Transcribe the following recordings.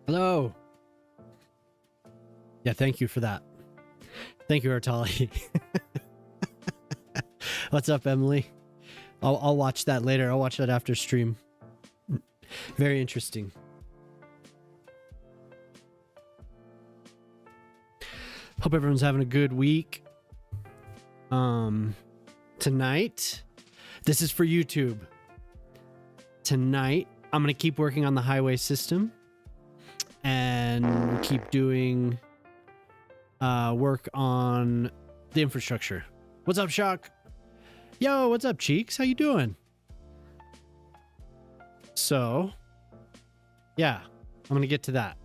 Hello. Yeah, thank you for that. Thank you, Artali. What's up, Emily? I'll watch that later. I'll watch that after stream. Very interesting. Hope everyone's having a good week. Tonight, this is for YouTube. Tonight, I'm going to keep working on the highway system and keep doing work on the infrastructure. What's up, Shock? Yo, what's up, Cheeks? How you doing? So, yeah, I'm going to get to that.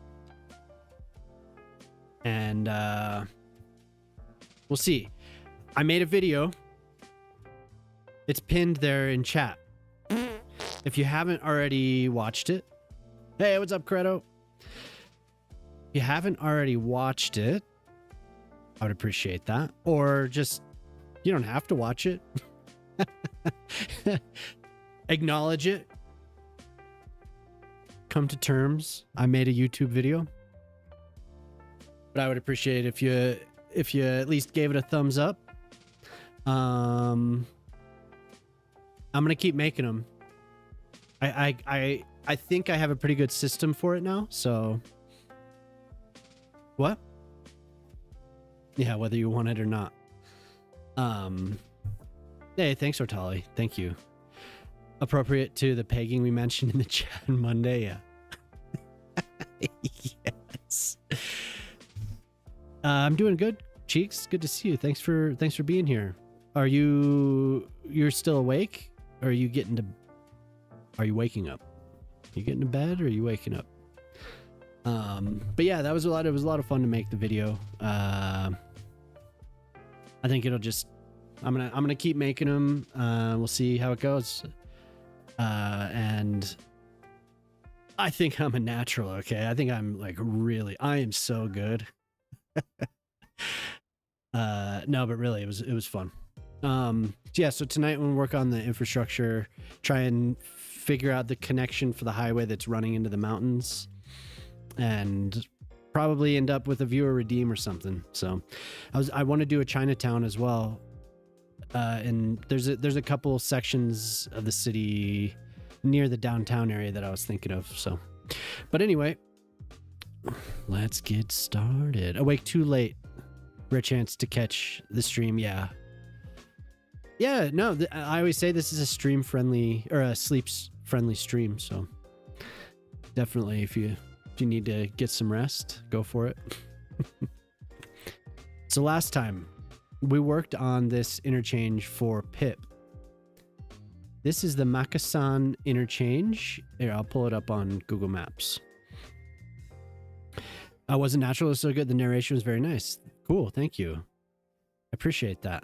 And we'll see. I made a video. It's pinned there in chat. If you haven't already watched it. Hey, what's up, Credo? If you haven't already watched it, I would appreciate that. Or just, you don't have to watch it. Acknowledge it. Come to terms. I made a YouTube video. But I would appreciate if you at least gave it a thumbs up. I'm gonna keep making them. I think I have a pretty good system for it now. So what? Yeah, whether you want it or not. Hey, thanks, Ortali. Thank you. Appropriate to the pegging we mentioned in the chat on Monday. Yeah. Yes. I'm doing good, Cheeks. Good to see you. Thanks for being here. You're still awake? Or are you waking up? Are you getting to bed or are you waking up? But yeah, it was a lot of fun to make the video. I think it'll just I'm gonna keep making them. We'll see how it goes. And I think I'm a natural, okay? I think I'm like I am so good. No, but really it was fun. Yeah, so tonight we'll work on the infrastructure, try and figure out the connection for the highway that's running into the mountains, and probably end up with a viewer redeem or something. So I want to do a Chinatown as well. And there's a couple sections of the city near the downtown area that I was thinking of. So, but anyway, let's get started. Awake too late. Rare chance to catch the stream. Yeah, no, I always say this is a stream friendly or a sleeps friendly stream. So definitely, if you need to get some rest, go for it. So last time we worked on this interchange for Pip. This is the Makkasan Interchange. Here, I'll pull it up on Google Maps. I wasn't natural. It was so good. The narration was very nice. Cool. Thank you. I appreciate that.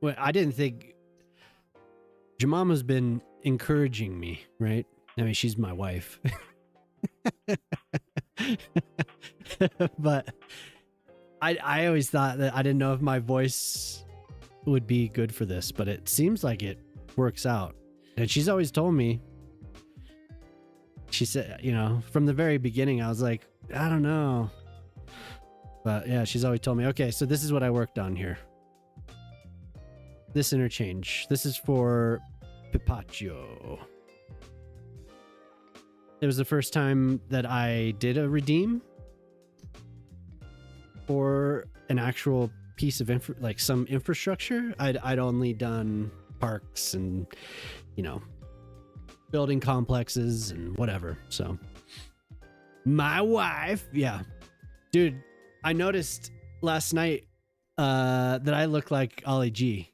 Well, I didn't think Jemama's been encouraging me, right? I mean, she's my wife. But I always thought that I didn't know if my voice would be good for this, but it seems like it works out. And she's always told me, she said, from the very beginning, I was like, I don't know. But yeah, she's always told me, okay, so this is what I worked on here. This interchange. This is for Pipaccio. It was the first time that I did a redeem for an actual piece of some infrastructure. I'd only done parks and building complexes and whatever. So my wife, yeah, dude, I noticed last night that I look like Ollie G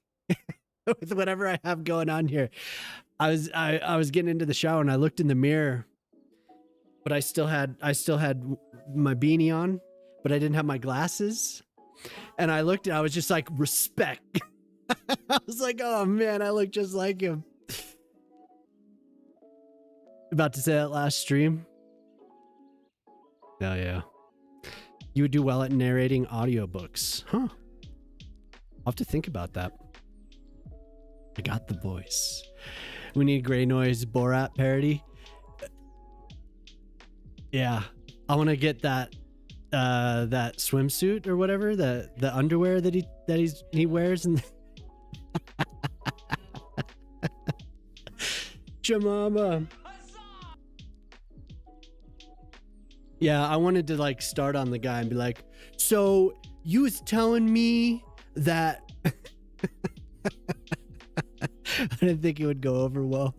with whatever I have going on here. I was getting into the shower and I looked in the mirror, but I still had my beanie on, but I didn't have my glasses. And I looked and I was just like, respect. I was like, oh man, I look just like him. About to say that last stream. Oh yeah. You would do well at narrating audiobooks. Huh. I'll have to think about that. I got the voice. We need Grey Noise Borat parody. Yeah, I want to get that that swimsuit or whatever, the underwear that he wears, and Jamama. Yeah, I wanted to like start on the guy and be like, so you was telling me that I didn't think it would go over well.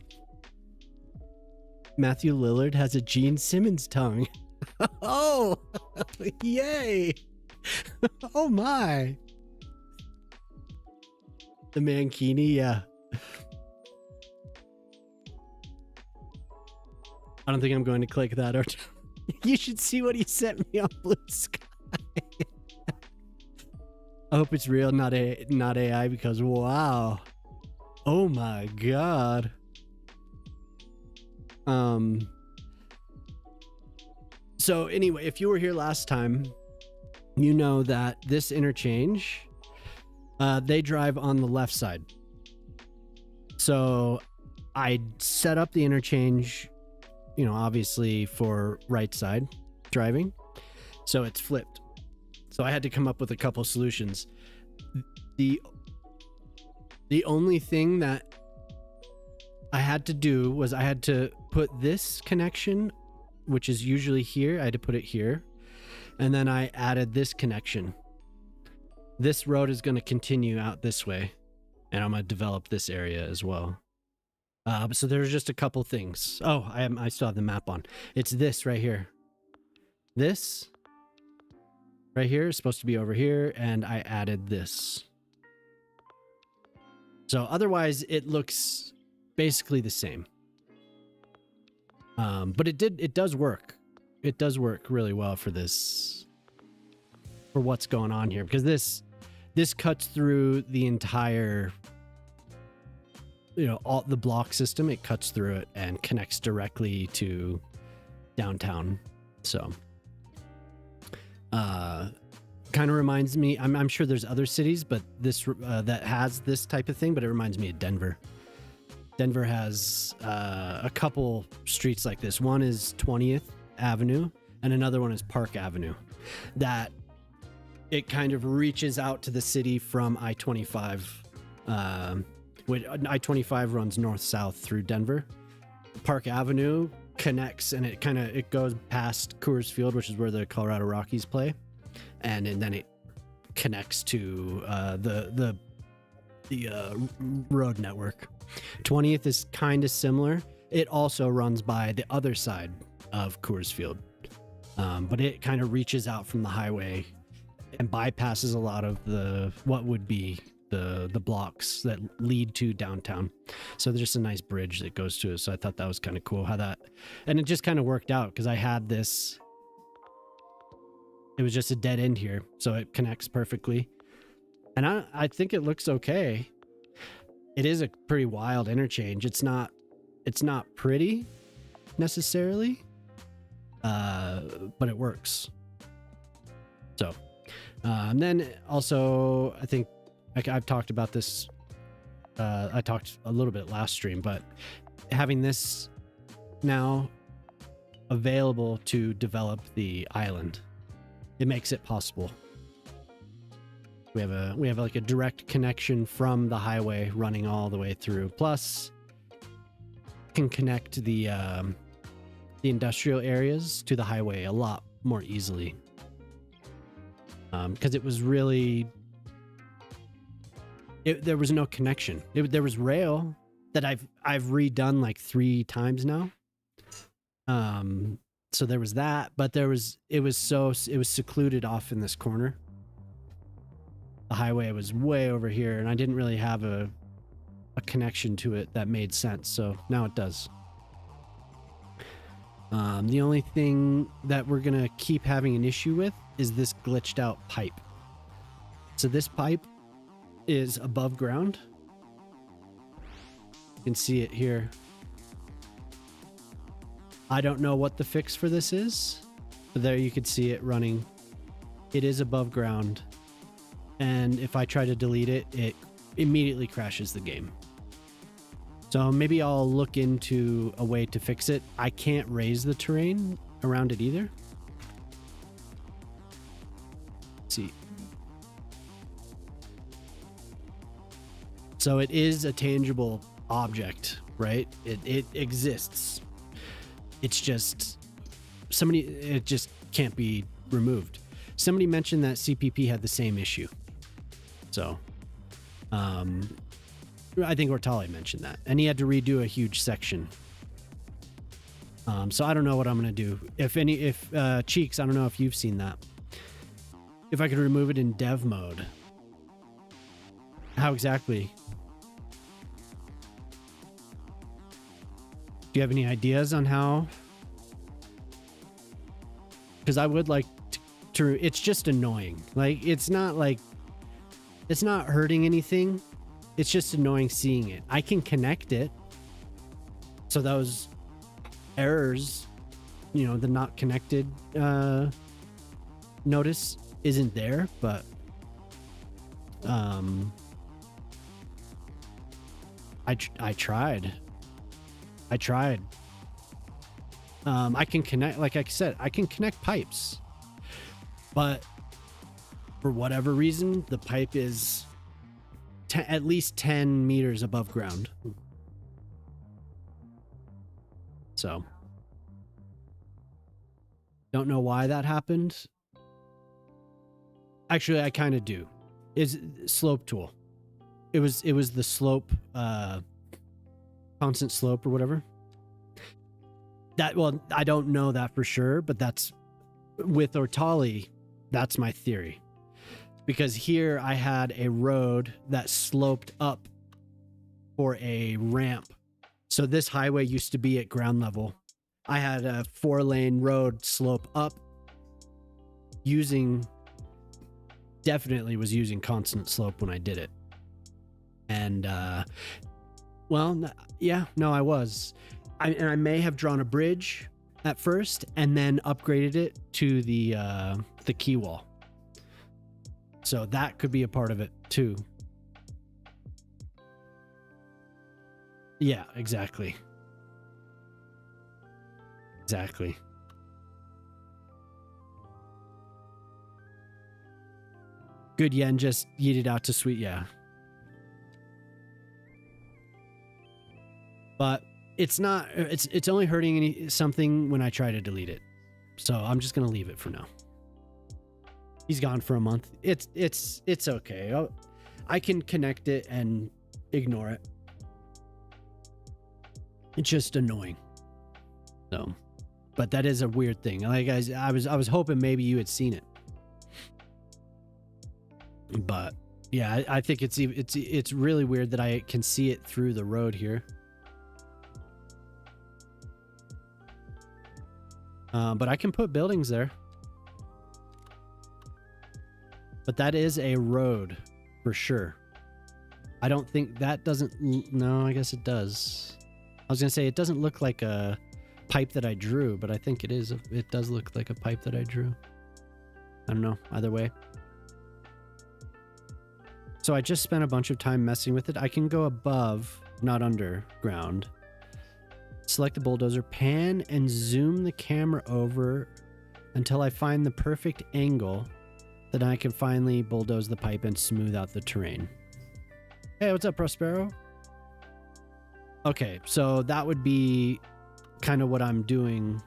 Matthew Lillard has a Gene Simmons tongue. Oh, yay. Oh my. The Mankini, yeah. I don't think I'm going to click that. Or you should see what he sent me on Blue Sky. I hope it's real, not AI, because wow. Oh my god. So anyway, if you were here last time, you know that this interchange, they drive on the left side. So I set up the interchange, you know, obviously for right side driving. So it's flipped. So I had to come up with a couple solutions. The only thing that I had to do was I had to put this connection, which is usually here, I had to put it here. And then I added this connection. This road is going to continue out this way, and I'm going to develop this area as well. So there's just a couple things. Oh, I still have the map on. It's this right here. This right here is supposed to be over here, and I added this. So otherwise it looks basically the same. But it does work. It does work really well for this, for what's going on here, because this cuts through the entire, you know, all the block system. It cuts through it and connects directly to downtown. So kind of reminds me, I'm sure there's other cities, but this that has this type of thing, but it reminds me of Denver. Denver has a couple streets like this. One is 20th Avenue and another one is Park Avenue. That it kind of reaches out to the city from I-25. I-25 runs north-south through Denver. Park Avenue connects, and it goes past Coors Field, which is where the Colorado Rockies play, and then it connects to the road network. 20th is kind of similar. It also runs by the other side of Coors Field, but it kind of reaches out from the highway and bypasses a lot of what would be the blocks that lead to downtown. So there's just a nice bridge that goes to it. So I thought that was kind of cool and it just kind of worked out because I had this. It was just a dead end here, so it connects perfectly, and I think it looks okay. It is a pretty wild interchange. It's not pretty necessarily, but it works. So, and then also I think I've talked about this. I talked a little bit last stream, but having this now available to develop the island, it makes it possible. We have like a direct connection from the highway running all the way through. Plus, can connect the industrial areas to the highway a lot more easily. Because it was really, there was no connection. There was rail that I've redone like 3 times now. So there was that, but it was secluded off in this corner. The highway was way over here, and I didn't really have a connection to it that made sense. So now it does. The only thing that we're gonna keep having an issue with is this glitched out pipe. So this pipe is above ground. You can see it here. I don't know what the fix for this is, but there you can see it running. It is above ground. And if I try to delete it, it immediately crashes the game. So maybe I'll look into a way to fix it. I can't raise the terrain around it either. Let's see. So it is a tangible object, right? It exists. It's just it just can't be removed. Somebody mentioned that CPP had the same issue. So, I think Ortali mentioned that, and he had to redo a huge section. So I don't know what I'm gonna do. If Cheeks, I don't know if you've seen that. If I could remove it in dev mode, how exactly? Do you have any ideas on how? Because I would like to. It's just annoying. Like it's not hurting anything. It's just annoying seeing it. I can connect it. So those errors, the not connected notice isn't there, but I tried. I can connect, like I said, I can connect pipes, but for whatever reason, the pipe is at least 10 meters above ground. So, don't know why that happened. Actually, I kind of do. Is slope tool. It was the slope, constant slope or whatever. Well, I don't know that for sure, but that's with Ortali. That's my theory. Because here I had a road that sloped up for a ramp. So this highway used to be at ground level. I had a 4-lane road slope up definitely was using constant slope when I did it. And, I was. I may have drawn a bridge at first and then upgraded it to the key wall. So that could be a part of it too. Yeah, exactly. Exactly. Good yen just yeeted out to sweet, yeah. But it's not, it's only hurting something when I try to delete it. So I'm just going to leave it for now. He's gone for a month. It's okay. I can connect it and ignore it. It's just annoying. So, but that is a weird thing. Like I was hoping maybe you had seen it. But yeah, I think it's really weird that I can see it through the road here. But I can put buildings there. But that is a road for sure. I don't think that doesn't. No, I guess it does. I was going to say it doesn't look like a pipe that I drew, but I think it is. It does look like a pipe that I drew. I don't know. Either way. So I just spent a bunch of time messing with it. I can go above, not underground. Select the bulldozer, pan and zoom the camera over until I find the perfect angle. Then I can finally bulldoze the pipe and smooth out the terrain. Hey, what's up, Prospero? Okay, so that would be kind of what I'm doing.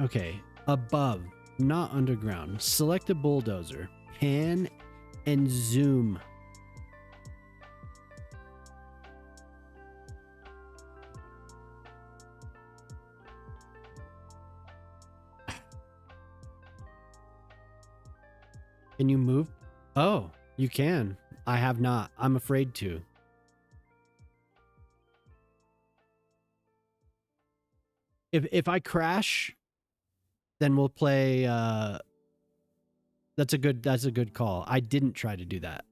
Okay, above, not underground. Select a bulldozer, pan and zoom. Can you move? Oh, you can. I have not. I'm afraid to. If I crash, then we'll play. That's a good call. I didn't try to do that.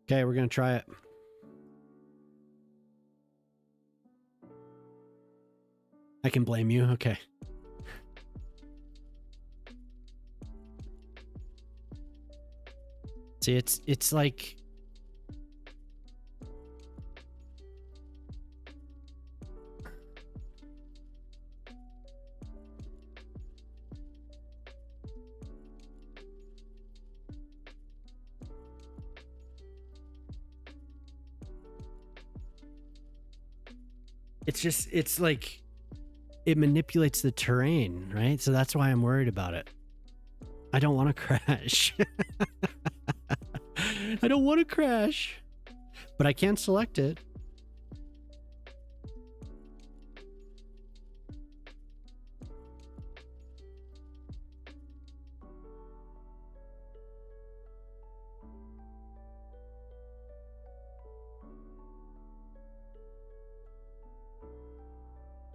Okay, we're gonna try it. I can blame you. Okay. See, it's like it's like it manipulates the terrain, right? So that's why I'm worried about it. I don't want to crash. I don't want to crash, but I can select it.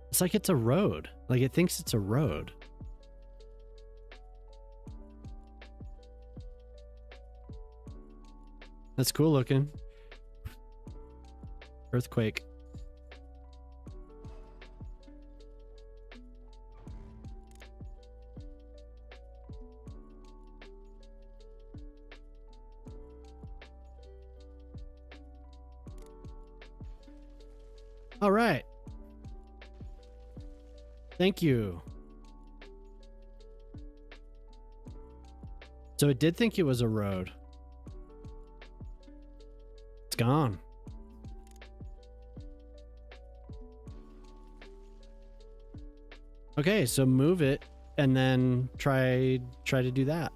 It's like it's a road. Like it thinks it's a road. That's cool looking. Earthquake. All right. Thank you. So it did think it was a road. It's gone. Okay, so move it and then try to do that.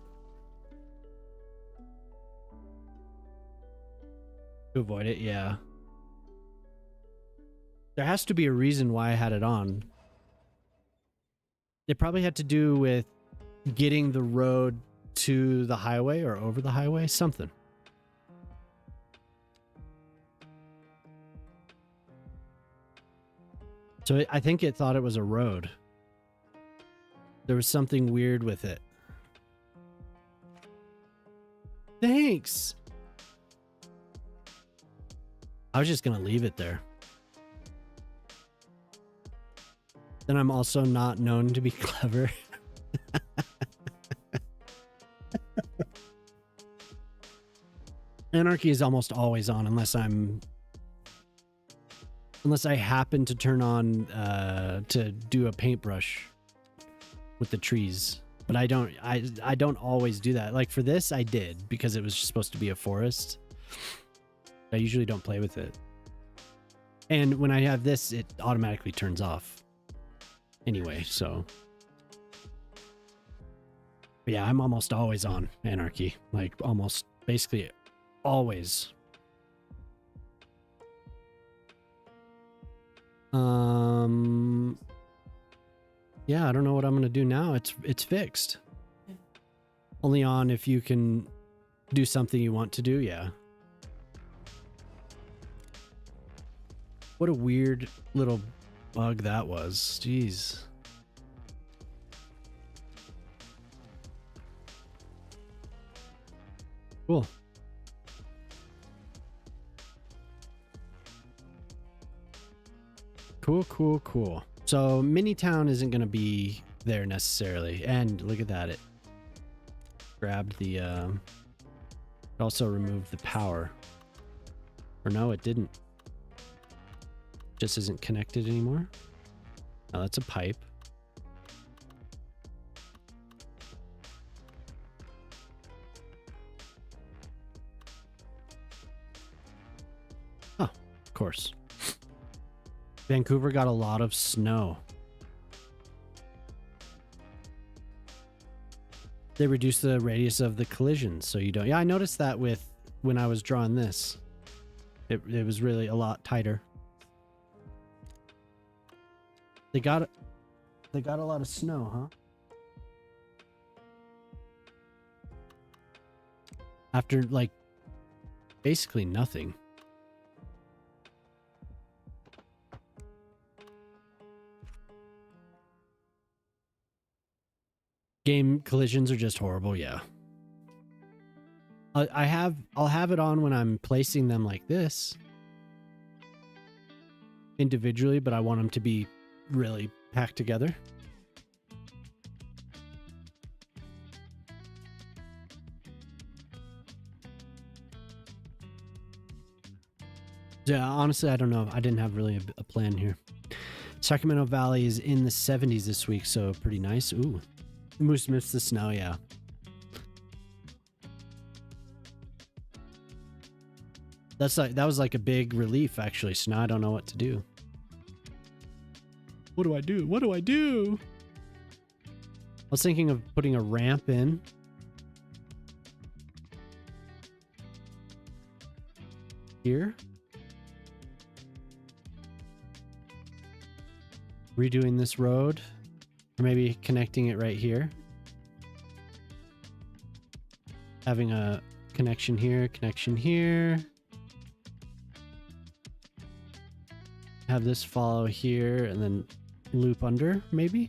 To avoid it, yeah. There has to be a reason why I had it on. It probably had to do with getting the road to the highway or over the highway, something. So I think it thought it was a road. There was something weird with it. Thanks. I was just going to leave it there. Then I'm also not known to be clever. Anarchy is almost always on unless I happen to turn on to do a paintbrush with the trees. But I don't always do that. Like for this I did because it was supposed to be a forest. I usually don't play with it. And when I have this, it automatically turns off. Anyway, so but yeah, I'm almost always on Anarchy. Like almost basically always. Yeah, I don't know what I'm gonna do now. It's fixed. Only on if you can do something you want to do, yeah. What a weird little bug that was. Jeez. Cool. Cool. So mini town isn't going to be there necessarily. And look at that. It grabbed the it also removed the power. Or no, it didn't. Just isn't connected anymore. Oh, that's a pipe. Oh, of course. Vancouver got a lot of snow. They reduced the radius of the collisions, so you don't. Yeah, I noticed that with when I was drawing this. It was really a lot tighter. They got a lot of snow, huh? After like basically nothing. Game collisions are just horrible, yeah. I'll have it on when I'm placing them like this individually, but I want them to be really hacked together. Yeah, honestly, I don't know. I didn't have really a plan here. Sacramento Valley is in the 70s this week, so pretty nice. Ooh, Moose missed the snow, yeah. That was like a big relief, actually. So now I don't know what to do. What do I do? What do I do? I was thinking of putting a ramp in. Here. Redoing this road. Or maybe connecting it right here. Having a connection here, connection here. Have this follow here and then loop under, maybe?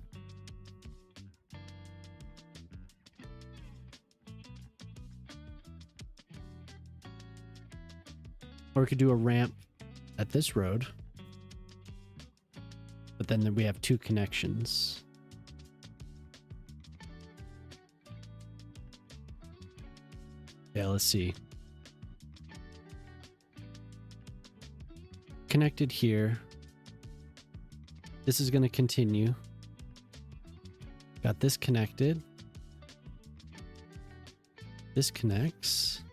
Or we could do a ramp at this road. But then we have two connections. Yeah, let's see. Connected here. This is going to continue. Got this connected. This connects.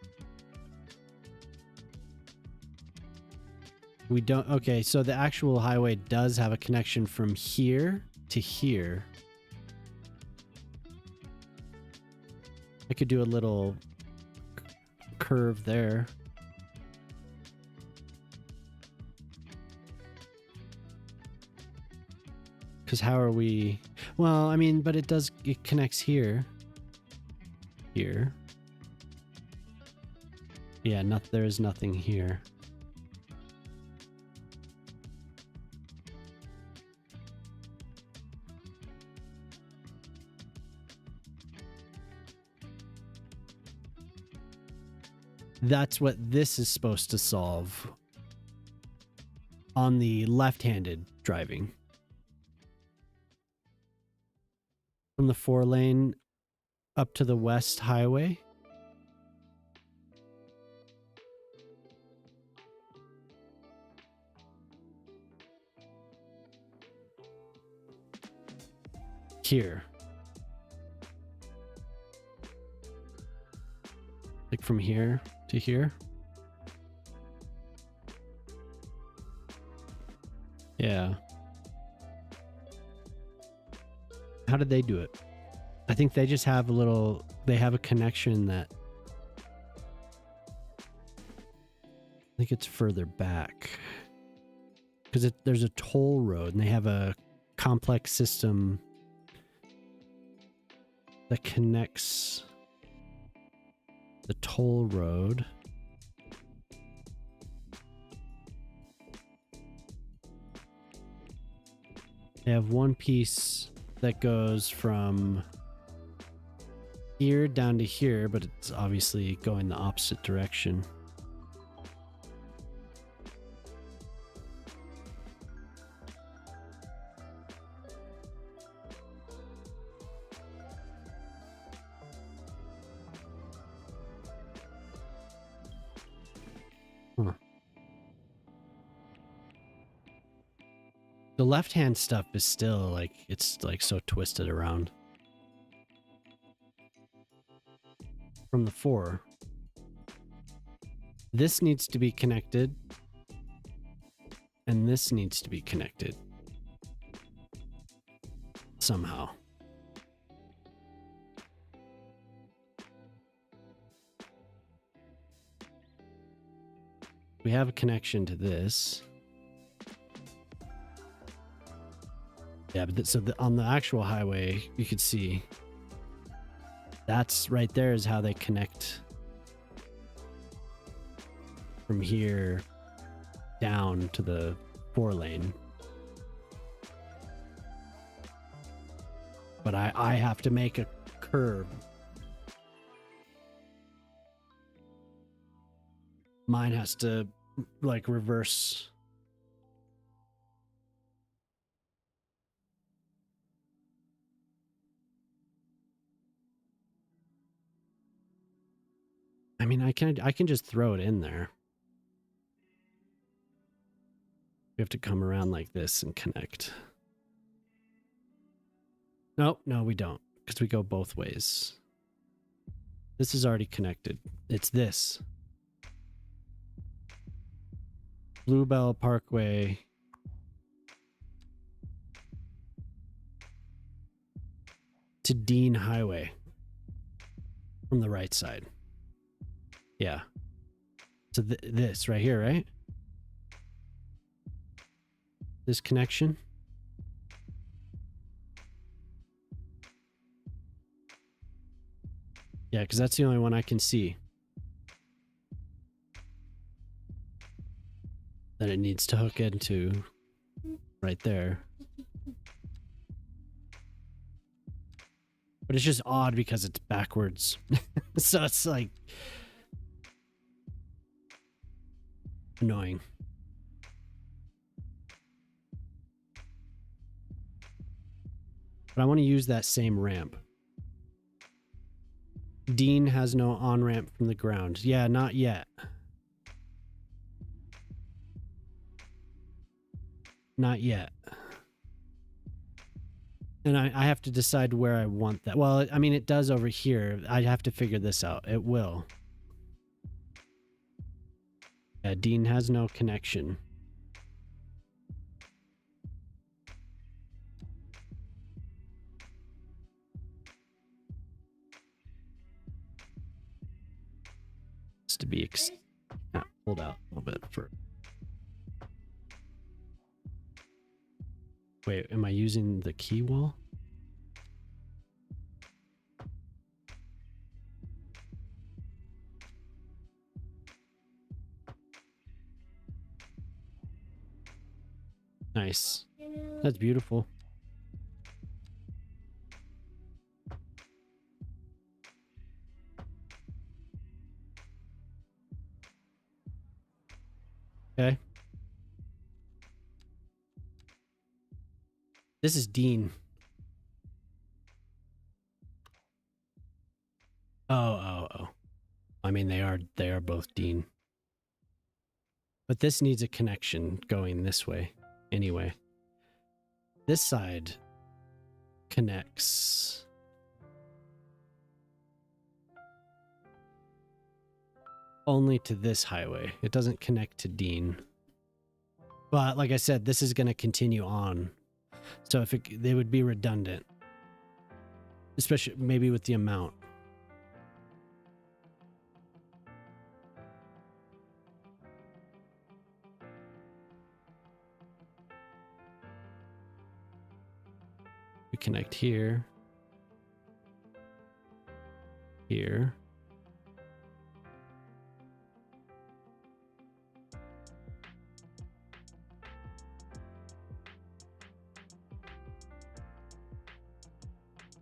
We don't. Okay, so the actual highway does have a connection from here to here. I could do a little curve there. Because how are we... Well, I mean, but it connects here. Here. Yeah, there is nothing here. That's what this is supposed to solve on the left-handed driving. From the 4-lane up to the west highway. Here. Like from here to here. Yeah. How did they do it? I think they just have they have a connection that I think it's further back. Because there's a toll road and they have a complex system that connects the toll road. They have one piece that goes from here down to here, but it's obviously going the opposite direction. Huh. The left-hand stuff is still like, it's like so twisted around. From the 4. This needs to be connected. And this needs to be connected. Somehow. We have a connection to this. Yeah, but on the actual highway, you could see that's right there is how they connect from here down to the 4-lane. But I have to make a curve. Mine has to like reverse. I mean, I can just throw it in there. We have to come around like this and connect. Nope, no, we don't, because we go both ways. This is already connected. It's this. Bluebell Parkway. To Dean Highway. From the right side. Yeah. So this right here, right? This connection. Yeah, because that's the only one I can see. That it needs to hook into right there. But it's just odd because it's backwards. So it's like annoying. But I want to use that same ramp. Dean has no on-ramp from the ground. Yeah, not yet. Not yet. And I have to decide where I want that. Well, I mean, it does over here. I have to figure this out. It will. Yeah, Dean has no connection. It's to be pulled out a little bit for. Wait, am I using the key wall? Nice. That's beautiful. Okay. This is Dean. Oh. I mean, they are both Dean. But this needs a connection going this way anyway. This side connects. Only to this highway. It doesn't connect to Dean. But like I said, this is going to continue on. So if they would be redundant. Especially maybe with the amount. We connect here. Here.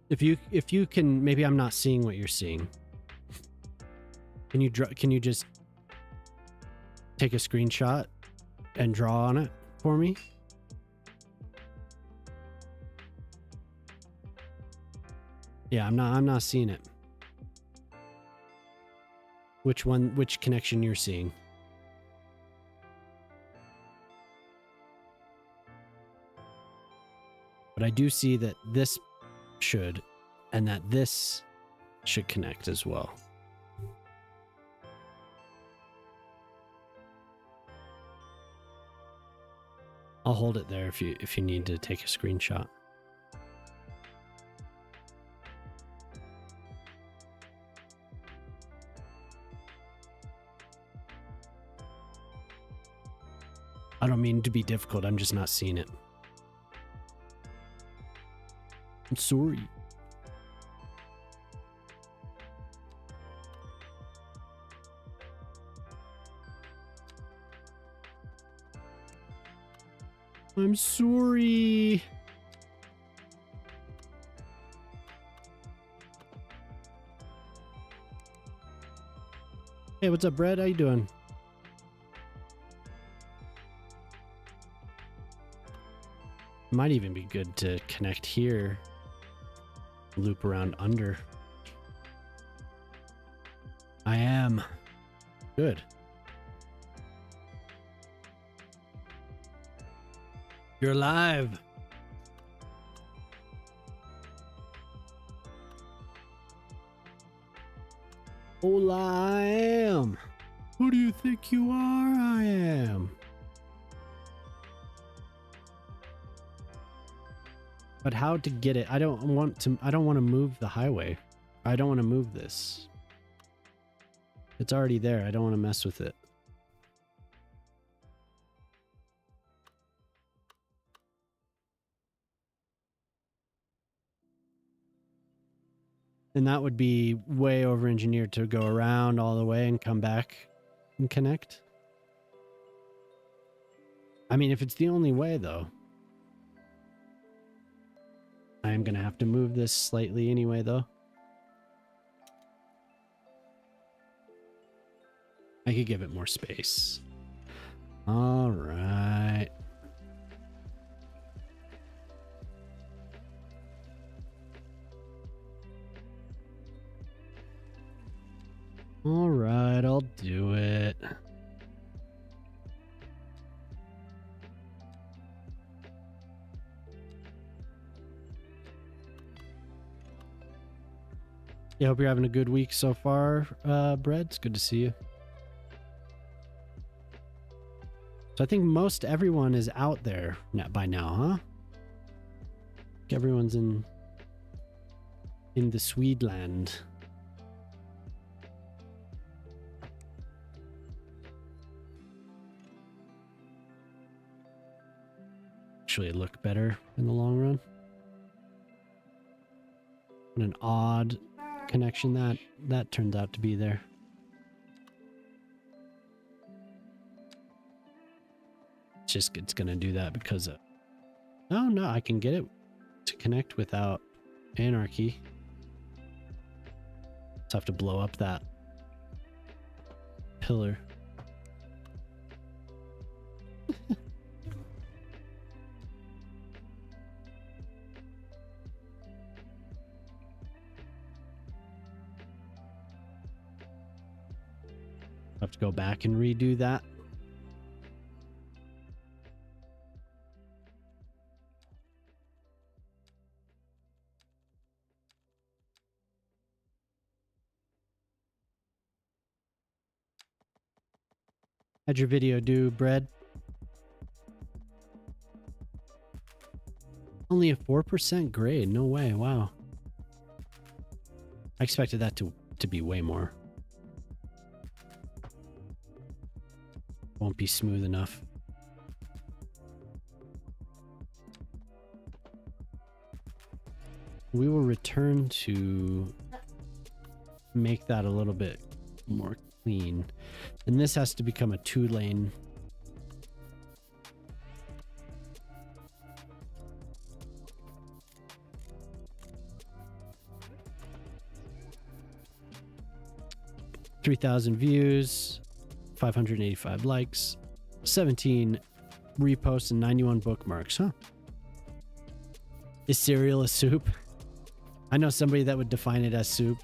If you can, maybe I'm not seeing what you're seeing. Can you just take a screenshot and draw on it for me? Yeah, I'm not seeing it. Which connection you're seeing? But I do see that this should, and that this should connect as well. I'll hold it there if you need to take a screenshot. I don't mean to be difficult, I'm just not seeing it. I'm sorry. I'm sorry. Hey, what's up, Brad? How you doing? Might even be good to connect here. Loop around under. I am. Good. You're alive. Hola, I am. Who do you think you are? I am. But how to get it? I don't want to move the highway. I don't want to move this. It's already there. I don't want to mess with it. And that would be way over engineered to go around all the way and come back and connect. I mean, if it's the only way though, I am going to have to move this slightly anyway though. I could give it more space. All right. All right, I'll do it. Yeah, hope you're having a good week so far, Brett. It's good to see you. So I think most everyone is out there by now, huh? Everyone's in the Swedeland. Actually look better in the long run. What an odd connection that turns out to be there. It's gonna do that because of... Oh no, I can get it to connect without anarchy. Just have to blow up that pillar. Have to go back and redo that. How'd your video do, Bread? Only a 4% grade. No way. Wow. I expected that to be way more. Won't be smooth enough. We will return to make that a little bit more clean. And this has to become a 2-lane. $3,000 views, 585 likes, 17 reposts, and 91 bookmarks, huh? Is cereal a soup? I know somebody that would define it as soup.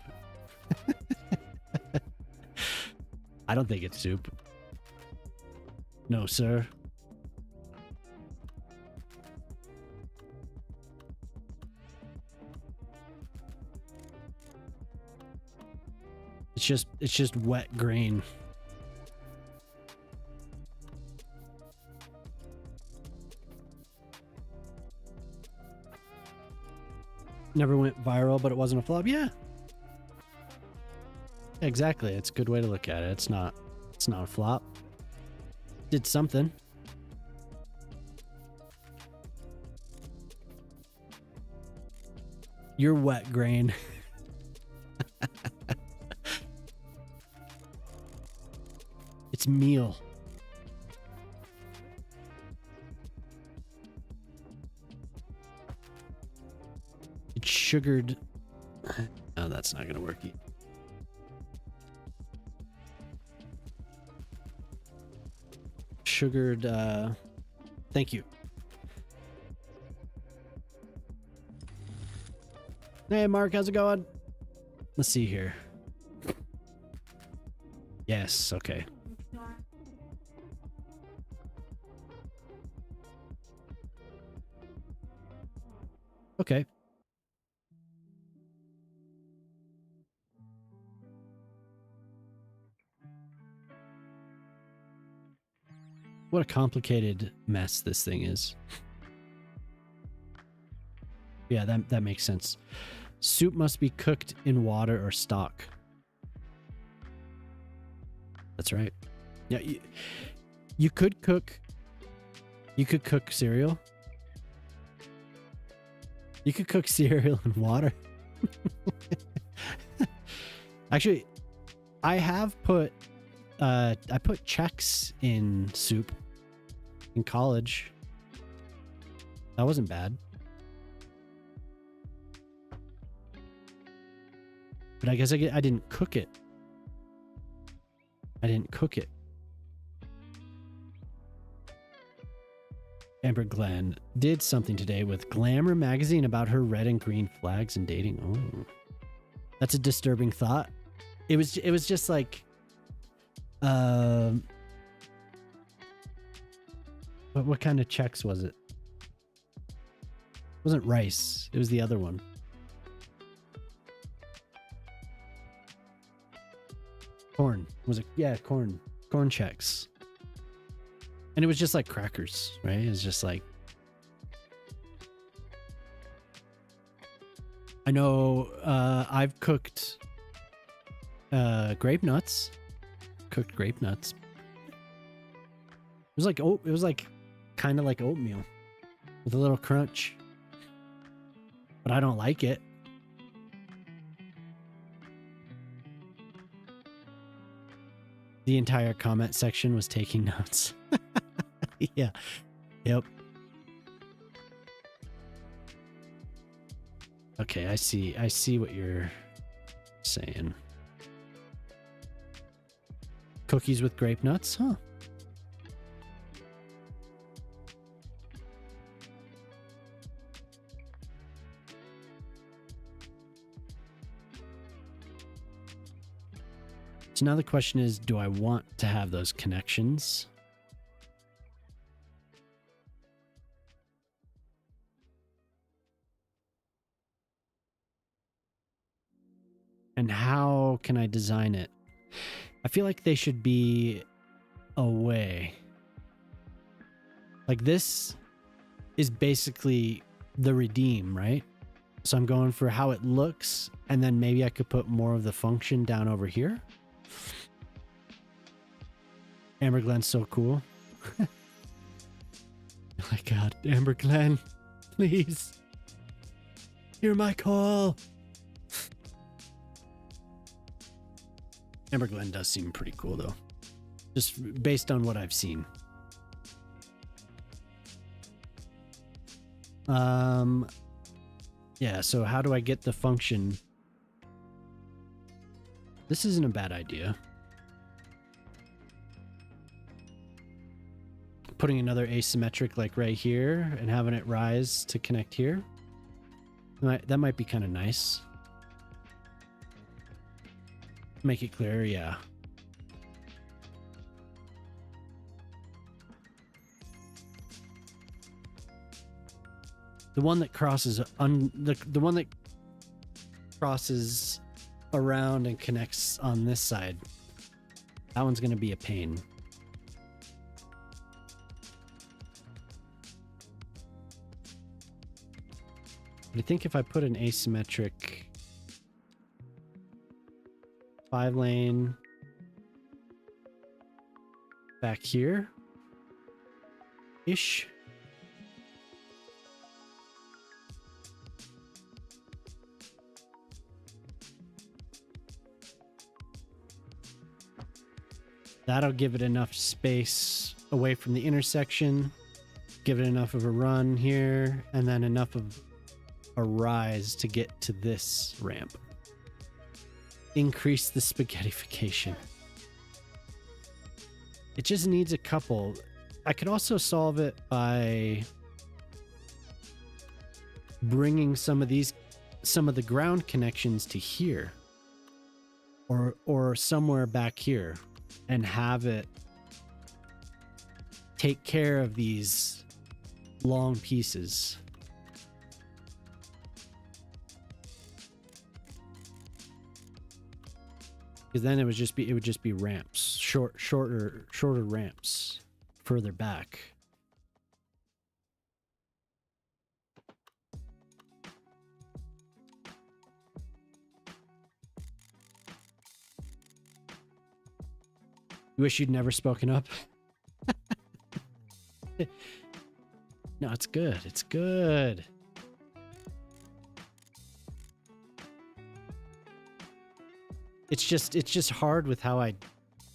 I don't think it's soup. No, sir. It's just wet grain. Never went viral, but it wasn't a flop. Yeah. Exactly. It's a good way to look at it. It's not a flop. Did something. You're wet grain. It's meal. It's sugared. Oh, that's not gonna work either. Sugared, thank you. Hey Mark, how's it going? Let's see here. Yes, okay. Okay. What a complicated mess this thing is. Yeah, that makes sense. Soup must be cooked in water or stock. That's right. Yeah, you could cook. You could cook cereal. You could cook cereal in water. Actually, I have put I put Chex in soup in college. That wasn't bad. But I guess I didn't cook it. I didn't cook it. Amber Glenn did something today with Glamour magazine about her red and green flags and dating. Oh, that's a disturbing thought. It was just like, what kind of Chex was it? It wasn't rice. It was the other one. Corn. Was it? Yeah, corn. Corn Chex. And it was just like crackers, right? It was just like, I know I've cooked grape nuts. Cooked grape nuts. It was like kind of like oatmeal with a little crunch. But I don't like it. The entire comment section was taking notes. Yeah. Yep. Okay, I see what you're saying. Cookies with grape nuts, huh? So now the question is, do I want to have those connections? And how can I design it? I feel like they should be away. Like this is basically the redeem, right? So I'm going for how it looks, and then maybe I could put more of the function down over here. Amber Glenn's so cool. Oh my God, Amber Glenn, please. Hear my call. Amber Glenn does seem pretty cool though. Just based on what I've seen. Yeah, so how do I get the function? This isn't a bad idea. Putting another asymmetric like right here and having it rise to connect here. That might be kind of nice. Make it clear, yeah. The one that crosses the one that crosses around and connects on this side. That one's going to be a pain. But I think if I put an asymmetric 5-lane back here ish. That'll give it enough space away from the intersection, give it enough of a run here, and then enough of a rise to get to this ramp. Increase the spaghettification. It just needs a couple. I could also solve it by bringing some of the ground connections to here, or somewhere back here. and have it take care of these long pieces. Because then it would just be ramps, shorter ramps further back. You wish you'd never spoken up? No, it's good. It's good. It's just hard with how I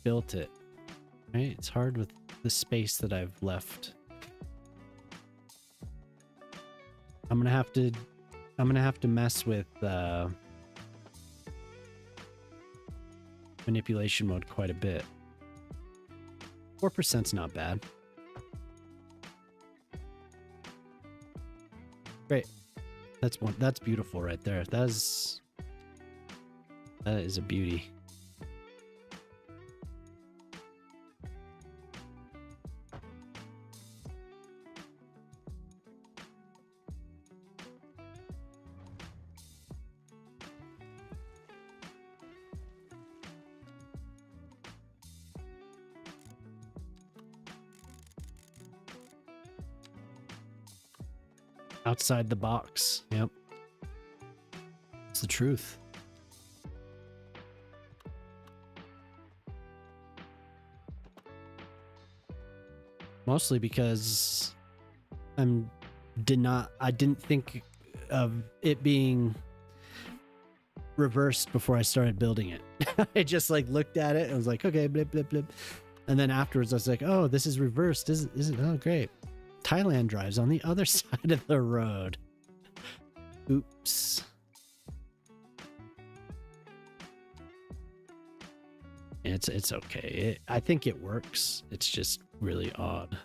built it, right? It's hard with the space that I've left. I'm gonna have to mess with manipulation mode quite a bit. 4%'s not bad. Great. That's beautiful right there. That is a beauty. Outside the box. Yep. It's the truth. Mostly because I didn't think of it being reversed before I started building it. I just like looked at it and was like, okay, blip, blip, blip. And then afterwards I was like, oh, this is reversed. Is it? Oh, great. Thailand drives on the other side of the road. Oops. It's okay. I think it works. It's just really odd.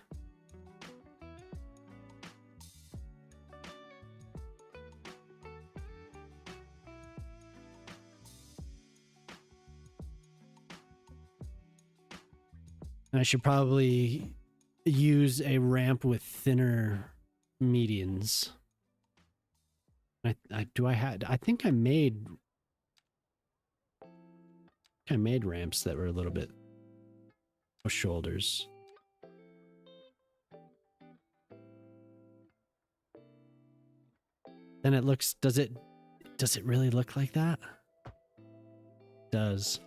I should probably use a ramp with thinner medians. I think I made ramps that were a little bit of shoulders. Then it looks, does it really look like that? It does.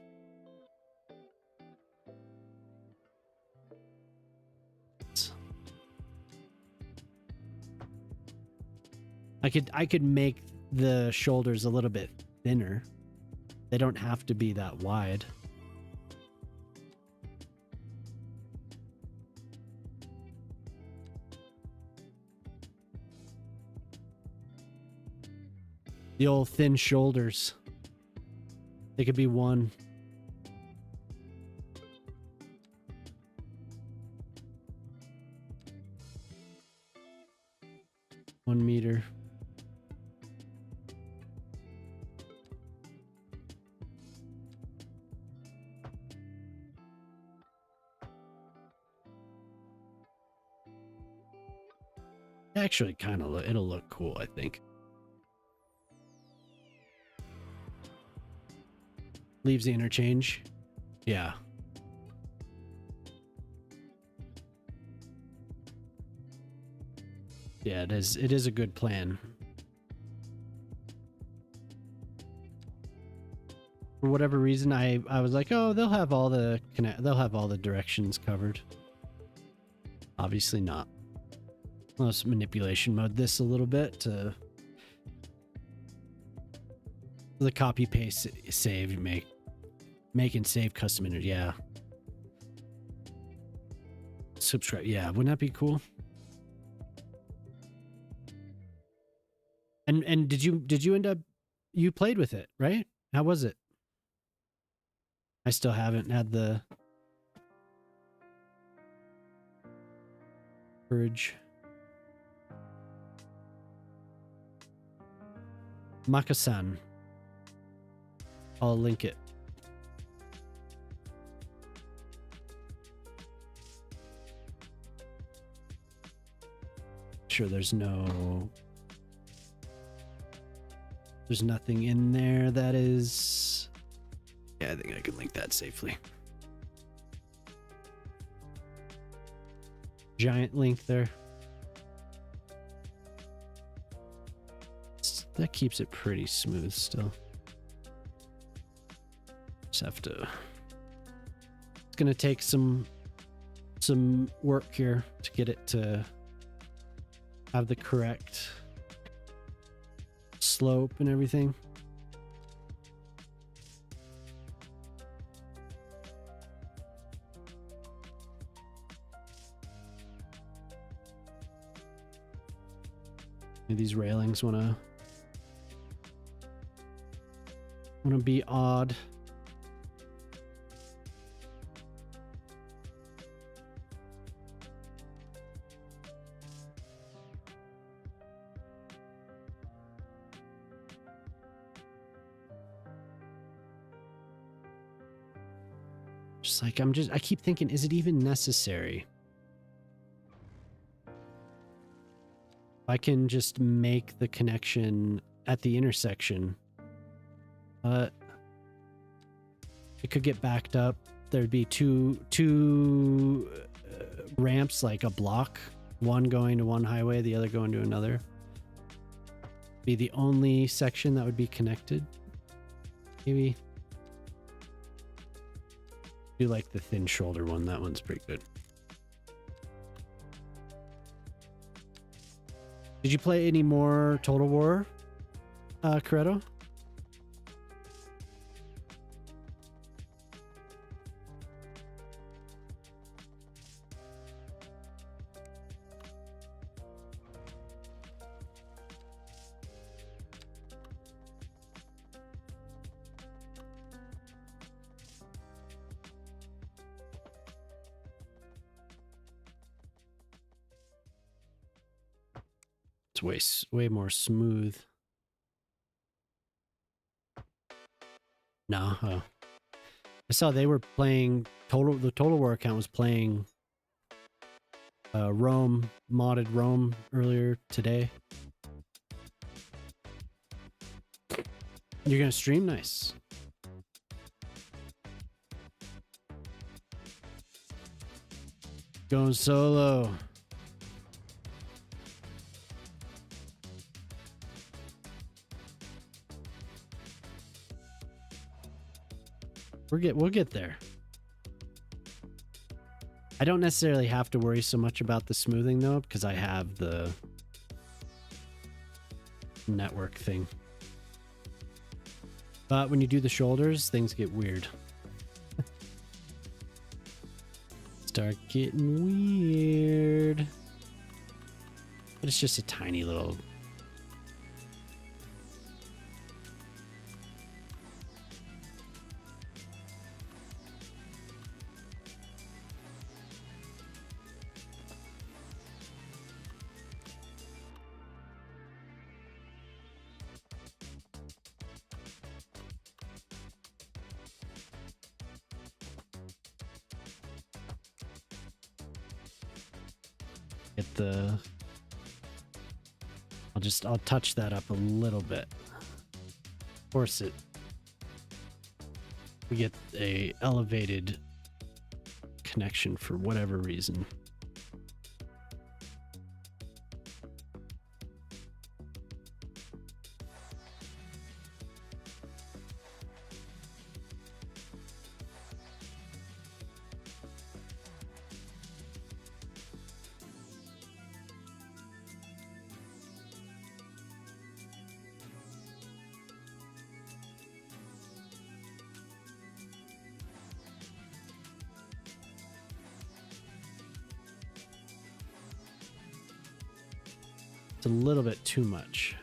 I could make the shoulders a little bit thinner. They don't have to be that wide. The old thin shoulders. They could be 1 meter. Actually, kind of it'll look cool, I think. Leaves the interchange. Yeah. Yeah, it is a good plan. For whatever reason, I was like, oh, they'll have all the directions covered. Obviously not. Let's manipulation mode this a little bit to the copy paste save, make and save custom image. Yeah. Subscribe. Yeah, wouldn't that be cool? And did you end up, you played with it, right? How was it? I still haven't had the courage. Makkasan. I'll link it. sure there's nothing in there that is... Yeah, I think I can link that safely. Giant link there. That keeps it pretty smooth still. Just have to... It's gonna take some work here to get it to have the correct slope and everything. These railings wanna be odd. Just like I keep thinking, is it even necessary? I can just make the connection at the intersection, but it could get backed up. There'd be two ramps, like a block, one going to one highway, the other going to another. Be the only section that would be connected. Maybe do like the thin shoulder one. That one's pretty good. Did you play any more Total War, Corretto? It's way more smooth. No, I saw they were playing the Total War account was playing Rome, modded Rome earlier today. You're gonna stream? Nice. Going solo. We'll get there. I don't necessarily have to worry so much about the smoothing though, because I have the network thing. But when you do the shoulders, things get weird. Start getting weird. But it's just a tiny little... Get the... I'll touch that up a little bit. Force it. We get a elevated connection for whatever reason. A little bit too much.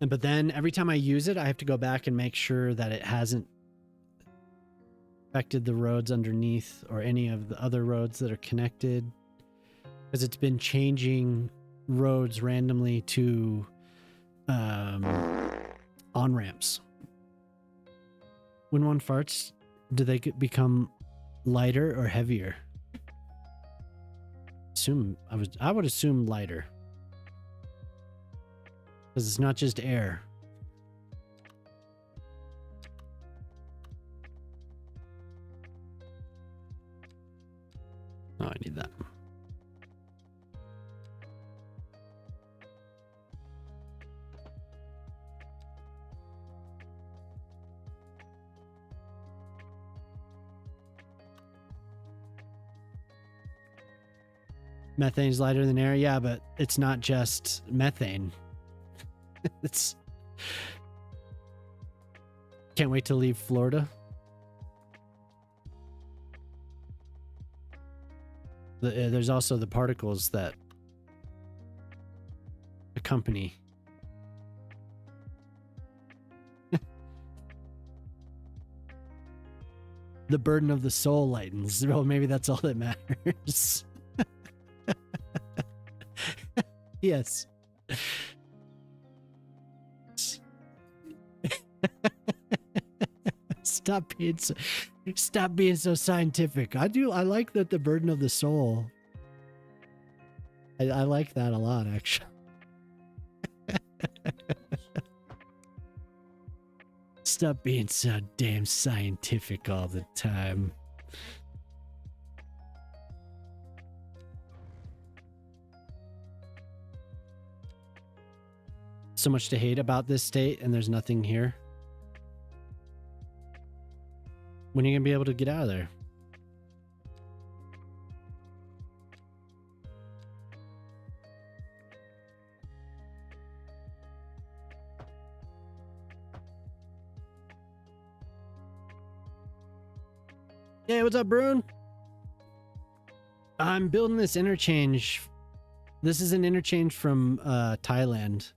But then every time I use it, I have to go back and make sure that it hasn't affected the roads underneath or any of the other roads that are connected, because it's been changing roads randomly to on-ramps. when one farts, do they become lighter or heavier? I would assume lighter, because it's not just air. Oh, I need that. Methane's lighter than air. Yeah, but it's not just methane. It's... Can't wait to leave Florida. There's also the particles that accompany. The burden of the soul lightens. Well, maybe that's all that matters. Yes. Stop being so scientific. I like that, the burden of the soul. I like that a lot, actually. Stop being so damn scientific all the time. So much to hate about this state, and there's nothing here. When are you gonna be able to get out of there? Hey, what's up, Brune? I'm building this interchange. This is an interchange from Thailand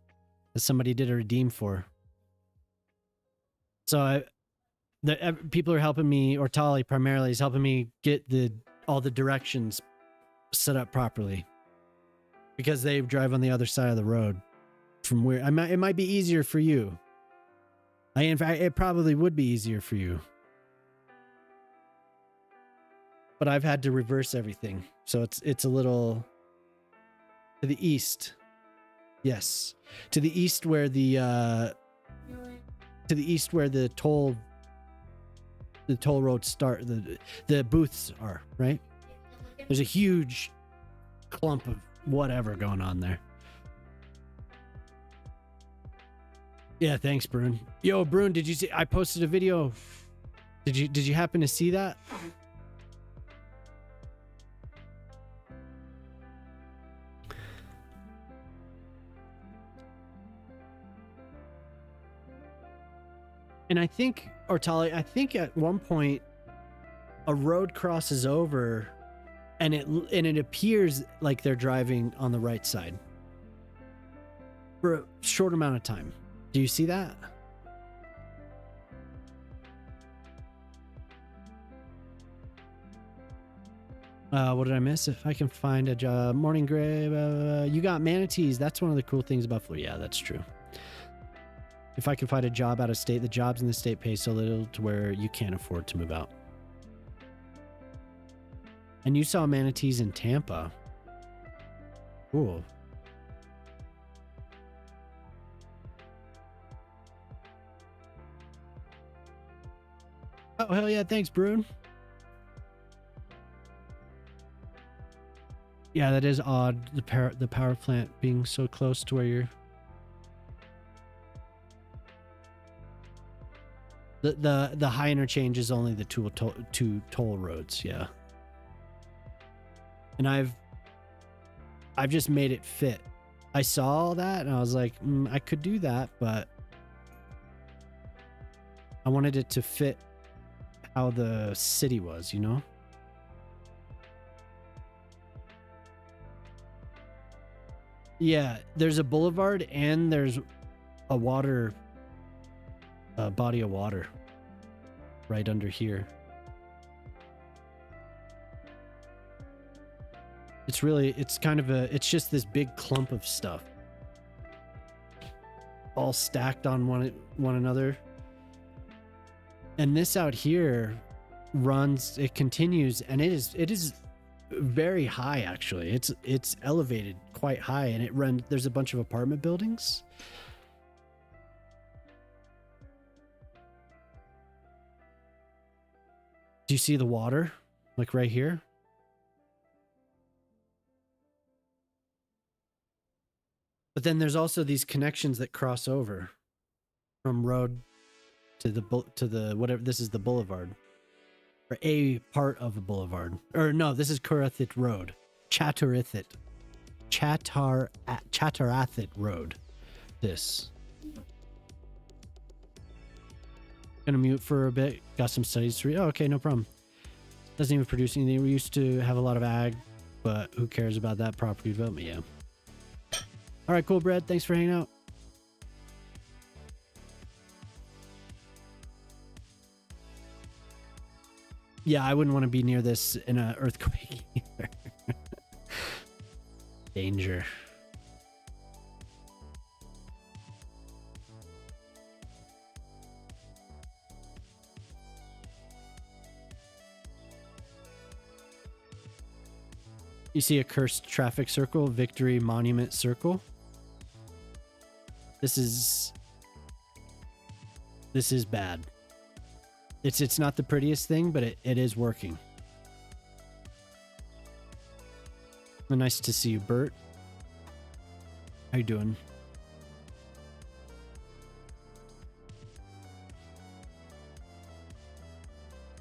that somebody did a redeem for. So people are helping me, or Tali primarily is helping me get all the directions set up properly, because they drive on the other side of the road from where it might be easier for you. In fact, it probably would be easier for you. But I've had to reverse everything. So it's a little to the east. Yes. To the east where the toll roads start, the booths are, right? There's a huge clump of whatever going on there. Yeah, thanks, Brune. Yo, Brune, did you see I posted a video? Did you happen to see that? And I think, Ortali, I think at one point a road crosses over and it appears like they're driving on the right side for a short amount of time. Do you see that? What did I miss? If I can find a job. Morning Gray, you got manatees. That's one of the cool things about Florida. Yeah, that's true. If I can find a job out of state, the jobs in the state pay so little to where you can't afford to move out. And you saw manatees in Tampa. Cool. Oh, hell yeah. Thanks, Brune. Yeah, that is odd. The power plant being so close to where you're... The high interchange is only the two toll roads, yeah. And I've just made it fit. I saw that and I was like, I could do that, but I wanted it to fit how the city was, you know? Yeah, there's a boulevard and there's a body of water right under here. It's just this big clump of stuff all stacked on one another. And this out here runs, it continues, and it is very high actually. It's elevated quite high, and it runs, there's a bunch of apartment buildings. Do you see the water? Like right here? But then there's also these connections that cross over from road to the whatever. This is the boulevard, or a part of a boulevard. Or no, this is Chatarathit Road. Chatarathit Road. This. Gonna mute for a bit. Got some studies to read. Oh, okay, no problem. Doesn't even produce anything. We used to have a lot of ag, but who cares about that property development? Yeah. All right, cool, Brad. Thanks for hanging out. Yeah, I wouldn't want to be near this in an earthquake either. Danger. You see a cursed traffic circle, Victory Monument Circle. This is bad. It's not the prettiest thing, but it is working. Well, nice to see you, Bert. How you doing?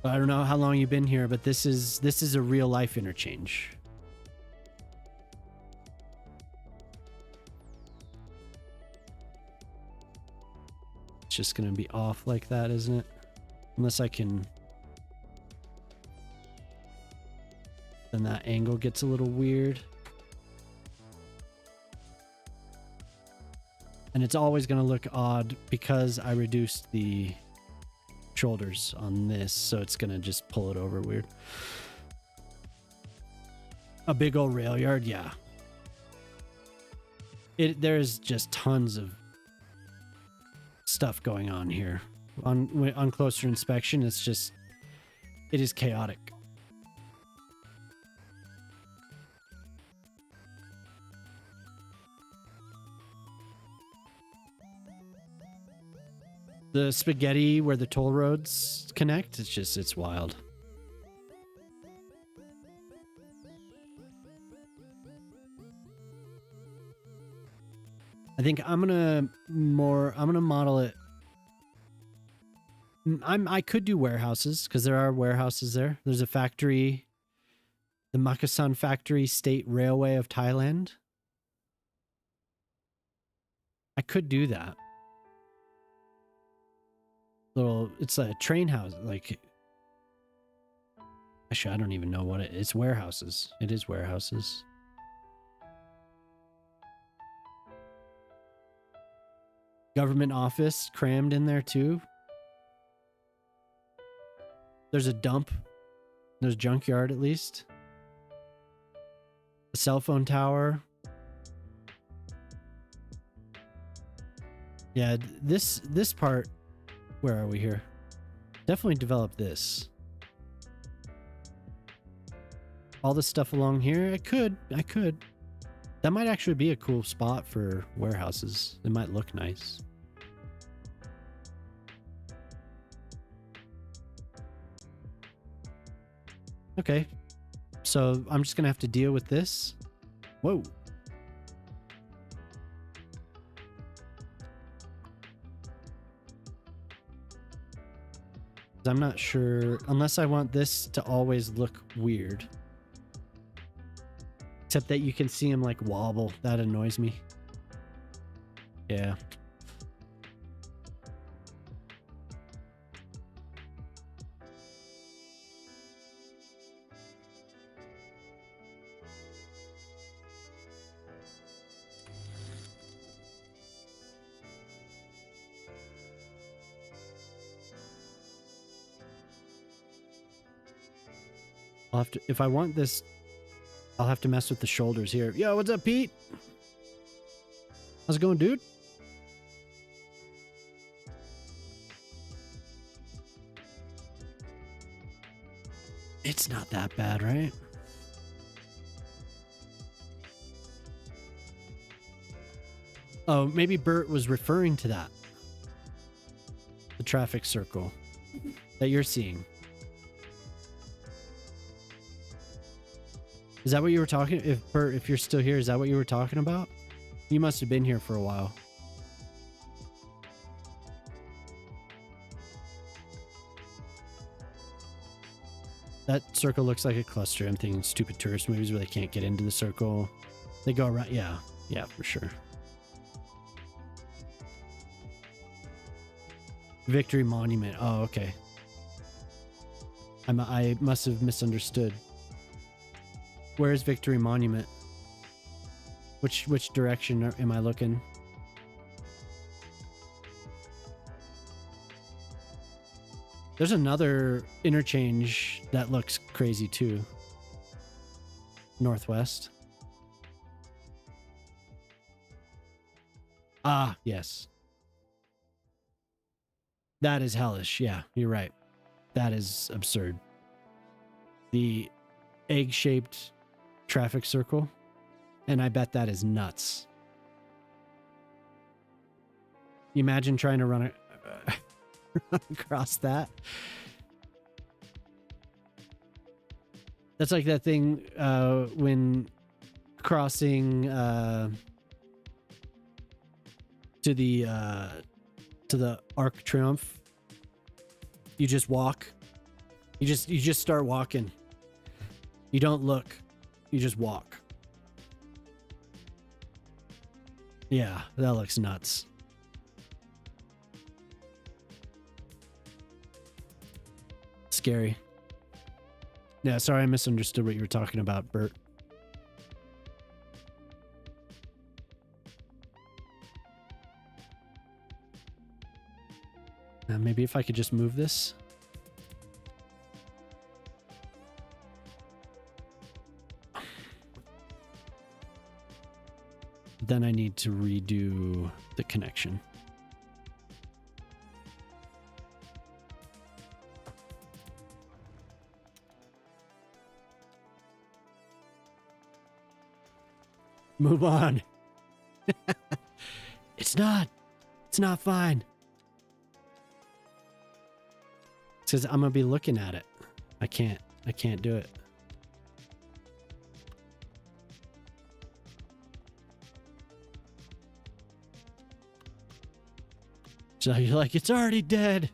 I don't know how long you've been here, but this is a real life interchange. It's just gonna be off like that, isn't it? Unless I can. Then that angle gets a little weird. And it's always gonna look odd because I reduced the shoulders on this, so it's gonna just pull it over weird. A big old rail yard, yeah. There's just tons of stuff going on here. On closer inspection, it is chaotic. The spaghetti where the toll roads connect, it's wild. I think I'm gonna model it. I could do warehouses because there are warehouses there. There's a factory, the Makkasan Factory State Railway of Thailand. I could do that. It's a train house. Like, actually, I don't even know what it's warehouses. It is warehouses. Government office crammed in there too. There's a dump. There's a junkyard at least. A cell phone tower. Yeah, this part. Where are we here? Definitely develop this. All this stuff along here. I could. That might actually be a cool spot for warehouses. It might look nice. Okay. So I'm just gonna have to deal with this. Whoa. I'm not sure, unless I want this to always look weird. Except that you can see him like wobble. That annoys me. Yeah. I'll have to, if I want this, I'll have to mess with the shoulders here. Yo, what's up, Pete? How's it going, dude? It's not that bad, right? Oh, maybe Bert was referring to that. The traffic circle that you're seeing. Is that what you were talking? If Bert, if you're still here, is that what you were talking about? You must have been here for a while. That circle looks like a cluster. I'm thinking stupid tourist movies where they can't get into the circle. They go around. Yeah. Yeah, for sure. Victory Monument. Oh, okay. I must have misunderstood. Where is Victory Monument? Which direction am I looking? There's another interchange that looks crazy too. Northwest. Ah, yes. That is hellish. Yeah, you're right. That is absurd. The egg-shaped traffic circle. And I bet that is nuts. You imagine trying to run across that. That's like that thing when crossing to the Arc de Triomphe. You just walk. You just start walking. You don't look. You just walk. Yeah, that looks nuts. Scary. Yeah, sorry, I misunderstood what you were talking about, Bert. Maybe if I could just move this. Then I need to redo the connection. Move on. It's not fine. It says I'm gonna be looking at it. I can't do it. So you're like, it's already dead.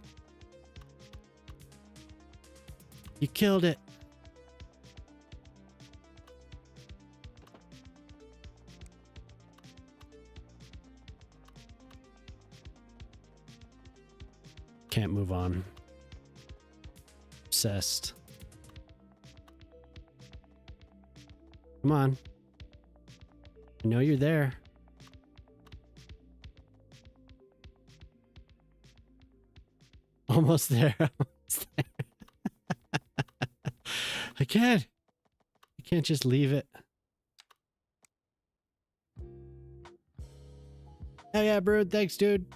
You killed it. Can't move on. Obsessed. Come on. I know you're there. Almost there. Almost there. I can't just leave it. Hell yeah, Brood. Thanks, dude.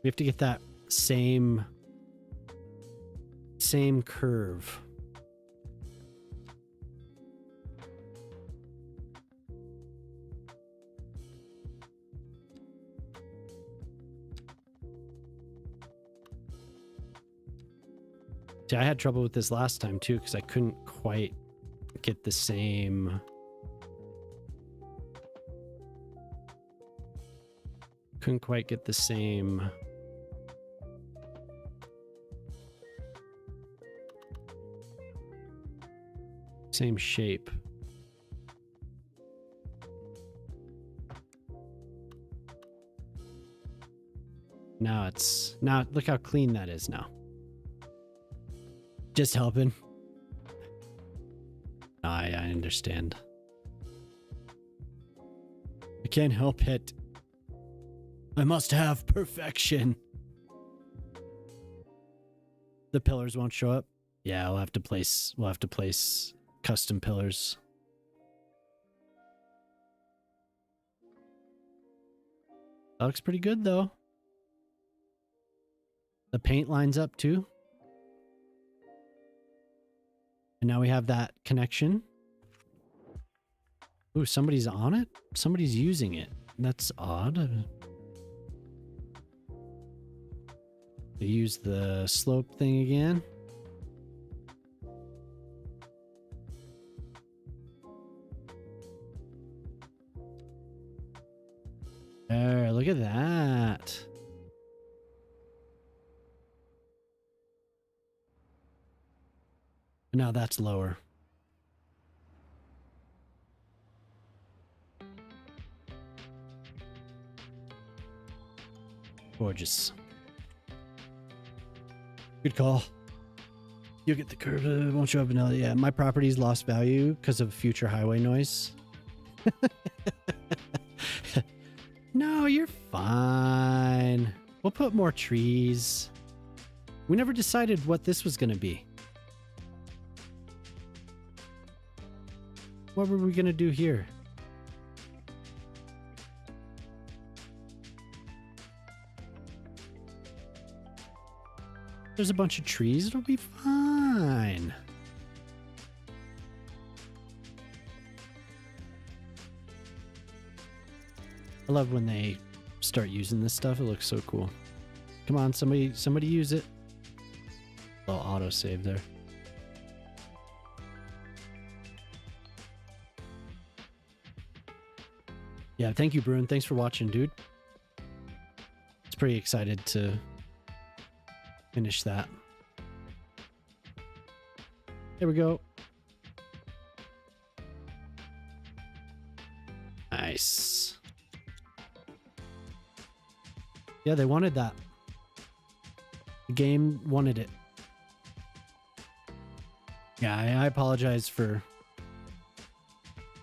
We have to get that same curve. See, I had trouble with this last time too because I couldn't quite get the same. Couldn't quite get the same. Same shape. Now look how clean that is now. Just helping. I understand. I can't help it. I must have perfection. The pillars won't show up. Yeah, we'll have to place custom pillars. That looks pretty good though. The paint lines up too. And now we have that connection. Ooh, somebody's on it? Somebody's using it. That's odd. They use the slope thing again. There, look at that. Now that's lower. Gorgeous. Good call. You'll get the curve. Won't show up vanilla. Yeah, my property's lost value because of future highway noise. No, you're fine. We'll put more trees. We never decided what this was going to be. What were we going to do here? There's a bunch of trees. It'll be fine. I love when they start using this stuff. It looks so cool. Come on, somebody use it. Little auto save there. Yeah, thank you, Bruin. Thanks for watching, dude. It's pretty excited to finish that. There we go. Nice. Yeah, they wanted that. The game wanted it. Yeah, I apologize for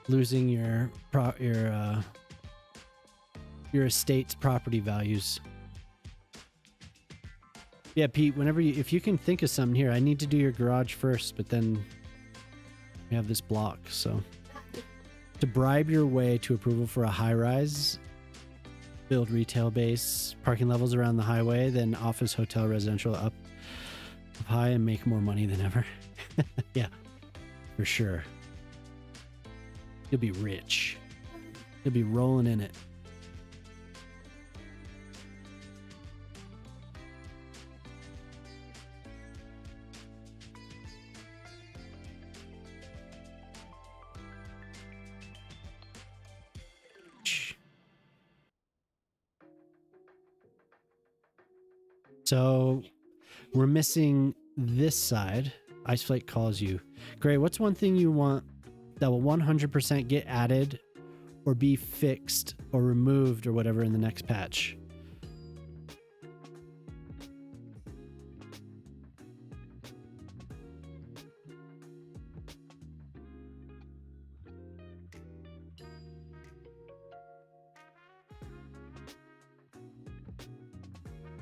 losing your estate's property values. Yeah, Pete, if you can think of something here, I need to do your garage first, but then we have this block, so. To bribe your way to approval for a high-rise, build retail base, parking levels around the highway, then office, hotel, residential up high and make more money than ever. Yeah, for sure. You'll be rich. You'll be rolling in it. So we're missing this side. Ice Flake calls you. Gray, what's one thing you want that will 100% get added or be fixed or removed or whatever in the next patch?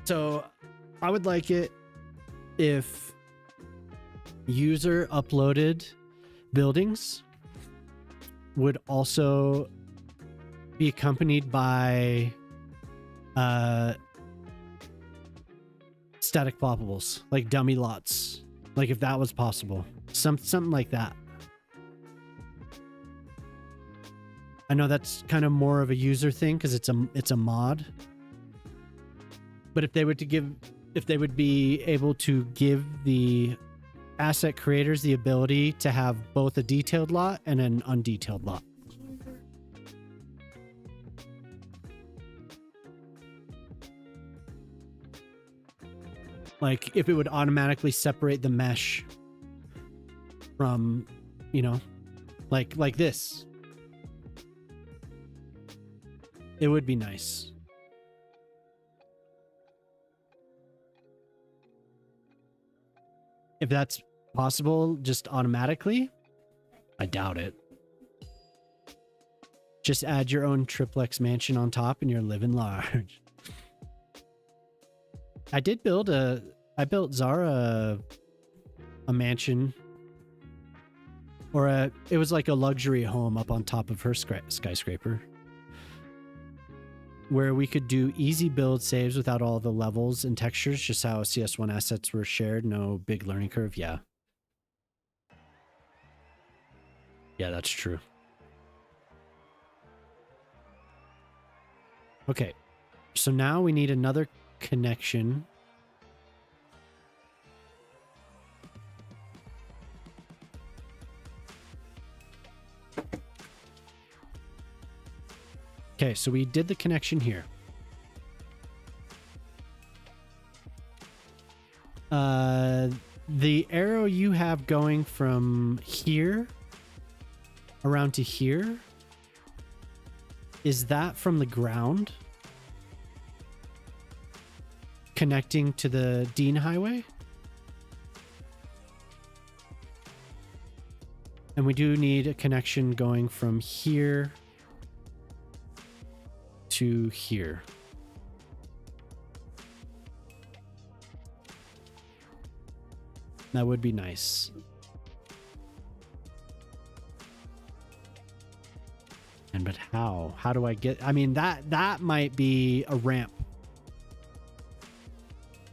So I would like it if user uploaded buildings would also be accompanied by static ploppables, like dummy lots, like if that was possible, something like that. I know that's kind of more of a user thing because it's a mod. But if they would be able to give the asset creators the ability to have both a detailed lot and an undetailed lot. Like if it would automatically separate the mesh from, you know, like this. It would be nice. If that's possible, just automatically, I doubt it. Just add your own triplex mansion on top and you're living large. I did build a I built Zara a mansion, or it was like a luxury home up on top of her skyscraper, where we could do easy build saves without all the levels and textures, just how CS1 assets were shared. No big learning curve. Yeah. Yeah, that's true. Okay. So now we need another connection. Okay, so we did the connection here. The arrow you have going from here around to here, is that from the ground connecting to the Dean Highway? And we do need a connection going from here to here. That would be nice. And but how? How do I get? I mean, that might be a ramp.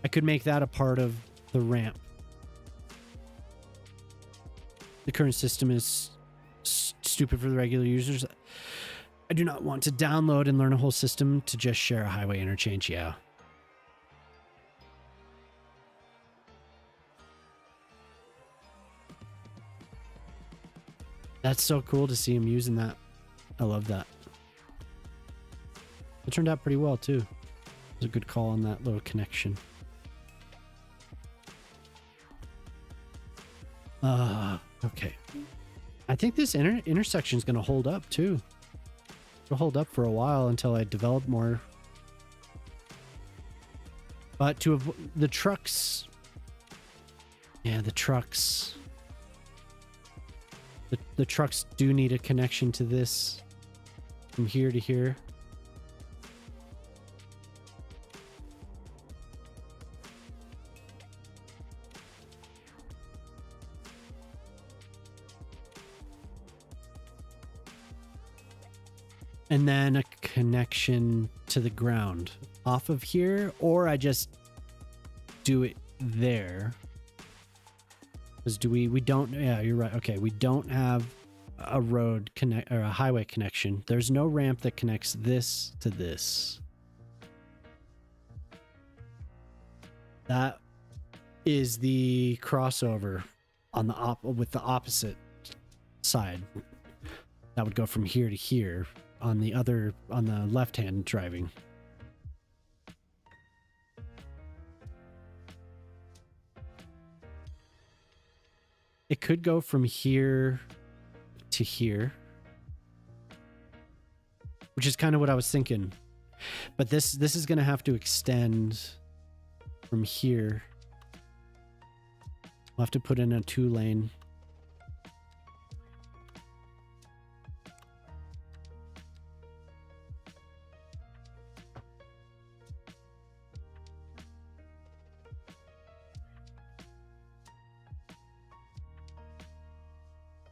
I could make that a part of the ramp. The current system is stupid for the regular users. I do not want to download and learn a whole system to just share a highway interchange. Yeah. That's so cool to see him using that. I love that. It turned out pretty well too. It was a good call on that little connection. Okay. I think this intersection is going to hold up too. It'll hold up for a while until I develop more. But to avoid the trucks. Yeah, the trucks. The trucks do need a connection to this from here to here. And then a connection to the ground off of here, or I just do it there. Because we don't, yeah, you're right. Okay, we don't have a road connect or a highway connection. There's no ramp that connects this to this. That is the crossover on the with the opposite side. That would go from here to here on the left hand driving. It could go from here to here, which is kind of what I was thinking. But this is going to have to extend from here. We'll have to put in a 2-lane.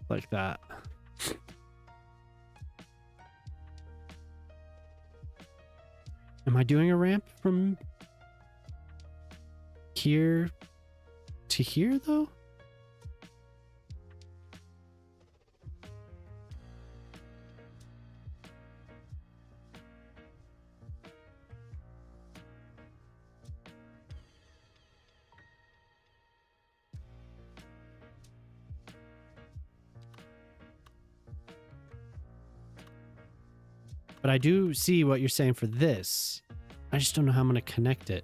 Like that. Am I doing a ramp from here to here though? But I do see what you're saying for this. I just don't know how I'm going to connect it.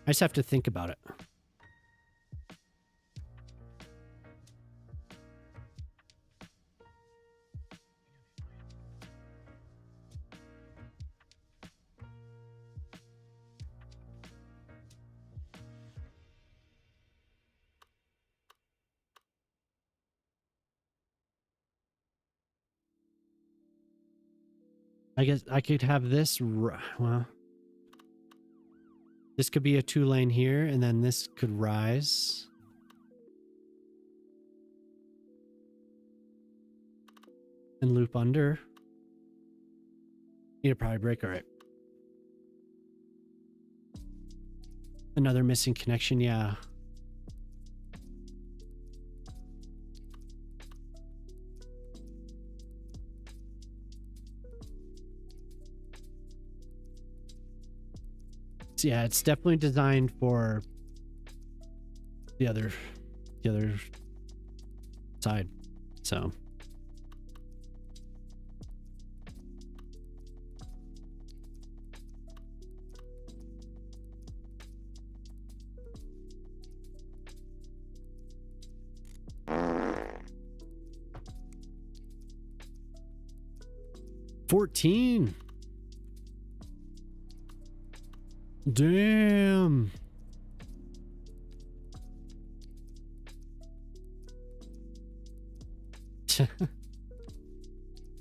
I just have to think about it. I guess I could have this, well, this could be a 2-lane here, and then this could rise. And loop under. Need a probably brake, all right. Another missing connection, yeah. So yeah, it's definitely designed for the other side. So $14. Damn. You're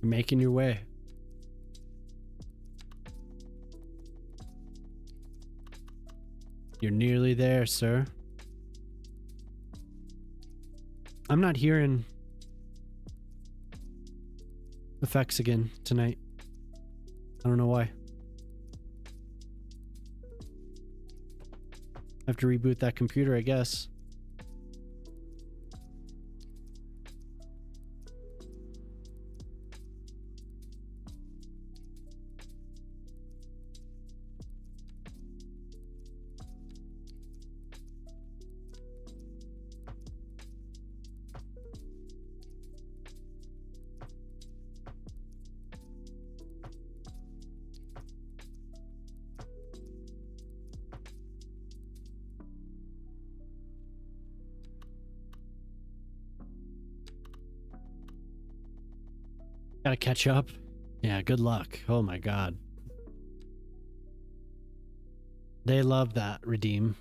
making your way. You're nearly there, sir. I'm not hearing effects again tonight. I don't know why. I have to reboot that computer, I guess. Gotta catch up. Yeah, good luck. Oh my god. They love that redeem.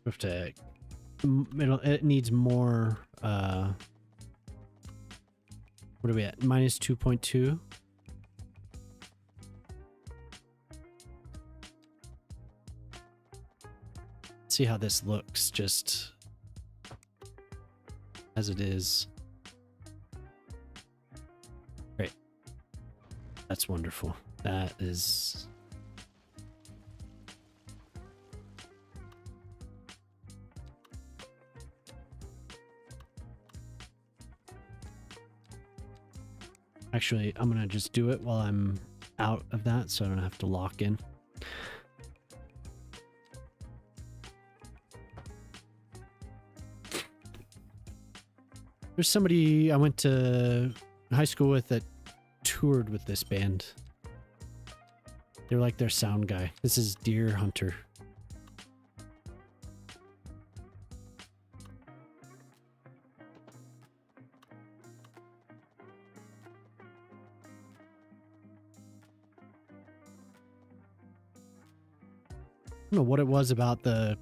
Have to, it needs more, what are we at? Minus 2.2. See how this looks just as it is. Great. That's wonderful. That is... Actually, I'm going to just do it while I'm out of that so I don't have to lock in. There's somebody I went to high school with that toured with this band. They're like their sound guy. This is Deer Hunter. I don't know what it was about the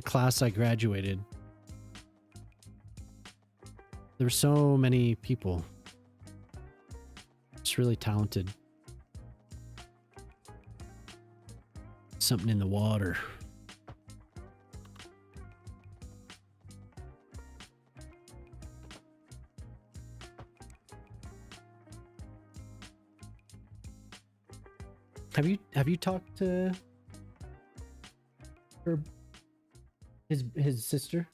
class I graduated. There were so many people. It's really talented. Something in the water. Have you talked to her, his sister?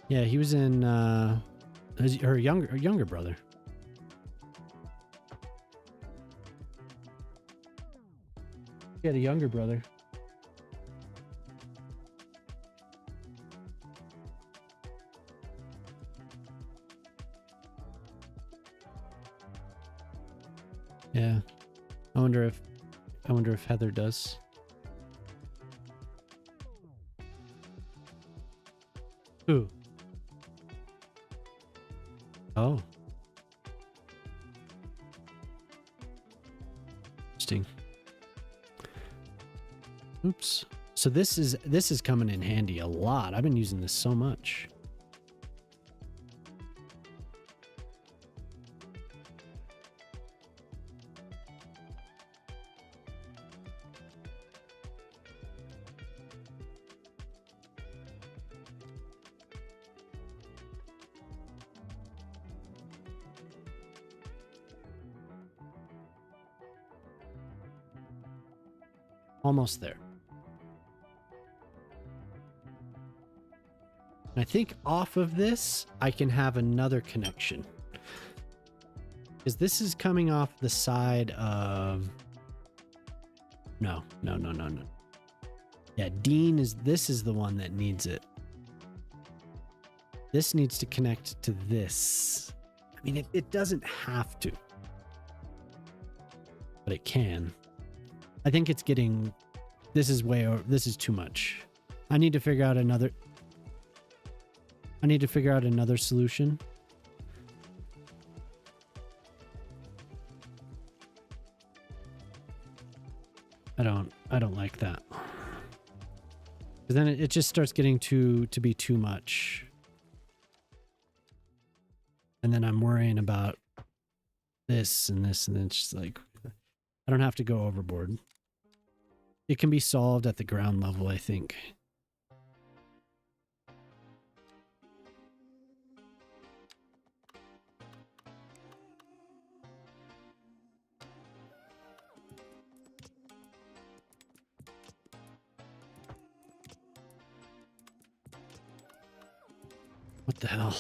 Yeah, he was in her younger brother. He had a younger brother. Yeah. I wonder if Heather does. Who? Oh. Interesting. Oops. So this is coming in handy a lot. I've been using this so much. Almost there. I think off of this, I can have another connection. Because this is coming off the side of... No. Yeah, Dean this is the one that needs it. This needs to connect to this. I mean, it doesn't have to. But it can. I think it's getting... This is way over... This is too much. I need to figure out another solution. I don't like that. Because then it just starts getting to be too much. And then I'm worrying about this and this, and then it's just like, I don't have to go overboard. It can be solved at the ground level, I think. What the hell?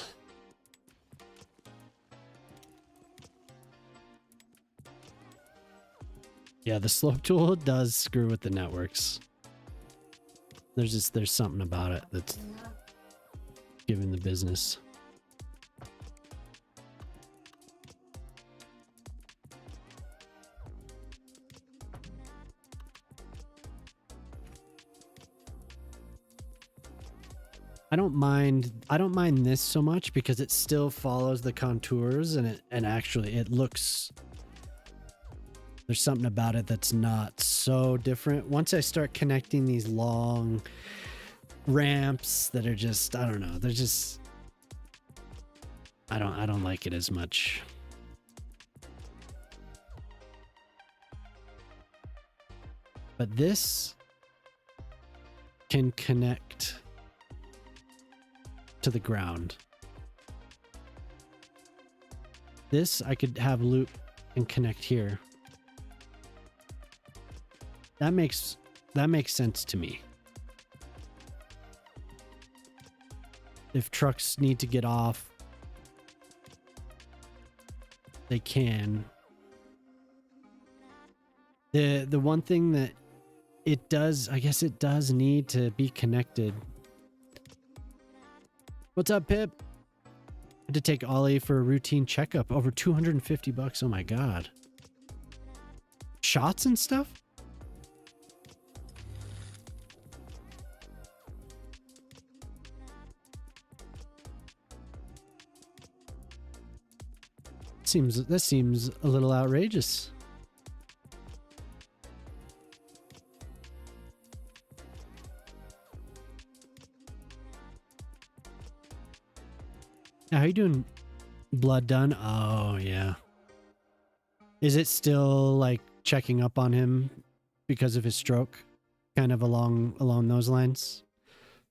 Yeah, the slope tool does screw with the networks. There's something about it that's giving the business. I don't mind this so much because it still follows the contours and actually it looks, there's something about it that's not so different. Once I start connecting these long ramps that are just, I don't know, they're just, I don't like it as much. But this can connect to the ground. This I could have loop and connect here. That makes sense to me. If trucks need to get off, they can. The one thing that it does, I guess it does need to be connected. What's up, Pip? I had to take Ollie for a routine checkup. Over 250 bucks. Oh my god. Shots and stuff? That seems a little outrageous. How you doing? Blood done? Oh, yeah. Is it still like checking up on him because of his stroke? Kind of along those lines?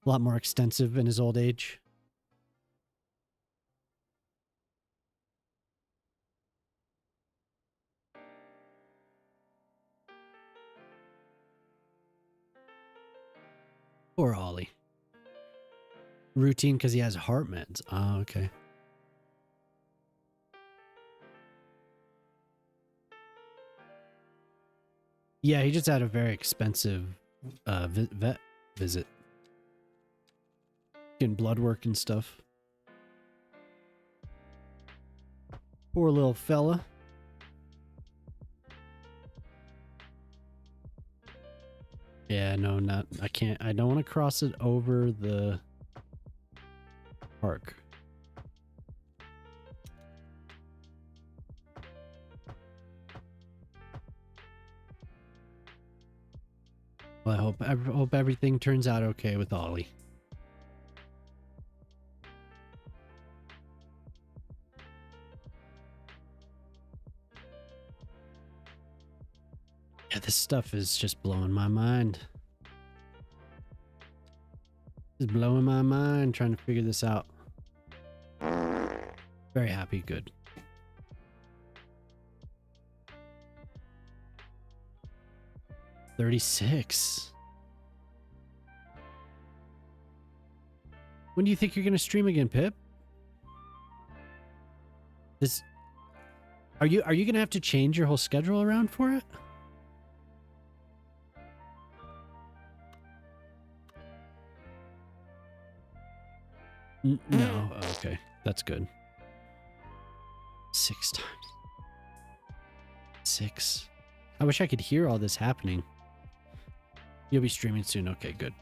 A lot more extensive in his old age? Poor Ollie. Routine because he has heart meds. Oh, okay. Yeah, he just had a very expensive vet visit. Getting blood work and stuff. Poor little fella. Yeah, no, not. I can't. I don't want to cross it over the park. Well, I hope everything turns out okay with Ollie. Yeah, this stuff is just blowing my mind. It's blowing my mind trying to figure this out. Very happy, good. $36. When do you think you're gonna stream again, Pip? This are you gonna have to change your whole schedule around for it? No. Oh, okay, that's good. 6 times. 6. I wish I could hear all this happening. You'll be streaming soon. Okay, good.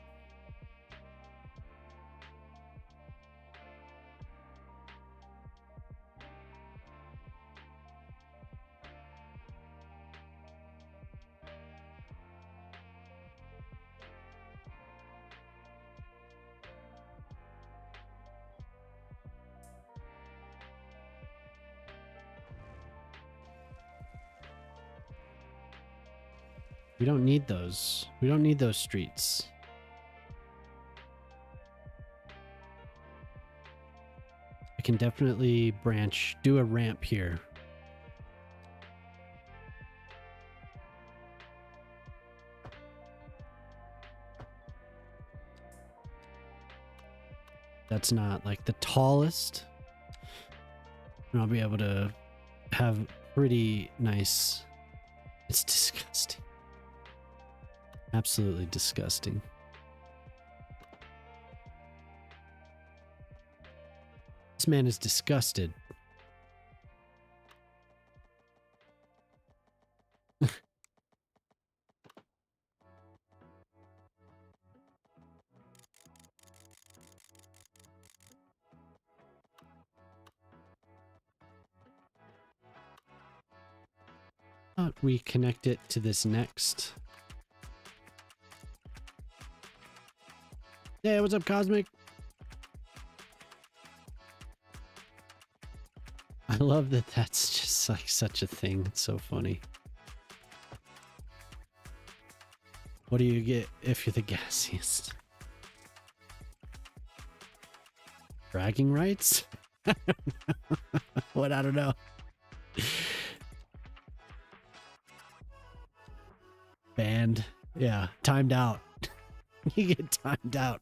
We don't need those. We don't need those streets. I can definitely do a ramp here. That's not like the tallest. And I'll be able to have pretty nice. It's disgusting. Absolutely disgusting. This man is disgusted. Thought we connect it to this next. Hey, what's up, Cosmic? I love that that's just like such a thing. It's so funny. What do you get if you're the gassiest? Bragging rights? What? I don't know. Banned. Yeah, timed out. You get timed out.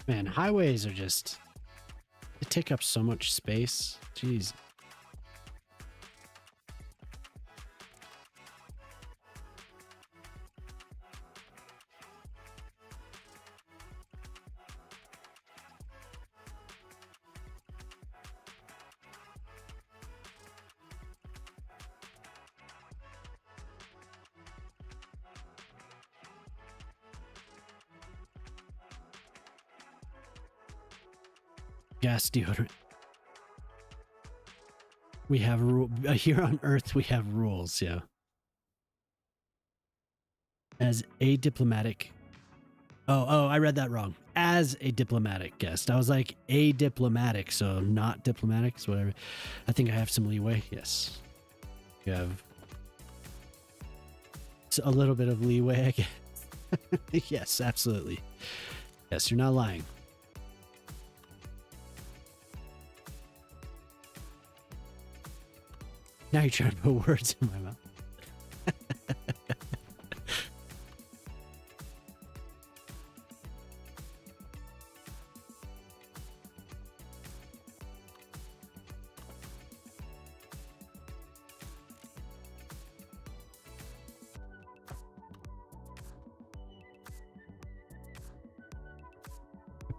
Man, highways are just, they take up so much space. Jeez. Gas deodorant. We have here on Earth. We have rules. Yeah. As a diplomatic Oh, I read that wrong. As a diplomatic guest. I was like a diplomatic, so not diplomatic, so whatever. I think I have some leeway. Yes. You have a little bit of leeway, I guess. Yes, absolutely. Yes, you're not lying. Now you're trying to put words in my mouth.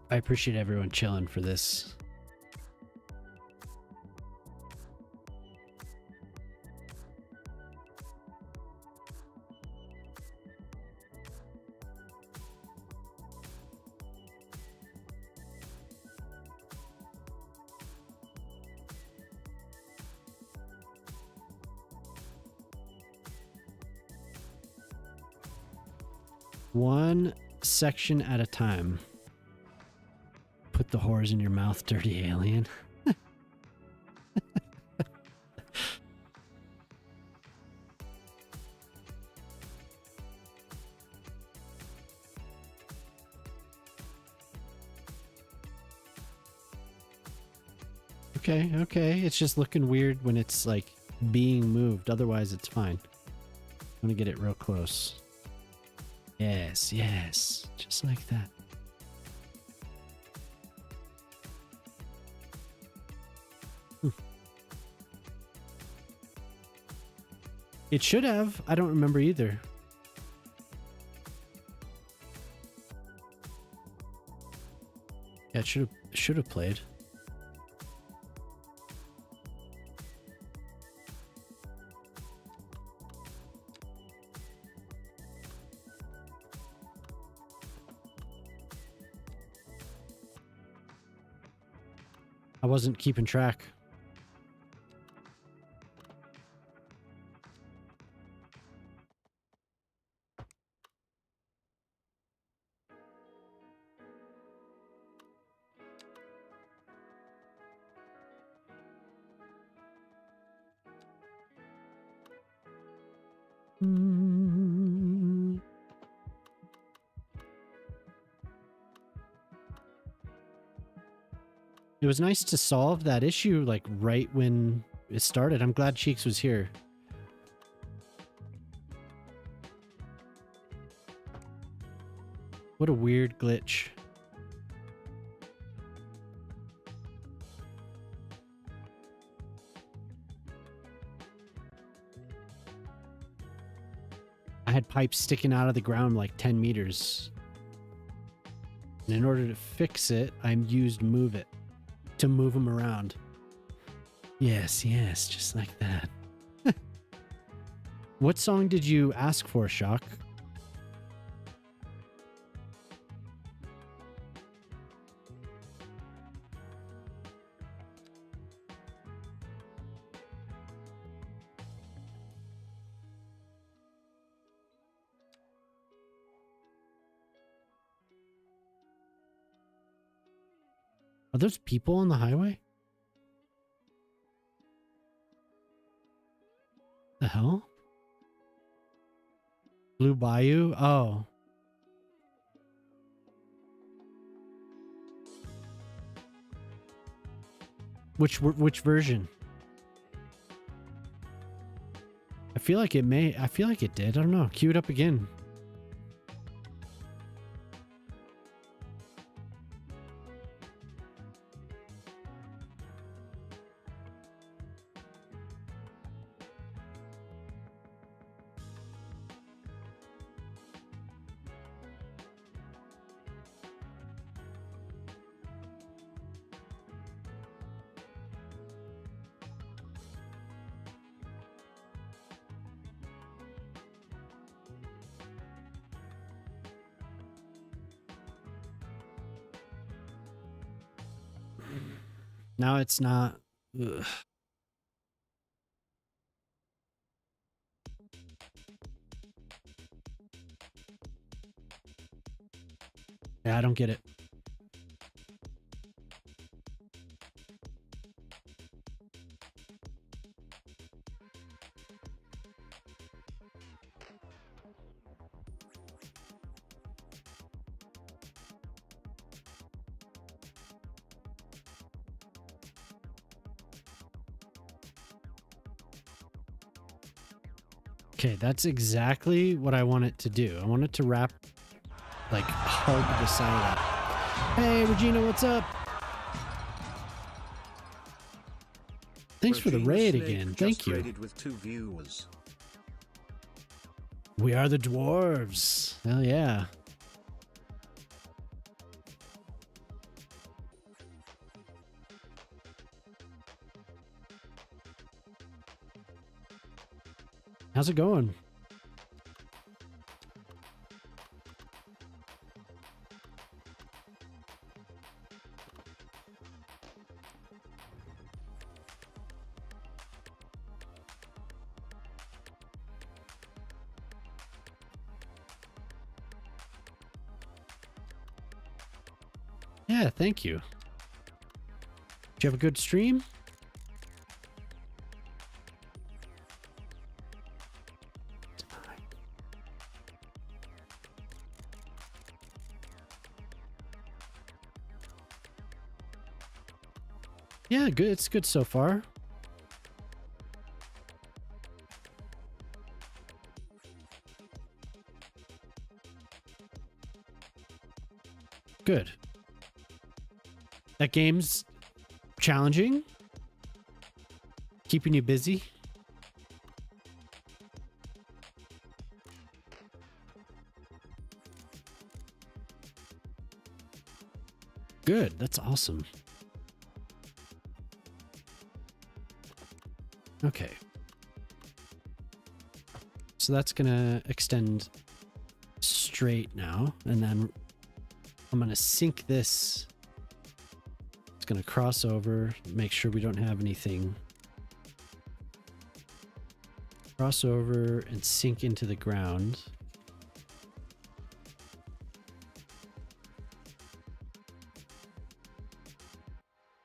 I appreciate everyone chilling for this. One section at a time. Put the whores in your mouth, dirty alien. Okay. It's just looking weird when it's like being moved. Otherwise, it's fine. I'm gonna get it real close. Yes. Just like that. It should have. I don't remember either. Yeah, it should have played. I wasn't keeping track. It was nice to solve that issue like right when it started. I'm glad Cheeks was here. What a weird glitch. I had pipes sticking out of the ground like 10 meters. And in order to fix it, I used Move It to move them around. Yes, just like that. What song did you ask for, Shock? Are those people on the highway? The hell? Blue Bayou? Oh. Which version? I feel like it did. I don't know. Cue it up again. Now it's not. Ugh. Yeah, I don't get it. Okay, that's exactly what I want it to do. I want it to wrap, like, hug the side of that. Hey, Regina, what's up? Thanks for the raid again. Thank you. With 2 viewers. We are the dwarves. Hell yeah. How's it going? Yeah, thank you. Did you have a good stream? Yeah, good. It's good so far. Good. That game's challenging, keeping you busy. Good. That's awesome. Okay. So that's going to extend straight now. And then I'm going to sync this. It's going to cross over, make sure we don't have anything. Cross over and sink into the ground.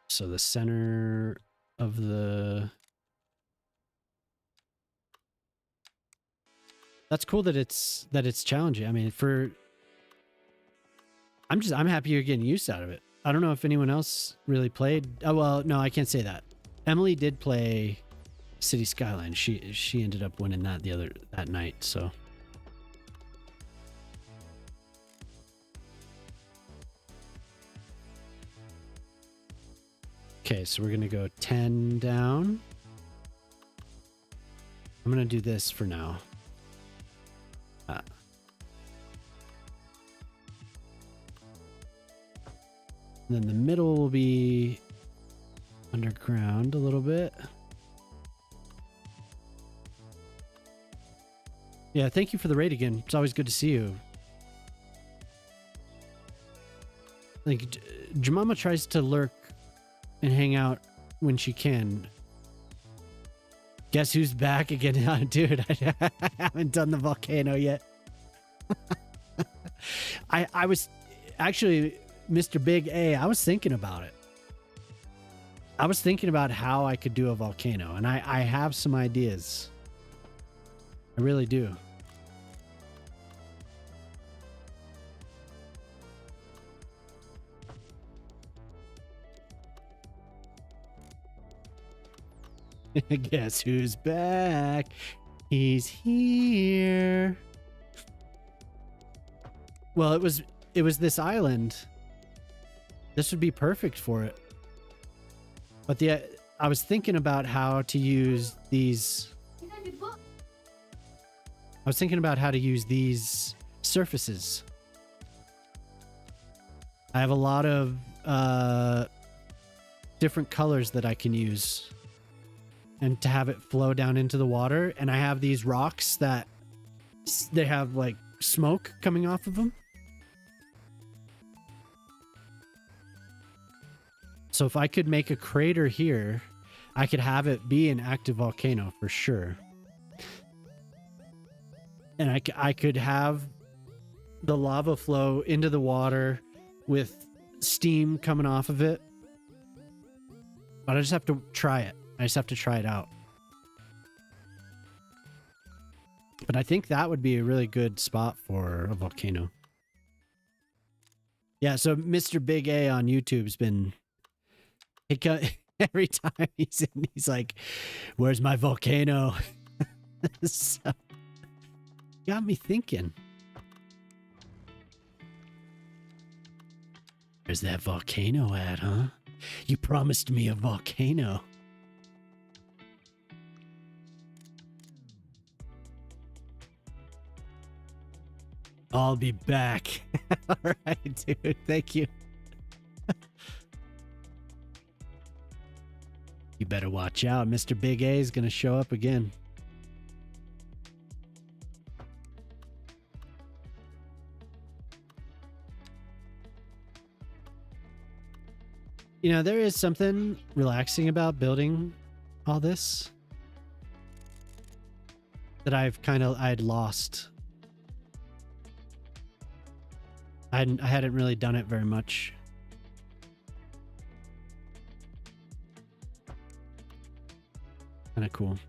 So the center of the... That's cool that it's challenging. I mean, I'm happy you're getting use out of it. I don't know if anyone else really played. Oh well, no, I can't say that. Emily did play City Skylines. She ended up winning that that night, so. Okay, so we're going to go 10 down. I'm going to do this for now. And then the middle will be underground a little bit. Yeah, thank you for the raid again. It's always good to see you. Like, Jemima tries to lurk and hang out when she can. Guess who's back again? Dude, I haven't done the volcano yet. I was actually, Mr. Big A, I was thinking about it. I was thinking about how I could do a volcano, and I have some ideas. I really do. Guess who's back? He's here. Well, it was this island. This would be perfect for it. But I was thinking about how to use these. I was thinking about how to use these surfaces. I have a lot of different colors that I can use, and to have it flow down into the water. And I have these rocks that they have like smoke coming off of them. So if I could make a crater here, I could have it be an active volcano for sure. And I could have the lava flow into the water, with steam coming off of it. But I just have to try it. I just have to try it out. But I think that would be a really good spot for a volcano. Yeah, so Mr. Big A on YouTube's been... every time he's in, he's like, where's my volcano? So, got me thinking. Where's that volcano at, huh? You promised me a volcano. I'll be back. All right, dude. Thank you. You better watch out. Mr. Big A is going to show up again. You know, there is something relaxing about building all this that I'd lost. I hadn't really done it very much. Kind of cool.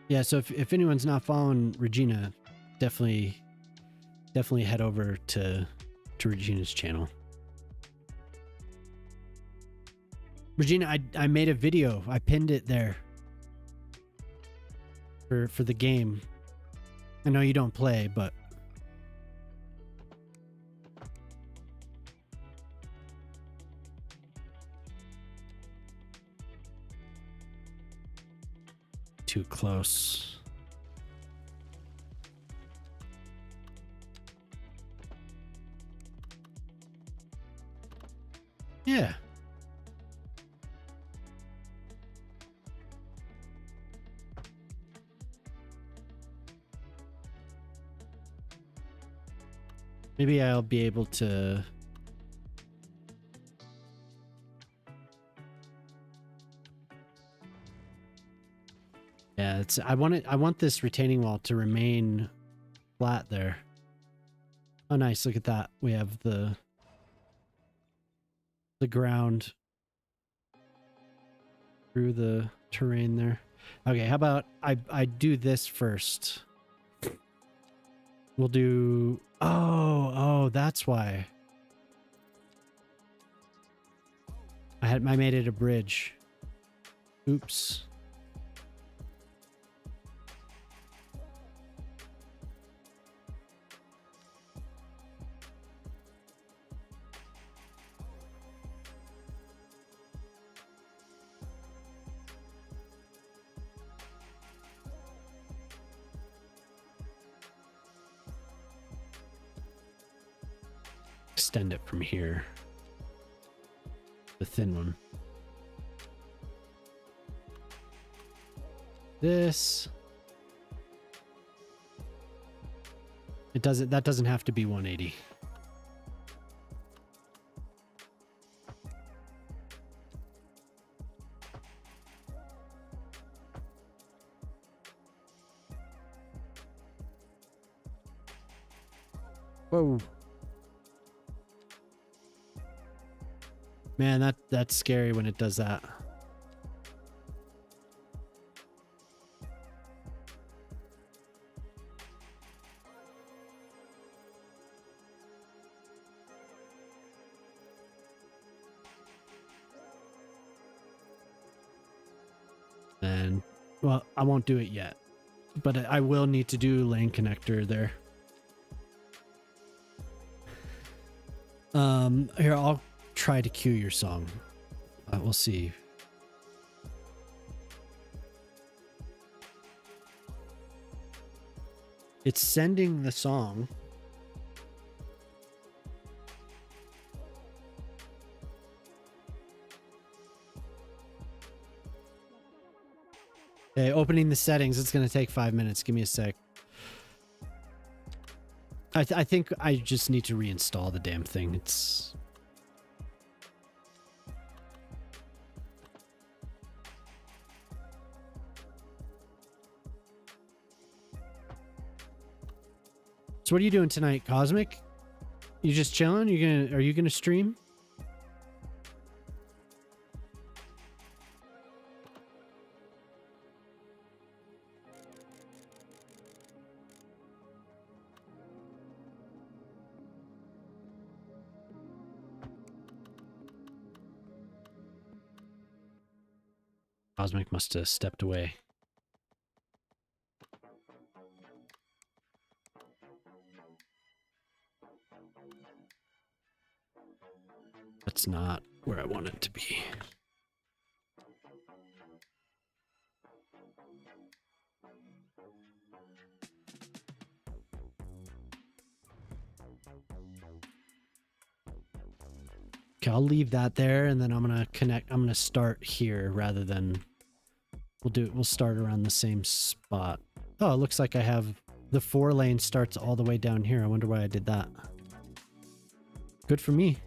Yeah, so if anyone's not following Regina, definitely head over to Regina's channel. Regina, I made a video. I pinned it there for the game. I know you don't play, but too close. Yeah. Maybe I'll be able to... Yeah, I want this retaining wall to remain flat there. Oh, nice. Look at that. We have the ground through the terrain there. Okay, how about I do this first? We'll do... Oh, that's why. I made it a bridge. Oops. Extend it from here. The thin one. This. That doesn't have to be 180. Whoa. Man, that's scary when it does that. And, well, I won't do it yet, but I will need to do lane connector there. Here, I'll try to cue your song. We'll see. It's sending the song. Okay, opening the settings. It's going to take 5 minutes. Give me a sec. I think I just need to reinstall the damn thing. It's... So what are you doing tonight, Cosmic? You just chilling? Are you gonna stream? Cosmic must have stepped away. That's not where I want it to be. Okay, I'll leave that there, and then I'm gonna connect. I'm gonna start here rather than we'll start around the same spot. Oh, it looks like I have the 4-lane starts all the way down here. I wonder why I did that. Good for me.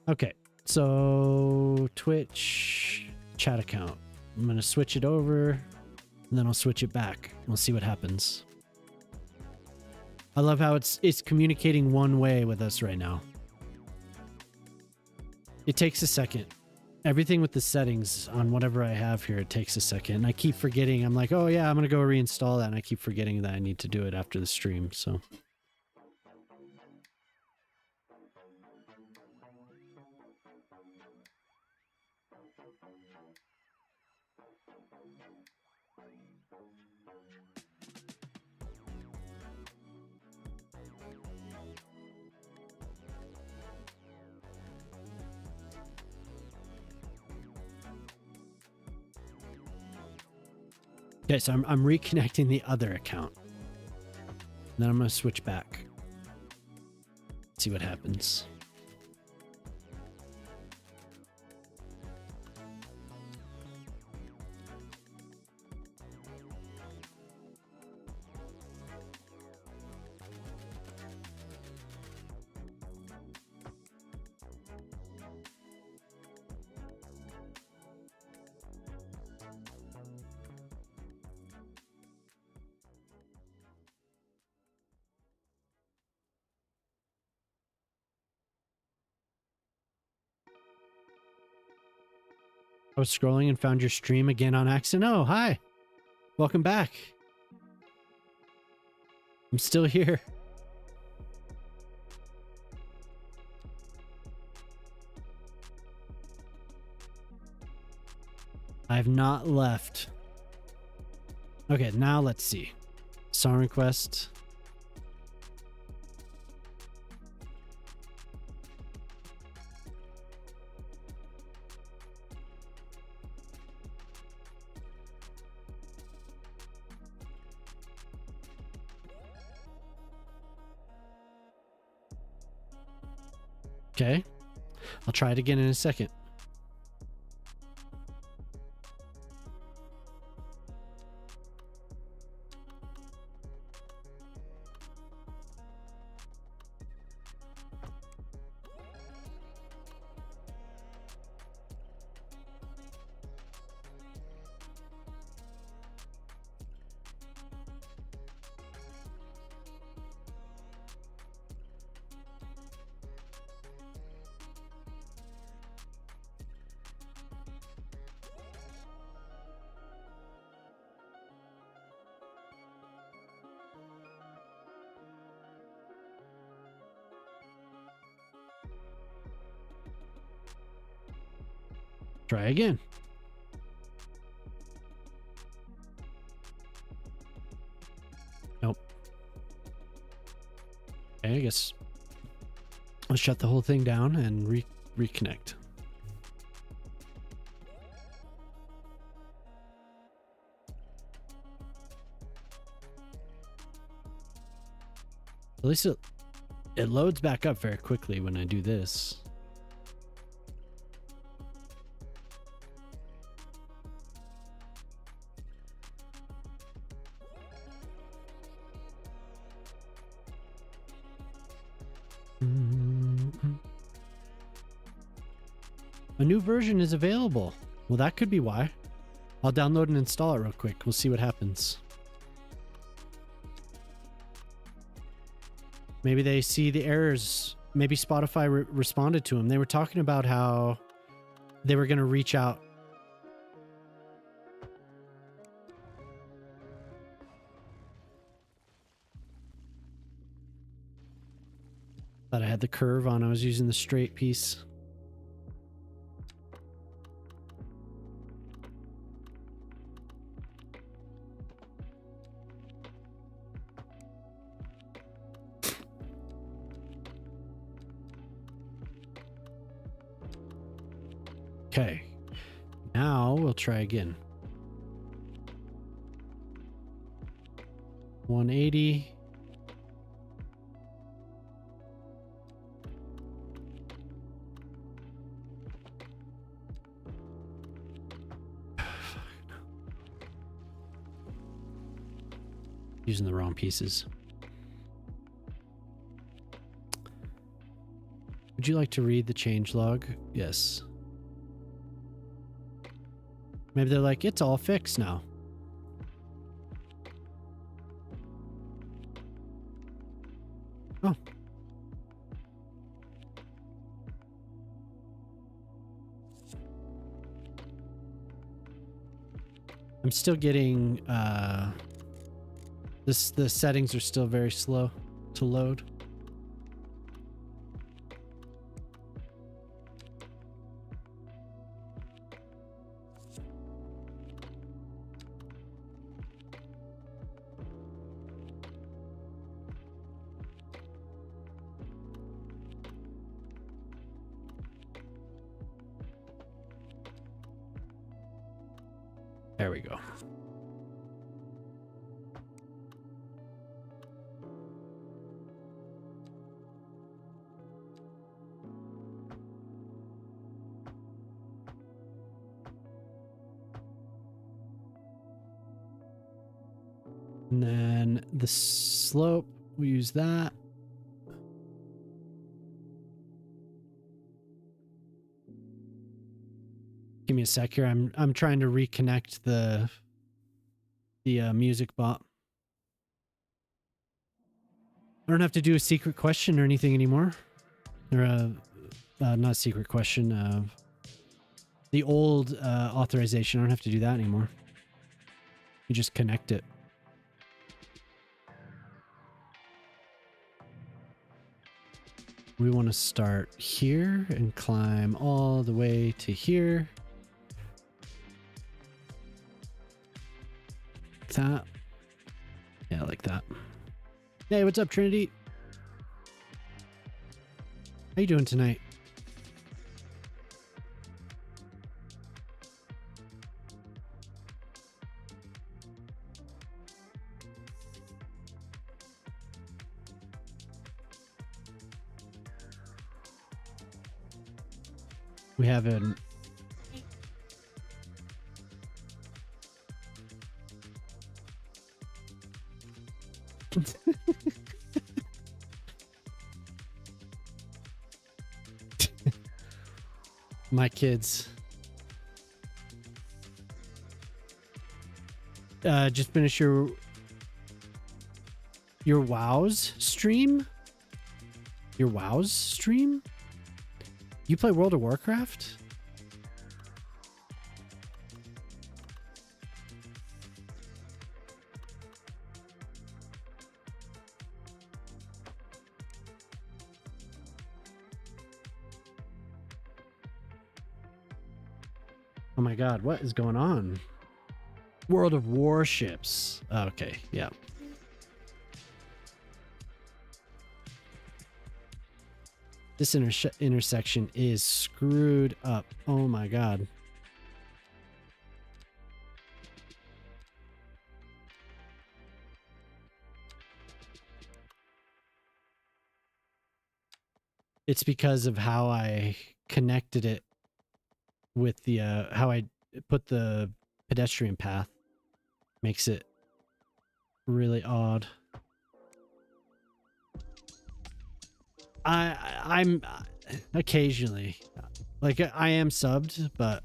Okay, so Twitch chat account. I'm gonna switch it over, and then I'll switch it back. We'll see what happens. I love how it's communicating one way with us right now. It takes a second. Everything with the settings on whatever I have here, it takes a second. And I keep forgetting. I'm like, oh yeah, I'm gonna go reinstall that, and I keep forgetting that I need to do it after the stream. So. Okay, so I'm reconnecting the other account. Then I'm going to switch back. See what happens. I was scrolling and found your stream again on accident. Oh, hi. Welcome back. I'm still here. I've not left. Okay, now let's see. Song request. Okay, I'll try it again in a second. Try again. Nope. Okay, I guess I'll shut the whole thing down and reconnect. At least it loads back up very quickly when I do this. A new version is available. Well, that could be why. I'll download and install it real quick. We'll see what happens. Maybe they see the errors. Maybe Spotify responded to them. They were talking about how they were going to reach out. Thought I had the curve on. I was using the straight piece. Okay, now we'll try again. 180. Using the wrong pieces. Would you like to read the changelog? Yes. Maybe they're like, it's all fixed now. Oh. I'm still getting, the settings are still very slow to load. There we go. And then the slope, we use that. Give me a sec here. I'm trying to reconnect the music bot. I don't have to do a secret question or anything anymore. Or not a secret question. The old authorization. I don't have to do that anymore. You just connect it. We want to start here and climb all the way to here. That. Yeah, like that. Hey, what's up, Trinity? How you doing tonight? We have an my kids just finish your WoW's stream. Your WoW's stream? You play World of Warcraft? Oh my god, what is going on? World of Warships. Okay, yeah. This intersection is screwed up. Oh my god. It's because of how I connected it with the how I put the pedestrian path. Makes it really odd. I'm occasionally, like, I am subbed, but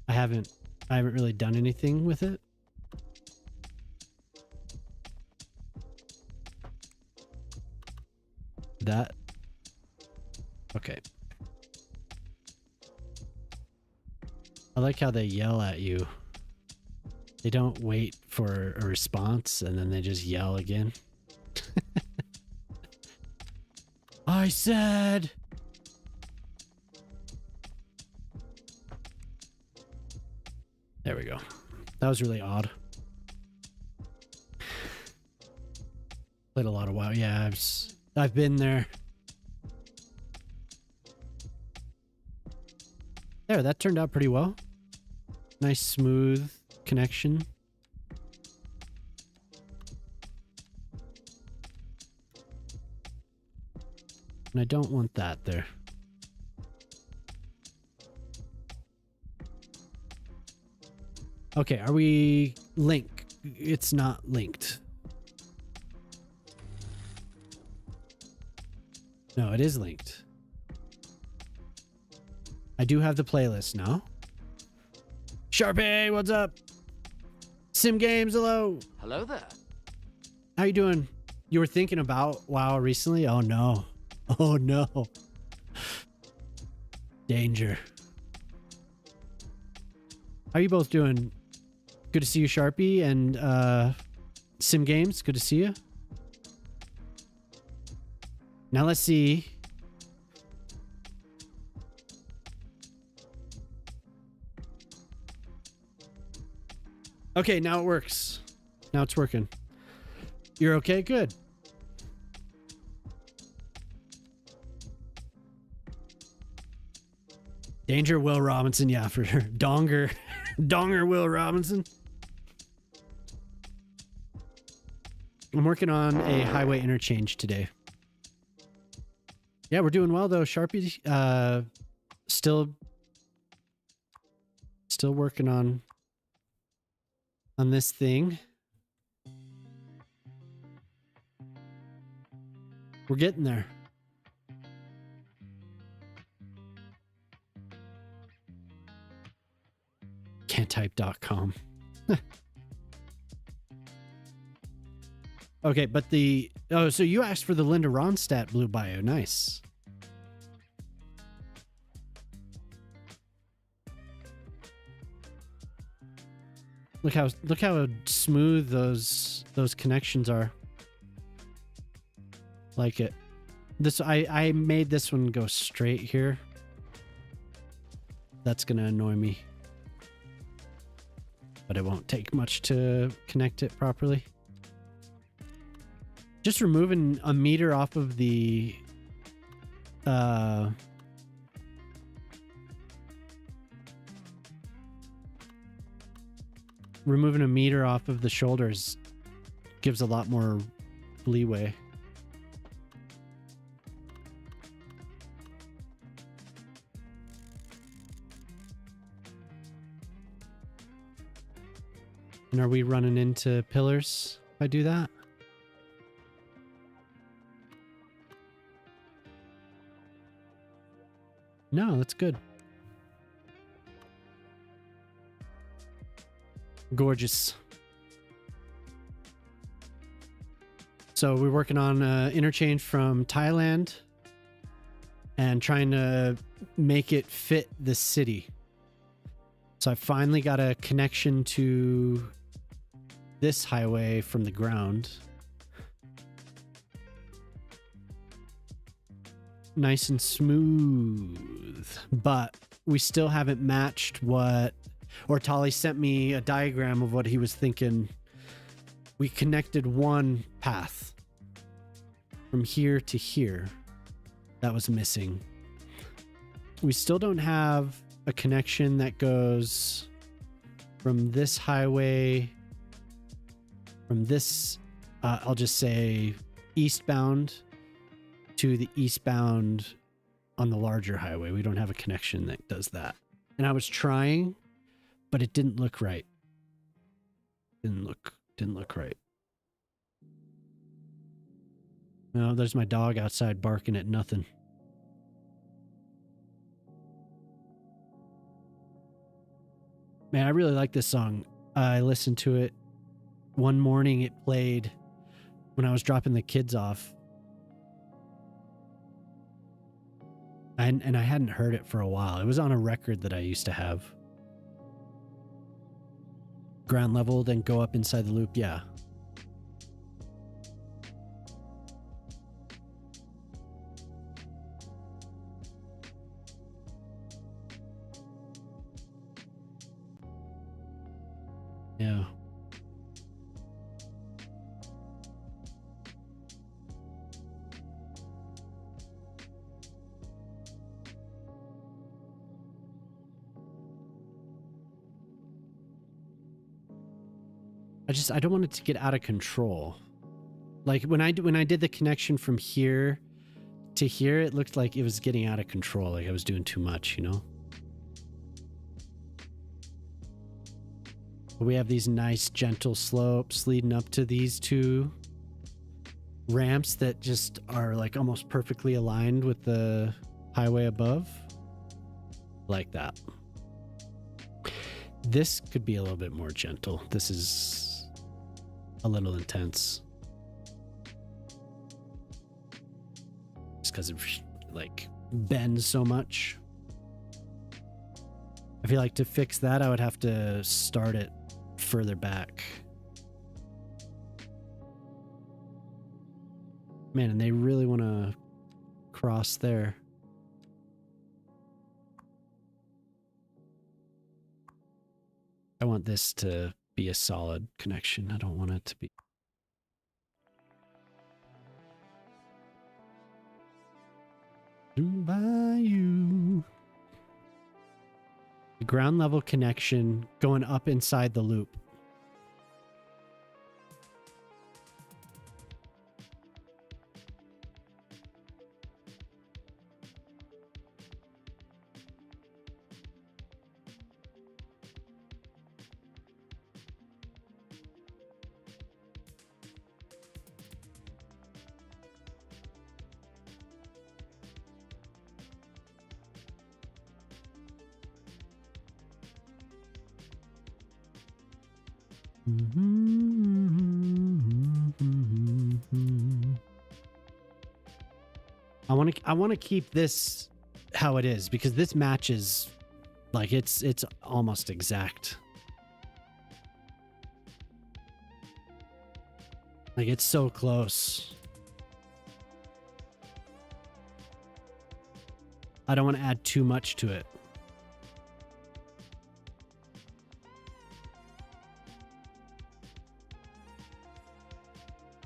I haven't really done anything with it. That okay. I like how they yell at you. They don't wait for a response and then they just yell again. I said. There we go. That was really odd. Played a lot of WoW. Yeah, I've been there. There, that turned out pretty well. Nice smooth connection. And I don't want that there. Okay, are we link? It's not linked. No, it is linked. I do have the playlist now. Sharpie, what's up? Sim Games, hello. Hello there. How you doing? You were thinking about WoW recently? Oh no. Oh no. Danger. How are you both doing? Good to see you, Sharpie, and Sim Games. Good to see you. Now let's see. Okay, now it works. Now it's working. You're okay? Good. Danger Will Robinson, yeah, for sure. Donger Will Robinson. I'm working on a highway interchange today. Yeah, we're doing well though. Sharpie, still working on this thing. We're getting there. Cantype.com. Okay, but so you asked for the Linda Ronstadt blue bio. Nice. Look how smooth those connections are. Like it. I made this one go straight here. That's gonna annoy me. But it won't take much to connect it properly. Just removing a meter off of the removing a meter off of the shoulders gives a lot more leeway. And are we running into pillars if I do that? No, that's good. Gorgeous. So we're working on interchange from Thailand and trying to make it fit the city. So I finally got a connection to this highway from the ground. Nice and smooth, but we still haven't matched what, or Tali sent me a diagram of what he was thinking. We connected one path from here to here. That was missing. We still don't have a connection that goes from this highway, from this, I'll just say eastbound to the eastbound on the larger highway. We don't have a connection that does that. And I was trying, but it didn't look right. Didn't look right. No, there's my dog outside barking at nothing. Man, I really like this song. I listened to it one morning. It played when I was dropping the kids off. And I hadn't heard it for a while. It was on a record that I used to have. Ground level, then go up inside the loop. Yeah. Yeah. I don't want it to get out of control. Like when I did the connection from here to here, it looked like it was getting out of control. Like I was doing too much, you know? But we have these nice gentle slopes leading up to these two ramps that just are like almost perfectly aligned with the highway above. Like that. This could be a little bit more gentle. This is a little intense. Just because it like bends so much. I feel like to fix that, I would have to start it further back. Man, and they really want to cross there. I want this to be a solid connection. I don't want it to be. By you. The ground level connection going up inside the loop. I want to keep this how it is because this matches, like it's almost exact. Like it's so close. I don't want to add too much to it.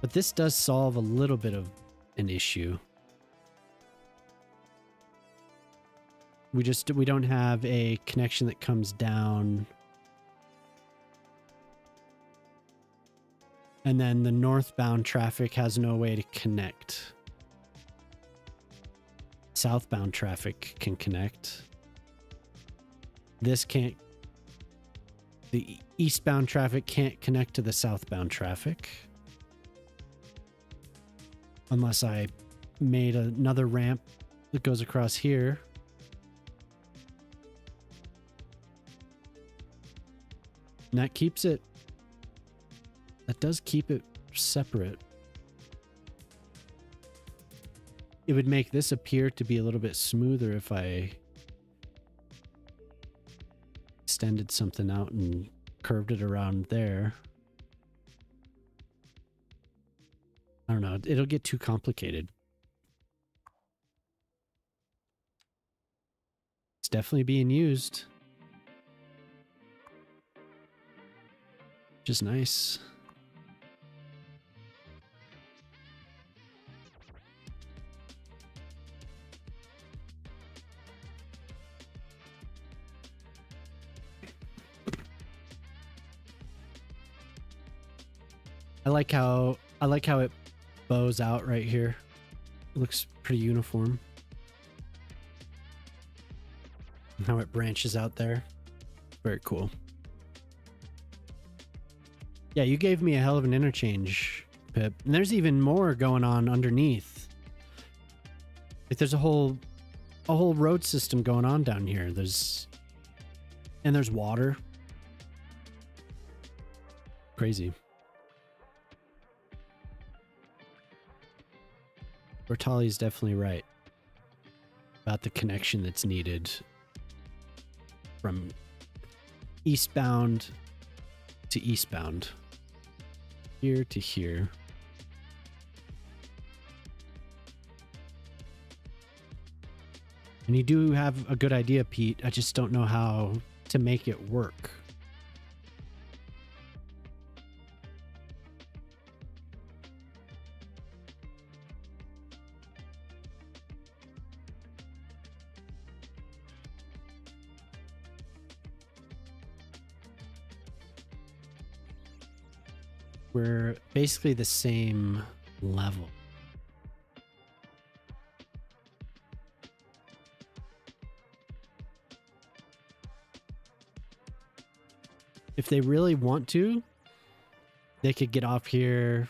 But this does solve a little bit of an issue. We don't have a connection that comes down. And then the northbound traffic has no way to connect. Southbound traffic can connect. This can't. The eastbound traffic can't connect to the southbound traffic. Unless I made another ramp that goes across here. And that keeps it. That does keep it separate. It would make this appear to be a little bit smoother if I extended something out and curved it around there. I don't know. It'll get too complicated. It's definitely being used. Which is nice. I like how it bows out right here. It looks pretty uniform. How it branches out there. Very cool. Yeah, you gave me a hell of an interchange, Pip. And there's even more going on underneath. Like there's a whole road system going on down here. There's water. Crazy. Bertali's definitely right about the connection that's needed from eastbound to eastbound, here to here. And you do have a good idea, Pete. I just don't know how to make it work. We're basically the same level. If they really want to, they could get off here.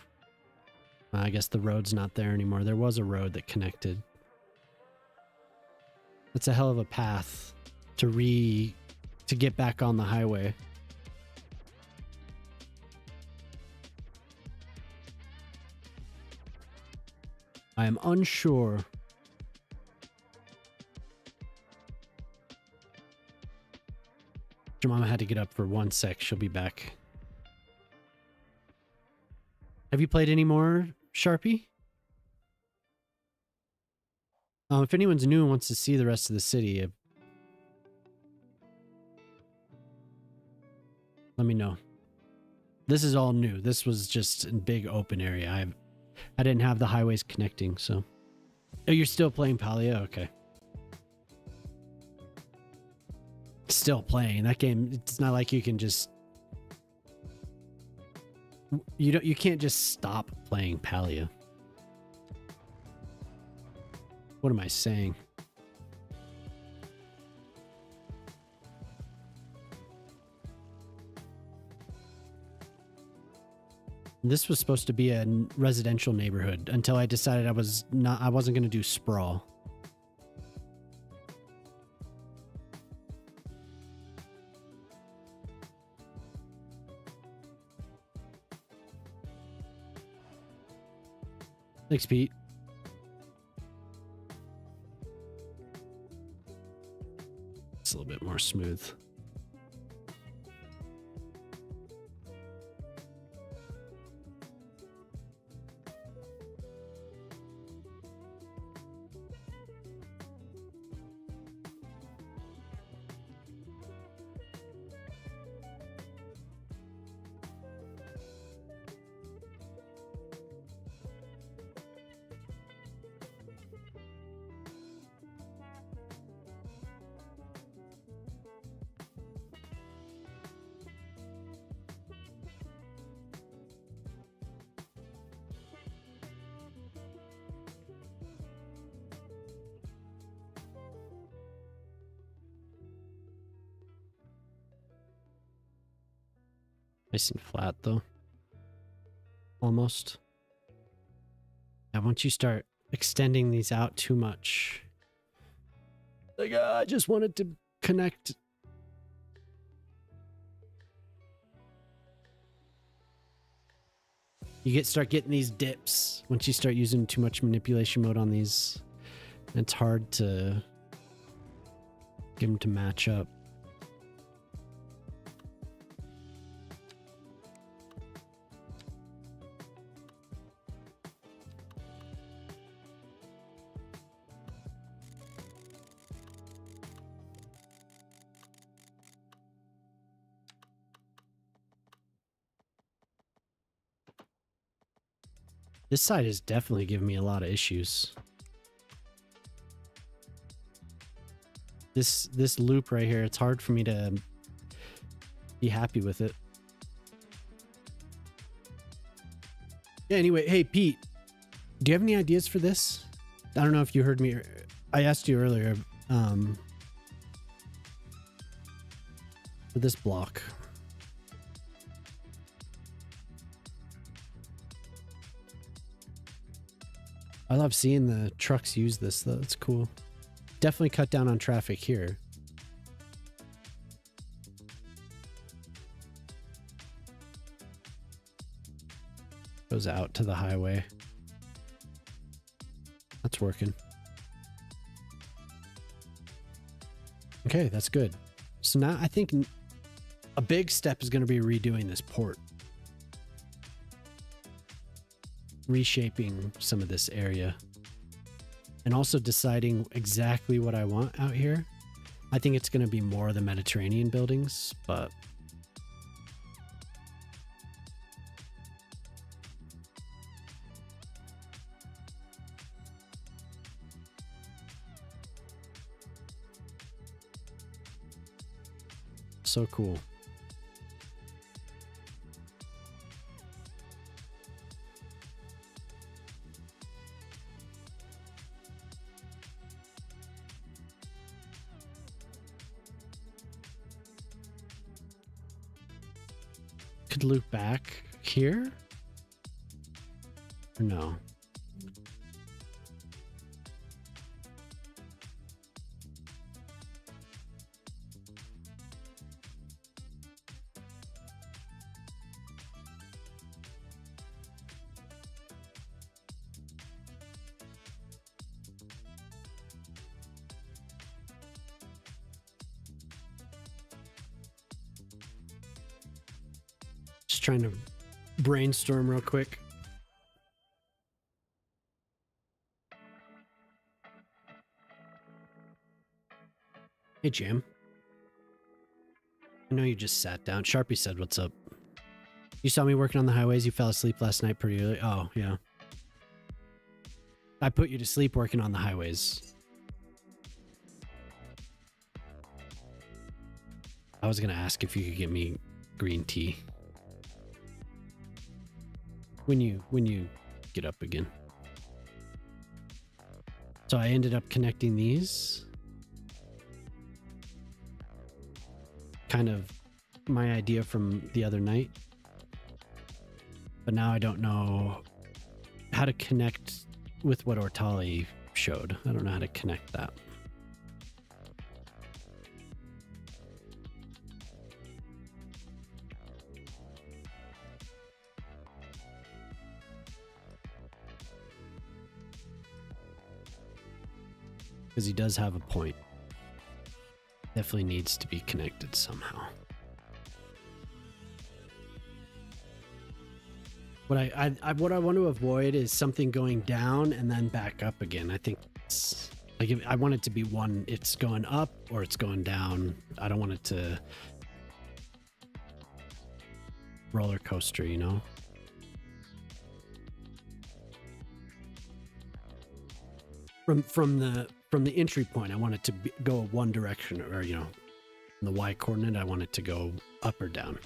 I guess the road's not there anymore. There was a road that connected. That's a hell of a path to get back on the highway. I am unsure. Your mama had to get up for 1 sec. She'll be back. Have you played any more, Sharpie? If anyone's new and wants to see the rest of the city, let me know. This is all new. This was just a big open area. I didn't have the highways connecting, so. Oh, you're still playing Palia? Okay. Still playing that game. It's not like you can just you can't just stop playing Palia. What am I saying? This was supposed to be a residential neighborhood until I decided I wasn't going to do sprawl. Thanks, Pete. It's a little bit more smooth. Nice and flat though. Almost. Now once you start extending these out too much, like I just wanted to connect. You start getting these dips once you start using too much manipulation mode on these. And it's hard to get them to match up. This side is definitely giving me a lot of issues. This loop right here, it's hard for me to be happy with it. Yeah, anyway, hey Pete, do you have any ideas for this? I don't know if you heard me. I asked you earlier for this block. I love seeing the trucks use this though. It's cool. Definitely cut down on traffic here. Goes out to the highway. That's working. Okay, that's good. So now I think a big step is going to be redoing this port. Reshaping some of this area. And also deciding exactly what I want out here. I think it's going to be more of the Mediterranean buildings, but so cool. Could loop back here? Or no? Trying to brainstorm real quick. Hey, Jam. I know you just sat down. Sharpie said, "What's up?" You saw me working on the highways. You fell asleep last night pretty early. Oh, yeah. I put you to sleep working on the highways. I was gonna ask if you could get me green tea. When you get up again. So I ended up connecting these. Kind of my idea from the other night. But now I don't know how to connect with what Ortali showed. I don't know how to connect that. Because he does have a point. Definitely needs to be connected somehow. What I want to avoid is something going down and then back up again. I think it's like if I want it to be one, it's going up or it's going down. I don't want it to roller coaster, you know? From the entry point, I want it to go one direction, or, you know, in the Y coordinate, I want it to go up or down.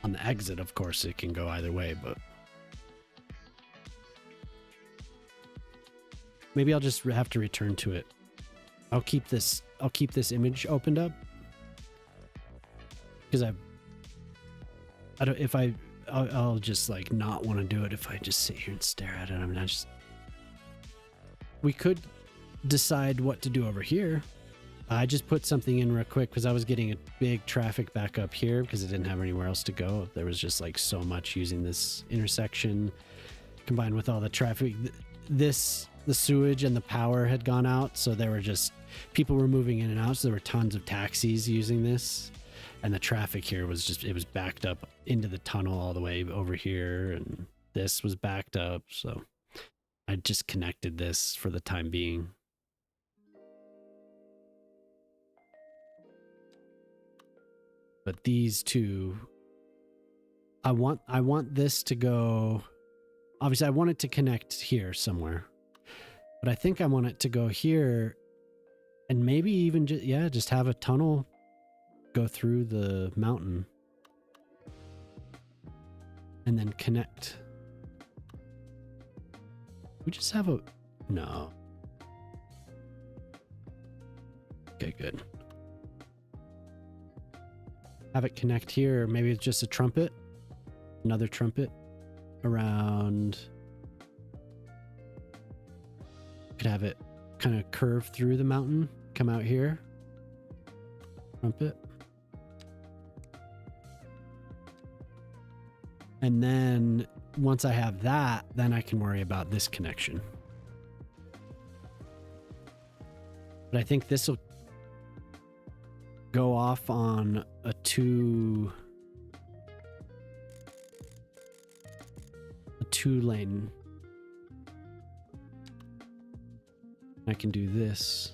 On the exit, of course, it can go either way, but maybe I'll just have to return to it. I'll keep this image opened up because I'll just like not want to do it if I just sit here and stare at it. I mean, we could decide what to do over here. I just put something in real quick because I was getting a big traffic back up here because it didn't have anywhere else to go. There was just like so much using this intersection combined with all the traffic. The sewage and the power had gone out, so there were just people were moving in and out, so there were tons of taxis using this, and the traffic here was just, it was backed up into the tunnel all the way over here, and this was backed up, so I just connected this for the time being. But these two, I want this to go, obviously I want it to connect here somewhere, but I think I want it to go here and maybe even just have a tunnel go through the mountain and then connect. We just have No. Okay, good. Have it connect here. Maybe it's just a trumpet. Another trumpet around. Could have it kind of curve through the mountain, come out here. Trumpet. And then once I have that, then I can worry about this connection. But I think this will go off on a two lane. I can do this.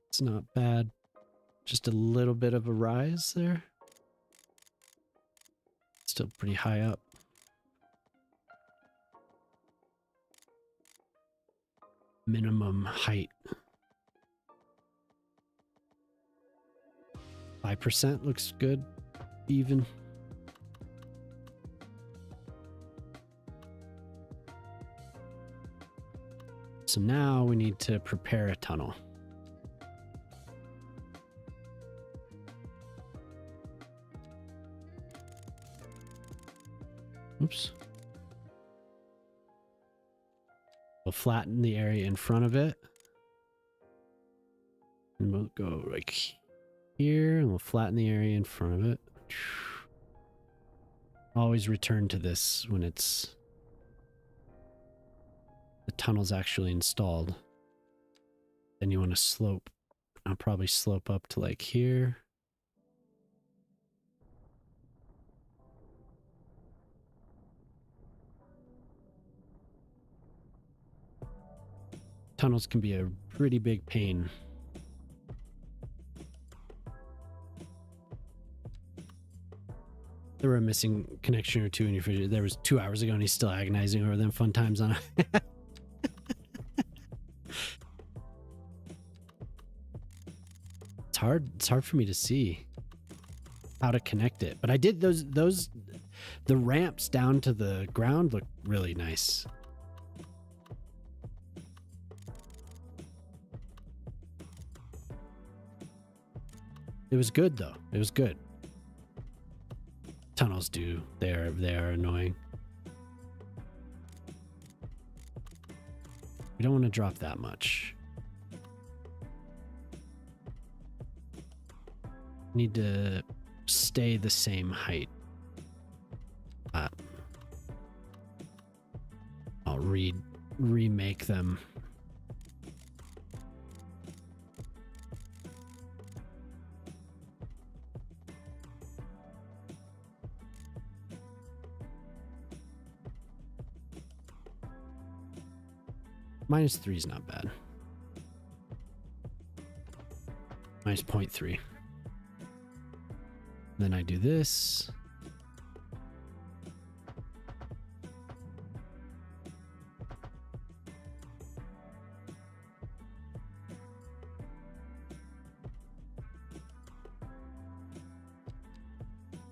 It's not bad. Just a little bit of a rise there. Still pretty high up. Minimum height. 5% looks good. Even. So now we need to prepare a tunnel. Oops. We'll flatten the area in front of it. And we'll go like here and we'll flatten the area in front of it. Always return to this when the tunnel's actually installed. Then you want to slope. I'll probably slope up to like here. Tunnels can be a pretty big pain. There were a missing connection or two in your fridge. There was 2 hours ago and he's still agonizing over them fun times on it. It's hard for me to see how to connect it. But I did the ramps down to the ground look really nice. It was good though. It was good. Tunnels do. They are annoying. We don't want to drop that much. Need to stay the same height. I'll remake them. -3 is not bad. -0.3. Then I do this.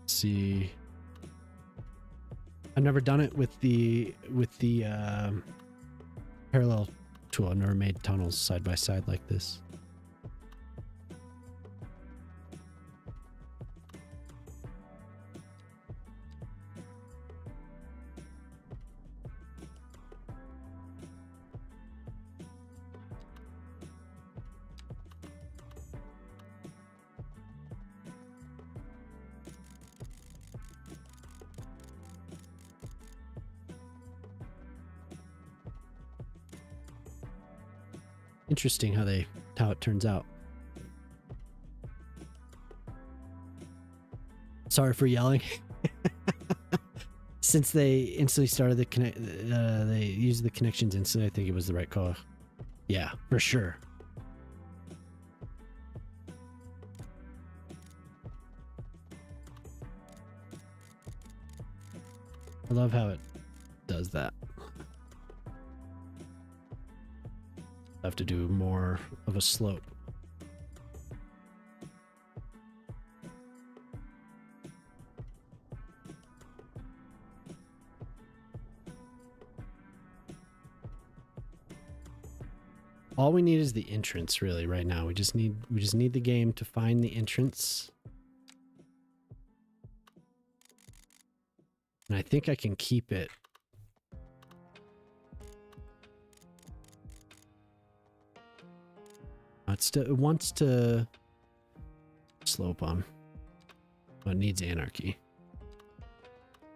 See. I've never done it with the parallel tool. I've never made tunnels side by side like this. Interesting how it turns out. Sorry for yelling. Since they instantly started they used the connections instantly. I think it was the right call. Yeah, for sure. I love how it does that. Have to do more of a slope. All we need is the entrance, really, right now. We just need the game to find the entrance. And I think I can keep it. It wants to slope on. But it needs anarchy.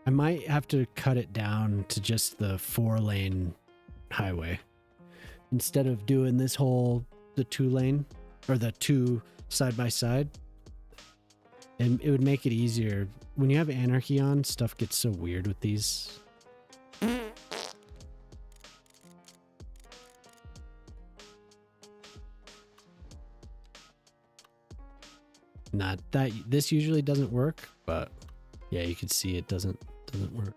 I might have to cut it down to just the 4-lane highway. Instead of doing this whole, the 2-lane, or the 2 side by side. And it would make it easier. When you have anarchy on, stuff gets so weird with these. Not that this usually doesn't work, but yeah, you can see it doesn't work.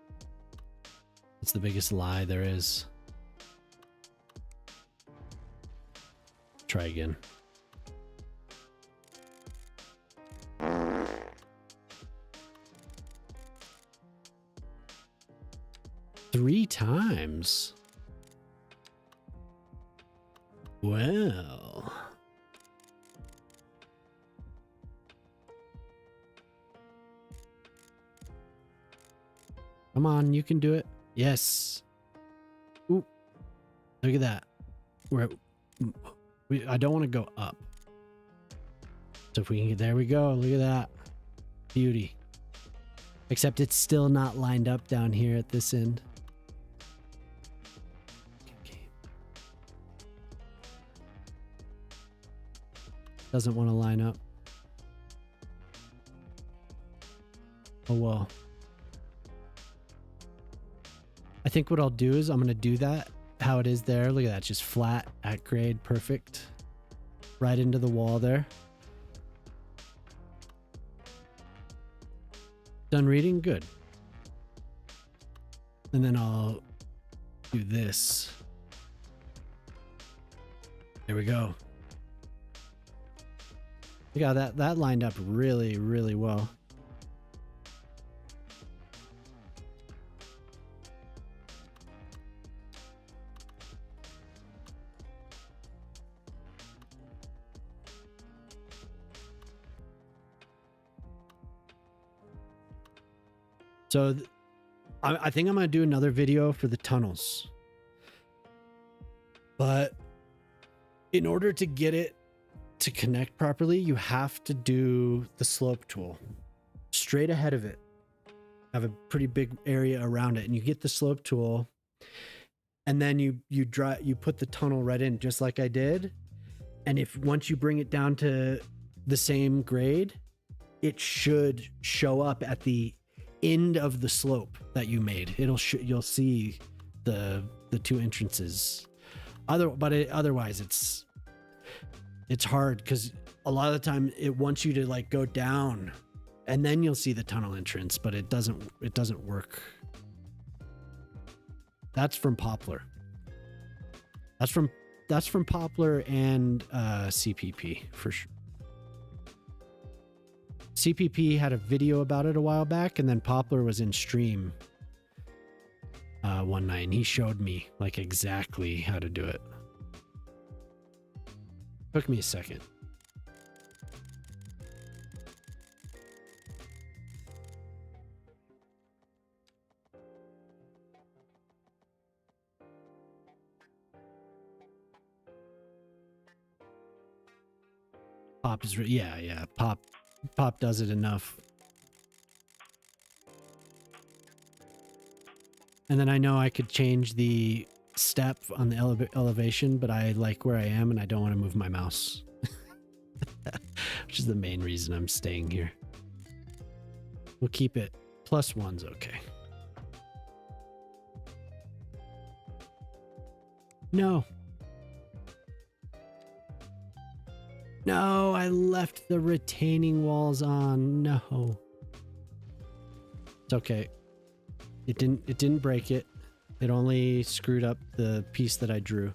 It's the biggest lie there is. Try again. Three times. Well. Come on, you can do it. Yes. Ooh. Look at that. I don't want to go up. So if we can get, there we go. Look at that. Beauty. Except it's still not lined up down here at this end. Doesn't want to line up. Oh well. I think what I'll do is I'm going to do that how it is there. Look at that, just flat at grade, perfect. Right into the wall there. Done reading? Good. And then I'll do this. There we go. Yeah, that lined up really, really well. So I think I'm going to do another video for the tunnels. But in order to get it to connect properly, you have to do the slope tool straight ahead of it. Have a pretty big area around it, and you get the slope tool, and then you put the tunnel right in, just like I did. And if once you bring it down to the same grade, it should show up at the end of the slope that you made. You'll see the two entrances. Otherwise it's hard because a lot of the time it wants you to like go down and then you'll see the tunnel entrance, but it doesn't work. That's from Poplar. That's from Poplar and CPP for sure. CPP had a video about it a while back, and then Poplar was in stream one night, and he showed me like exactly how to do it. Took me a second. Pop is yeah. Pop does it enough. And then I know I could change the step on the elevation, but I like where I am and I don't want to move my mouse. Which is the main reason I'm staying here. We'll keep it. +1's okay. No. No, I left the retaining walls on. No. It's okay. It didn't break it. It only screwed up the piece that I drew.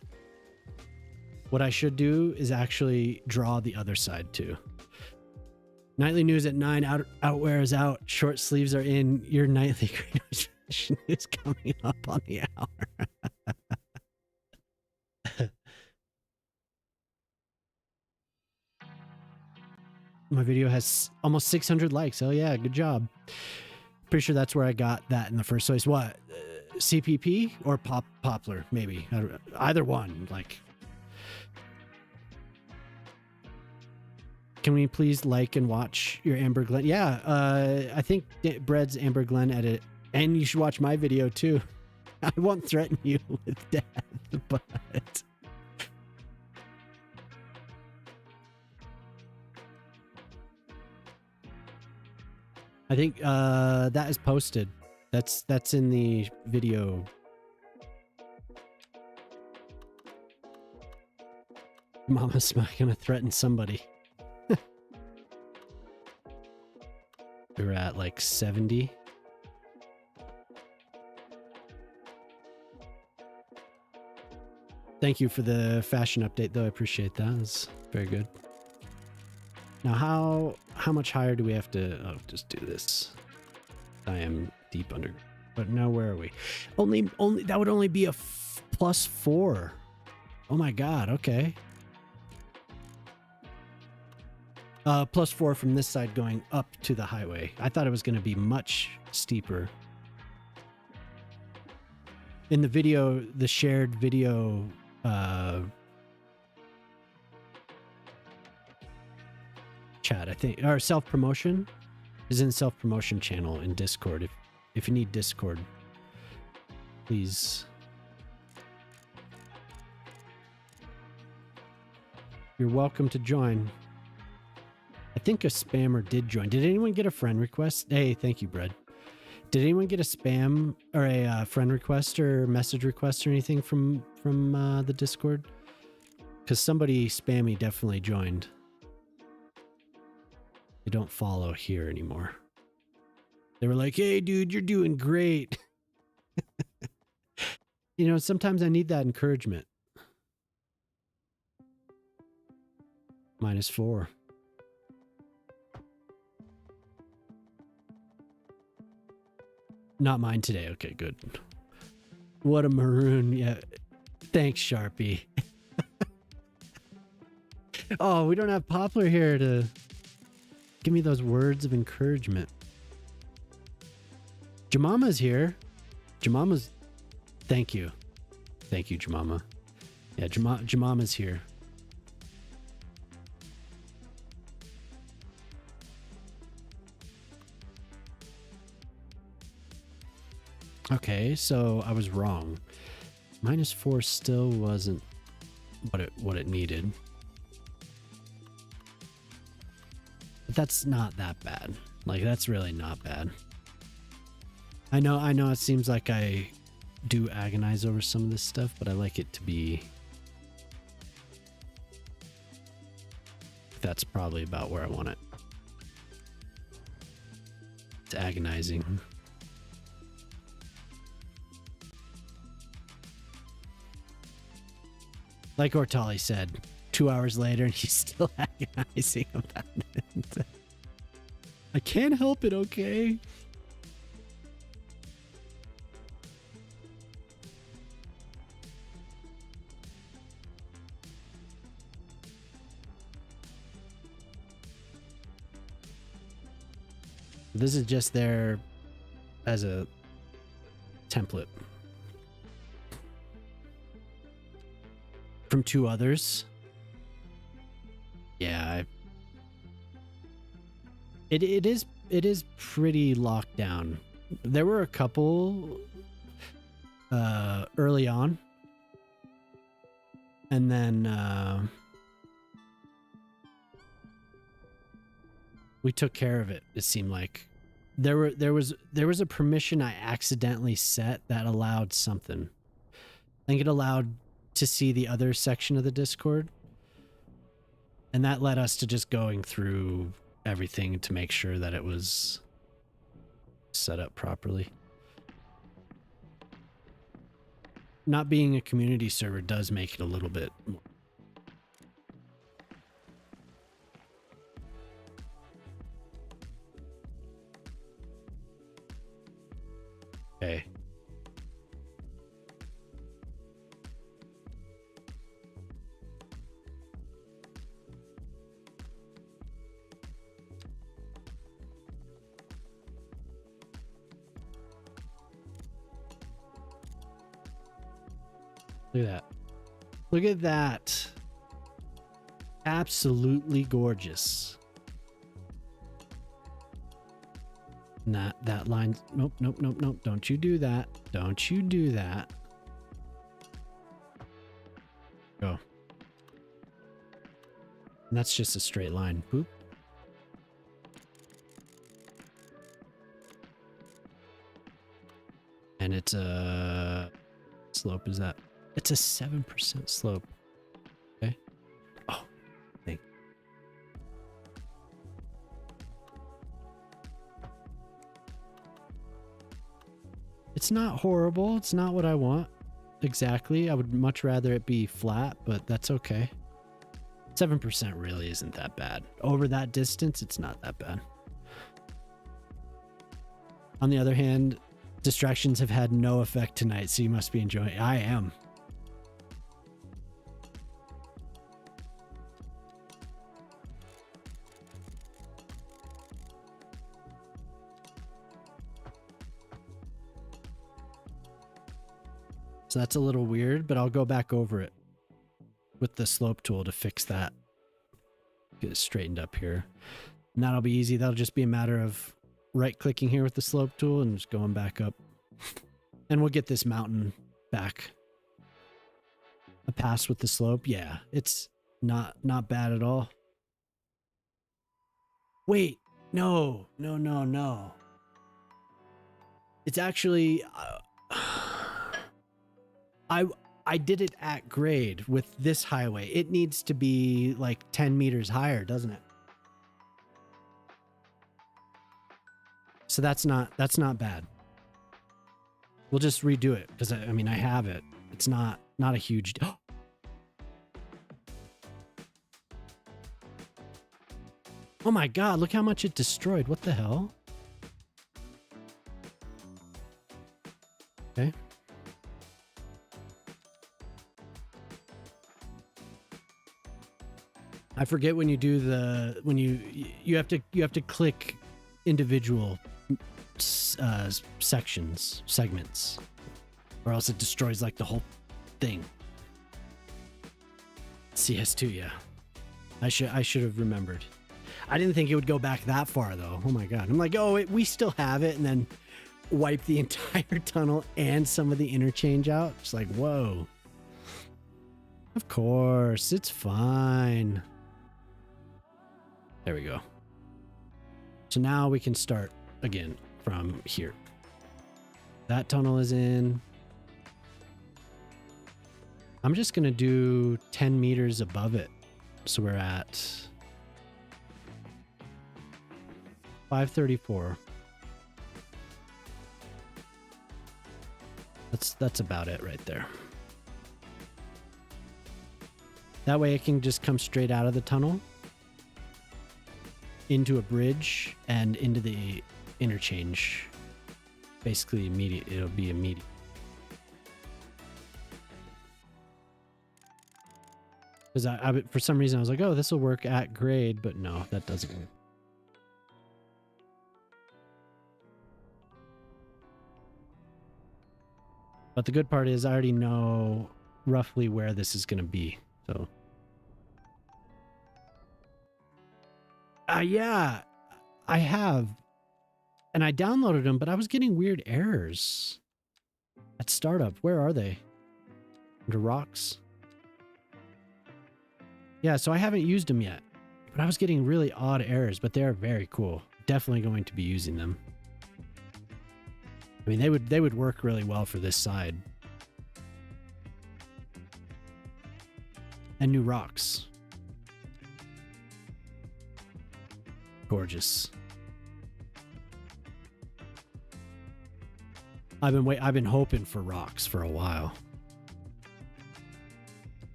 What I should do is actually draw the other side too. Nightly news at 9. Outwear is out. Short sleeves are in. Your nightly fashion is coming up on the hour. My video has almost 600 likes. Oh yeah, good job. Pretty sure that's where I got that in the first place. What? CPP or Poplar? Maybe. Either one. Like, can we please like and watch your Amber Glen? Yeah, I think Bread's Amber Glen edit. And you should watch my video too. I won't threaten you with death, but... I think that is posted. That's in the video. Mama's gonna threaten somebody. We're at like 70. Thank you for the fashion update, though. I appreciate that. It's very good. Now, how much higher do we have to... Oh, just do this. I am deep under... But now where are we? Only that would only be a +4. Oh my god, okay. +4 from this side going up to the highway. I thought it was going to be much steeper. In the video, the shared video... chat, I think, or self-promotion is in self-promotion channel in Discord. If you need Discord, please. You're welcome to join. I think a spammer did join. Did anyone get a friend request? Hey, thank you, Bread. Did anyone get a spam or a friend request or message request or anything from the Discord? Because somebody spammy definitely joined. They don't follow here anymore. They were like, hey, dude, you're doing great. You know, sometimes I need that encouragement. -4. Not mine today. Okay, good. What a maroon. Yeah. Thanks, Sharpie. Oh, we don't have Poplar here to give me those words of encouragement. Jamama's here. Jamama's... Thank you. Thank you, Jamama. Yeah, Jamama's here. Okay, so I was wrong. -4 still wasn't what it needed. But that's not that bad. Like, that's really not bad. I know it seems like I do agonize over some of this stuff, but I like it to be... That's probably about where I want it. It's agonizing. Like Ortali said, 2 hours later and he's still agonizing about it. I can't help it, okay? This is just there as a template. From 2 others. Yeah, it is pretty locked down. There were a couple early on, and then we took care of it. It seemed like there was a permission I accidentally set that allowed something. I think it allowed to see the other section of the Discord, and that led us to just going through everything to make sure that it was set up properly. Not being a community server does make it a little bit more Okay. Look at that. Look at that. Absolutely gorgeous. Not that line. Nope, nope, nope, nope. Don't you do that. Don't you do that. Go. And that's just a straight line. Boop. And it's a slope is that? It's a 7% slope. Okay. Oh, thank. It's not horrible. It's not what I want exactly. I would much rather it be flat, but that's okay. 7% really isn't that bad. Over that distance, it's not that bad. On the other hand, distractions have had no effect tonight, so you must be enjoying it. I am. So that's a little weird, but I'll go back over it with the slope tool to fix that. Get it straightened up here. And that'll be easy. That'll just be a matter of right-clicking here with the slope tool and just going back up. And we'll get this mountain back. A pass with the slope. Yeah, it's not bad at all. Wait, no. It's actually... I did it at grade with this highway. It needs to be like 10 meters higher, doesn't it? So that's not bad. We'll just redo it because I mean I have it. It's not a huge Oh my god, look how much it destroyed. What the hell? Okay. I forget when you do the you have to click individual segments, or else it destroys like the whole thing. CS2, yeah. I should have remembered. I didn't think it would go back that far though. Oh my god! I'm like, oh, we still have it, and then wipe the entire tunnel and some of the interchange out. It's like, whoa. Of course, it's fine. There we go. So now we can start again from here. That tunnel is in. I'm just going to do 10 meters above it. So we're at 534. That's about it right there. That way it can just come straight out of the tunnel into a bridge and into the interchange. Basically immediate. It'll be immediate. Because I for some reason I was like, oh, this will work at grade, but no, that doesn't work. But the good part is I already know roughly where this is going to be. So yeah, I have. And I downloaded them, but I was getting weird errors at startup. Where are they? Under rocks? Yeah, so I haven't used them yet, but I was getting really odd errors, but they are very cool. Definitely going to be using them. I mean, they would work really well for this side. And new rocks. Gorgeous. I've been hoping for rocks for a while.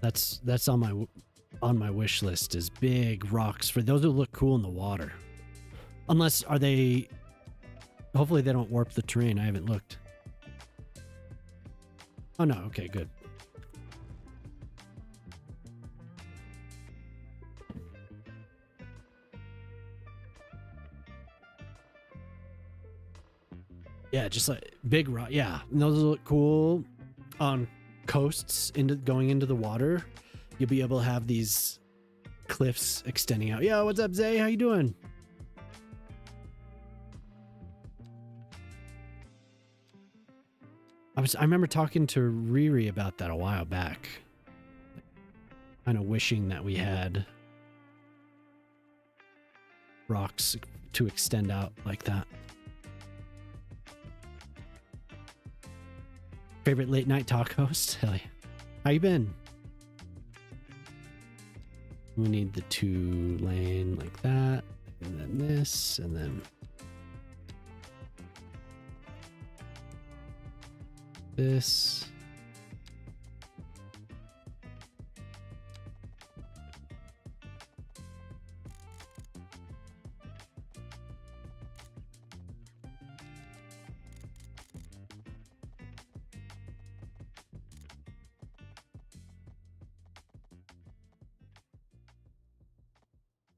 That's on on my wish list is big rocks for those who look cool in the water. Unless, are they... Hopefully they don't warp the terrain. I haven't looked. Oh no, okay, good. Yeah, just like big rock. Yeah, and those look cool on coasts going into the water. You'll be able to have these cliffs extending out. Yo, what's up, Zay? How you doing? I remember talking to Riri about that a while back. Kind of wishing that we had rocks to extend out like that. Favorite late night talk host? Hell yeah. How you been? We need the 2-lane like that, and then this, and then this.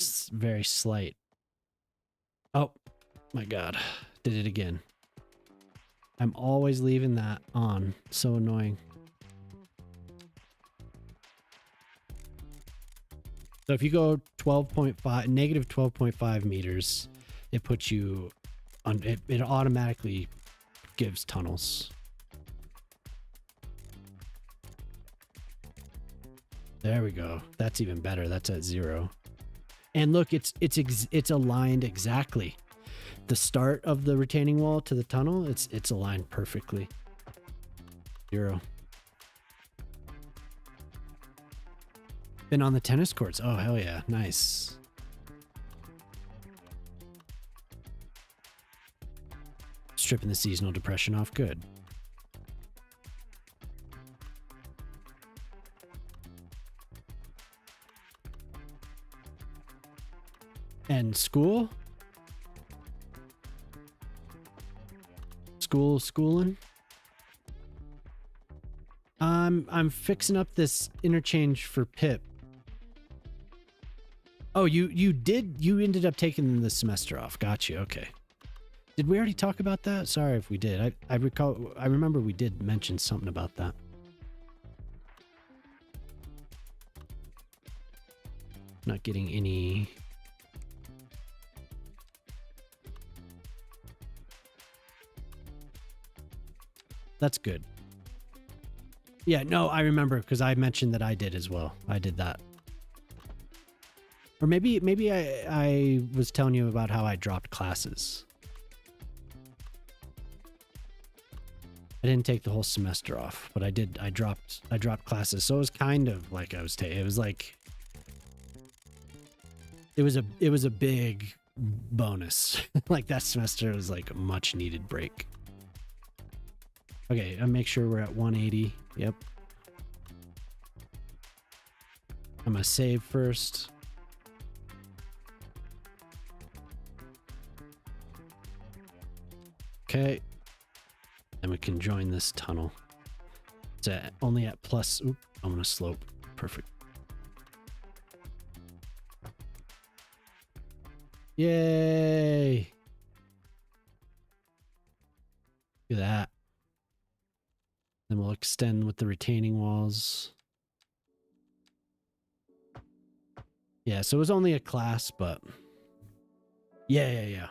It's very slight. Oh my God. Did it again. I'm always leaving that on. So annoying. So if you go 12.5, negative 12.5 meters, it puts you on, it automatically gives tunnels. There we go. That's even better. That's at 0. And look, it's aligned exactly. The start of the retaining wall to the tunnel, it's aligned perfectly. 0. Been on the tennis courts. Oh, hell yeah. Nice. Stripping the seasonal depression off. Good. And school? Schooling? I'm fixing up this interchange for Pip. Oh, you ended up taking the semester off. Got you. Okay. Did we already talk about that? Sorry if we did. I remember we did mention something about that. Not getting any. That's good. Yeah, no, I remember because I mentioned that I did as well. I did that. Or maybe I was telling you about how I dropped classes. I didn't take the whole semester off, but I did. I dropped classes. So it was kind of like I was taking. It was like it was a big bonus. Like that semester was like a much needed break. Okay, I'll make sure we're at 180. Yep. I'm gonna save first. Okay. And we can join this tunnel. It's only at plus. Oop, I'm gonna slope. Perfect. Yay! Look at that. Then we'll extend with the retaining walls. Yeah, so it was only a class, but yeah.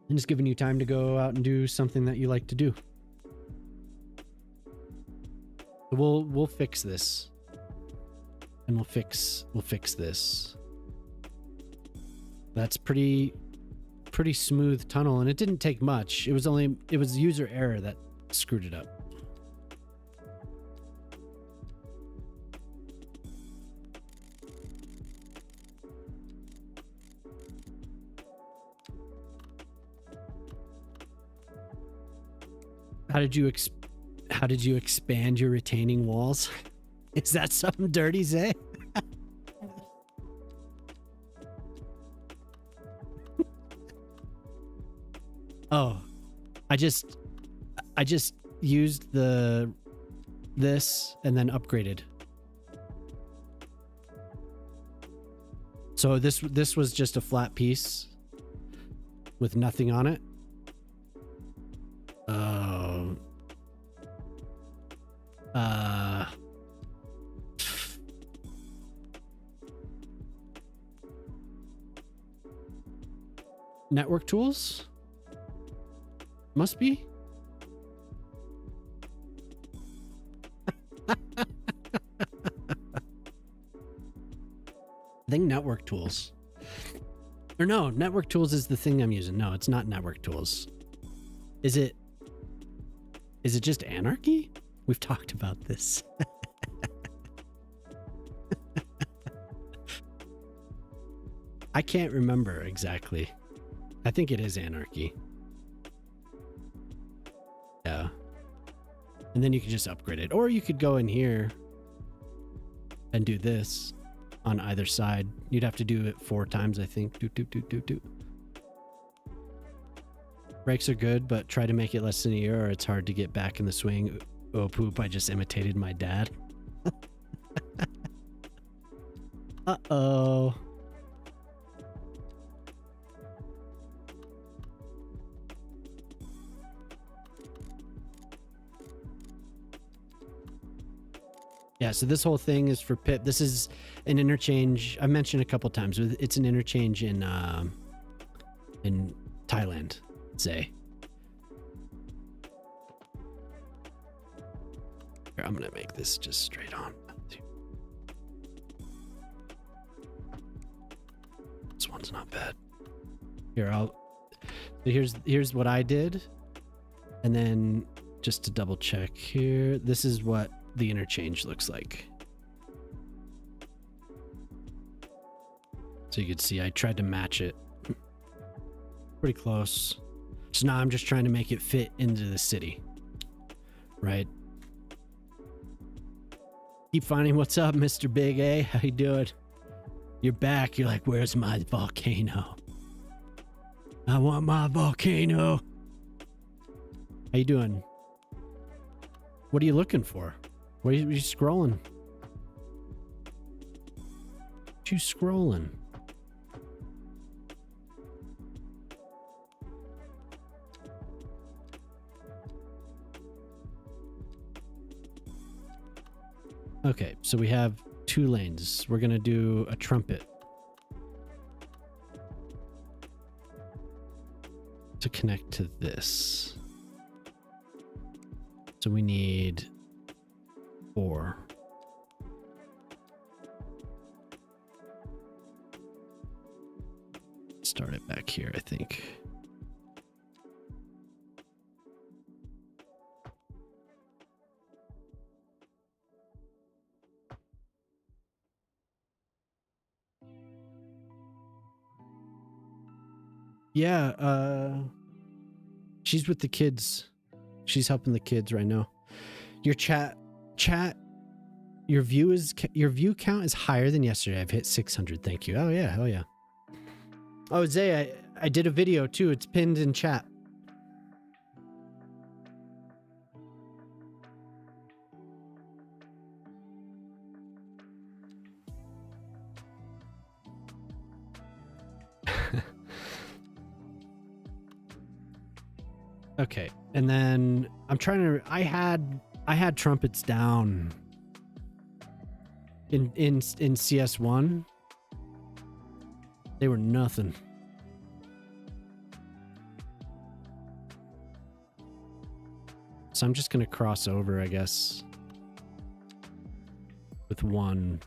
And just giving you time to go out and do something that you like to do. We'll fix this. And we'll fix this. That's pretty smooth tunnel, and it didn't take much. It was user error that screwed it up. How did you expand your retaining walls? Is that something dirty, Zay? Oh, I just used this and then upgraded. So this was just a flat piece with nothing on it. Network tools? Must be. I think network tools. Or no, network tools is the thing I'm using. No, it's not network tools. Is it just anarchy? We've talked about this. I can't remember exactly. I think it is anarchy. Yeah. And then you can just upgrade it. Or you could go in here and do this on either side. You'd have to do it 4 times, I think. Do. Brakes are good, but try to make it less than a year or it's hard to get back in the swing. Oh, poop. I just imitated my dad. Uh-oh. Yeah, so this whole thing is for Pip. This is an interchange. I mentioned a couple times. It's an interchange in Thailand, say. Here, I'm gonna make this just straight on. This one's not bad. Here, here's what I did, and then just to double check here, this is what the interchange looks like. So you can see I tried to match it pretty close. So now I'm just trying to make it fit into the city, right? Keep finding what's up, Mr. Big A. How you doing? You're back. You're like, where's my volcano? I want my volcano. How you doing? What are you looking for? What are you scrolling? What you scrolling? Okay, so we have 2 lanes. We're gonna do a trumpet to connect to this. So we need 4. Start it back here, I think. Yeah, she's with the kids. She's helping the kids right now. Your chat, your view count is higher than yesterday. I've hit 600. Thank you. Oh yeah, hell yeah. Oh, Zay, I did a video too. It's pinned in chat. Okay, and then I'm trying to. I had trumpets down in CS1. They were nothing. So I'm just gonna cross over, I guess, with 1.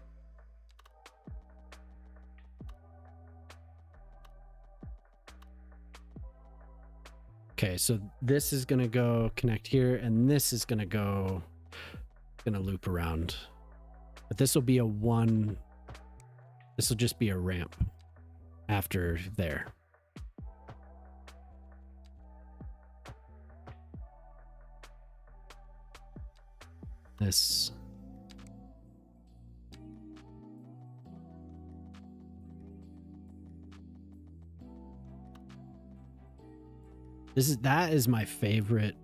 Okay, so this is gonna go connect here, and this is gonna loop around. But this will be a 1. This will just be a ramp after there. This. That is my favorite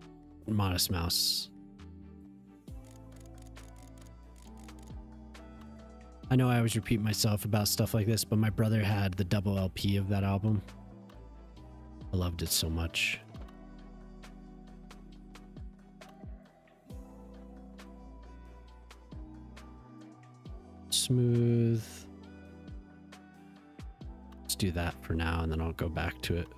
Modest Mouse. I know I always repeat myself about stuff like this, but my brother had the double LP of that album. I loved it so much. Smooth. Let's do that for now, and then I'll go back to it.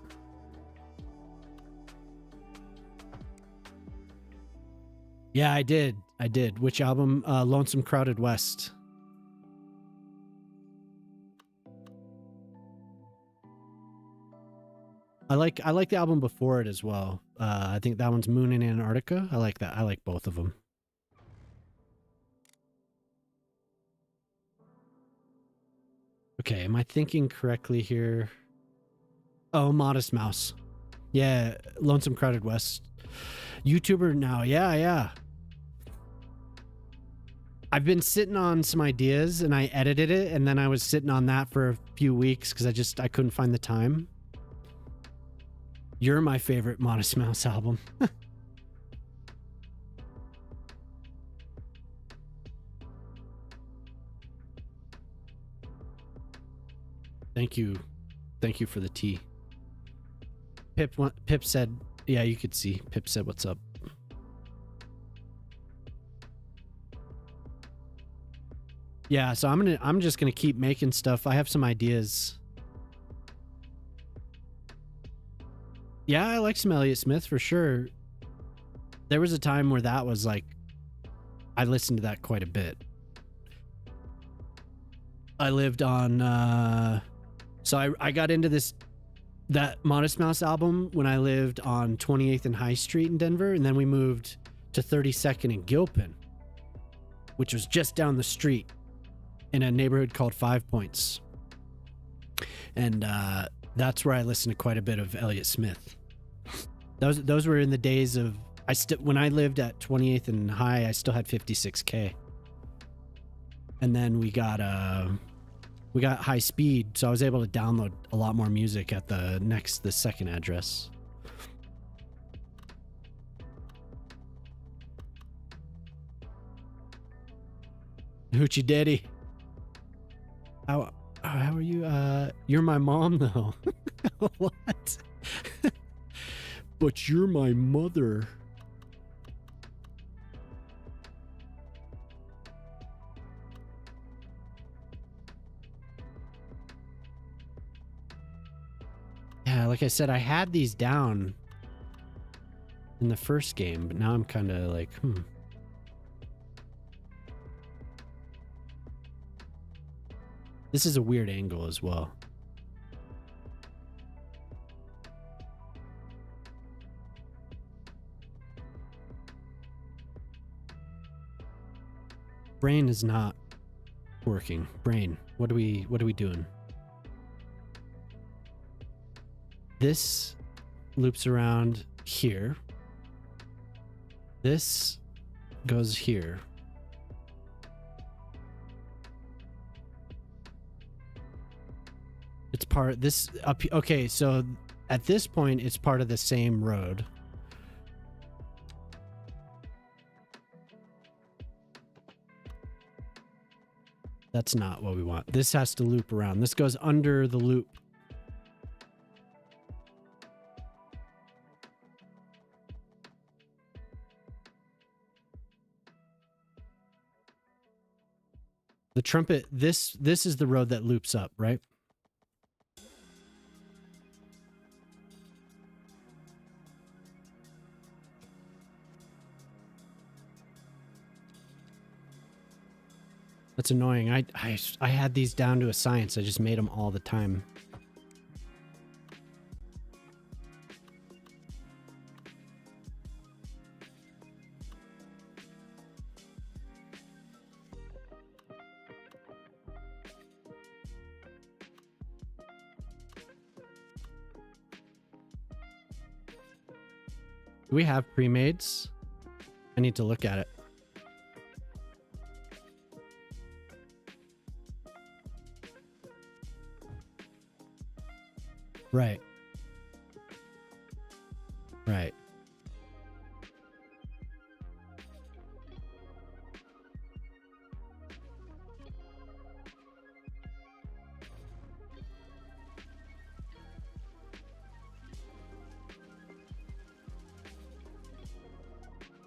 Yeah, I did. Which album? Lonesome Crowded West. I like the album before it as well. I think that one's Moon in Antarctica. I like that. I like both of them. Okay, am I thinking correctly here? Oh, Modest Mouse. Yeah, Lonesome Crowded West. YouTuber now. Yeah. I've been sitting on some ideas and I edited it, and then I was sitting on that for a few weeks because I couldn't find the time. You're my favorite Modest Mouse album. Thank you for the tea. Pip said, yeah, you could see. Pip said, what's up? Yeah, so I'm just gonna keep making stuff. I have some ideas. Yeah, I like some Elliott Smith for sure. There was a time where that was like, I listened to that quite a bit. I lived on, so I got into that Modest Mouse album when I lived on 28th and High Street in Denver, and then we moved to 32nd and Gilpin, which was just down the street in a neighborhood called 5 Points. And that's where I listened to quite a bit of Elliott Smith. Those were in the days of when I lived at 28th and High, I still had 56K. And then we got high speed, so I was able to download a lot more music at the second address. Hoochie Daddy. How are you? You're my mom though. What? But you're my mother. Yeah, like I said, I had these down in the first game, but now I'm kind of like, This is a weird angle as well. Brain is not working. Brain, what are we doing? This loops around here. This goes here. It's part this up. Okay, so at this point, it's part of the same road. That's not what we want. This has to loop around. This goes under the loop. The trumpet, this is the road that loops up, right? That's annoying. I had these down to a science. I just made them all the time. Do we have pre-mades? I need to look at it. Right. Right.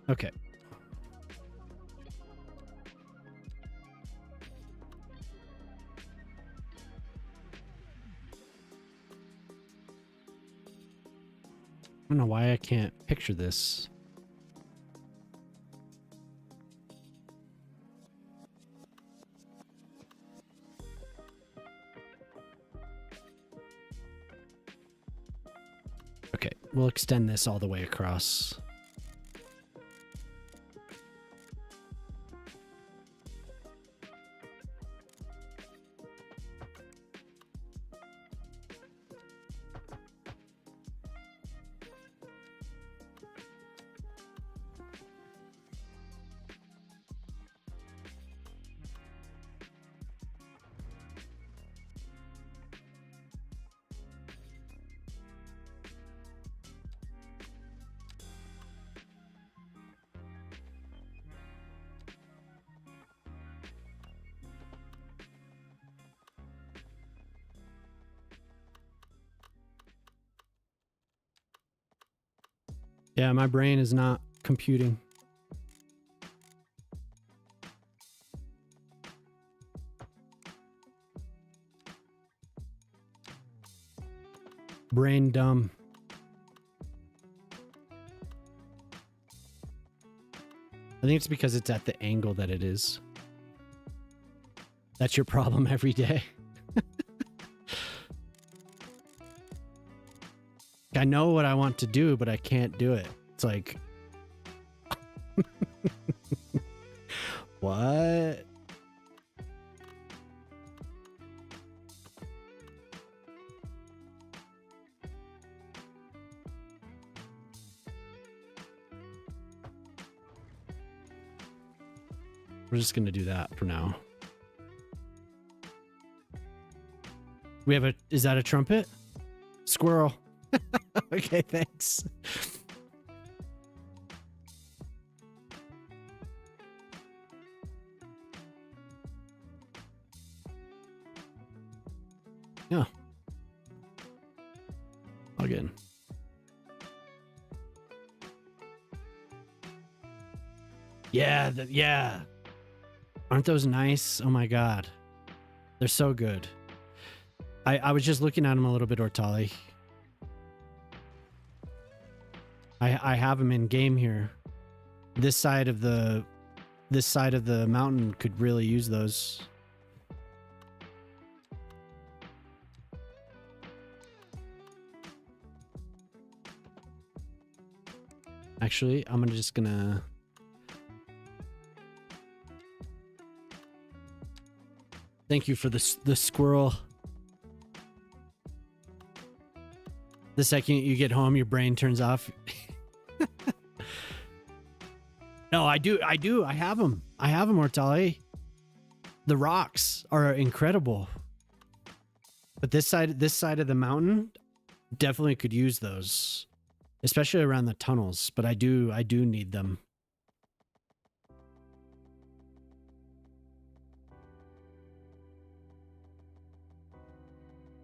Okay. I don't know why I can't picture this. Okay, we'll extend this all the way across. Yeah, my brain is not computing. Brain dumb. I think it's because it's at the angle that it is. That's your problem every day. I know what I want to do, but I can't do it. It's like, what? We're just going to do that for now. We have is that a trumpet? Squirrel. Okay, thanks. Yeah. Log in. Yeah, yeah. Aren't those nice? Oh my god. They're so good. I was just looking at them a little bit, Ortali. I have them in game here. This side of the mountain could really use those. Actually, I'm just gonna thank you for the squirrel. The second you get home, your brain turns off. No, I do. I have them. I have them, Ortali. The rocks are incredible. But this side of the mountain definitely could use those, especially around the tunnels. But I do need them.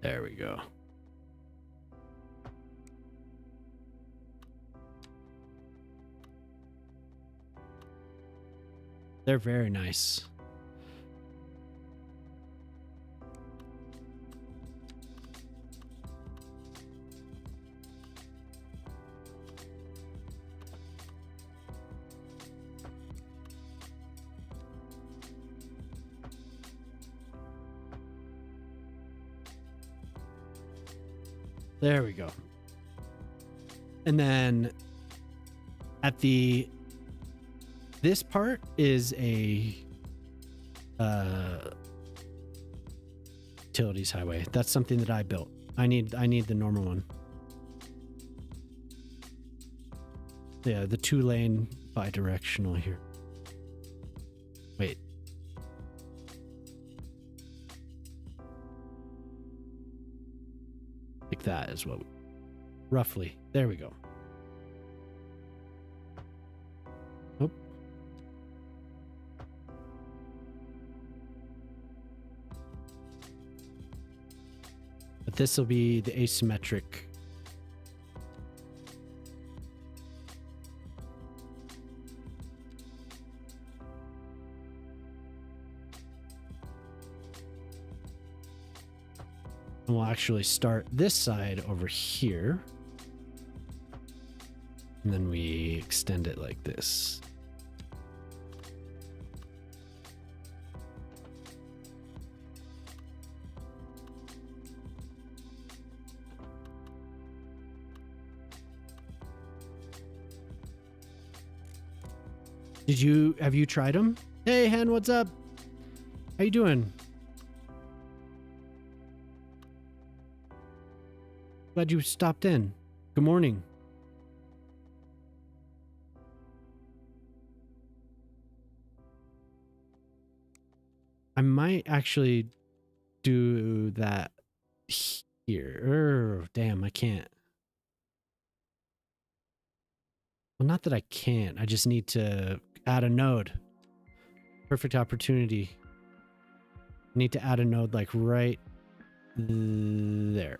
There we go. They're very nice. There we go. And then at this part is a utilities highway. That's something that I built. I need the normal one. Yeah, the 2-lane bi-directional here. Wait. Like that is what roughly. There we go. But this will be the asymmetric. And we'll actually start this side over here. And then we extend it like this. Have you tried them? Hey, Hen, what's up? How you doing? Glad you stopped in. Good morning. I might actually do that here. Damn, I can't. Well, not that I can't. I just need to add a node. Perfect opportunity. Need to add a node like right there.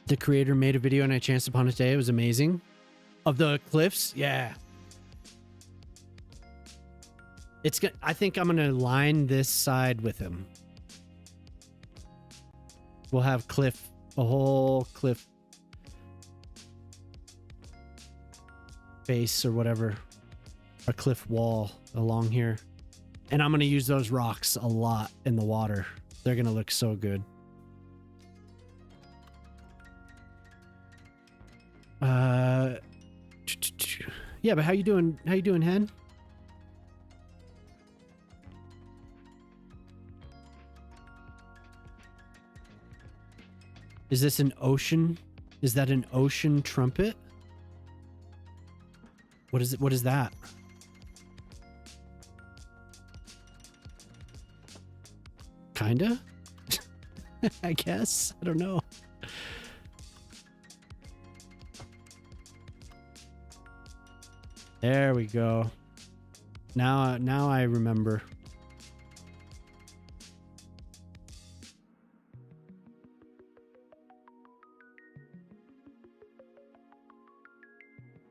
The creator made a video and I chanced upon it today. It was amazing. Of the cliffs? Yeah. It's good. I think I'm going to line this side with him. We'll have a whole cliff face or whatever. A cliff wall along here. And I'm going to use those rocks a lot in the water. They're going to look so good. Yeah, but how you doing? How you doing, Hen? Is this an ocean? Is that an ocean trumpet? What is it? What is that? Kinda? I guess. I don't know. There we go. Now I remember.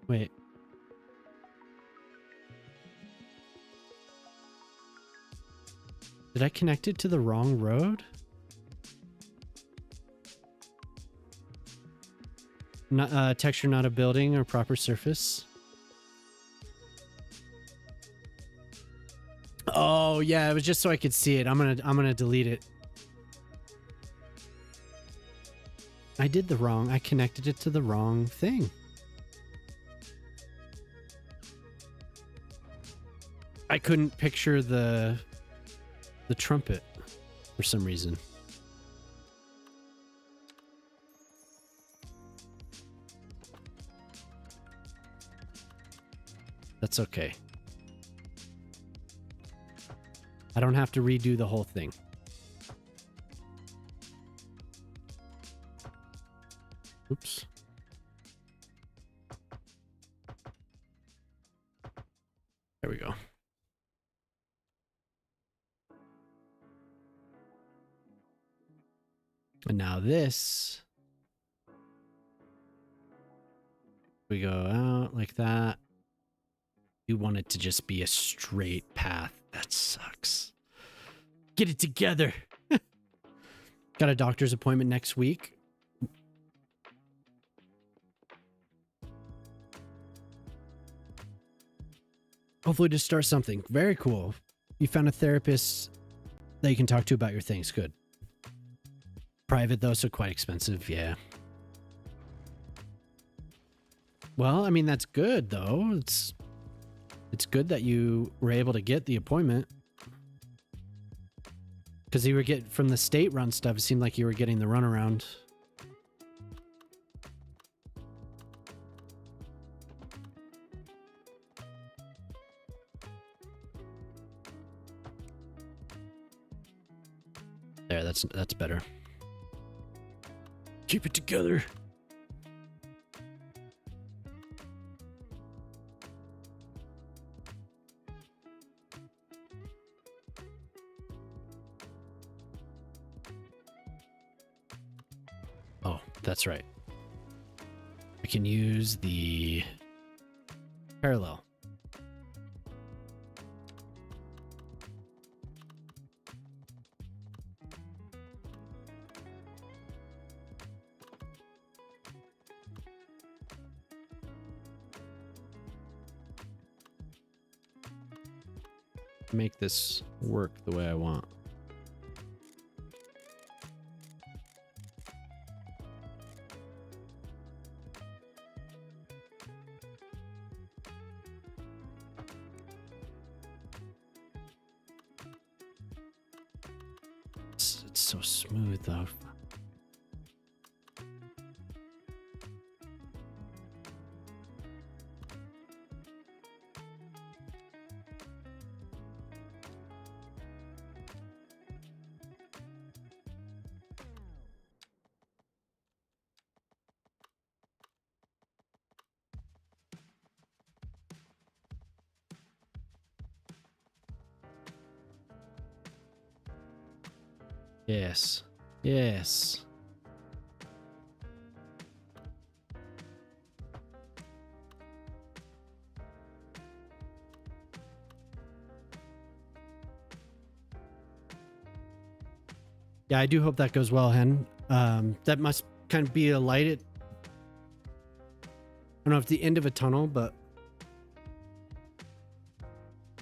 Wait. Did I connect it to the wrong road? Not texture, not a building or proper surface. Oh yeah, it was just so I could see it. I'm gonna delete it. I connected it to the wrong thing. I couldn't picture the trumpet for some reason. That's okay. I don't have to redo the whole thing. Oops. There we go. And now this, we go out like that. You want it to just be a straight path. That sucks. Get it together. Got a doctor's appointment next week. Hopefully to start something. Very cool. You found a therapist that you can talk to about your things. Good. Private though, so quite expensive. Yeah. Well, I mean, that's good though. It's good that you were able to get the appointment. Because you were getting from the state run stuff, it seemed like you were getting the runaround. There, that's better. Keep it together. that's right. We can use the parallel. Make this work the way I want. It's so smooth though. Yes. Yes. Yeah, I do hope that goes well, Hen. That must kind of be a light at, I don't know if the end of a tunnel, but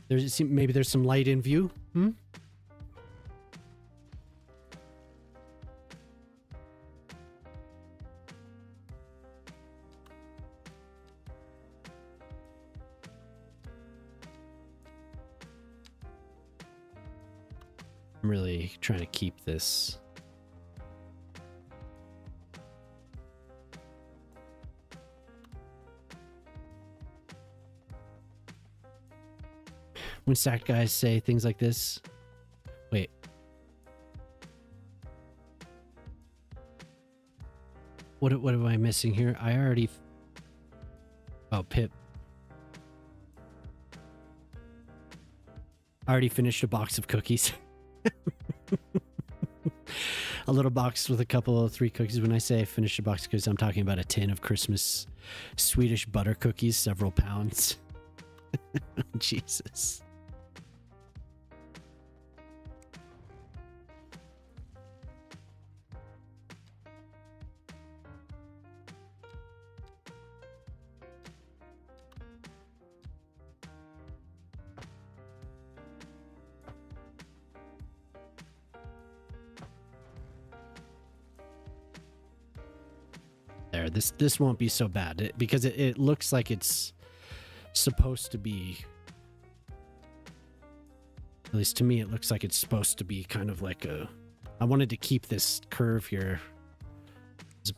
there's maybe there's some light in view. I'm really trying to keep this. When stacked guys say things like this, wait. What am I missing here? I already. Oh, Pip. I already finished a box of cookies. A little box with a couple of 3 cookies. When I say I finished a box of cookies, I'm talking about a tin of Christmas Swedish butter cookies, several pounds. Jesus. There, this won't be so bad because it looks like it's supposed to be, at least to me, it looks like it's supposed to be kind of like a, I wanted to keep this curve here as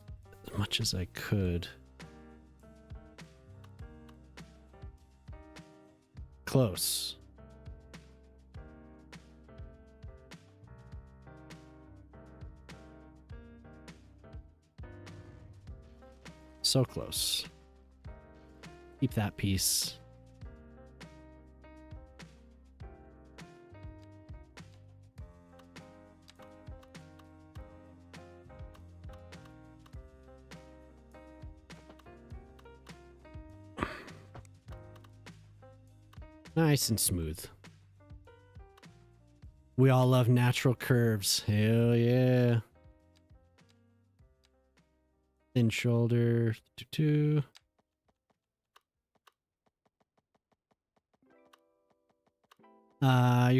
much as I could. Close. So close. Keep that piece. Nice and smooth. We all love natural curves. Hell yeah. Thin shoulder. You're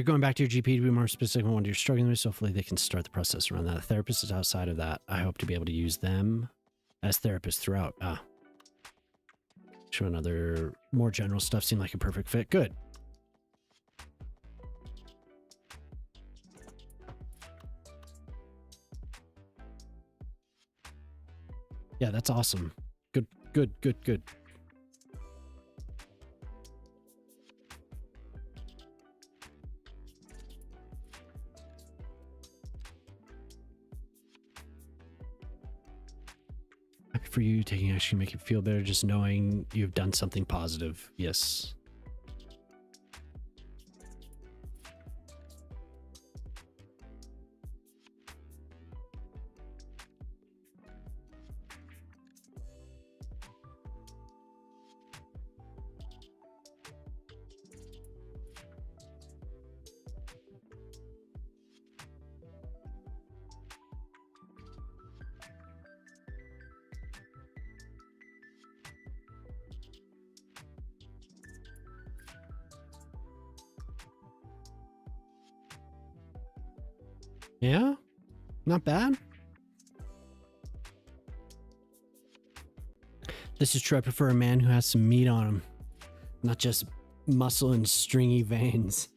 going back to your GP to be more specific on what you're struggling with, so hopefully they can start the process around that. The therapist is outside of that. I hope to be able to use them as therapists throughout. Showing other more general stuff seemed like a perfect fit. Good. Yeah, that's awesome. Good. Happy for you. Taking action make you feel better. Just knowing you've done something positive. Yes. Yeah, not bad. This is true. I prefer a man who has some meat on him, not just muscle and stringy veins.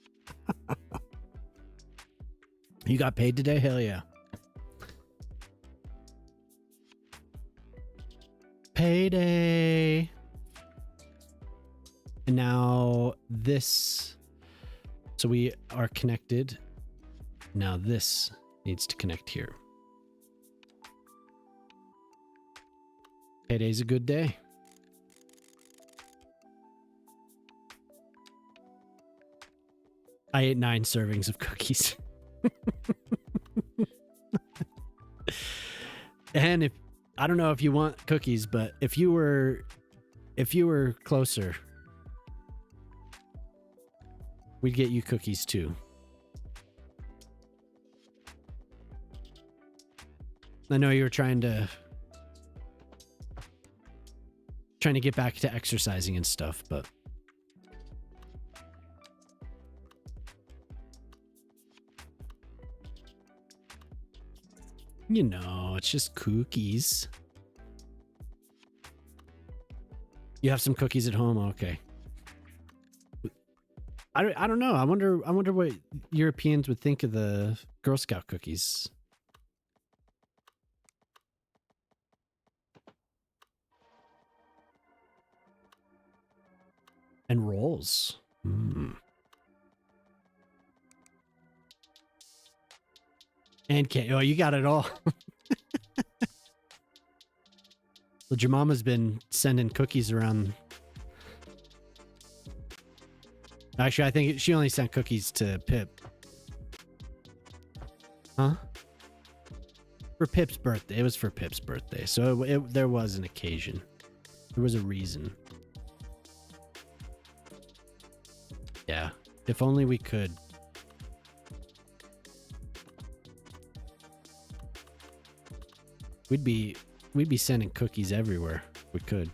You got paid today? Hell yeah. Payday. And now this. So we are connected. Now this needs to connect here. Payday's a good day. I ate 9 servings of cookies. And if I don't know if you want cookies, but if you were closer, we'd get you cookies too. I know you were trying to get back to exercising and stuff, but you know, it's just cookies. You have some cookies at home? Okay. I don't know. I wonder what Europeans would think of the Girl Scout cookies. And rolls. Mm. And cake. Oh, you got it all. Well, Jemama's been sending cookies around. Actually, I think she only sent cookies to Pip. Huh? For Pip's birthday. It was for Pip's birthday. So there was an occasion. There was a reason. Yeah. If only we could. We'd be sending cookies everywhere. We could.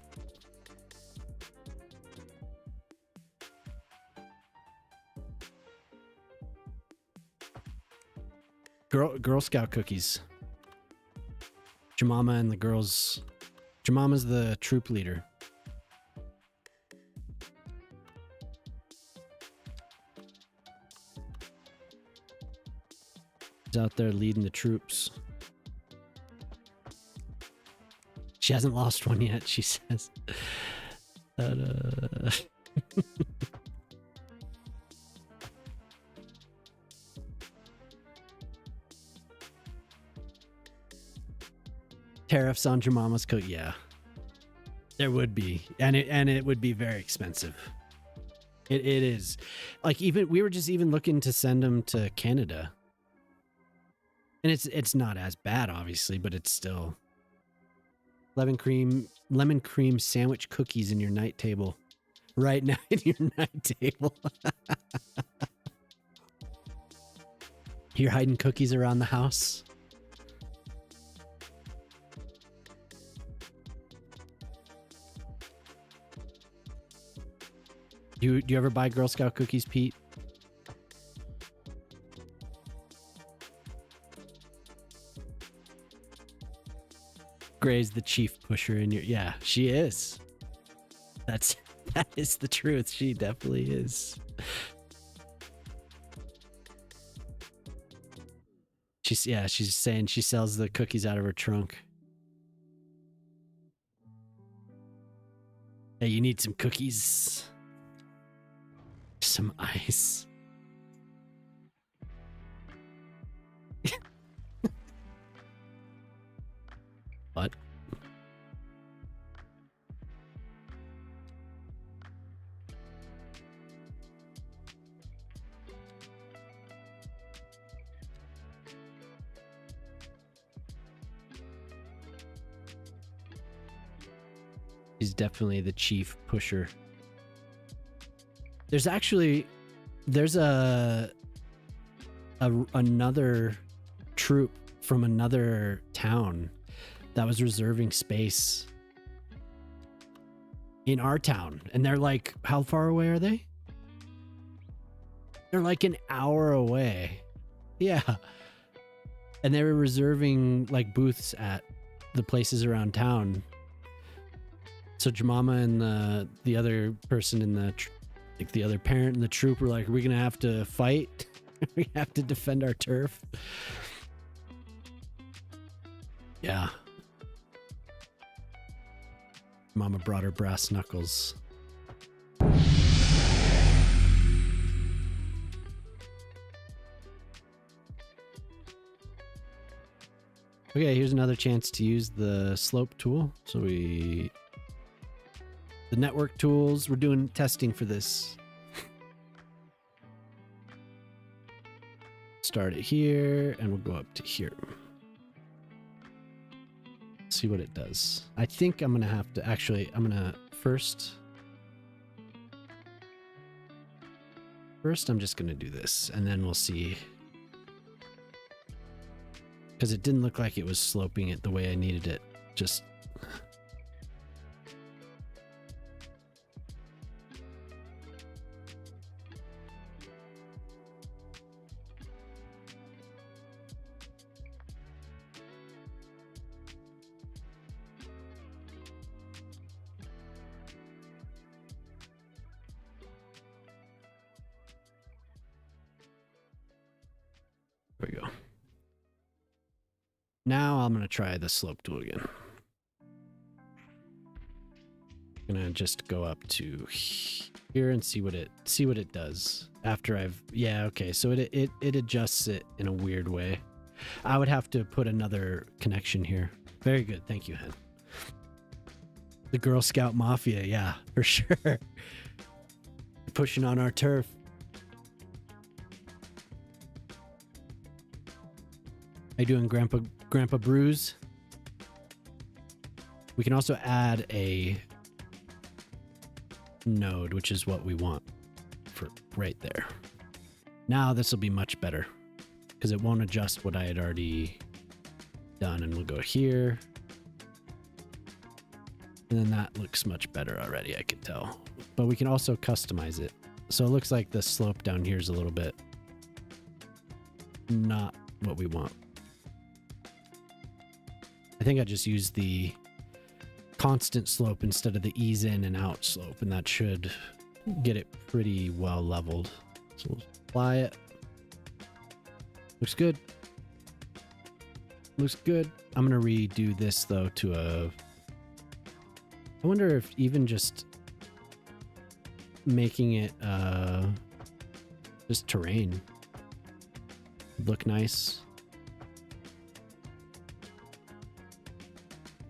Girl Scout cookies. Jemama and the girls. Jemama's the troop leader. She's out there leading the troops. She hasn't lost one yet, she says. Tariffs on Jemama's coat, yeah. There would be. And it would be very expensive. It is. Like, even we were just even looking to send them to Canada. And it's not as bad, obviously, but it's still lemon cream sandwich cookies in your night table. Right now in your night table. You're hiding cookies around the house. Do you ever buy Girl Scout cookies, Pete? Gray's the chief pusher in your... Yeah, she is. That is the truth. She definitely is. She's saying she sells the cookies out of her trunk. Hey, you need some cookies? Some ice. What? He's definitely the chief pusher. There's another troop from another town that was reserving space in our town, and they're like, how far away are they? They're like an hour away. Yeah. And they were reserving like booths at the places around town. So Jemama and the other person in the like the other parent in the troop were like, "Are we gonna have to fight? We have to defend our turf." Yeah. Mama brought her brass knuckles. Okay, here's another chance to use the slope tool. So the network tools, we're doing testing for this. Start it here and we'll go up to here. See what it does. I think I'm gonna have to I'm gonna first I'm just gonna do this and then we'll see, because it didn't look like it was sloping it the way I needed it. Just there we go. Now I'm going to try the slope tool again. I'm going to just go up to here and see what it does after I've, yeah, okay. So it adjusts it in a weird way. I would have to put another connection here. Very good. Thank you, Hen. The Girl Scout Mafia. Yeah, for sure. Pushing on our turf. How you doing, Grandpa Bruise? We can also add a node, which is what we want for right there. Now this will be much better because it won't adjust what I had already done. And we'll go here. And then that looks much better already, I can tell. But we can also customize it. So it looks like the slope down here is a little bit not what we want. I think I just used the constant slope instead of the ease in and out slope, and that should get it pretty well leveled. So we'll apply it. Looks good. Looks good. I'm going to redo this though to a... I wonder if even just making it just terrain would look nice.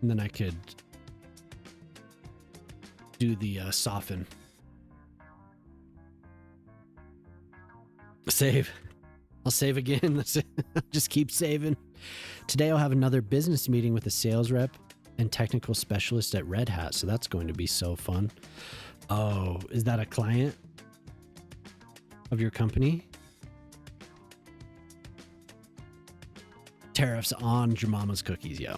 And then I could do the soften. Save. I'll save again. Just keep saving. Today I'll have another business meeting with a sales rep and technical specialist at Red Hat. So that's going to be so fun. Oh, is that a client of your company? Tariffs on Jemama's cookies. Yeah.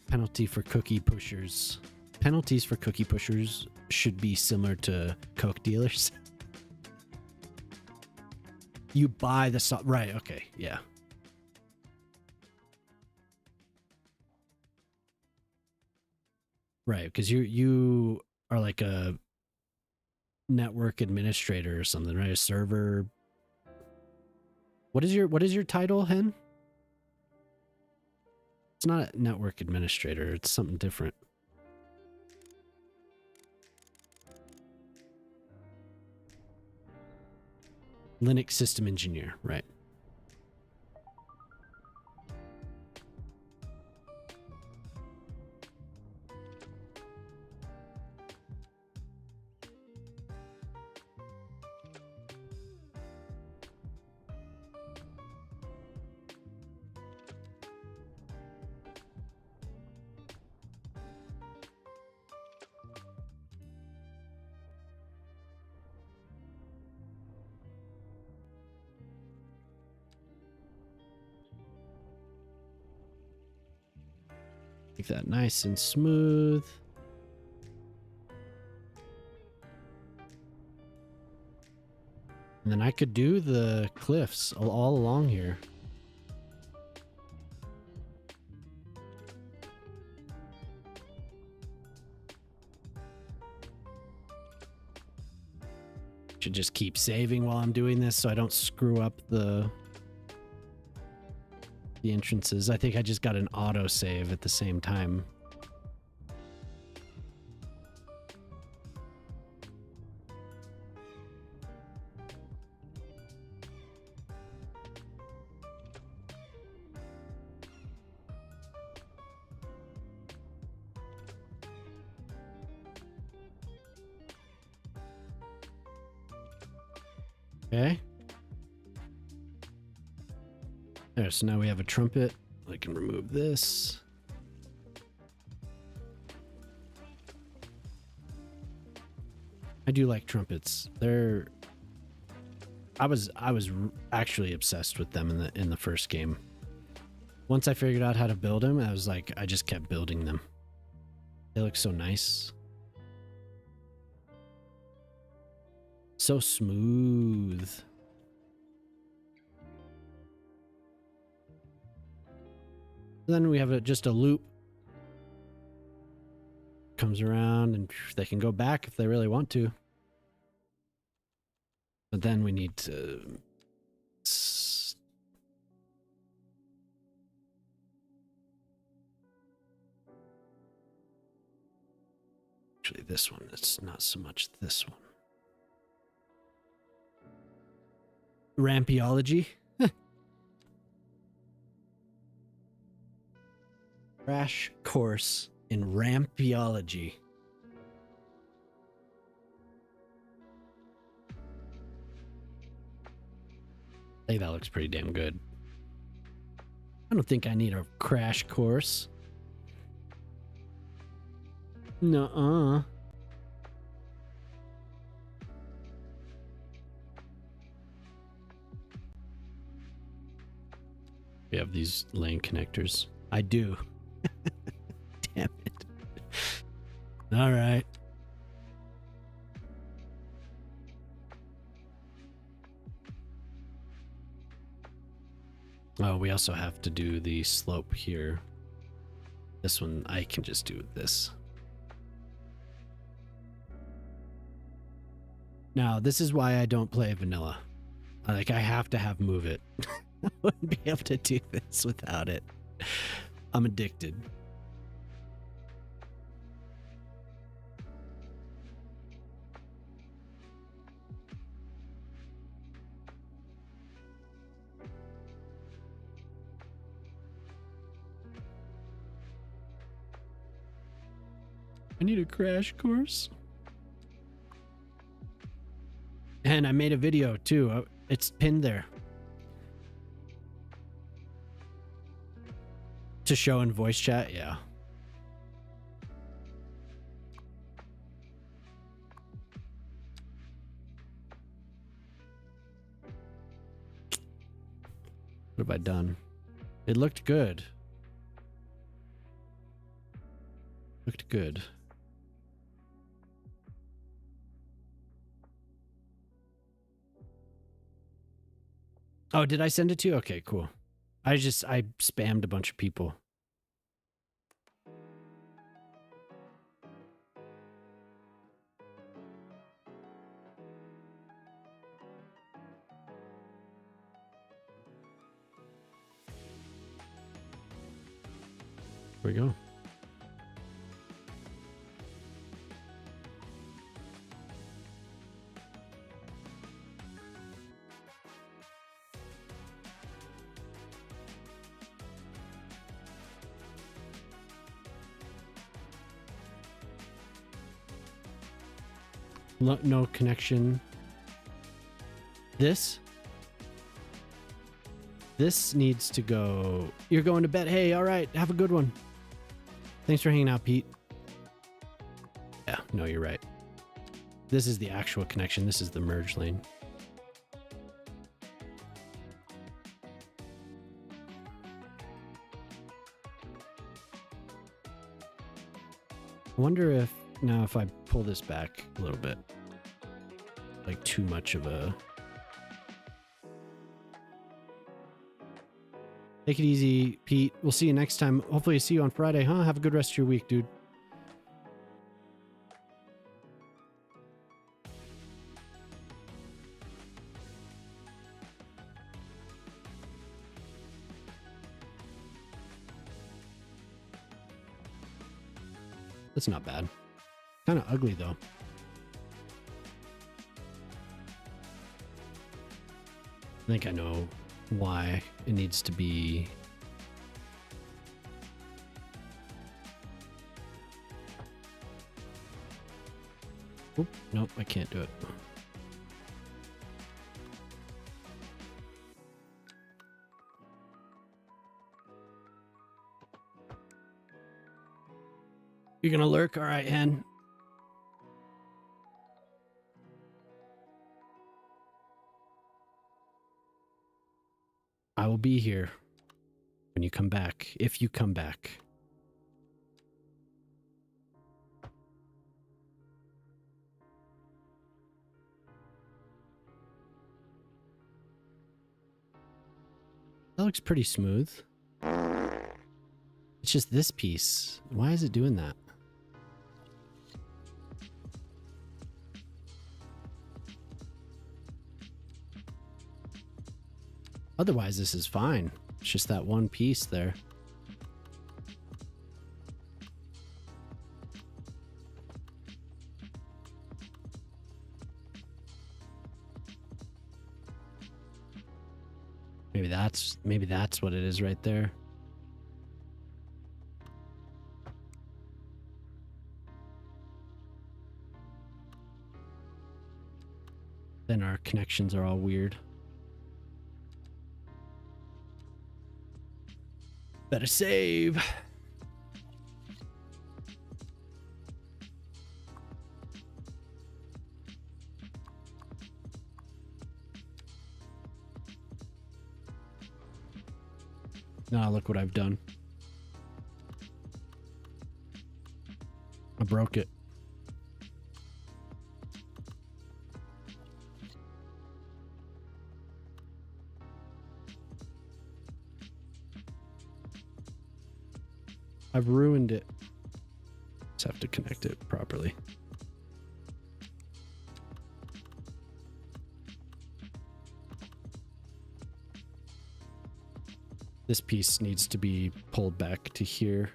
Penalty for cookie pushers. Penalties for cookie pushers should be similar to Coke dealers. You buy the right, okay, yeah. Right, because you are like a network administrator or something, right? A server. What is your title, Hen? It's not a network administrator. It's something different. Linux system engineer, right? Make that nice and smooth. And then I could do the cliffs all along here. Should just keep saving while I'm doing this so I don't screw up the entrances. I think I just got an auto save at the same time. Okay. There, so now we have a trumpet. I can remove this. I do like trumpets. I was actually obsessed with them in the first game. Once I figured out how to build them, I was like, I just kept building them. They look so nice. So smooth. Then we have just a loop. Comes around and they can go back if they really want to. But then we need to... Actually, this one, it's not so much this one. Rampiology. Crash course in rampiology. I think that looks pretty damn good. I don't think I need a crash course. Nuh-uh. We have these lane connectors. I do. Damn it. All right. Oh, we also have to do the slope here. This one I can just do this. Now, this is why I don't play vanilla. Like, I have to have Move It. I wouldn't be able to do this without it. I'm addicted. I need a crash course. And I made a video too. It's pinned there. To show in voice chat, yeah. What have I done? It looked good. Looked good. Oh, did I send it to you? Okay, cool. I spammed a bunch of people. Here we go. No connection. This needs to go. You're going to bed. Hey, all right. Have a good one. Thanks for hanging out, Pete. Yeah, no, you're right. This is the actual connection. This is the merge lane. I wonder if now if I pull this back a little bit, like too much of a Take it easy, Pete. We'll see you next time. Hopefully see you on Friday, huh? Have a good rest of your week, dude. That's not bad. Kind of ugly, though. I think I know why it needs to be. Oop, nope, I can't do it. You're gonna lurk? All right, hen. I will be here when you come back, if you come back. That looks pretty smooth. It's just this piece. Why is it doing that? Otherwise, this is fine. It's just that one piece there. Maybe that's what it is right there. Then our connections are all weird. Better save. Now look what I've done. I broke it. I've ruined it. Just have to connect it properly. This piece needs to be pulled back to here.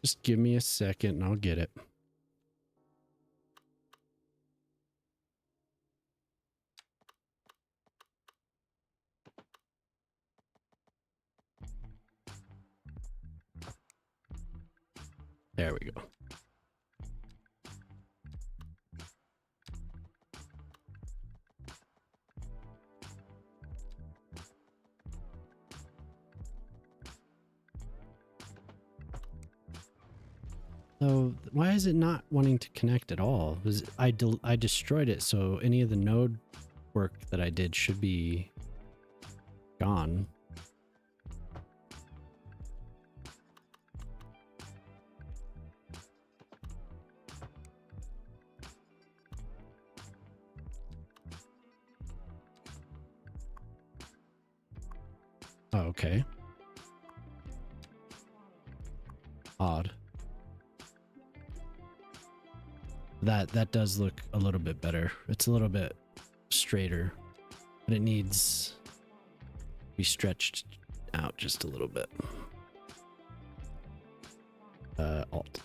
Just give me a second and I'll get it. There we go. So why is it not wanting to connect at all? I destroyed it, so any of the node work that I did should be gone. Oh, okay. Odd. That does look a little bit better. It's a little bit straighter, but it needs to be stretched out just a little bit. Alt.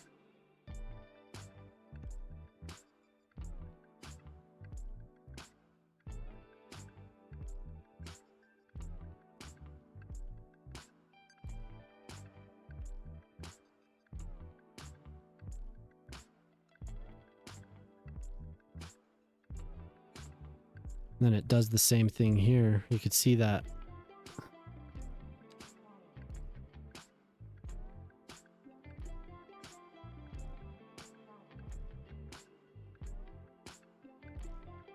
Then it does the same thing here. You could see that.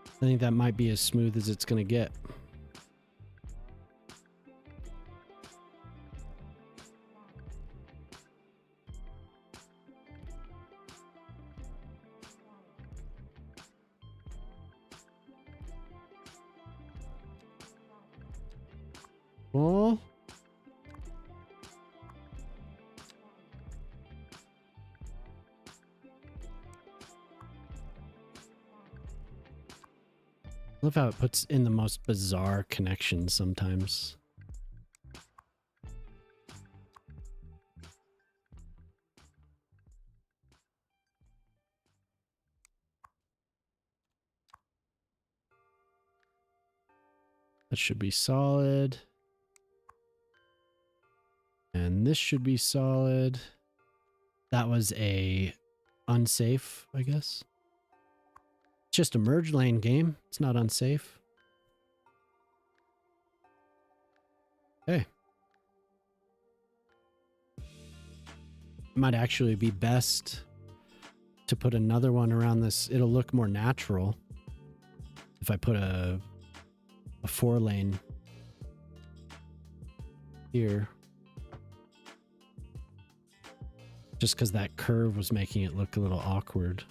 I think that might be as smooth as it's going to get. Oh. I love how it puts in the most bizarre connections sometimes. That should be solid. And this should be solid. That was a unsafe, I guess. It's just a merge lane game. It's not unsafe. Okay. It might actually be best to put another one around this. It'll look more natural if I put a 4-lane here. Just because that curve was making it look a little awkward.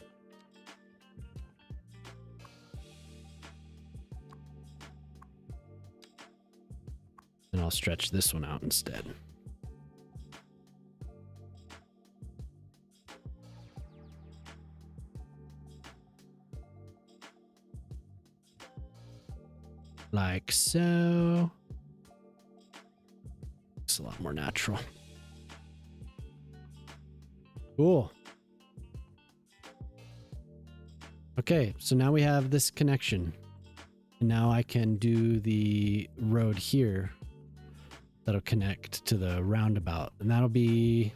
And I'll stretch this one out instead. Like so. It's a lot more natural. Cool. Okay, so now we have this connection. And now I can do the road here that'll connect to the roundabout. And that'll be...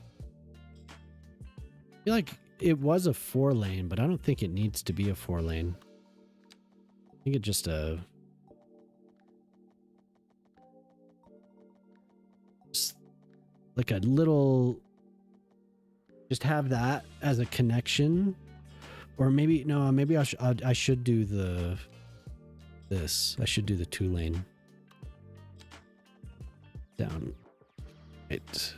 I feel like it was a 4-lane, but I don't think it needs to be a 4-lane. I think it just like a little... Just have that as a connection. Or maybe... No, maybe I should do this. I should do the 2-lane. Down. Right.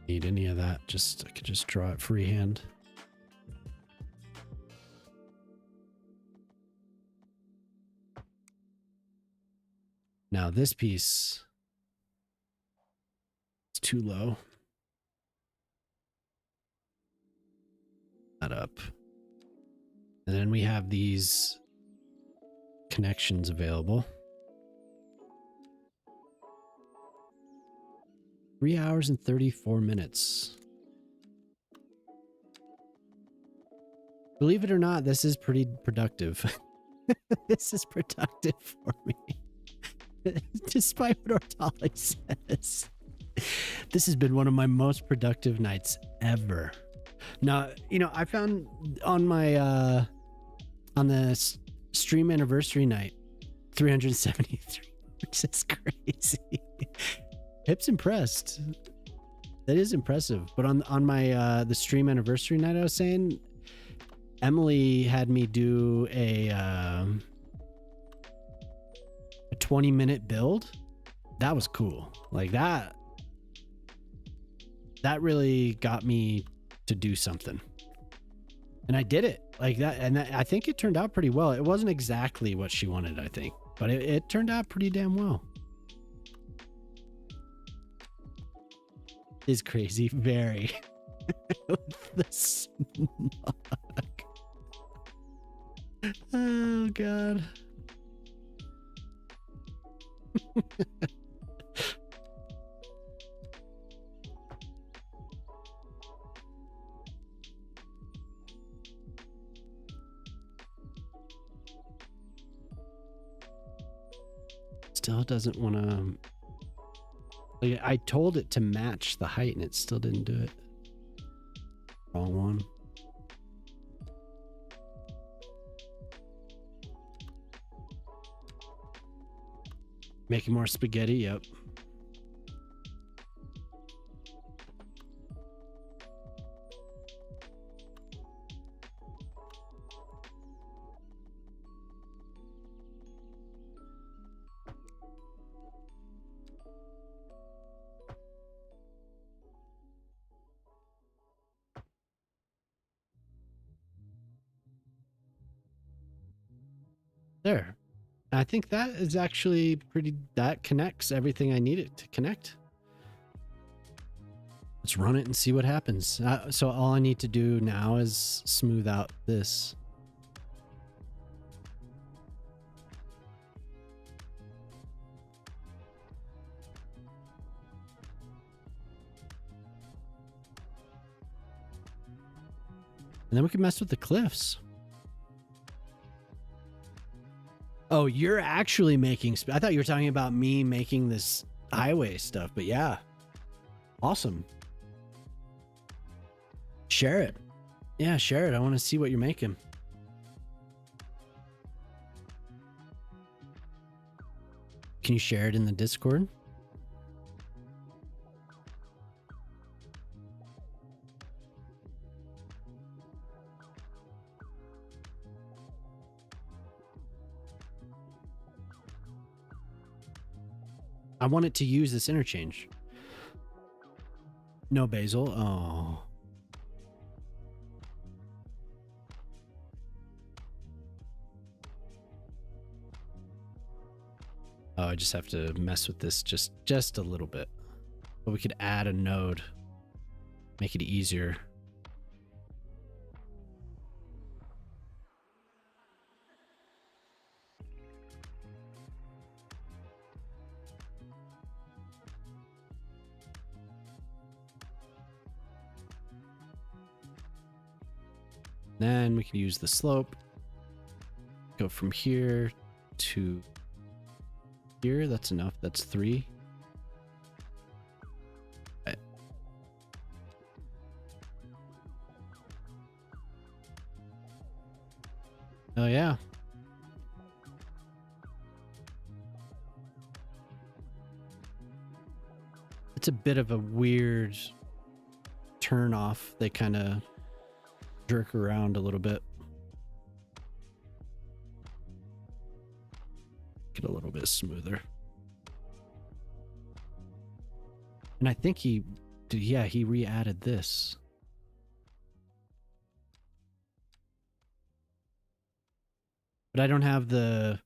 Need any of that. I could just draw it freehand. Now this piece is too low. That up. And then we have these connections available. 3 hours and 34 minutes. Believe it or not, this is pretty productive. This is productive for me. Despite what Ortali says. This has been one of my most productive nights ever. Now, you know, I found on my on the stream anniversary night 373, which is crazy. Hip's impressed. That is impressive. But on my the stream anniversary night, I was saying, Emily had me do a 20-minute build. That was cool. Like that really got me to do something. And I did it like that. And I think it turned out pretty well. It wasn't exactly what she wanted, I think, but it turned out pretty damn well. Is crazy. Very. The smug. Oh, God. Still doesn't want to... Like, I told it to match the height and it still didn't do it. Wrong one. Making more spaghetti, yep. There. I think that is actually that connects everything I need it to connect. Let's run it and see what happens. So all I need to do now is smooth out this. And then we can mess with the cliffs. Oh, you're actually making... I thought you were talking about me making this highway stuff, but yeah. Awesome. Share it. Yeah, share it. I want to see what you're making. Can you share it in the Discord? I want it to use this interchange. No basil. Oh. Oh, I just have to mess with this just a little bit. But we could add a node. Make it easier. Then we can use the slope. Go from here to here. That's enough. That's 3. Right. Oh, yeah. It's a bit of a weird turn off. They kind of jerk around a little bit. Get a little bit smoother. And I think he re-added this. But I don't have the...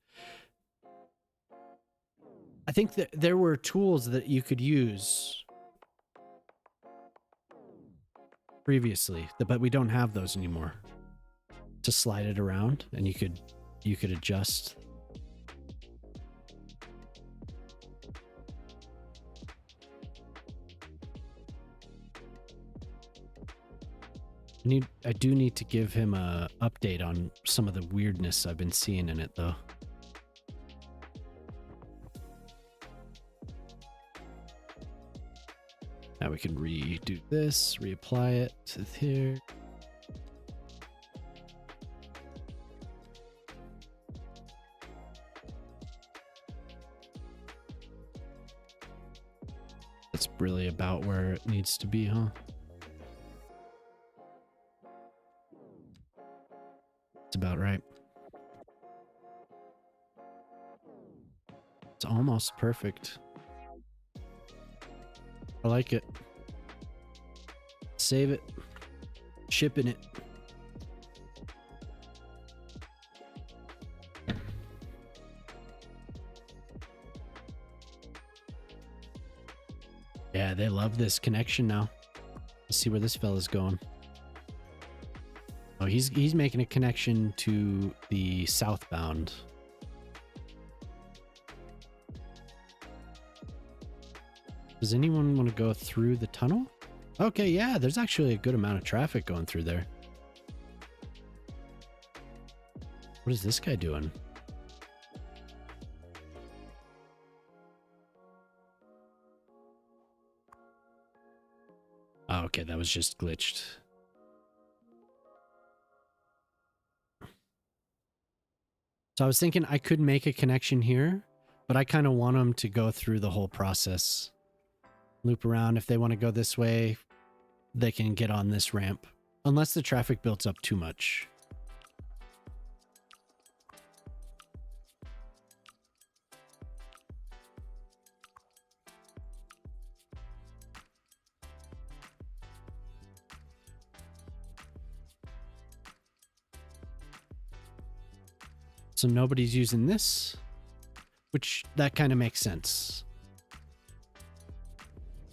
I think that there were tools that you could use previously, but we don't have those anymore. To slide it around, and you could adjust. I do need to give him a update on some of the weirdness I've been seeing in it, though. Now we can redo this, reapply it to here. That's really about where it needs to be, huh? It's about right. It's almost perfect. I like it. Save it. Shipping it. Yeah, they love this connection now. Let's see where this fella's going. Oh, he's making a connection to the southbound. Does anyone want to go through the tunnel? Okay, yeah, there's actually a good amount of traffic going through there. What is this guy doing? Oh, okay, that was just glitched. So I was thinking I could make a connection here, but I kind of want them to go through the whole process. Loop around. If they want to go this way, they can get on this ramp. Unless the traffic builds up too much. So nobody's using this, which that kind of makes sense.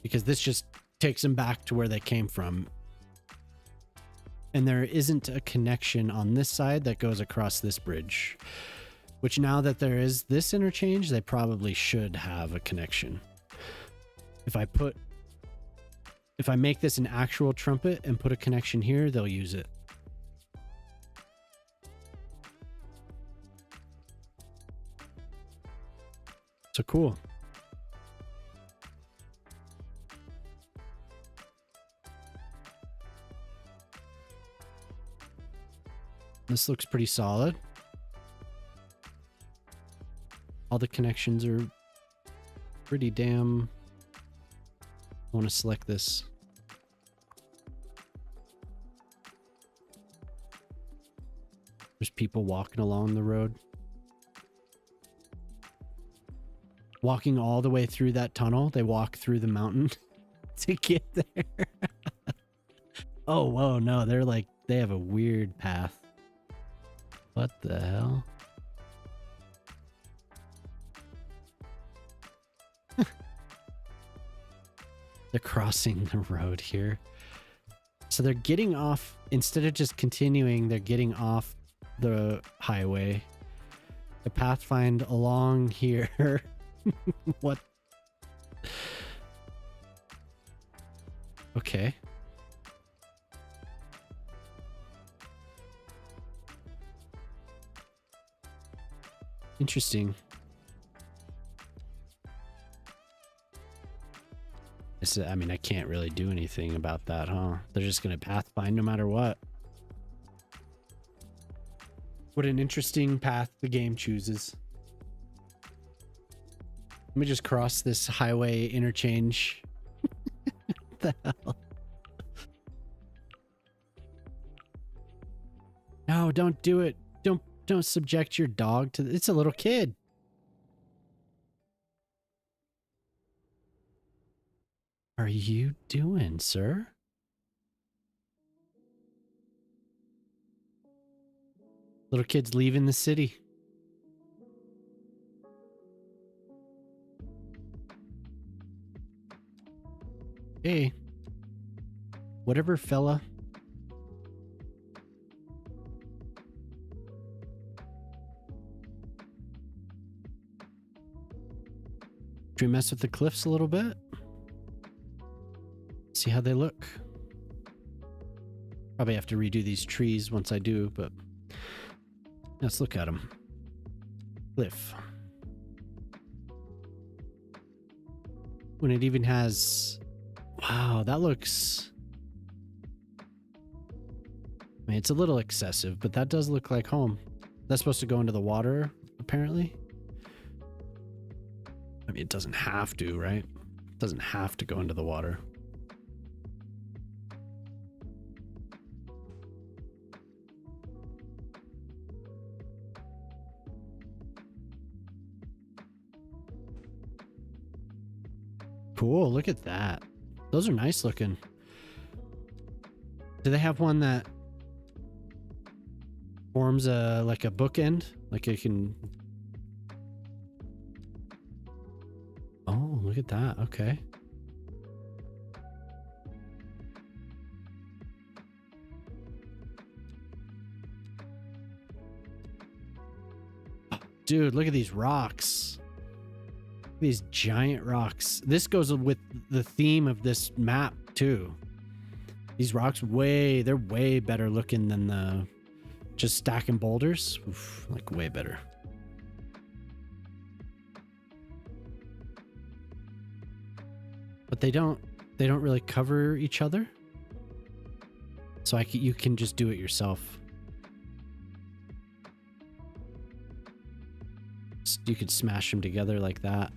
Because this just takes them back to where they came from. And there isn't a connection on this side that goes across this bridge. Which now that there is this interchange, they probably should have a connection. If I make this an actual trumpet and put a connection here, they'll use it. So cool. This looks pretty solid. All the connections are pretty damn... I want to select this. There's people walking along the road. Walking all the way through that tunnel. They walk through the mountain to get there. Oh, whoa, no, they're like, they have a weird path. What the hell? They're crossing the road here. So they're getting off, instead of just continuing, they're getting off the highway. The pathfind along here. What? Okay. Interesting. I mean, I can't really do anything about that, huh? They're just going to pathfind no matter what. What an interesting path the game chooses. Let me just cross this highway interchange. What the hell? No, don't do it. Don't subject your dog to... It's a little kid. Are you doing, sir? Little kid's leaving the city. Hey. Whatever, fella. Should we mess with the cliffs a little bit? See how they look. Probably have to redo these trees once I do, but let's look at them. Cliff. When it even has... Wow, that looks... I mean, it's a little excessive, but that does look like home. That's supposed to go into the water, apparently. I mean, it doesn't have to, right? It doesn't have to go into the water. Cool, look at that. Those are nice looking. Do they have one that forms a like a bookend? Like it can... Oh, look at that. Okay. Dude, look at these rocks. These giant rocks. This goes with the theme of this map too. These rocks they're way better looking than the just stacking boulders. Oof, like way better. But they don't really cover each other. So you can just do it yourself. You could smash them together like that.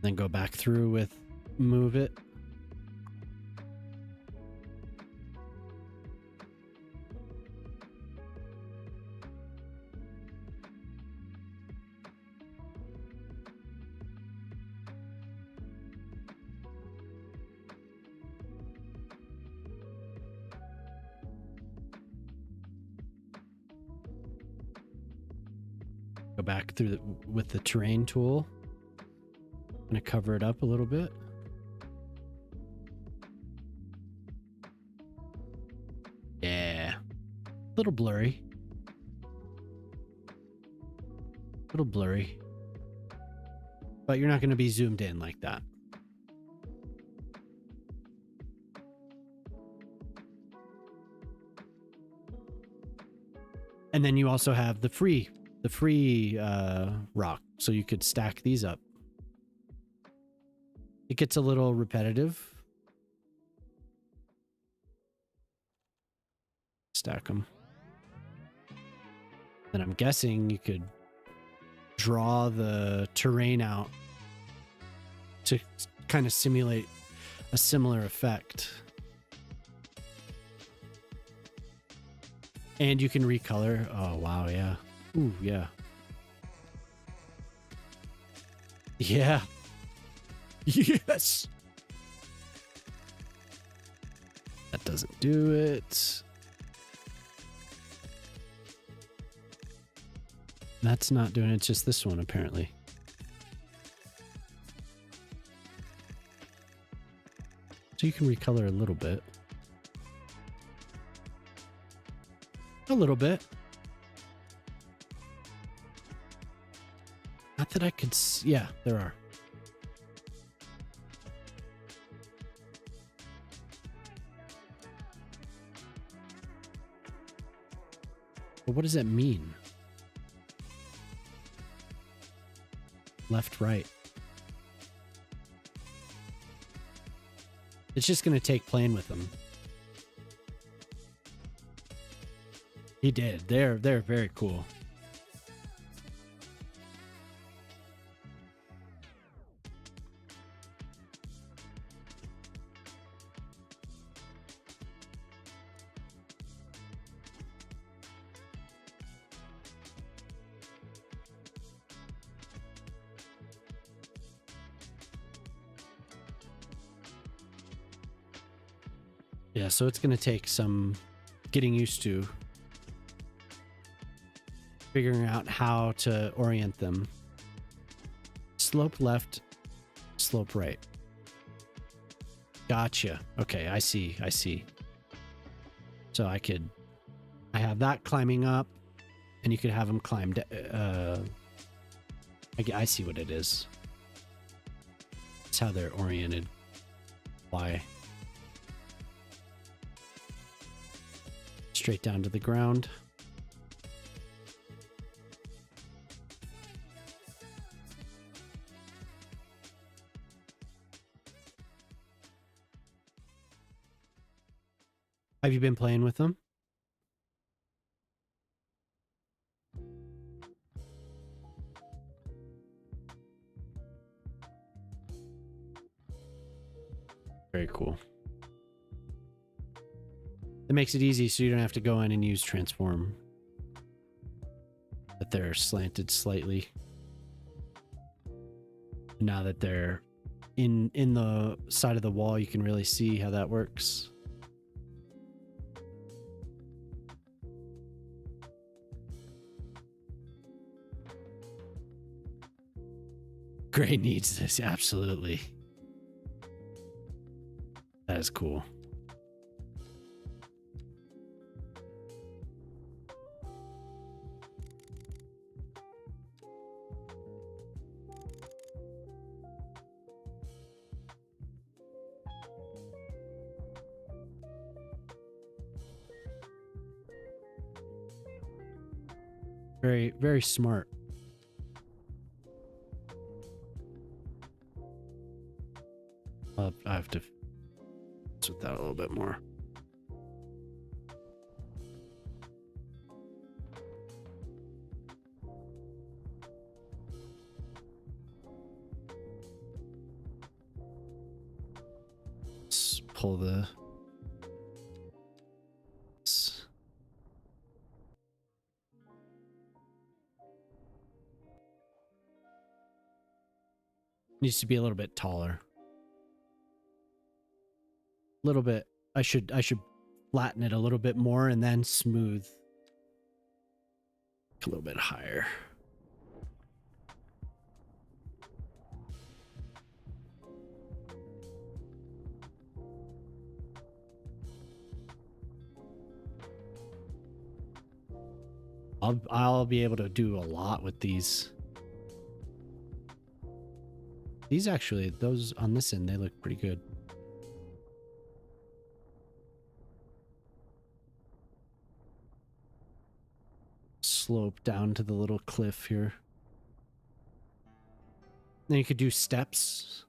Then go back through with move it. back through with the terrain tool. I'm gonna cover it up a little bit. Yeah, a little blurry. A little blurry. But you're not going to be zoomed in like that. And then you also have the free rock, so you could stack these up. It gets a little repetitive. Stack them. And I'm guessing you could draw the terrain out to kind of simulate a similar effect. And you can recolor. Oh, wow, yeah. Ooh, yeah. Yeah. Yes. That doesn't do it. That's not doing it, it's just this one, apparently. So you can recolor a little bit. A little bit. Not that I could see. Yeah, there are. But what does that mean? Left, right. It's just going to take playing with them. He did. They're very cool. Yeah, so it's going to take some getting used to, figuring out how to orient them. Slope left, slope right. Gotcha. Okay, I see. So I have that climbing up, and you could have them climb. I see what it is. It's how they're oriented. Why? Straight down to the ground. Have you been playing with them? Very cool. It makes it easy so you don't have to go in and use transform. But they're slanted slightly. Now that they're in the side of the wall, you can really see how that works. Gray needs this, absolutely. That is cool. Very, very smart. I have to mess with that a little bit more. Let's pull the... Needs to be a little bit taller. A little bit. I should flatten it a little bit more and then smooth. A little bit higher. I'll be able to do a lot with these. These actually, those on this end, they look pretty good. Slope down to the little cliff here. Then you could do steps.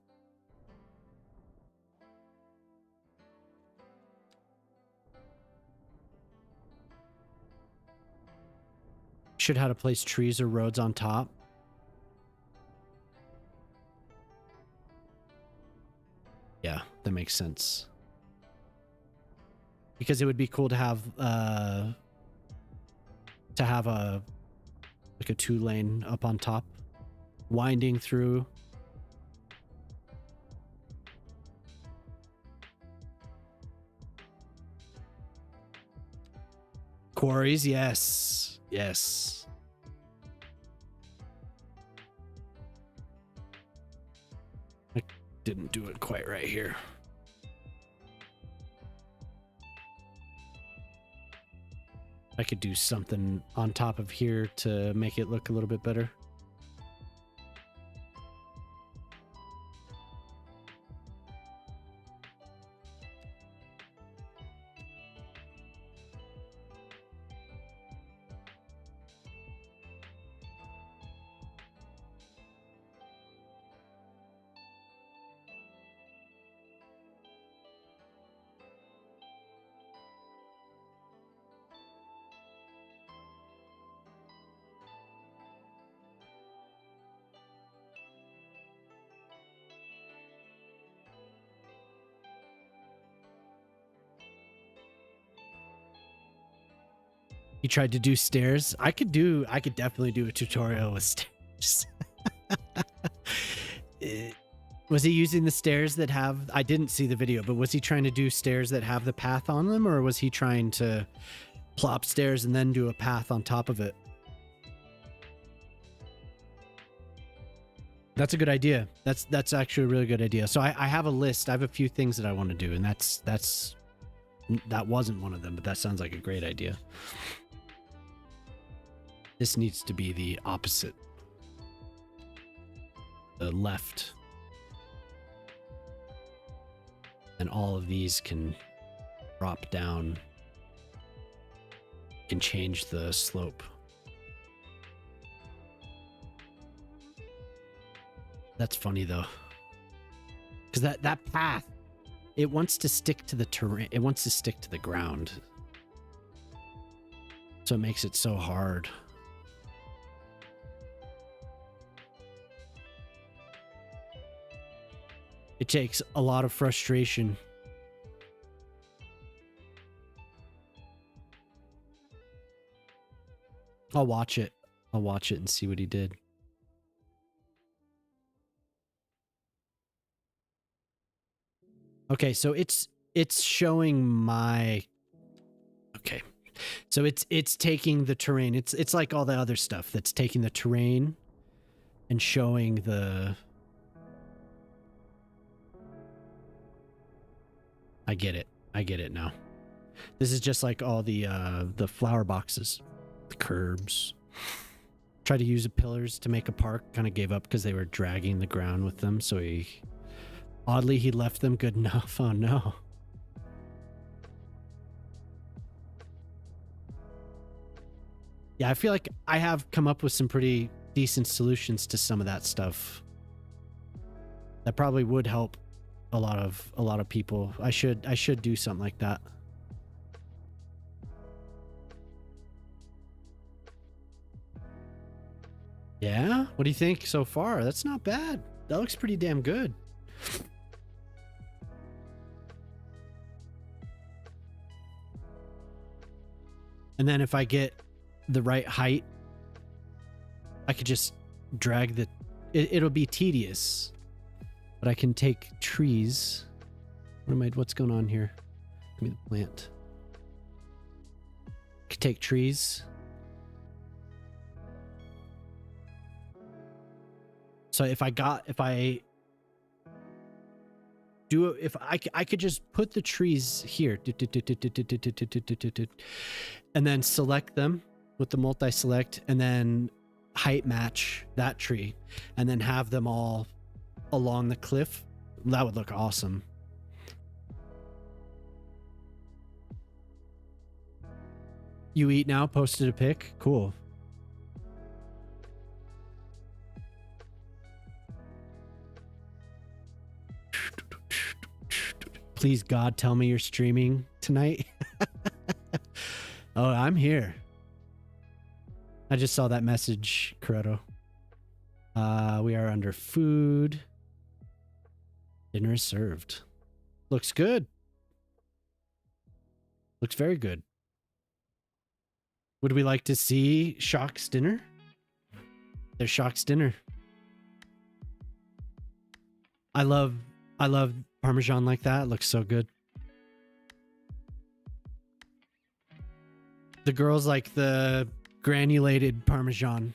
Should how to place trees or roads on top. Yeah, that makes sense. Because it would be cool to have a like a 2-lane up on top, winding through. Quarries, yes. Yes. I didn't do it quite right here. I could do something on top of here to make it look a little bit better. He tried to do stairs. I could definitely do a tutorial with stairs. Was he using the stairs that have, I didn't see the video, but was he trying to do stairs that have the path on them, or was he trying to plop stairs and then do a path on top of it? That's a good idea. That's actually a really good idea. So I have a list. I have a few things that I want to do, and that wasn't one of them, but that sounds like a great idea. This needs to be the opposite. The left. And all of these can drop down and change the slope. That's funny though. Because that path, it wants to stick to the terrain. It wants to stick to the ground. So it makes it so hard. It takes a lot of frustration. I'll watch it. I'll watch it and see what he did. Okay, so it's showing my... Okay. So it's taking the terrain. It's like all the other stuff that's taking the terrain and showing the... I get it. I get it now. This is just like all the flower boxes, the curbs. Tried to use the pillars to make a park. Kind of gave up because they were dragging the ground with them. So he left them good enough. Oh no. Yeah, I feel like I have come up with some pretty decent solutions to some of that stuff. That probably would help a lot of people. I should do something like that. Yeah? What do you think so far? That's not bad. That looks pretty damn good. And then if I get the right height, I could just drag the... It'll be tedious. But I can take trees. What's going on here? Give me the plant. I can take trees. So if I could just put the trees here and then select them with the multi-select, and then height match that tree, and then have them all along the cliff. That would look awesome. You eat now, posted a pic. Cool. Please, God, tell me you're streaming tonight. Oh, I'm here. I just saw that message, Corretto. We are under food. Dinner is served. Looks good. Looks very good. Would we like to see Shock's dinner? There's Shock's dinner. I love Parmesan like that. It looks so good. The girls like the granulated Parmesan.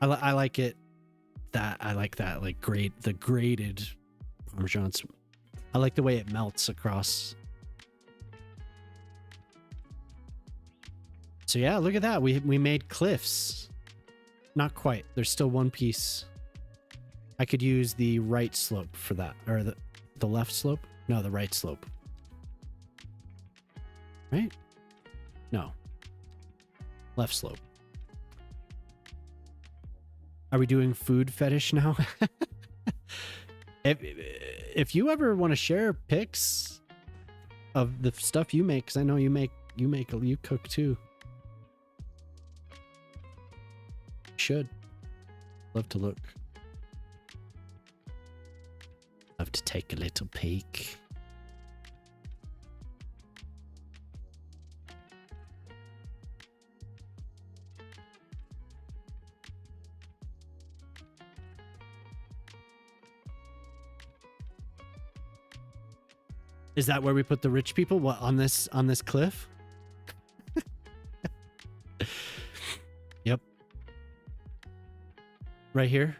I like it. I like that. Like the grated Parmesan. I like the way it melts across. So yeah, look at that. We made cliffs. Not quite. There's still one piece. I could use the right slope for that, or the left slope. No, the right slope. Right? No. Left slope. Are we doing food fetish now? If you ever want to share pics of the stuff you make, because I know you cook too. Should. Love to look. Love to take a little peek. Is that where we put the rich people? What, on this cliff? Yep. Right here.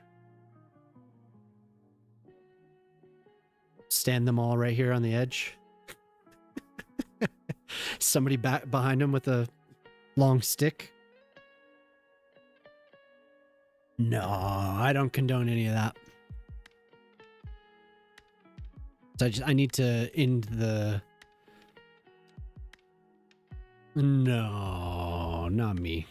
Stand them all right here on the edge. Somebody back behind him with a long stick. No, I don't condone any of that. So I need to end the... No, not me.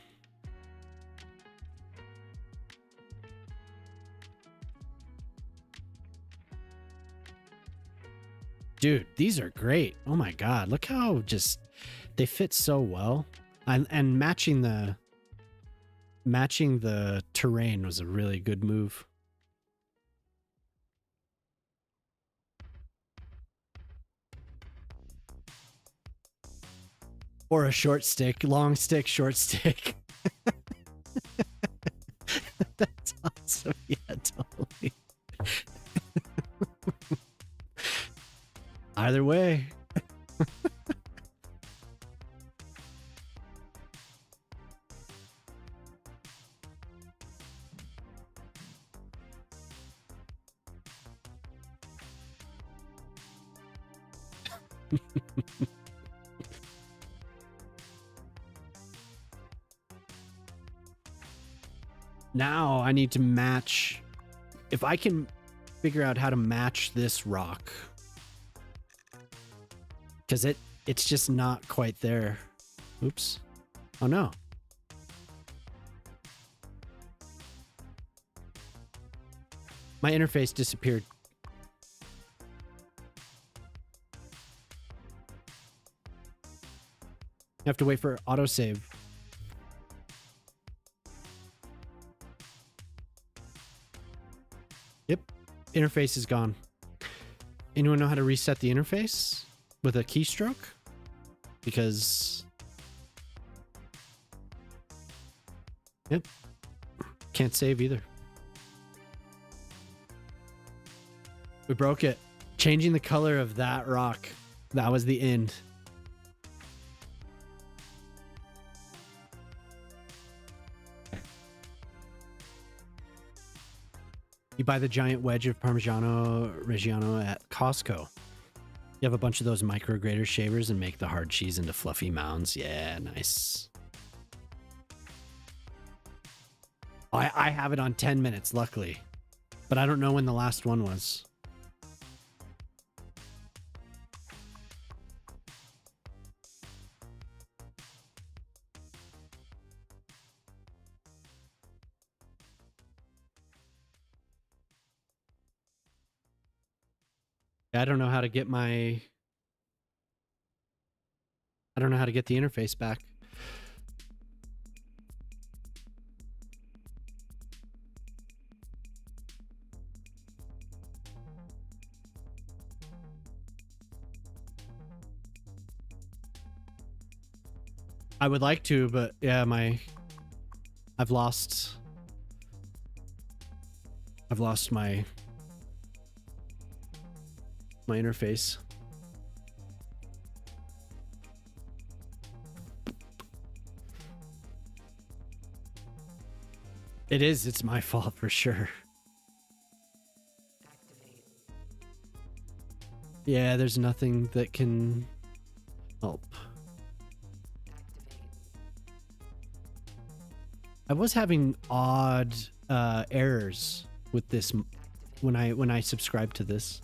Dude, these are great. Oh my God. Look how just they fit so well. And matching the terrain was a really good move. Or a short stick, long stick, short stick. That's awesome. Yeah, totally. Either way. Now I need to match. If I can figure out how to match this rock, because it's just not quite there. Oops. Oh no. My interface disappeared. You have to wait for autosave. Yep. Interface is gone. Anyone know how to reset the interface with a keystroke? Because... Yep. Can't save either. We broke it. Changing the color of that rock. That was the end. You buy the giant wedge of Parmigiano Reggiano at Costco. You have a bunch of those micro grater shavers and make the hard cheese into fluffy mounds. Yeah, nice. I have it on 10 minutes, luckily. But I don't know when the last one was. I don't know how to get my... I don't know how to get the interface back. I would like to, but yeah, I've lost my interface. It's my fault for sure. Yeah, there's nothing that can help. I was having odd errors with this when I subscribed to this.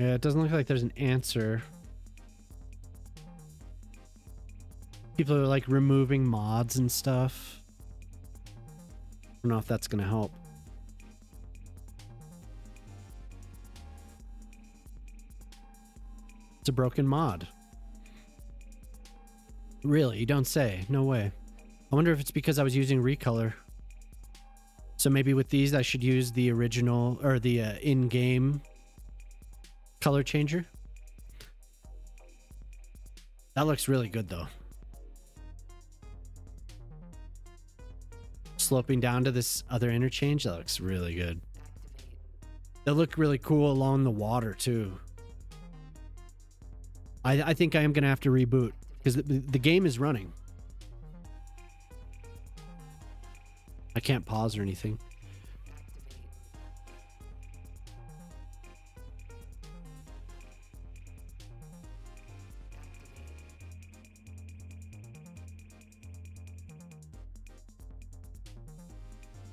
Yeah, it doesn't look like there's an answer. People are like removing mods and stuff. I don't know if that's gonna help. It's a broken mod. Really? You don't say. No way. I wonder if it's because I was using recolor. So maybe with these I should use the original or the in-game color changer. That looks really good though. Sloping down to this other interchange, that looks really good. They look really cool along the water too. I think I am gonna have to reboot because the game is running. I can't pause or anything.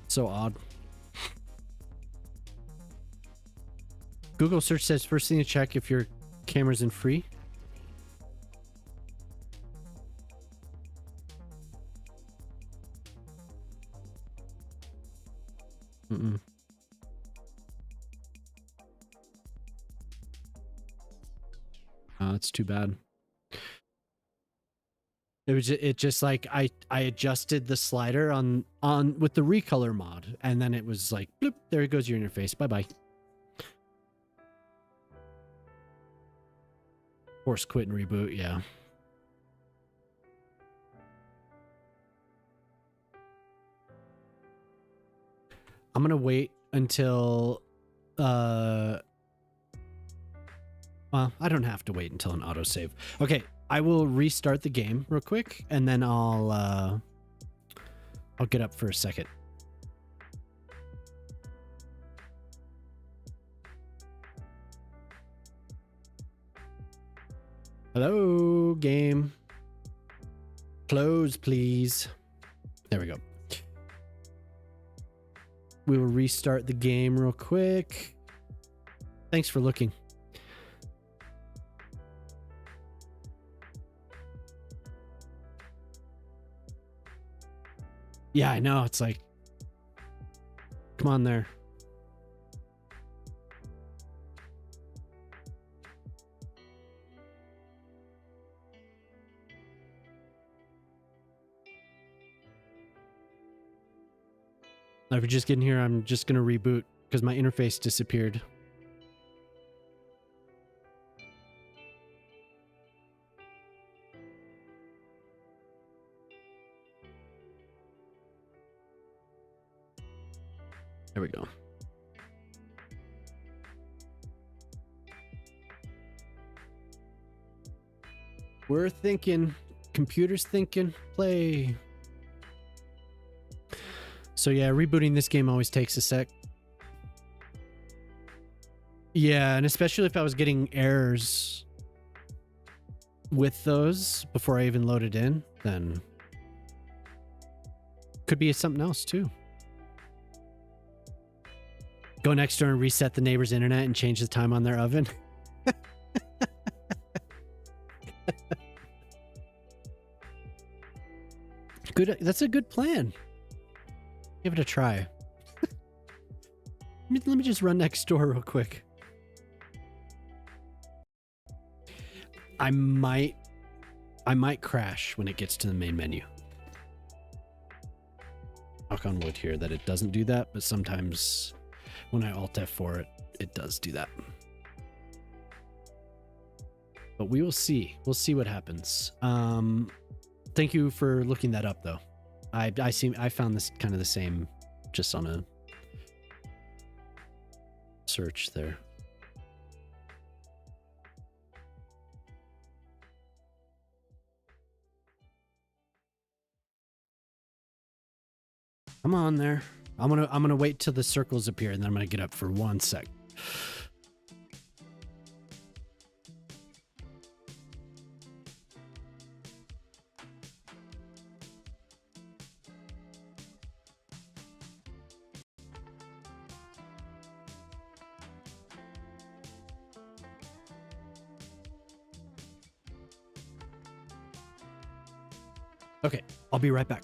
So odd. Google search says first thing to check if your camera's in free. Oh, that's too bad. It just like I adjusted the slider on with the recolor mod, and then it was like bloop, there goes your interface. Bye bye. Force quit and reboot, yeah. I'm gonna wait until well, I don't have to wait until an autosave. Okay, I will restart the game real quick and then I'll get up for a second. Hello, game. Close, please. There we go. We will restart the game real quick. Thanks for looking. Yeah, I know. It's like, come on there. If you're just getting here, I'm just going to reboot because my interface disappeared. There we go. We're thinking Computer's thinking. Play. So yeah, rebooting this game always takes a sec. Yeah, and especially if I was getting errors with those before I even loaded in, then could be something else too. Go next door and reset the neighbor's internet and change the time on their oven. Good. That's a good plan. Give it a try. Let me just run next door real quick. I might crash when it gets to the main menu. Knock on wood here that it doesn't do that, but sometimes when I Alt F4 it, it does do that. But we will see. We'll see what happens. Thank you for looking that up though. I found this kind of the same just on a search there. Come on there. I'm gonna wait till the circles appear and then I'm gonna get up for 1 sec. Okay, I'll be right back.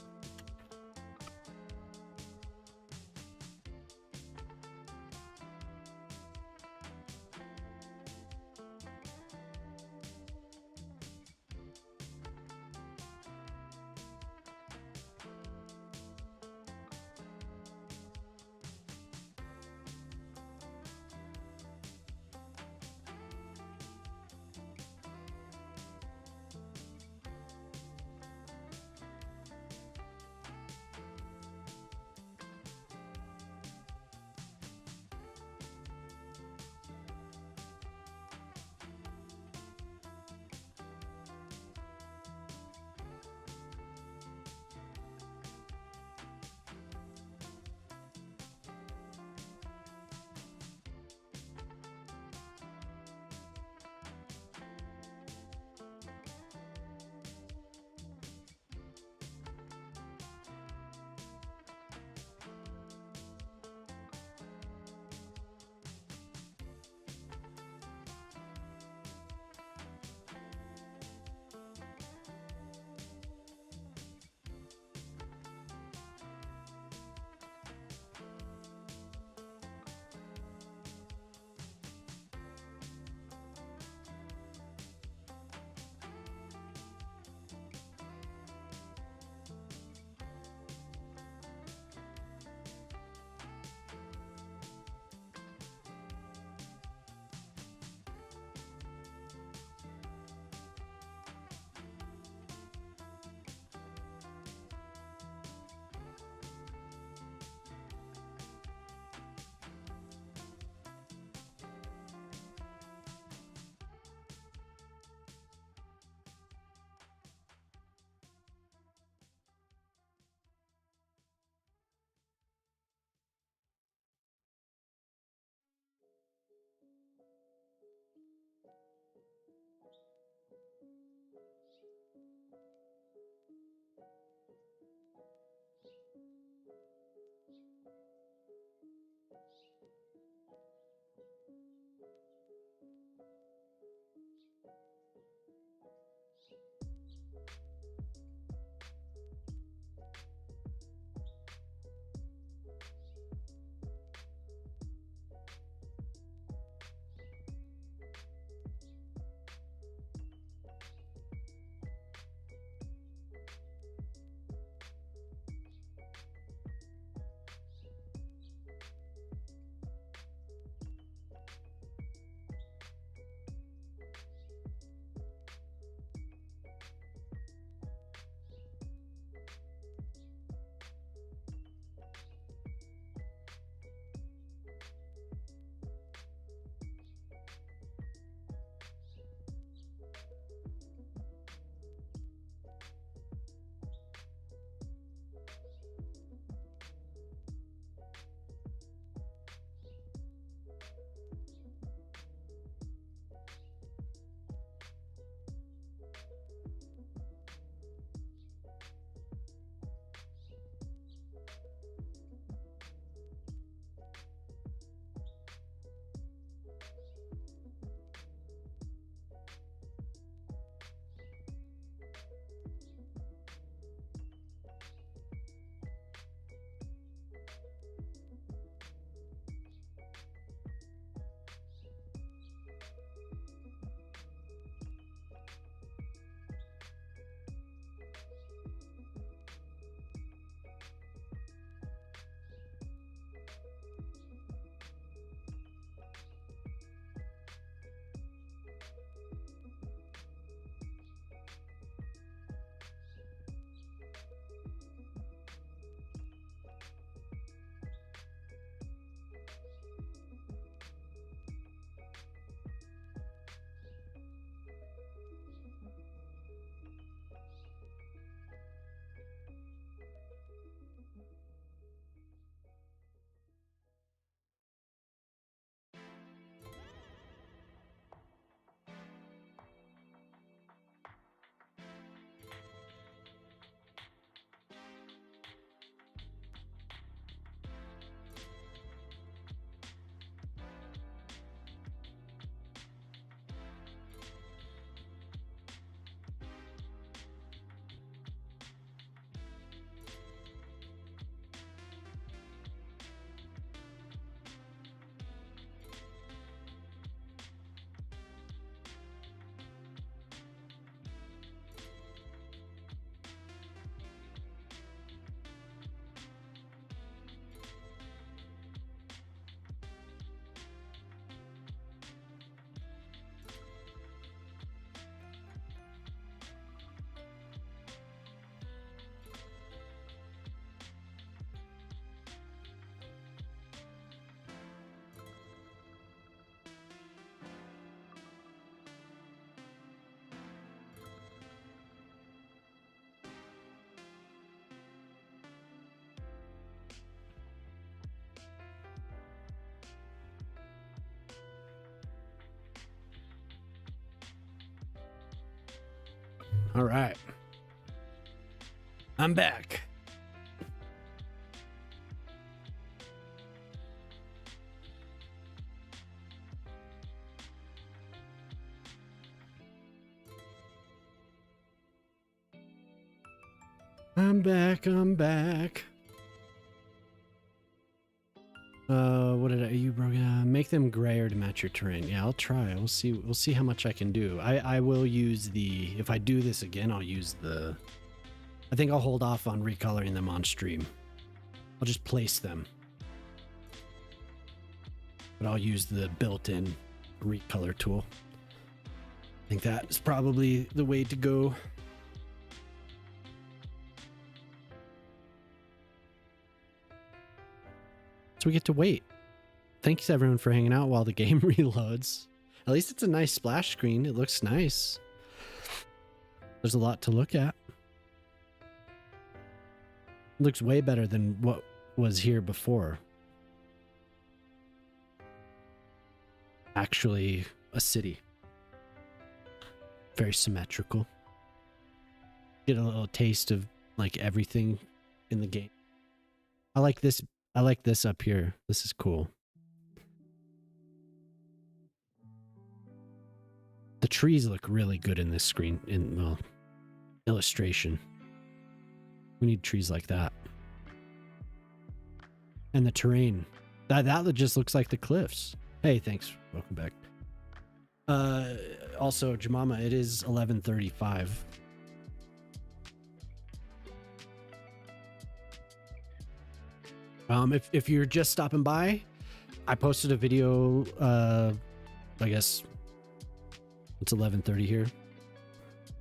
All right. I'm back. I'm back. What did you broke? Make them grayer to match your terrain. Yeah, I'll try. We'll see how much I can do. I will use if I do this again, I'll use I think I'll hold off on recoloring them on stream. I'll just place them. But I'll use the built-in recolor tool. I think that is probably the way to go. So we get to wait. Thanks everyone for hanging out while the game reloads. At least it's a nice splash screen. It looks nice. There's a lot to look at. It looks way better than what was here before. Actually, a city. Very symmetrical. Get a little taste of like everything in the game. I like this up here. This is cool. The trees look really good in this screen, illustration. We need trees like that. And the terrain. That just looks like the cliffs. Hey, thanks. Welcome back. Also, Jamama, it is 11:35. If you're just stopping by, I posted a video, I guess it's 11:30 here.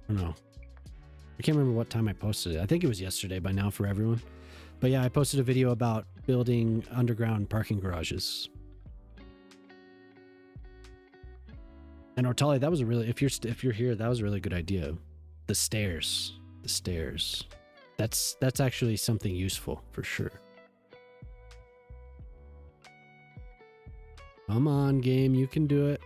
I don't know. I can't remember what time I posted it. I think it was yesterday by now for everyone. But yeah, I posted a video about building underground parking garages. And Ortali, that was a really, if you're here, that was a really good idea. The stairs. That's actually something useful for sure. Come on, game, you can do it.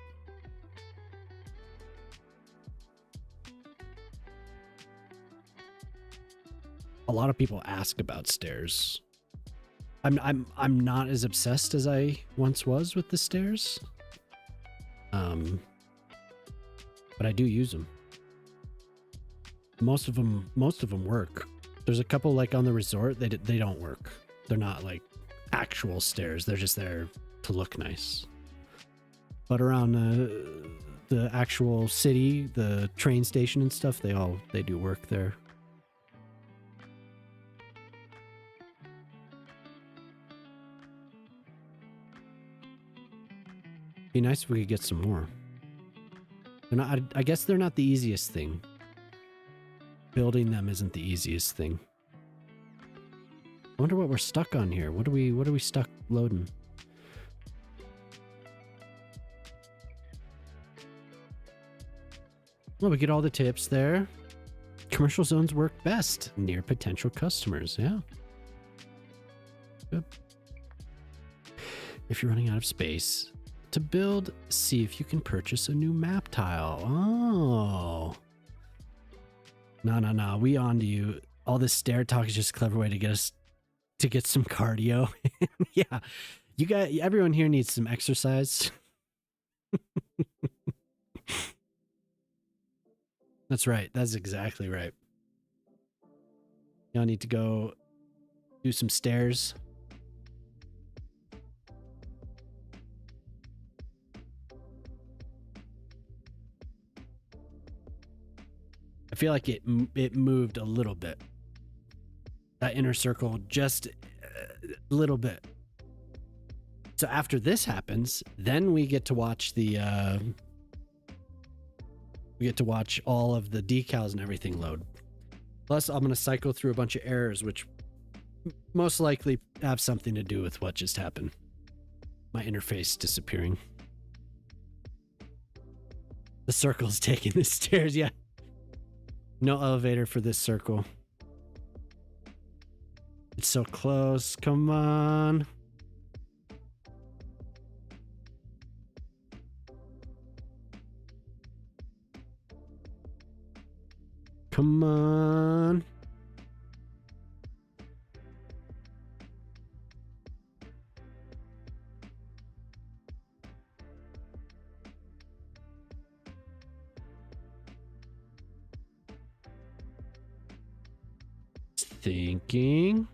A lot of people ask about stairs. I'm not as obsessed as I once was with the stairs. But I do use them. Most of them work. There's a couple like on the resort, they don't work. They're not like actual stairs. They're just there to look nice. But around the actual city, the train station and stuff, they do work there. Be nice if we could get some more. I guess they're not the easiest thing. Building them isn't the easiest thing. I wonder what we're stuck on here. What are we stuck loading? Well, we get all the tips there. Commercial zones work best near potential customers. Yeah. Good. If you're running out of space to build, see if you can purchase a new map tile. Oh. No. We on to you. All this stair talk is just a clever way to get us to get some cardio. Yeah. Everyone here needs some exercise. That's right. That's exactly right. Y'all need to go do some stairs. I feel like it moved a little bit. That inner circle, just a little bit. So after this happens, then we get to watch all of the decals and everything load. Plus, I'm going to cycle through a bunch of errors, which most likely have something to do with what just happened. My interface disappearing. The circle's taking the stairs, yeah. No elevator for this circle. It's so close. Come on. Come on. Thinking.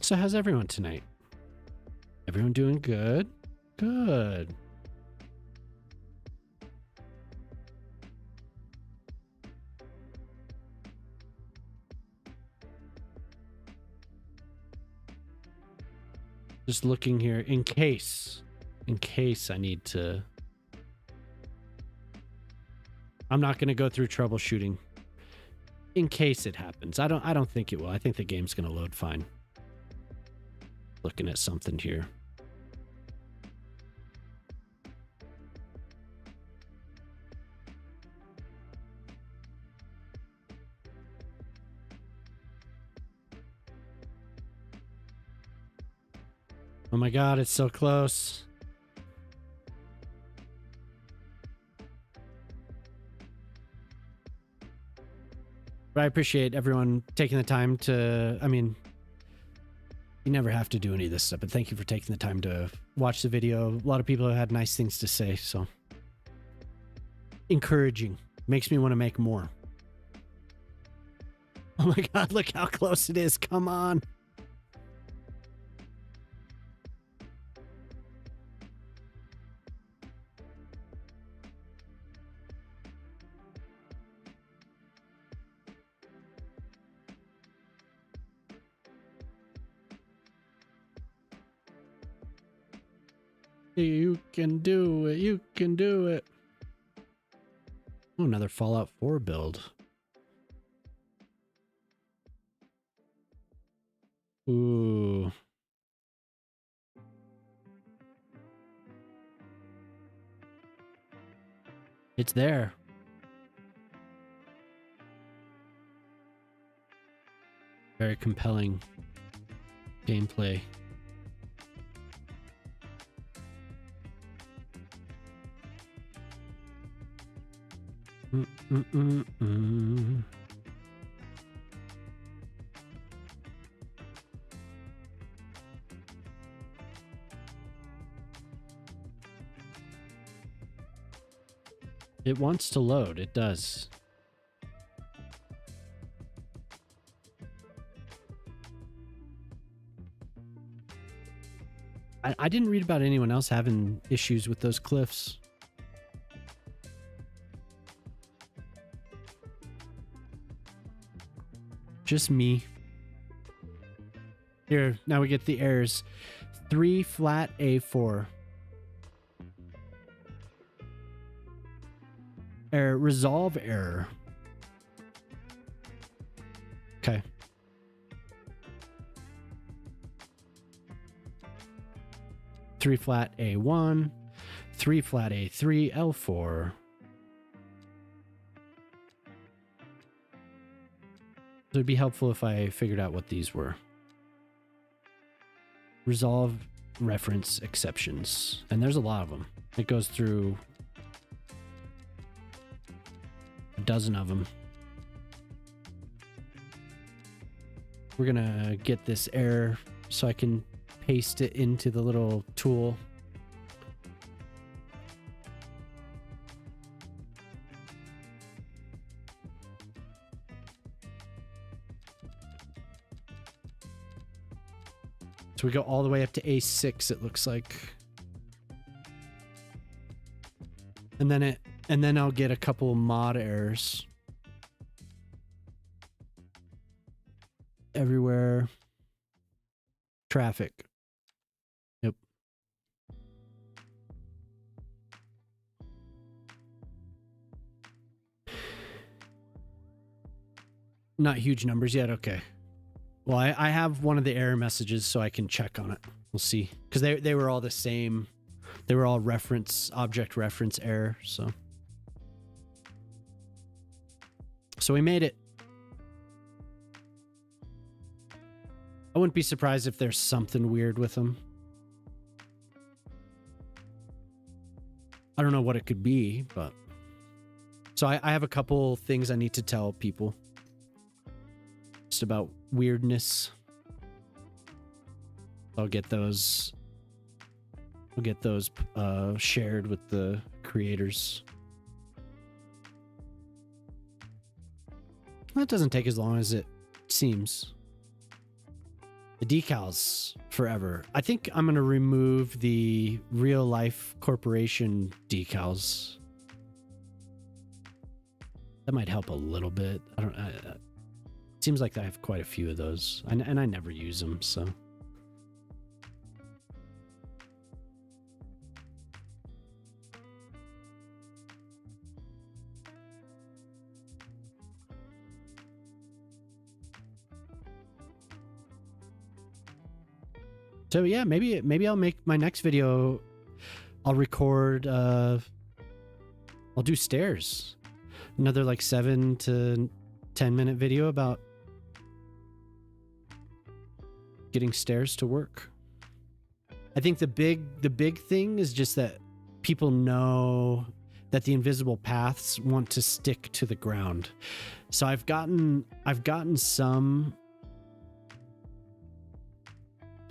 So how's everyone tonight? Everyone doing good? Good. Just looking here in case I need to. I'm not going to go through troubleshooting in case it happens. I don't think it will. I think the game's going to load fine. Looking at something here. Oh my God, it's so close. But I appreciate everyone taking the time to, I mean, you never have to do any of this stuff, but thank you for taking the time to watch the video. A lot of people have had nice things to say, so encouraging. Makes me want to make more. Oh my God, look how close it is. Come on. You can do it. You can do it. Oh, another Fallout 4 build. Ooh. It's there. Very compelling gameplay. It wants to load. It does. I didn't read about anyone else having issues with those cliffs. Just me. Here, now we get the errors. 3 flat A4. Error, resolve error. Okay. Three flat A1, 3 flat A3, L4. So it'd be helpful if I figured out what these were. Resolve reference exceptions. And there's a lot of them. It goes through a dozen of them. We're gonna get this error so I can paste it into the little tool. So we go all the way up to A6, it looks like. And then I'll get a couple mod errors. Everywhere. Traffic. Yep. Not huge numbers yet. Okay. Well, I have one of the error messages so I can check on it. We'll see. Because they were all the same. They were all object reference error. So we made it. I wouldn't be surprised if there's something weird with them. I don't know what it could be, but... So I have a couple things I need to tell people. Just about weirdness. I'll get those shared with the creators. That doesn't take as long as it seems. The decals forever. I think I'm going to remove the real life corporation decals. That might help a little bit. It seems like I have quite a few of those, and I never use them, so. So yeah, maybe I'll make my next video. I'll record. I'll do stairs. Another like 7 to 10 minute video about getting stairs to work. I think the big thing is just that people know that the invisible paths want to stick to the ground. So I've gotten some.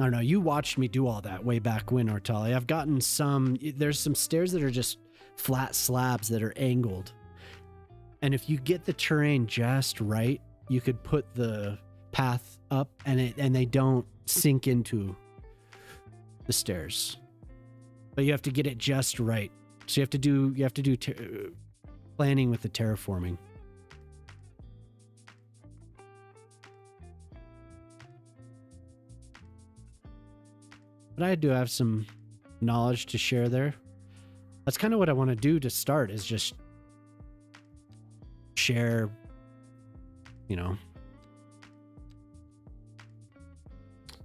I don't know, you watched me do all that way back when, Ortali. I've gotten there's some stairs that are just flat slabs that are angled. And if you get the terrain just right, you could put the path up and they don't sink into the stairs. But you have to get it just right. So you have to do planning with the terraforming. But I do have some knowledge to share there. That's kind of what I want to do to start, is just share, you know.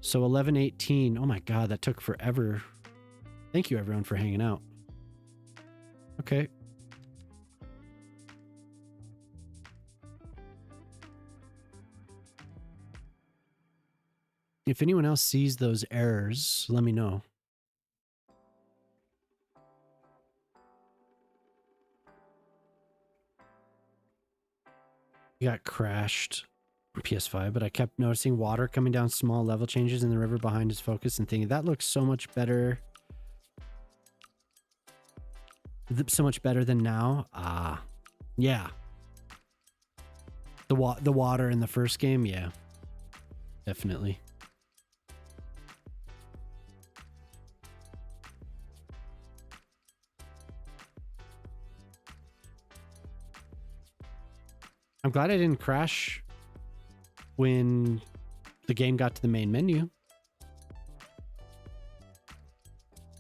So 11:18. Oh my God, that took forever. Thank you everyone for hanging out. Okay. If anyone else sees those errors, let me know. You got crashed on PS5, but I kept noticing water coming down small level changes in the river behind his focus and thinking that looks so much better. So much better than now. Yeah. The water in the first game, yeah. Definitely. I'm glad I didn't crash when the game got to the main menu.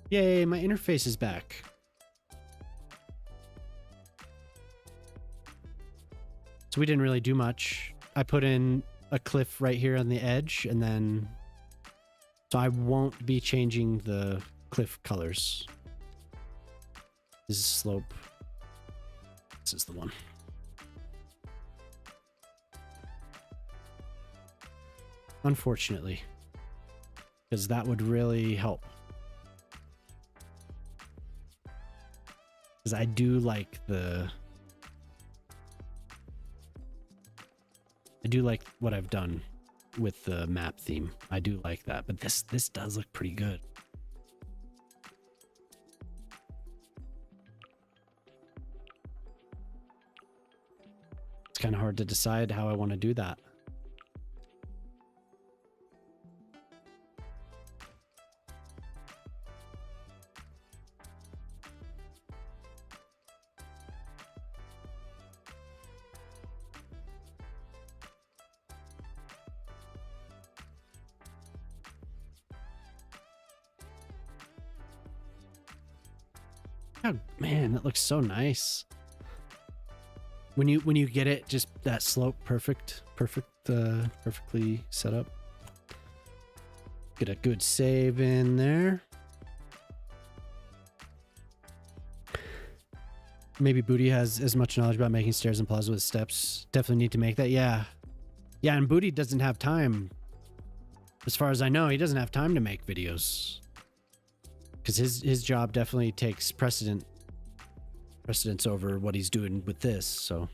Yay, my interface is back. So we didn't really do much. I put in a cliff right here on the edge, and then... So I won't be changing the cliff colors. This is slope. This is the one. Unfortunately, because that would really help. Because I do like what I've done with the map theme. I do like that, but this does look pretty good. It's kind of hard to decide how I want to do that. Oh, man, that looks so nice. When you get it, just that slope perfectly set up. Get a good save in there. Maybe Booty has as much knowledge about making stairs and plaza with steps. Definitely need to make that. Yeah, and Booty doesn't have time. As far as I know, he doesn't have time to make videos because his job definitely takes precedence over what he's doing with this. So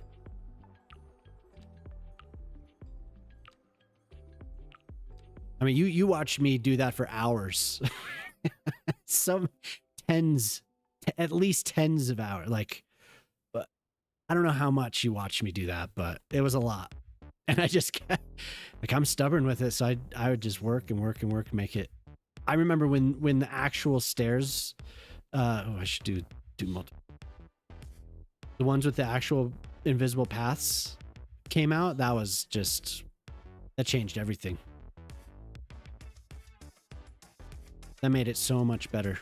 I mean, you watch me do that for hours. Some at least tens of hours. Like, but I don't know how much you watched me do that, but it was a lot. And I just kept, like, I'm stubborn with it, so I would just work and work and work and make it. I remember when the actual stairs, I should do multiple. The ones with the actual invisible paths came out. That changed everything. That made it so much better.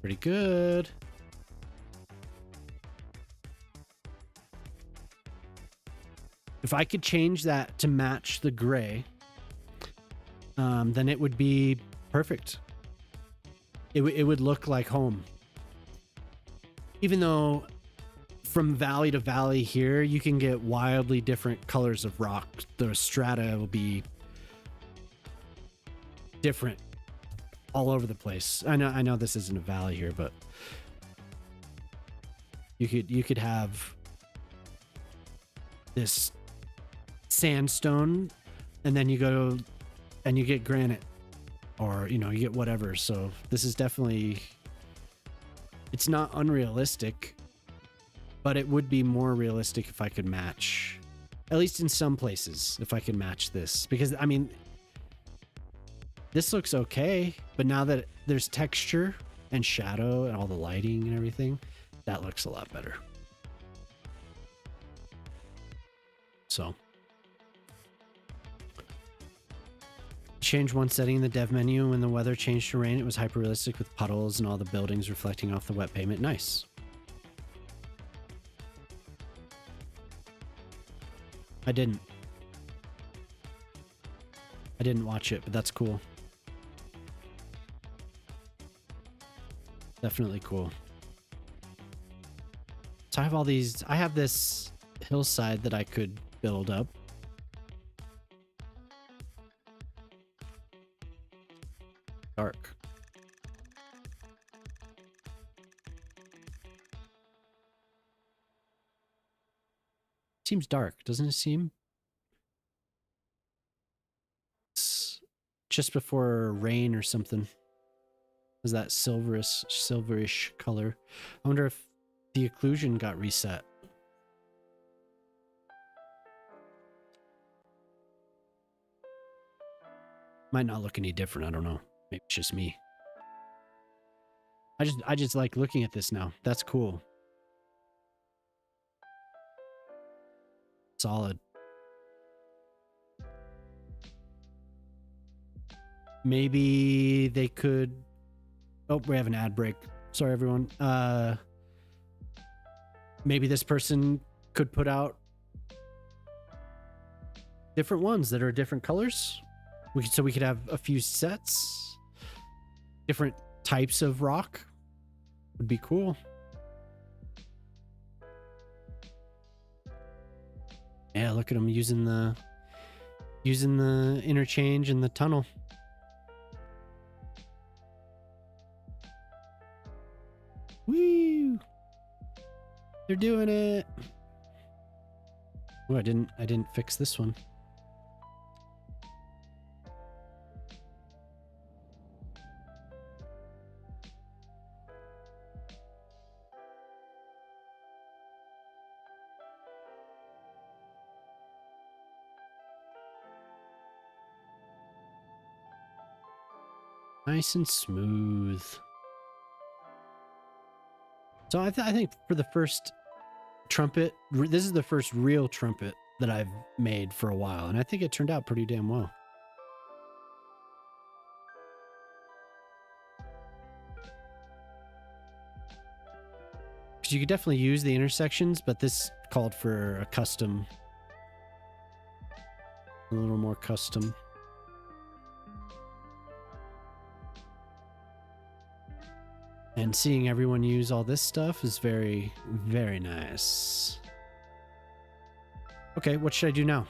Pretty good. If I could change that to match the gray, then it would be perfect. It would look like home. Even though from valley to valley here, you can get wildly different colors of rock. The strata will be different all over the place. I know this isn't a valley here, but you could have this sandstone, and then you go and you get granite, or you get whatever. So this is definitely, it's not unrealistic, but it would be more realistic if I could match, at least in some places, if I could match this. Because I mean, this looks okay, but now that there's texture and shadow and all the lighting and everything, that looks a lot better. So change one setting in the dev menu. When the weather changed to rain, it was hyper realistic with puddles and all the buildings reflecting off the wet pavement. Nice. I didn't watch it, but that's cool. Definitely cool. So I have this hillside that I could build up. Dark. Seems dark, doesn't it seem? It's just before rain or something. Is that silverish color? I wonder if the occlusion got reset. Might not look any different. I don't know. Maybe it's just me. I just like looking at this now. That's cool. Solid. Maybe they could. Oh, we have an ad break. Sorry, everyone. Maybe this person could put out different ones that are different colors. So we could have a few sets, different types of rock. Would be cool. Yeah, look at them using the interchange and the tunnel. Woo! They're doing it. Oh, I didn't fix this one. Nice and smooth. So I think for the first trumpet, this is the first real trumpet that I've made for a while, and I think it turned out pretty damn well. Because you could definitely use the intersections, but this called for a little more custom. And seeing everyone use all this stuff is very, very nice. Okay, what should I do now?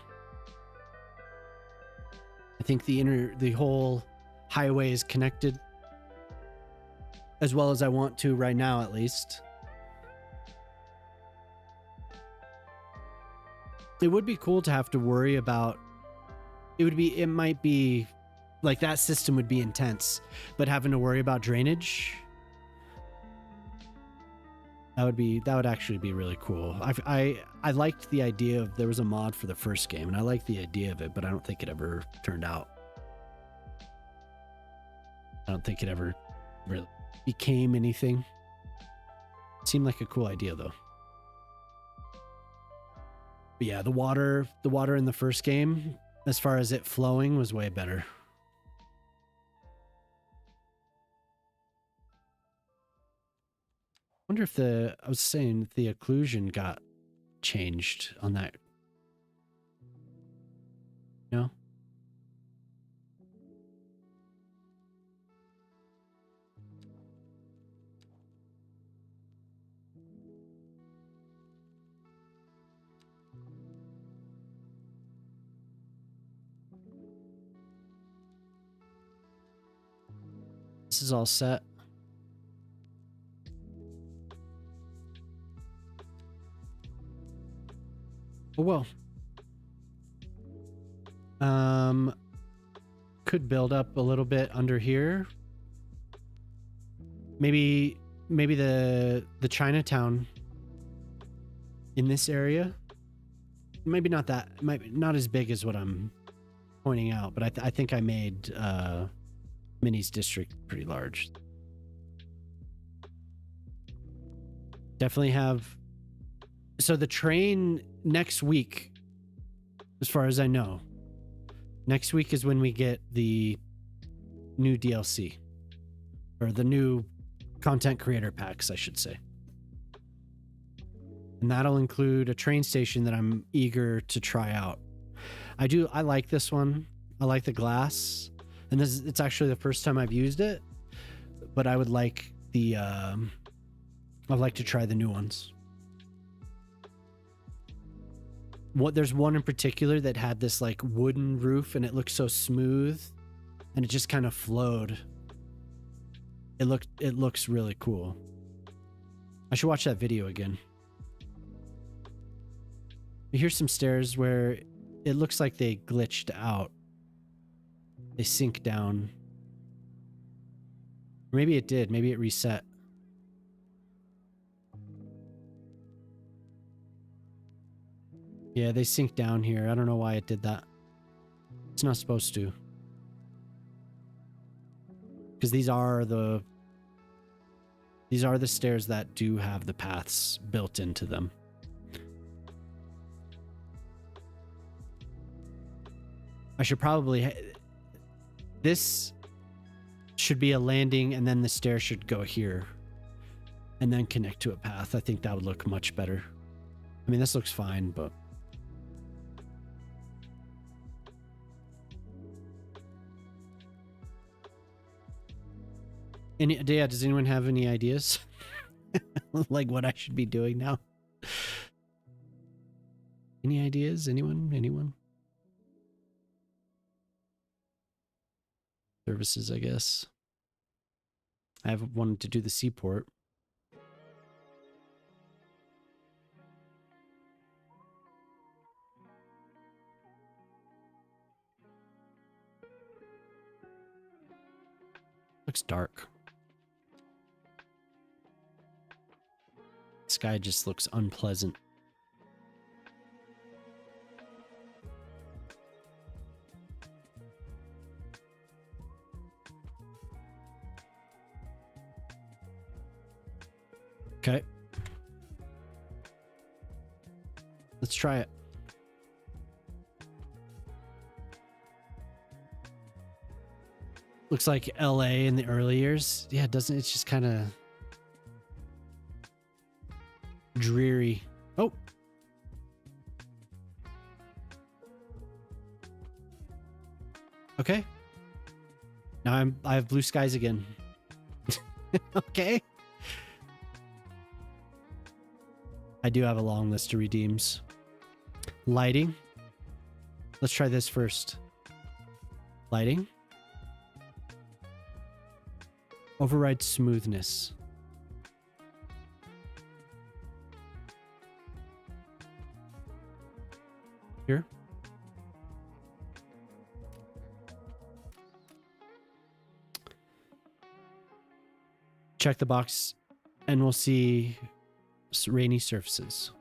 I think the whole highway is connected as well as I want to right now, at least. It would be cool to have to worry about, it might be like that system would be intense, but having to worry about drainage, that would actually be really cool. I liked the idea of, there was a mod for the first game and I liked the idea of it, but I don't think it ever turned out. I don't think it ever really became anything. It seemed like a cool idea though. But yeah, the water in the first game, as far as it flowing, was way better. Wonder if I was saying if the occlusion got changed on that. No? This is all set. Oh, well. Could build up a little bit under here. Maybe the Chinatown in this area. Maybe not that. Might not as big as what I'm pointing out, but I think I made Minnie's district pretty large. Definitely have. So the train next week, as far as I know, next week is when we get the new DLC, or the new content creator packs, I should say. And that'll include a train station that I'm eager to try out. I like this one. I like the glass. And it's actually the first time I've used it, but I would like I'd like to try the new ones. There's one in particular that had this like wooden roof and it looked so smooth and it just kind of flowed. It looks really cool. I should watch that video again. Here's some stairs where it looks like they glitched out. They sink down. Or maybe it did. Maybe it reset. Yeah, they sink down here. I don't know why it did that. It's not supposed to. Because these are the stairs that do have the paths built into them. I should probably... This should be a landing and then the stair should go here and then connect to a path. I think that would look much better. I mean, this looks fine, but... does anyone have any ideas? Like what I should be doing now? Any ideas? Anyone? Services, I guess. I have wanted to do the seaport. Looks dark. Sky just looks unpleasant. Okay. Let's try it. Looks like LA in the early years. Yeah, doesn't it? It's just kind of dreary. Oh. Okay. Now I have blue skies again. Okay. I do have a long list of redeems. Lighting. Let's try this first. Lighting. Override smoothness. Here. Check the box and we'll see rainy surfaces.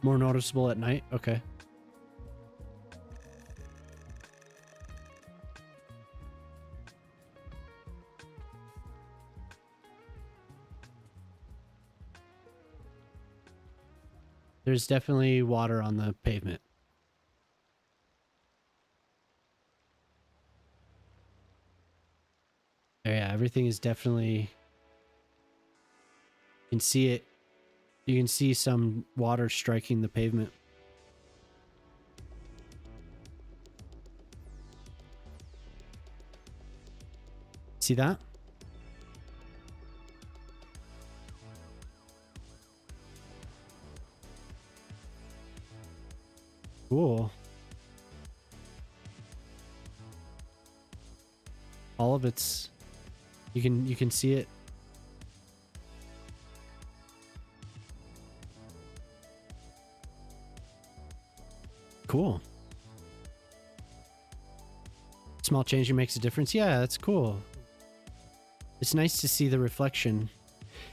More noticeable at night? Okay. There's definitely water on the pavement. Yeah, everything is definitely... You can see it. You can see some water striking the pavement. See that? Cool. All of it's... You can see it. Cool. Small changing makes a difference. Yeah, that's cool. It's nice to see the reflection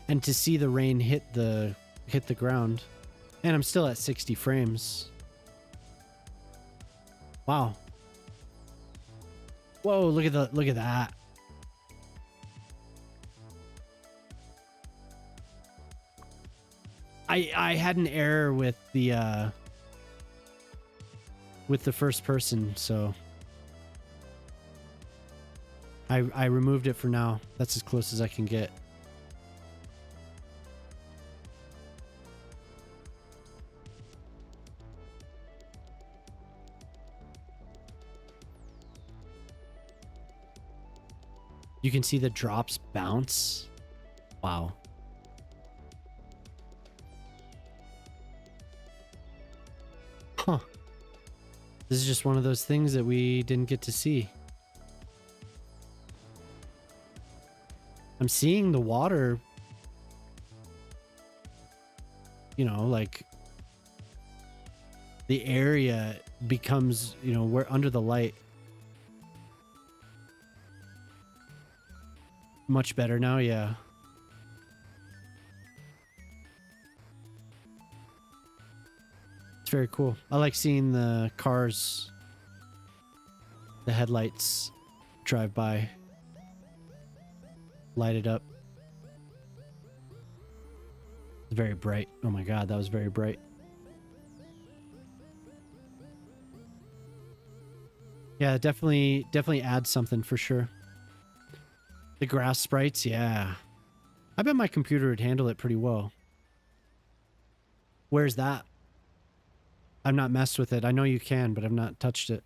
and to see the rain hit the ground. And I'm still at 60 frames. Wow. Whoa, look at that. I had an error with the first person, so I removed it for now. That's as close as I can get. You can see the drops bounce. Wow. Huh. This is just one of those things that we didn't get to see. I'm seeing the water, you know, like the area becomes, you know, we're under the light. Much better now, yeah. It's very cool. I like seeing the cars, the headlights drive by, light it up. It's very bright. Oh my god, that was very bright. Yeah, definitely adds something for sure. The grass sprites, yeah. I bet my computer would handle it pretty well. Where's that? I've not messed with it. I know you can, but I've not touched it.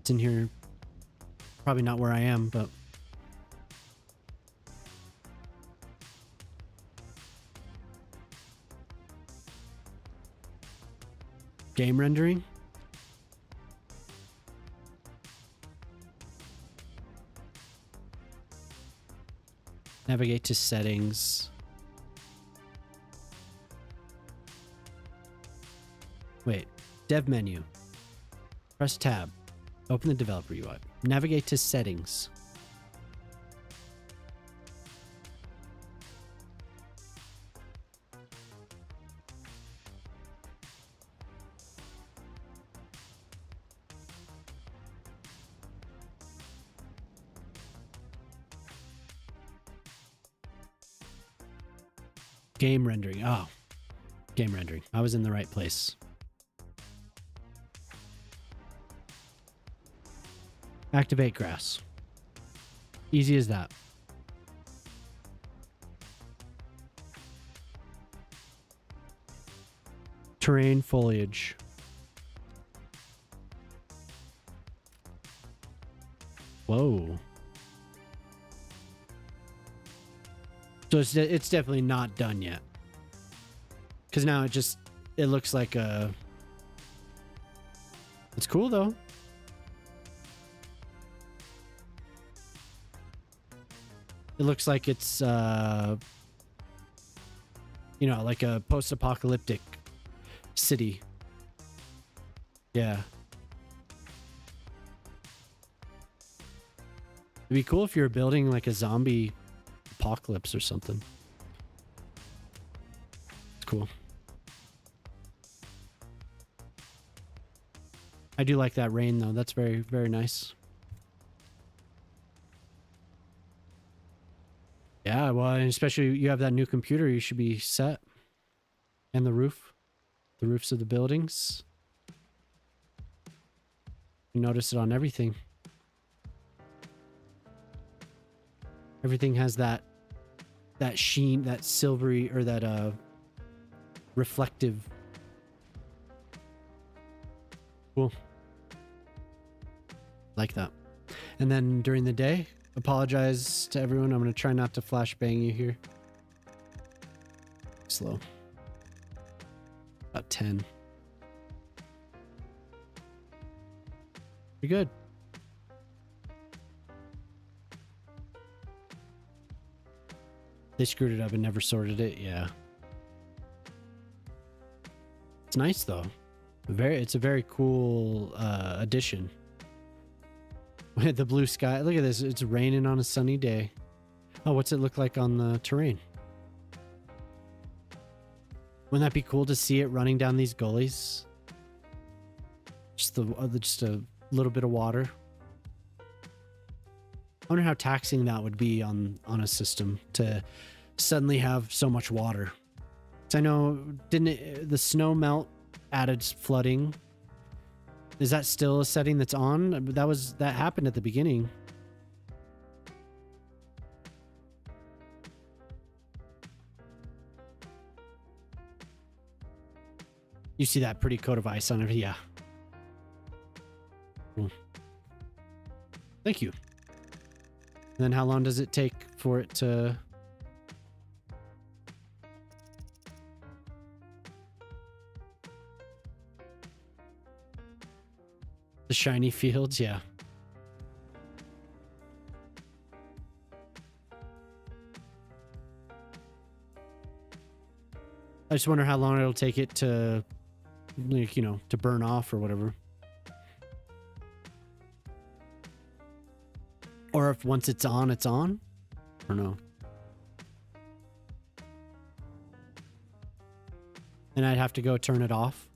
It's in here. Probably not where I am, but... Game rendering? Navigate to settings. Wait, dev menu. Press tab. Open the developer UI. Navigate to settings. Game rendering. Oh, game rendering. I was in the right place. Activate grass. Easy as that. Terrain foliage. Whoa. So it's definitely not done yet. Because now it looks like a... It's cool though. It looks like it's, like a post-apocalyptic city. Yeah. It'd be cool if you were building like a zombie apocalypse or something. It's cool. I do like that rain though. That's very, very nice. Yeah, well, especially you have that new computer, you should be set. And the roofs of the buildings. You notice it on everything. Everything has that sheen, that silvery, or that reflective. Cool. Like that. And then during the day, apologize to everyone. I'm going to try not to flashbang you here. Slow. About 10. Pretty good. They screwed it up and never sorted it. Yeah. It's nice though. It's a very cool addition. The blue sky. Look at this. It's raining on a sunny day. Oh, what's it look like on the terrain? Wouldn't that be cool to see it running down these gullies? Just a little bit of water. I wonder how taxing that would be on a system to suddenly have so much water. So I know, the snow melt added flooding? Is that still a setting that's on? That happened at the beginning. You see that pretty coat of ice on it? Yeah. Cool. Thank you. And then how long does it take for it to... The shiny fields, yeah. I just wonder how long it'll take it to, like, to burn off or whatever. Or if once it's on, it's on? I don't know. And I'd have to go turn it off.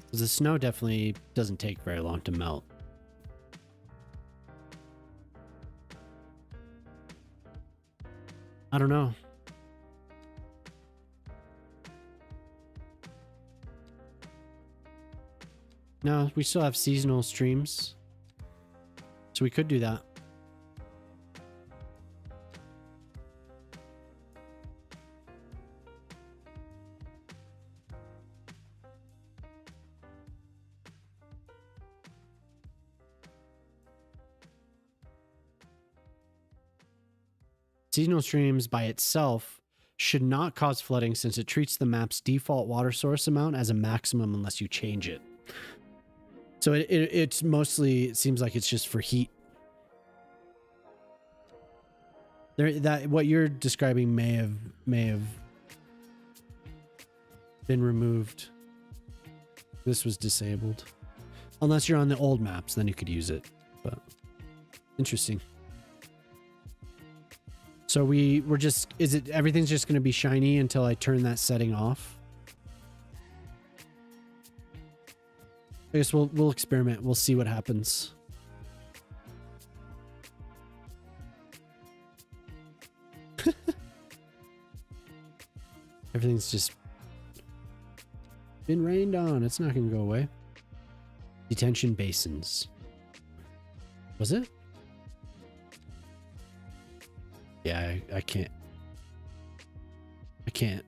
Because the snow definitely doesn't take very long to melt. I don't know. No, we still have seasonal streams. So we could do that. Seasonal streams by itself should not cause flooding since it treats the map's default water source amount as a maximum unless you change it. So it's mostly, it seems like it's just for heat. What you're describing may have been removed. This was disabled. Unless you're on the old maps, then you could use it. But interesting. So everything's just going to be shiny until I turn that setting off? I guess we'll experiment. We'll see what happens. Everything's just been rained on. It's not going to go away. Detention basins. Was it? Yeah, I can't. I can't.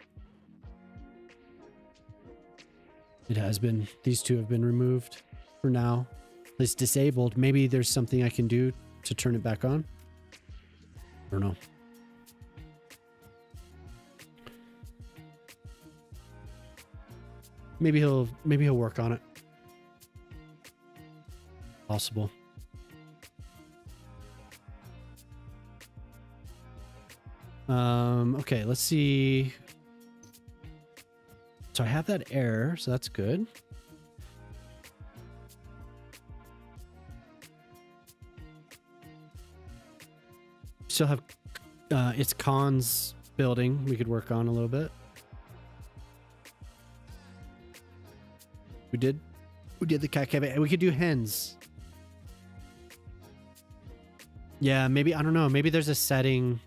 It has been. These two have been removed for now. At least disabled. Maybe there's something I can do to turn it back on. I don't know. Maybe he'll work on it. Possible. Okay, let's see. So I have that error, so that's good. Still have it's cons building we could work on a little bit. We did the cat cave. We could do hens. Yeah, maybe, I don't know. Maybe there's a setting.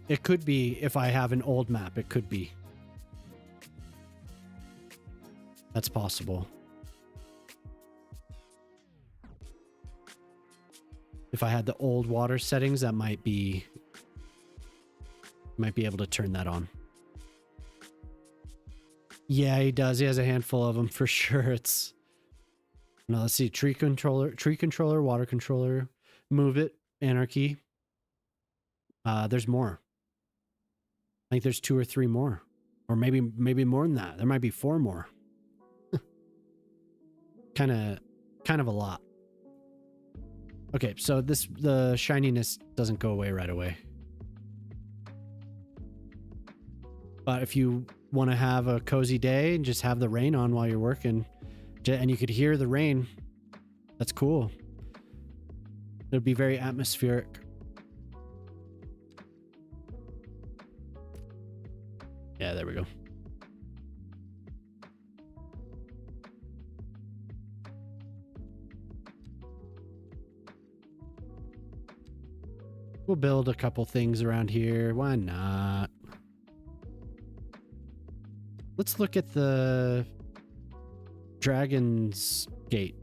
It could be if I have an old map. It could be. That's possible. If I had the old water settings, that might be able to turn that on. Yeah, he does. He has a handful of them for sure. It's no. Let's see. Tree controller, water controller, move it, anarchy. There's more. I think there's 2 or 3 more, or maybe more than that. There might be 4 more. kind of a lot. Okay, so the shininess doesn't go away right away. But if you want to have a cozy day and just have the rain on while you're working, and you could hear the rain, that's cool. It'll be very atmospheric. Yeah, there we go. We'll build a couple things around here. Why not? Let's look at the Dragon's Gate.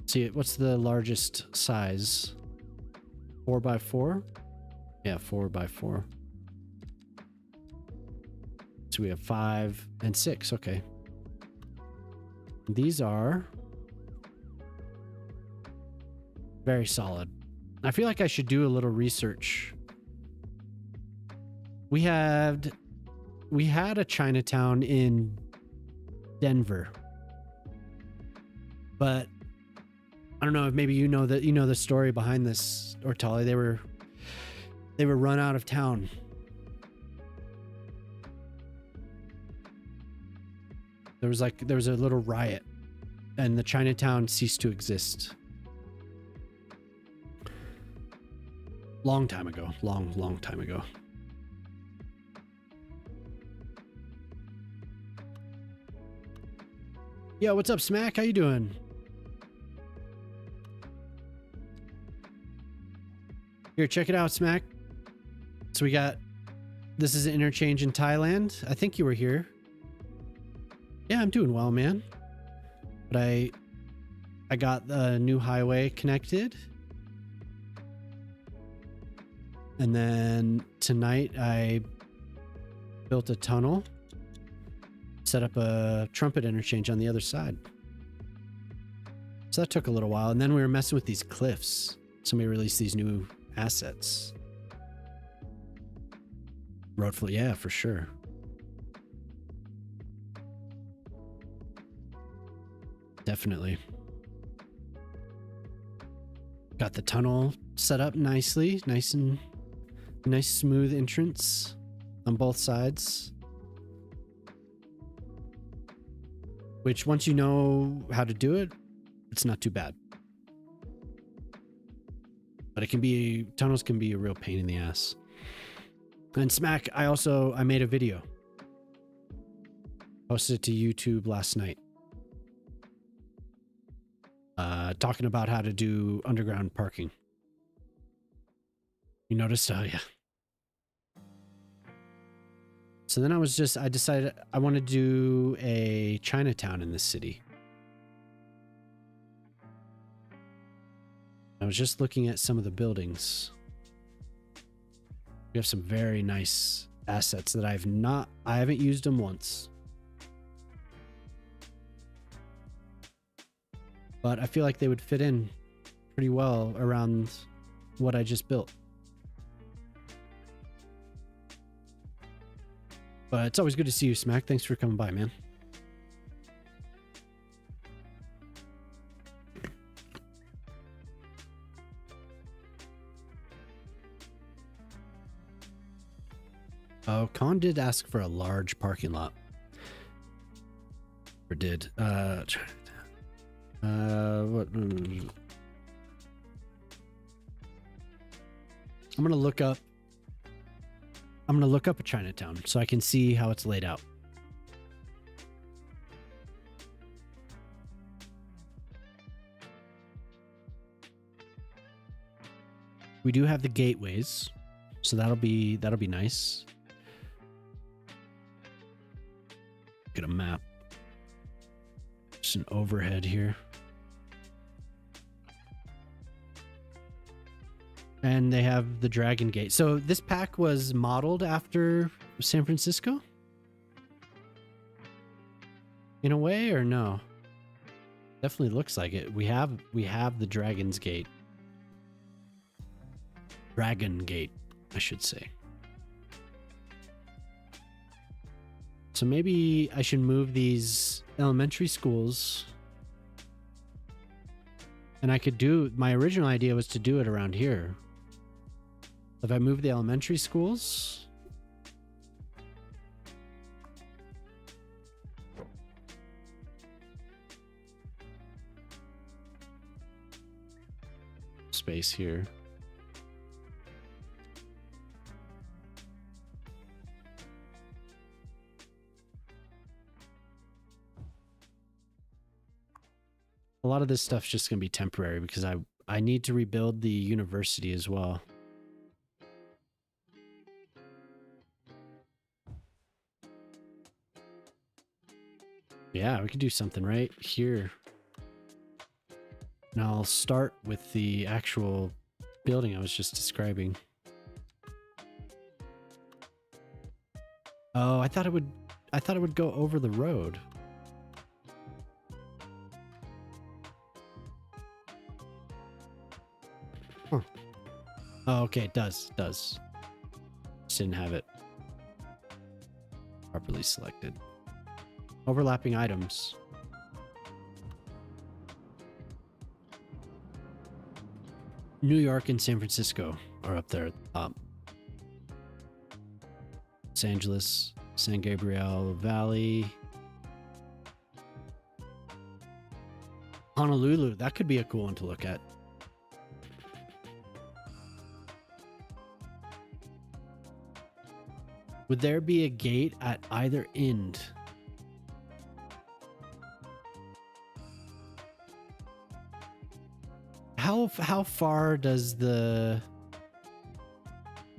See, what's the largest size? 4x4? Yeah, 4x4. So we have 5 and 6. Okay. These are very solid. I feel like I should do a little research. We had a Chinatown in Denver, but I don't know if maybe you know the story behind this, or Tali. They were run out of town. There was a little riot, and the Chinatown ceased to exist. Long time ago. Long time ago. Yo, what's up, Smack? How you doing? Here, check it out, Smack. So this is an interchange in Thailand. I think you were here. Yeah, I'm doing well, man. But I got the new highway connected. And then tonight I built a tunnel, set up a trumpet interchange on the other side. So that took a little while. And then we were messing with these cliffs. Somebody released these new assets. Roadflow, yeah, for sure. Definitely. Got the tunnel set up nicely. Nice smooth entrance on both sides. Which, once you know how to do it, it's not too bad. But tunnels can be a real pain in the ass. And Smack, I made a video. Posted it to YouTube last night. talking about how to do underground parking. You noticed? Oh, yeah. So then I decided I want to do a Chinatown in this city. I was just looking at some of the buildings. We have some very nice assets that I haven't used them once. But I feel like they would fit in pretty well around what I just built. But it's always good to see you, Smack. Thanks for coming by, man. Oh, Khan did ask for a large parking lot. Or did. What? I'm gonna look up a Chinatown so I can see how it's laid out. We do have the gateways, so that'll be nice. Get a map. Just an overhead here. And they have the Dragon Gate. So this pack was modeled after San Francisco? In a way, or no? Definitely looks like it. We have the Dragon's Gate. Dragon Gate, I should say. So maybe I should move these elementary schools. And I could do, my original idea was to do it around here. If I move the elementary schools, space here. A lot of this stuff's just going to be temporary because I need to rebuild the university as well. Yeah, we could do something right here. And I'll start with the actual building I was just describing. Oh, I thought it would go over the road. Huh. Oh, okay, it does. Just didn't have it properly selected. Overlapping items. New York and San Francisco are up there at the top. Los Angeles, San Gabriel Valley. Honolulu, that could be a cool one to look at. Would there be a gate at either end? How far does the...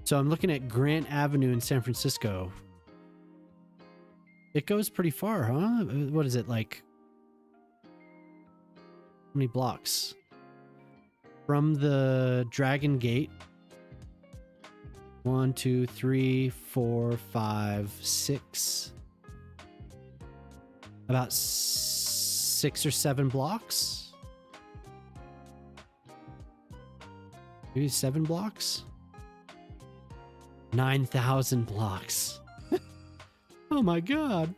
So I'm looking at Grant Avenue in San Francisco. It goes pretty far, huh? What is it, like... How many blocks? From the Dragon Gate. 1, 2, 3, 4, 5, 6. About 6 or 7 blocks? Maybe 7 blocks? 9,000 blocks. Oh my god.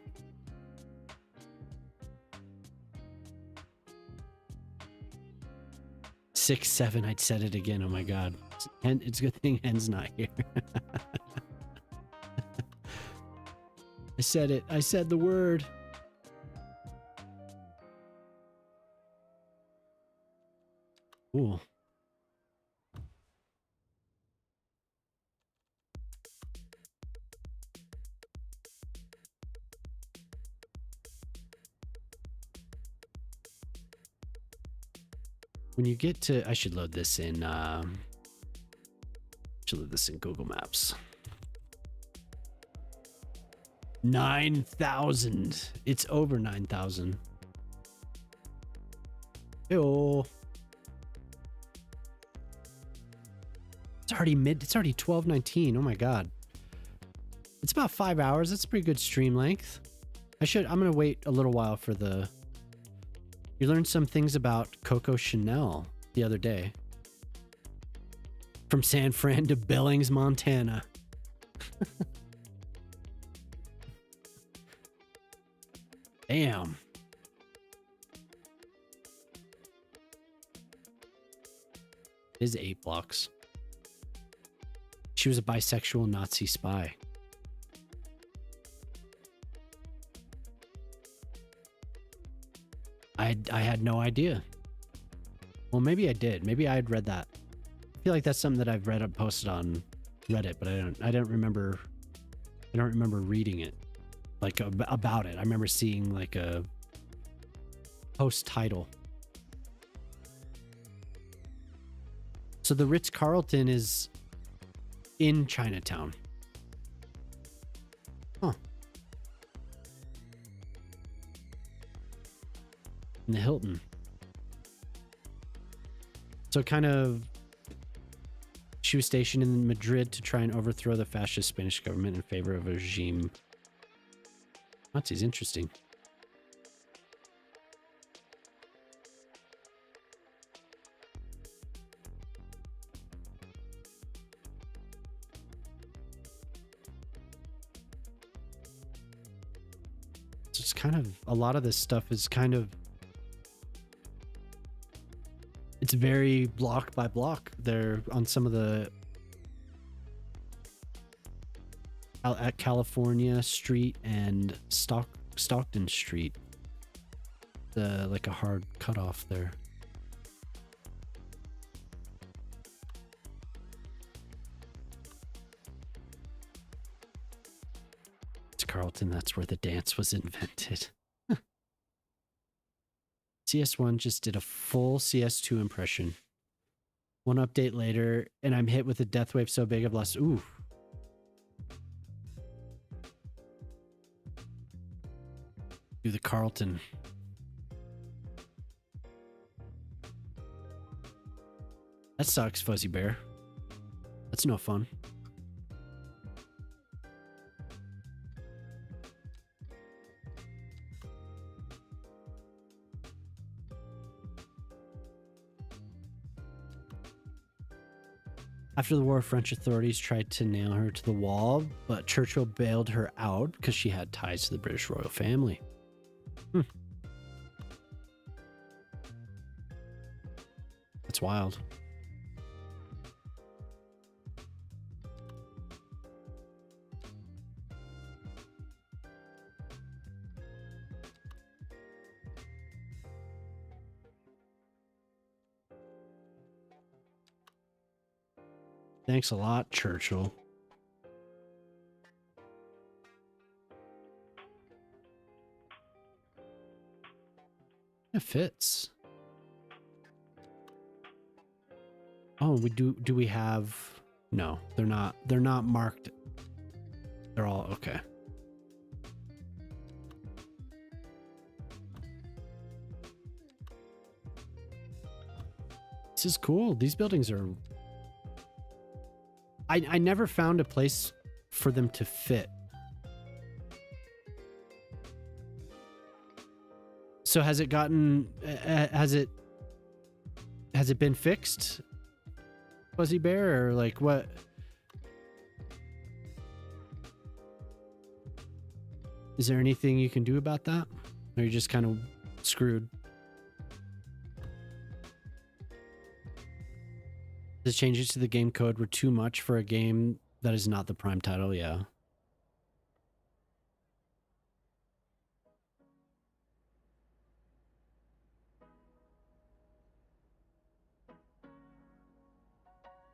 Six, 7, I'd said it again. Oh my god. It's a good thing Hen's not here. I said it. I said the word. Cool. when you get to, I should load this in Google Maps. 9,000. It's over 9,000. Ew. It's already 12:19. Oh my god. It's about 5 hours. That's a pretty good stream length. I'm gonna wait a little while for the. You learned some things about Coco Chanel the other day. From San Fran to Billings, Montana. Damn. It is 8 blocks. She was a bisexual Nazi spy. I had no idea. Well, maybe I did. Maybe I had read that. I feel like that's something that I've read and posted on Reddit, but I don't remember reading it like about it. I remember seeing like a post title. So the Ritz-Carlton is in Chinatown. Huh. In the Hilton. So kind of, she was stationed in Madrid to try and overthrow the fascist Spanish government in favor of a regime. Nazis, interesting. So it's kind of, a lot of this stuff is kind of, it's very block by block there on some of the at California Street and Stockton Street. Like a hard cutoff there. It's Carlton, that's where the dance was invented. CS1 just did a full CS2 impression. One update later, and I'm hit with a death wave so big I've lost. Ooh. Do the Carlton. That sucks, Fuzzy Bear. That's no fun. After the war, French authorities tried to nail her to the wall, but Churchill bailed her out because she had ties to the British royal family. That's wild. Thanks a lot, Churchill. It fits. Oh, do we have? No, they're not marked. They're all okay. This is cool. These buildings are, I never found a place for them to fit. So has it gotten, has it been fixed, Fuzzy Bear, or like what? Is there anything you can do about that? Or are you just kind of screwed? The changes to the game code were too much for a game that is not the prime title, yeah.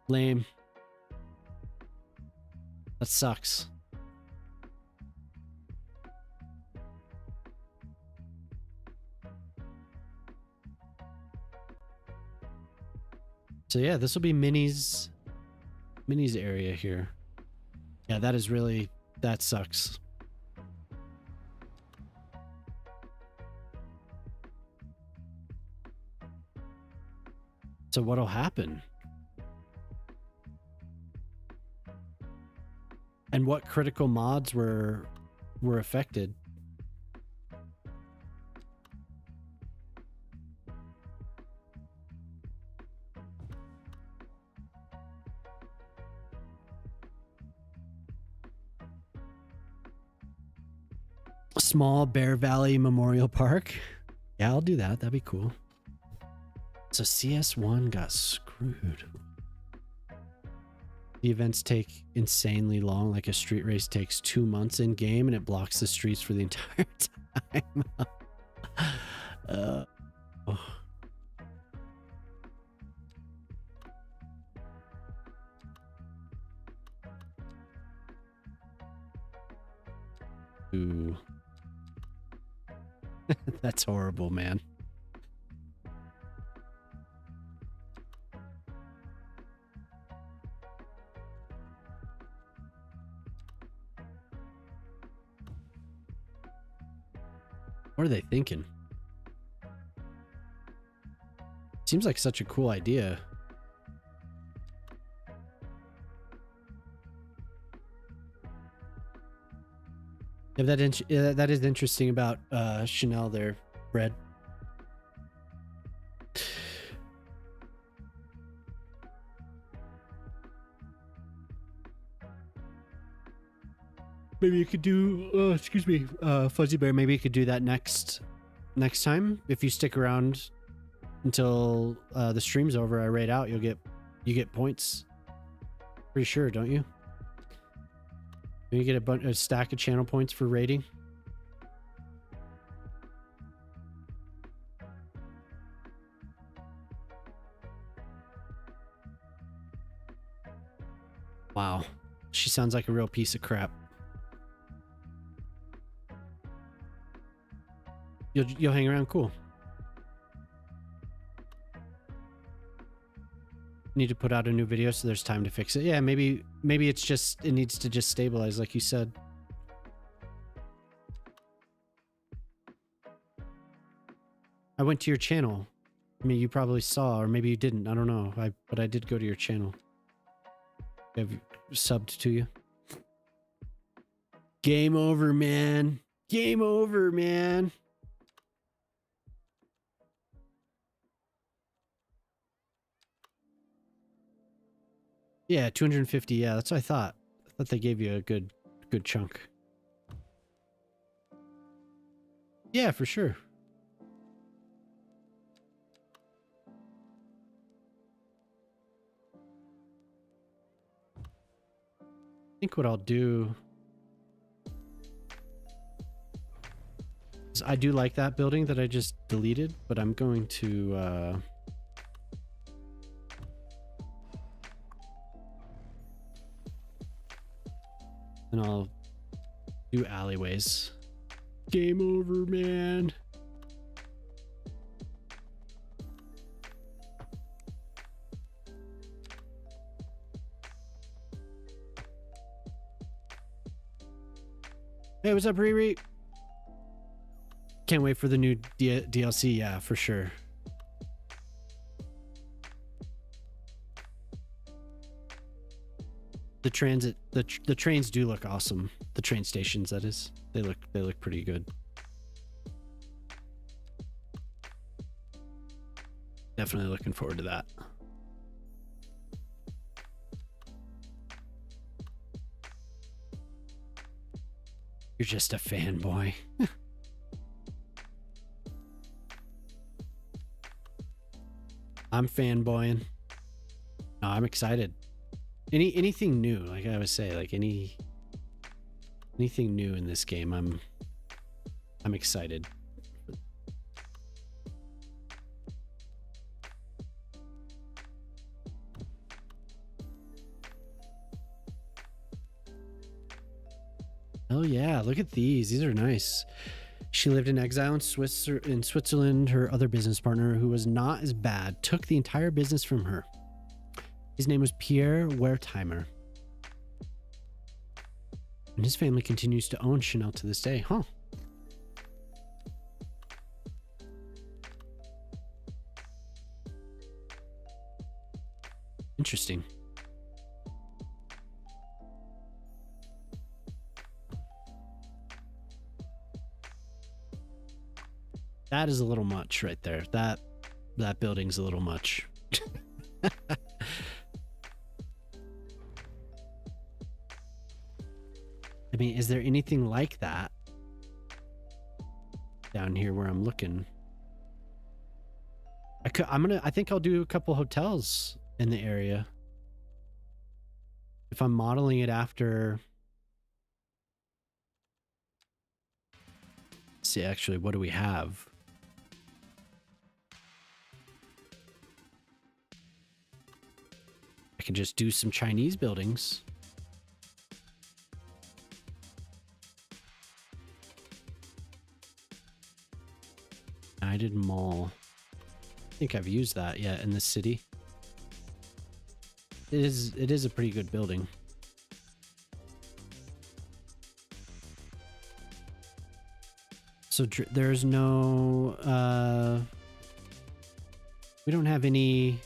Lame. That sucks. So yeah, this will be Minnie's area here. Yeah, that is really, that sucks. So what'll happen? And what critical mods were affected? Small Bear Valley Memorial Park. Yeah, I'll do that. That'd be cool. So CS1 got screwed. The events take insanely long, like a street race takes 2 months in game and it blocks the streets for the entire time. Oh. Ooh. That's horrible, man. What are they thinking? Seems like such a cool idea. If that is interesting about Chanel there, Fred. Maybe you could do, excuse me, Fuzzy Bear. Maybe you could do that next time. If you stick around until the stream's over, I raid out. You get points. Pretty sure, don't you? You get a stack of channel points for raiding. Wow, she sounds like a real piece of crap. You'll hang around, cool. Need to put out a new video so there's time to fix it. Yeah, maybe it's just, it needs to just stabilize like you said. I went to your channel. I mean, you probably saw, or maybe you didn't. I don't know. But I did go to your channel. I've subbed to you. Game over, man. Game over, man. Yeah, 250. Yeah, that's what I thought. I thought they gave you a good chunk. Yeah, for sure. I think what I'll do is, I do like that building that I just deleted, but I'm going to and I'll do alleyways. Game over, man. Hey, what's up, Riri? Can't wait for the new DLC. Yeah, for sure. The transit, the trains do look awesome. The train stations, that is. They look pretty good. Definitely looking forward to that. You're just a fanboy. I'm fanboying. No, I'm excited. Anything new, like I always say, like anything new in this game, I'm excited. Oh yeah, look at these. These are nice. She lived in exile in Switzerland. Her other business partner, who was not as bad, took the entire business from her. His name was Pierre Wertheimer. And his family continues to own Chanel to this day. Huh. Interesting. That is a little much right there. That building's a little much. I mean, is there anything like that down here where I'm looking? I think I'll do a couple hotels in the area. If I'm modeling it after, let's see, actually, what do we have? I can just do some Chinese buildings. United Mall. I think I've used that yet in the city. It is a pretty good building. So there's no we don't have any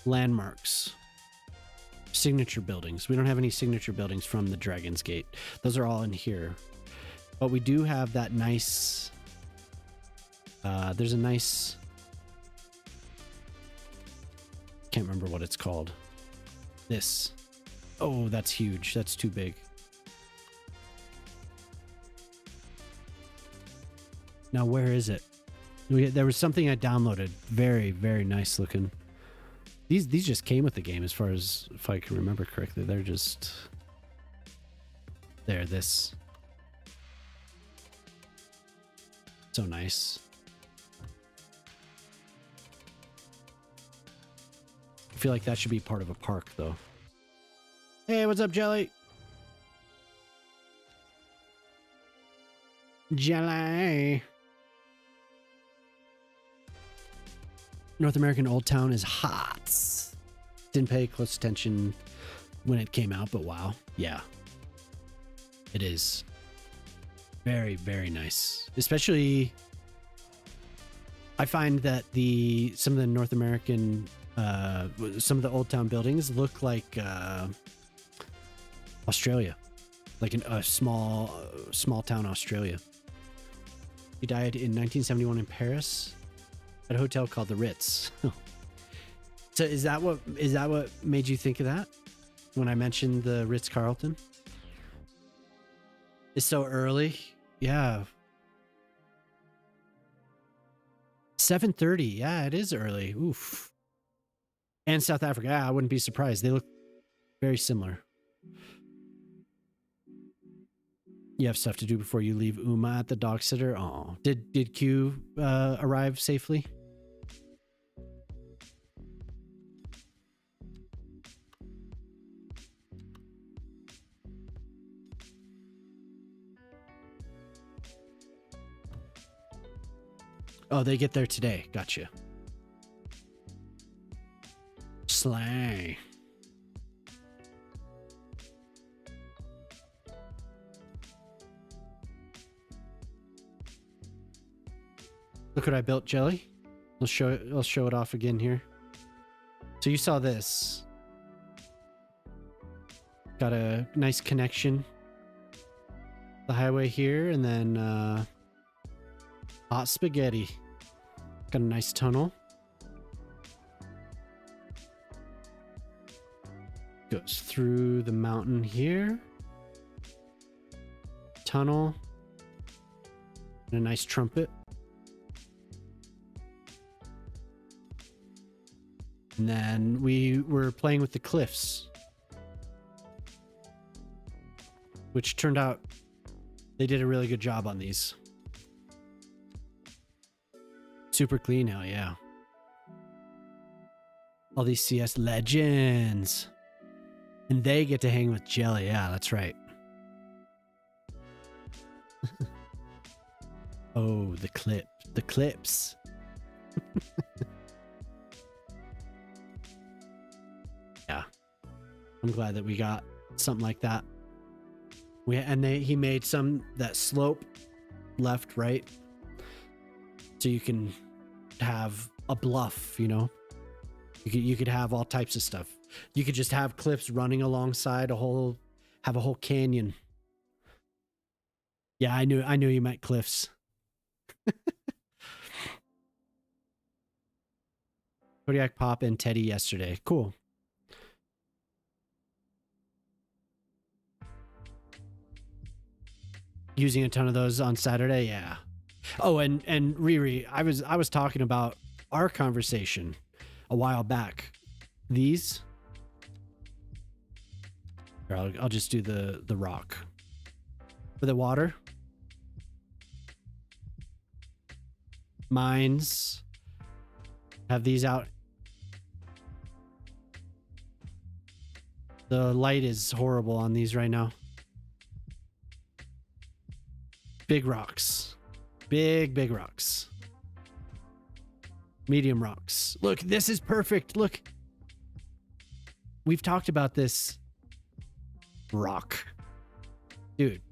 landmarks, signature buildings. We don't have any signature buildings from the Dragon's Gate. Those are all in here. But we do have that nice, there's a nice, can't remember what it's called. This. Oh, that's huge. That's too big. Now, where is it? There was something I downloaded. Very, very nice looking. These just came with the game as far as, if I can remember correctly. They're just, there, this. So nice. I feel like that should be part of a park, though. Hey, what's up, Jelly? Jelly. North American Old Town is hot. Didn't pay close attention when it came out, but wow. Yeah. It is. Very, very nice. Especially, I find that some of the North American, some of the Old Town buildings look like Australia, like a small town Australia. He died in 1971 in Paris at a hotel called the Ritz. So is that what made you think of that when I mentioned the Ritz-Carlton? It's so early. Yeah. 7:30. Yeah, it is early. Oof. And South Africa. Yeah, I wouldn't be surprised. They look very similar. You have stuff to do before you leave Uma at the dog sitter. Oh, did Q arrive safely? Oh, they get there today. Gotcha. Slay. Look what I built, Jelly. I'll show it off again here. So you saw this. Got a nice connection. The highway here, and then hot spaghetti. Got a nice tunnel. Goes through the mountain here. Tunnel. And a nice trumpet. And then we were playing with the cliffs, which turned out they did a really good job on these. Super clean, hell yeah. All these CS legends. And they get to hang with Jelly. Yeah, that's right. Oh, the clips. I'm glad that we got something like that. He made some that slope left, right, so you can have a bluff. You know, you could have all types of stuff. You could just have cliffs running alongside have a whole canyon. Yeah, I knew you meant cliffs. Kodiak Pop and Teddy yesterday. Cool. Using a ton of those on Saturday, yeah. Oh, and Riri, I was talking about our conversation a while back. These. Here, I'll just do the rock. For the water. Mines. Have these out. The light is horrible on these right now. Big rocks. Big rocks. Medium rocks. Look, this is perfect. Look. We've talked about this rock. Dude.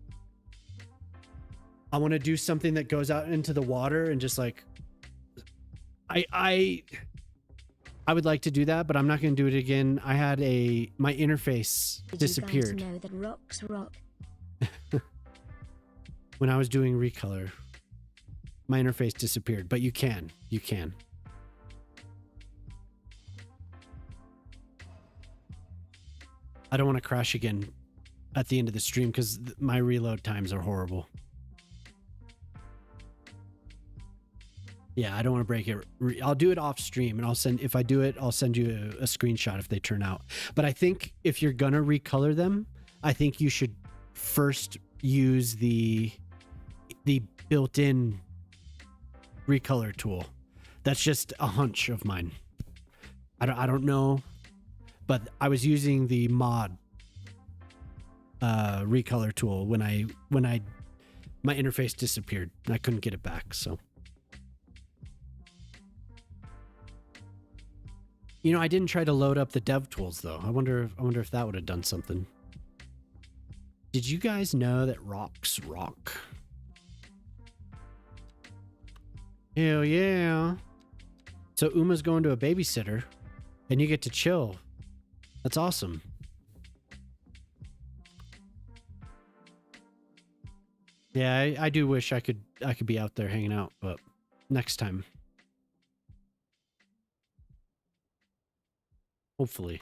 I want to do something that goes out into the water and just like I would like to do that, but I'm not going to do it again. I had my interface disappeared. Did you guys know that rocks rock? When I was doing recolor, my interface disappeared, but you can. I don't want to crash again at the end of the stream because my reload times are horrible. Yeah, I don't want to break it. I'll do it off stream, and I'll send you a screenshot if they turn out. But I think if you're gonna recolor them, I think you should first use the built-in recolor tool. That's just a hunch of mine. I don't know, but I was using the mod recolor tool when my interface disappeared and I couldn't get it back. So. You know, I didn't try to load up the dev tools though. I wonder if that would have done something. Did you guys know that rocks rock? Hell yeah. So Uma's going to a babysitter and you get to chill. That's awesome. Yeah, I do wish I could be out there hanging out, but next time. Hopefully.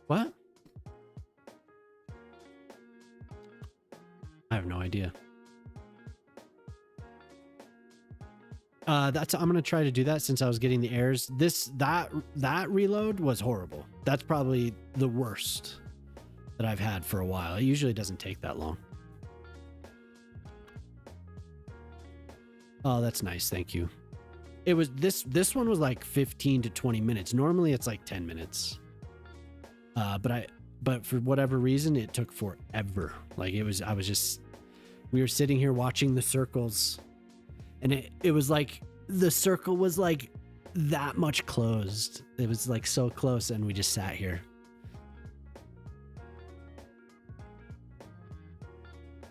What? I have no idea. I'm gonna try to do that since I was getting the errors. That reload was horrible. That's probably the worst that I've had for a while. It usually doesn't take that long. Oh, that's nice. Thank you. It was this one was like 15 to 20 minutes. Normally it's like 10 minutes. But for whatever reason, it took forever. Like we were sitting here watching the circles and it was like, the circle was like that much closed. It was like so close and we just sat here.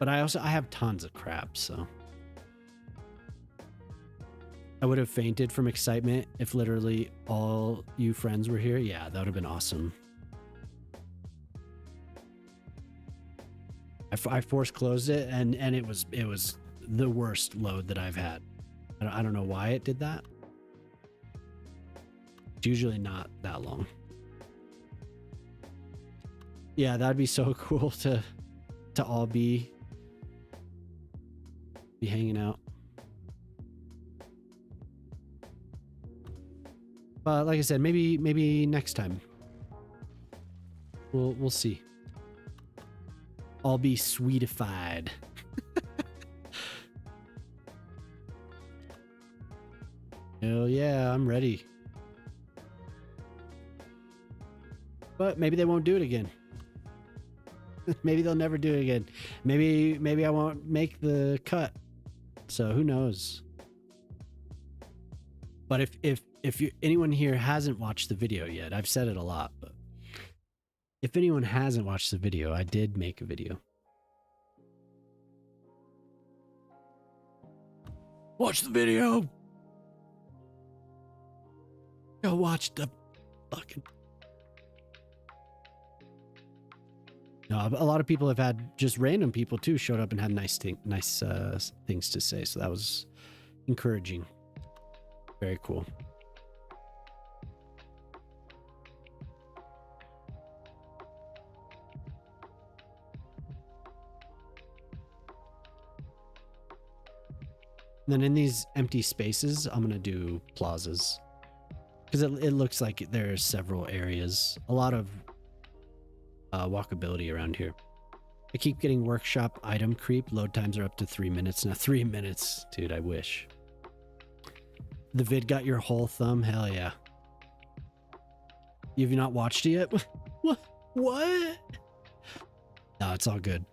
But I have tons of crap, so. I would have fainted from excitement if literally all you friends were here. Yeah, that would have been awesome. I force closed it and it was the worst load that I've had. I don't know why it did that. It's usually not that long. Yeah, that'd be so cool to all be hanging out. But like I said, maybe next time. We'll see. I'll be sweetified. Hell yeah, I'm ready. But maybe they won't do it again. Maybe they'll never do it again. Maybe I won't make the cut. So who knows? But if anyone here hasn't watched the video yet, I've said it a lot, but if anyone hasn't watched the video, I did make a video. Watch the video. Go watch the fucking. No, a lot of people have had, just random people too, showed up and had nice things to say. So that was encouraging. Very cool. And then in these empty spaces, I'm going to do plazas. Because it looks like there's several areas. A lot of walkability around here. I keep getting workshop item creep. Load times are up to 3 minutes. Now 3 minutes. Dude, I wish. The vid got your whole thumb? Hell yeah. You've not watched it yet? What? No, it's all good.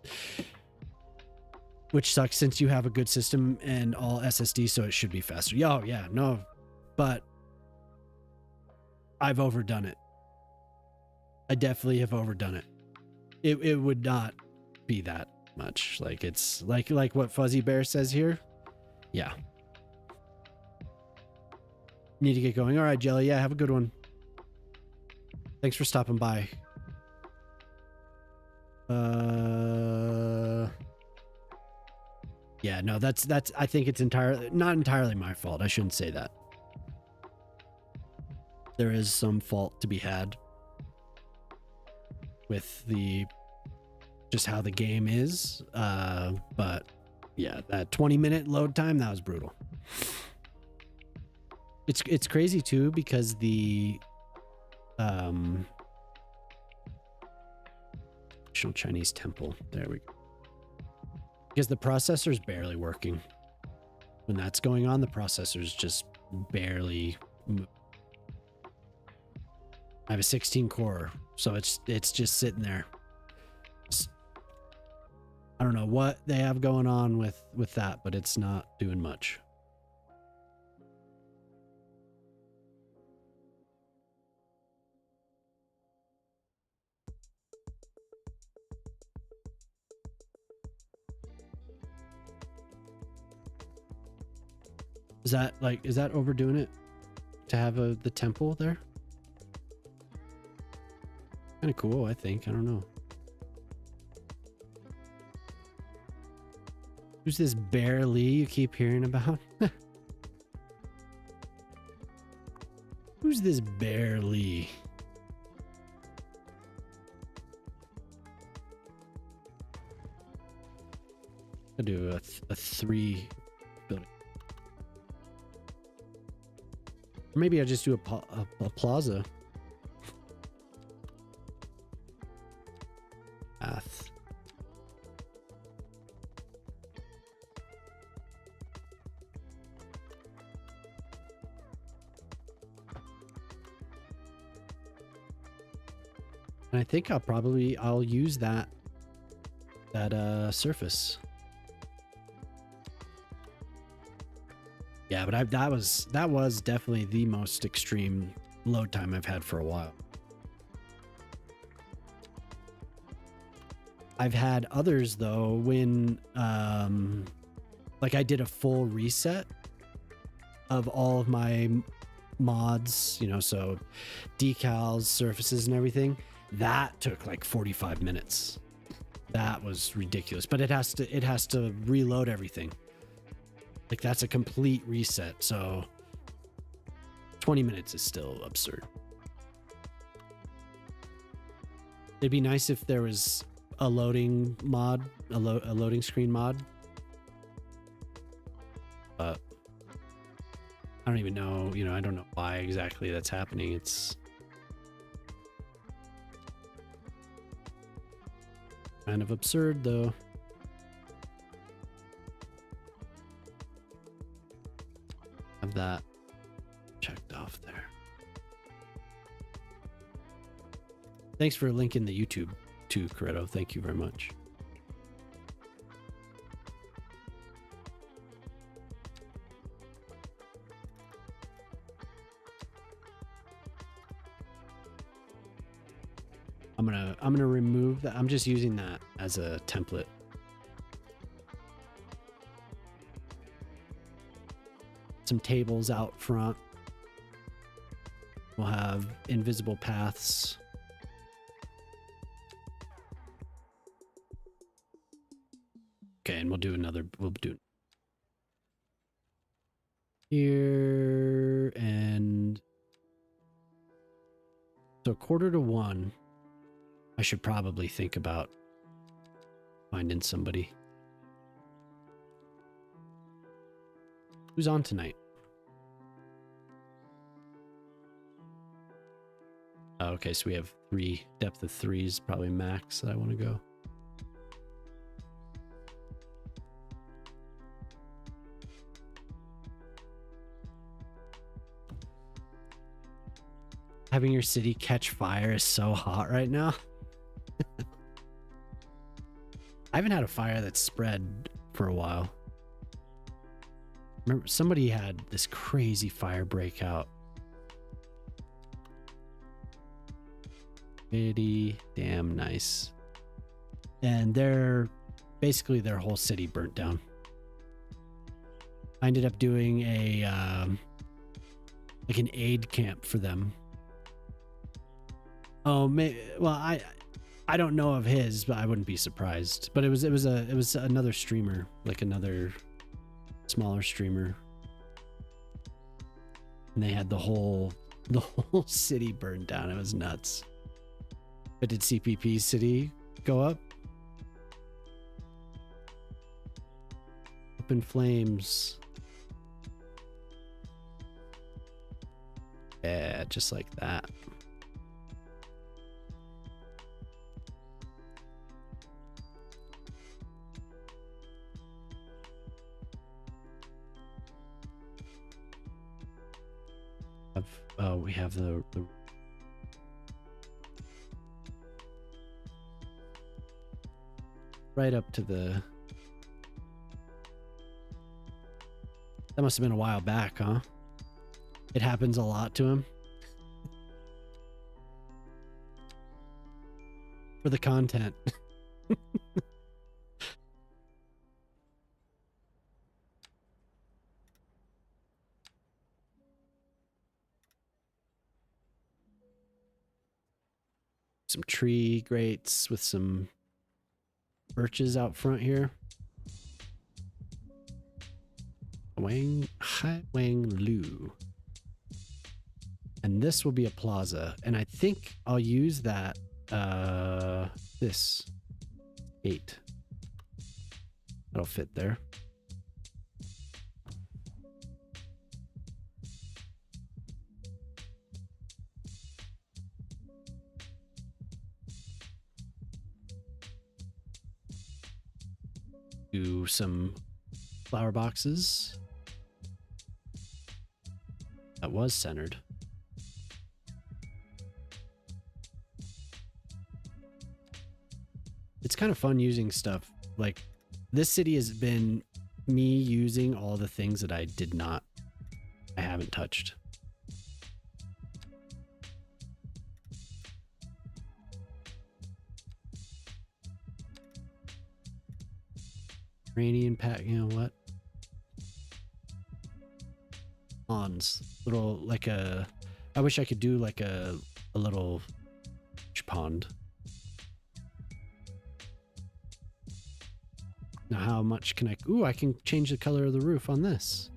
Which sucks since you have a good system and all SSD, so it should be faster. Yo, yeah, no. But I've overdone it. I definitely have overdone it. It would not be that much. Like it's like what Fuzzy Bear says here. Yeah. Need to get going. All right, Jelly. Yeah, have a good one. Thanks for stopping by. Yeah, no, that's I think it's not entirely my fault. I shouldn't say that. There is some fault to be had with just how the game is. But yeah, that 20-minute load time, that was brutal. It's crazy too because the traditional Chinese temple. There we go. Because the processor's barely working. When that's going on, the processor's just barely move. I have a 16 core, so it's just sitting there. I don't know what they have going on with that, but it's not doing much. Is that overdoing it to have the temple there? Kind of cool, I think. I don't know. Who's this Bear Lee you keep hearing about? Who's this Bear Lee? I'll do a 3 building. Or maybe I'll just do a plaza. Path. And I think I'll use that surface. Yeah, but that was definitely the most extreme load time I've had for a while. I've had others though when like I did a full reset of all of my mods, you know, so decals, surfaces and everything. That took like 45 minutes. That was ridiculous, but it has to reload everything. Like that's a complete reset. So 20 minutes is still absurd. It'd be nice if there was a loading mod, a loading screen mod. But I don't even know, you know, I don't know why exactly that's happening. It's kind of absurd though. Have that checked off there. Thanks for linking the YouTube too, Corretto. Thank you very much. I'm gonna remove that. I'm just using that as a template. Some tables out front. We'll have invisible paths. Okay, and we'll do here, and so 1:45. I should probably think about finding somebody. Who's on tonight? Oh, okay, so we have 3, depth of 3 is probably max that I want to go. Having your city catch fire is so hot right now. I haven't had a fire that's spread for a while. Remember, somebody had this crazy fire breakout. Pretty damn nice. And basically their whole city burnt down. I ended up doing like an aid camp for them. Oh, well, I don't know of his, but I wouldn't be surprised. But it was another streamer, like another smaller streamer, and they had the whole city burned down. It was nuts. But did CPP's city go up? Up in flames. Yeah, just like that. We have the right up to the. That must have been a while back, huh? It happens a lot to him. For the content. Some tree grates with some birches out front here. Hai Wang Lu. And this will be a plaza. And I think I'll use that, this 8. That'll fit there. Do some flower boxes. That was centered. It's kind of fun using stuff. Like, this city has been me using all the things that I haven't touched. Rainy and pack, you know what? Ponds. Little, like a, I wish I could do like a little pond. Now how much can I can change the color of the roof on this.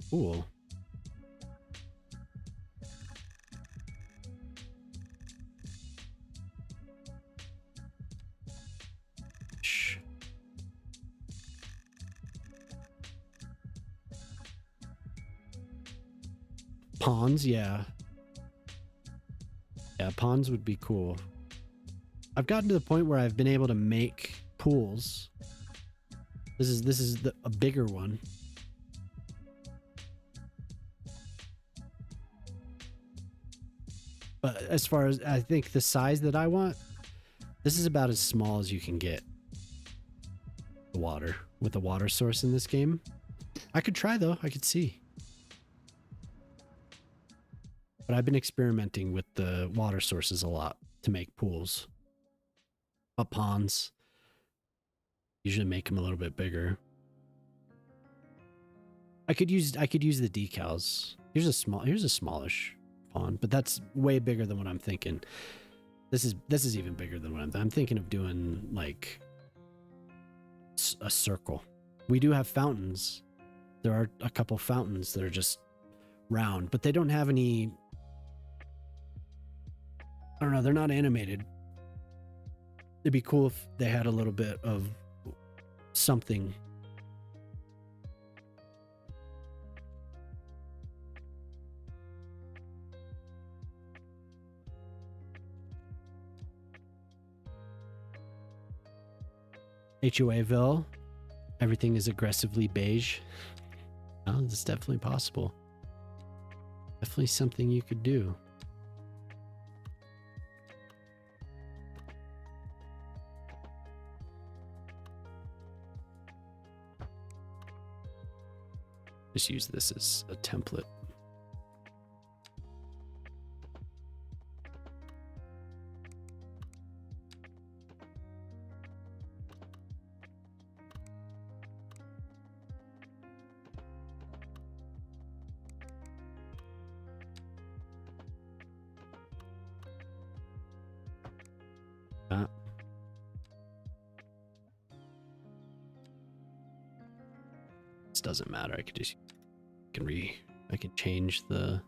Cool. Shh. Ponds, yeah. Yeah, ponds would be cool. I've gotten to the point where I've been able to make pools. This is a bigger one. But as far as I think the size that I want, this is about as small as you can get. the water with a water source in this game. I could try though. I could see. But I've been experimenting with the water sources a lot to make pools. But ponds. Usually make them a little bit bigger. I could use the decals. Here's a smallish pond, but that's way bigger than what I'm thinking. This is even bigger than what I'm thinking of doing, like a circle. We do have fountains. There are a couple fountains that are just round, but they don't have any, I don't know, they're not animated. It'd be cool if they had a little bit of something. HOAville, everything is aggressively beige. Oh, it's definitely possible. Definitely something you could do. Just use this as a template. This doesn't matter. I can change the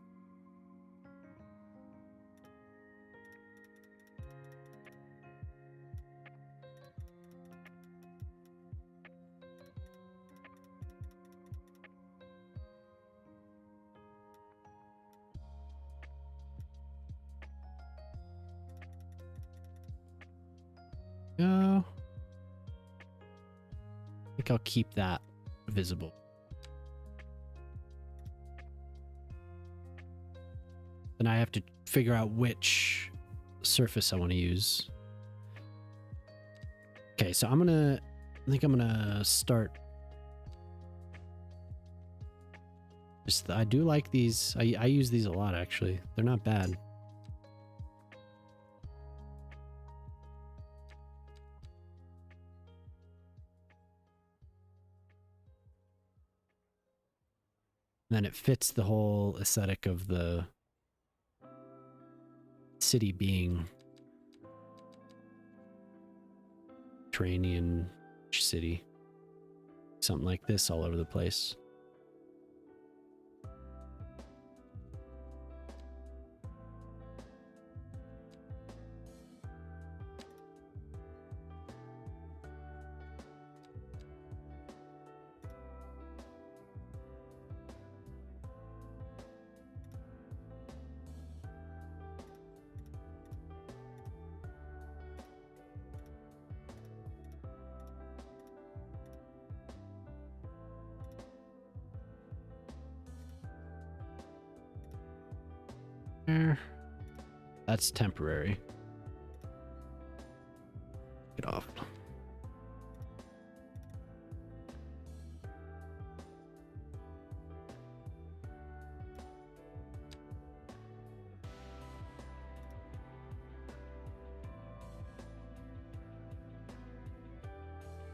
I think I'll keep that visible. Then I have to figure out which surface I want to use. Okay, so I think I'm gonna start. I do like these. I use these a lot, actually. They're not bad. And then it fits the whole aesthetic of the city being Mediterranean city. Something like this all over the place. That's temporary. Get off.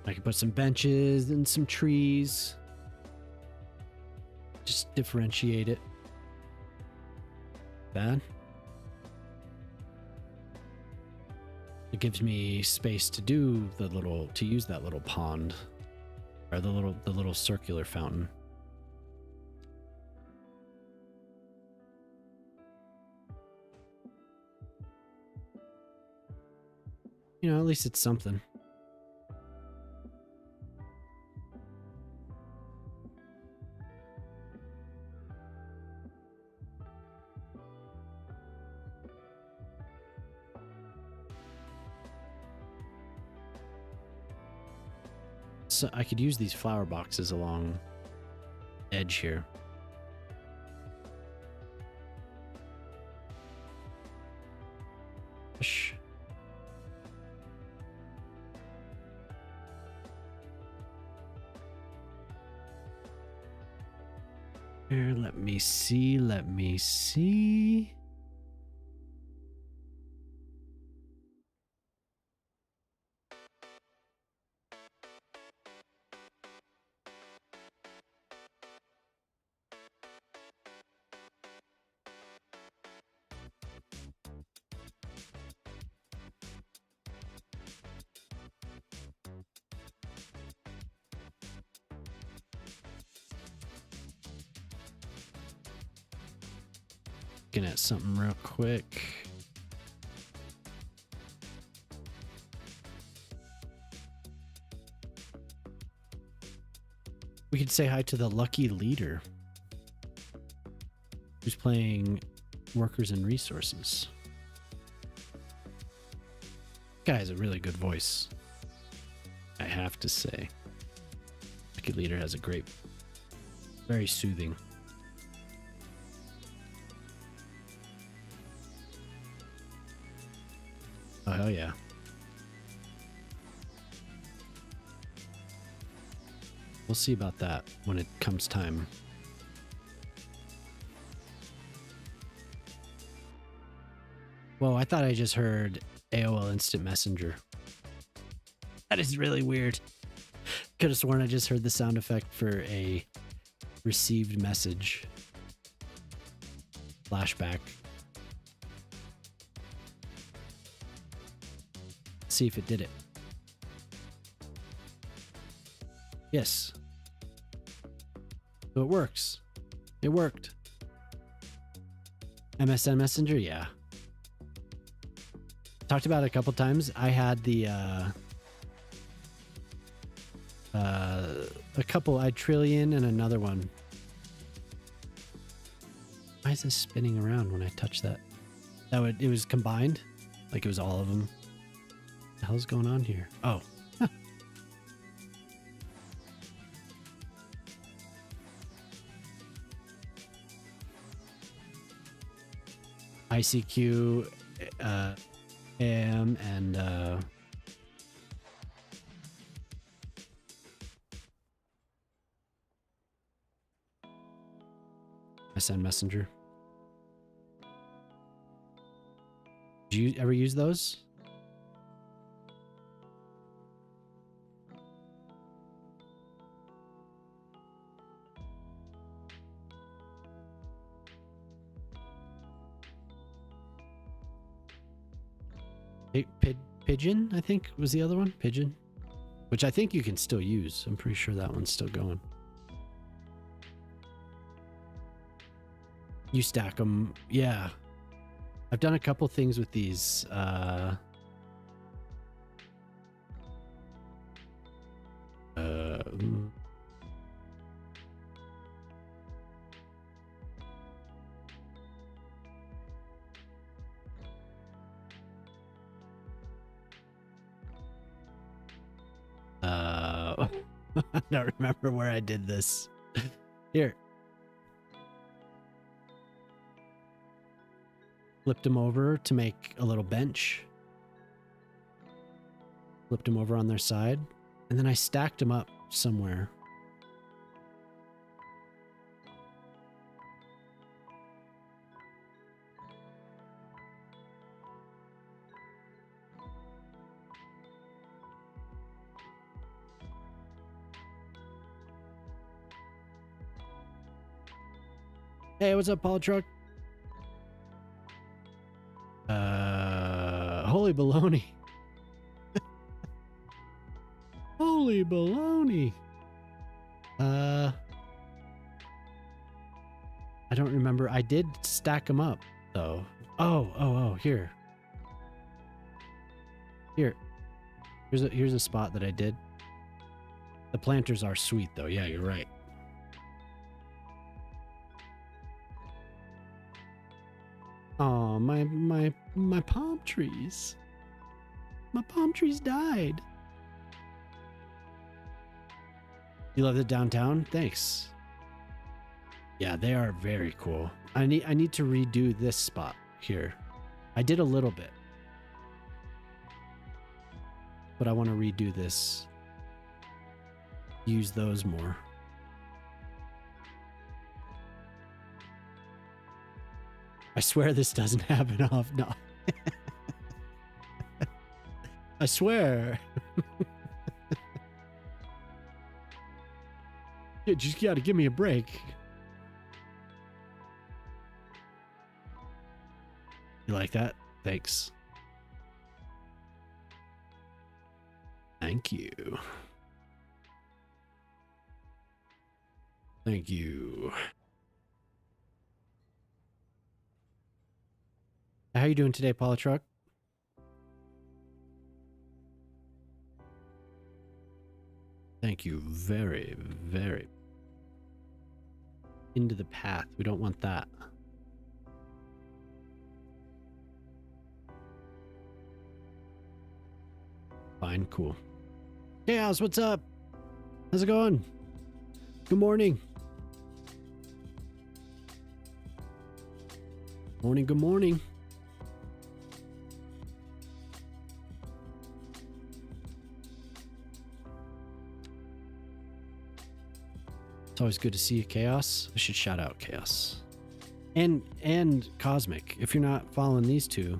I can put some benches and some trees. Just differentiate it. Bad. It gives me space to do to use that little pond, or the little circular fountain. You know, at least it's something. So I could use these flower boxes along edge here. Here, let me see. Let me see. Looking at something real quick. We could say hi to the lucky leader who's playing Workers and Resources. Guy has a really good voice, I have to say. Lucky leader has a great, very soothing. Oh, hell yeah. We'll see about that when it comes time. Whoa, I thought I just heard AOL Instant Messenger. That is really weird. Could have sworn I just heard the sound effect for a received message. Flashback. See if it did it. Yes. So it works. It worked. MSN Messenger, yeah. Talked about it a couple times. I had the a couple, I Trillion and another one. Why is this spinning around when I touch that? It was combined, like it was all of them. What the hell's going on here? Oh. Huh. ICQ, AM, and MSN Messenger. Did you ever use those? Pigeon, I think, was the other one. Pigeon, which I think you can still use. I'm pretty sure that one's still going. You stack them. Yeah. I've done a couple things with these. I don't remember where I did this. Here. Flipped them over to make a little bench. Flipped them over on their side. And then I stacked them up somewhere. Hey, what's up, Paul Truck? Holy baloney. Holy baloney. I don't remember. I did stack them up, though. Oh, here. Here's a spot that I did. The planters are sweet, though. Yeah, you're right. Oh, my palm trees. My palm trees died. You love the downtown? Thanks. Yeah, they are very cool. I need to redo this spot here. I did a little bit, but I want to redo this. Use those more. I swear this doesn't happen off. No. I swear. You just gotta give me a break. You like that? Thanks. Thank you. Thank you. How you doing today, Paula Truck? Thank you very, very. Into the path. We don't want that. Fine, cool. Chaos, what's up? How's it going? Good morning. Morning, good morning. It's always good to see you, Chaos. I should shout out Chaos. And Cosmic. If you're not following these two,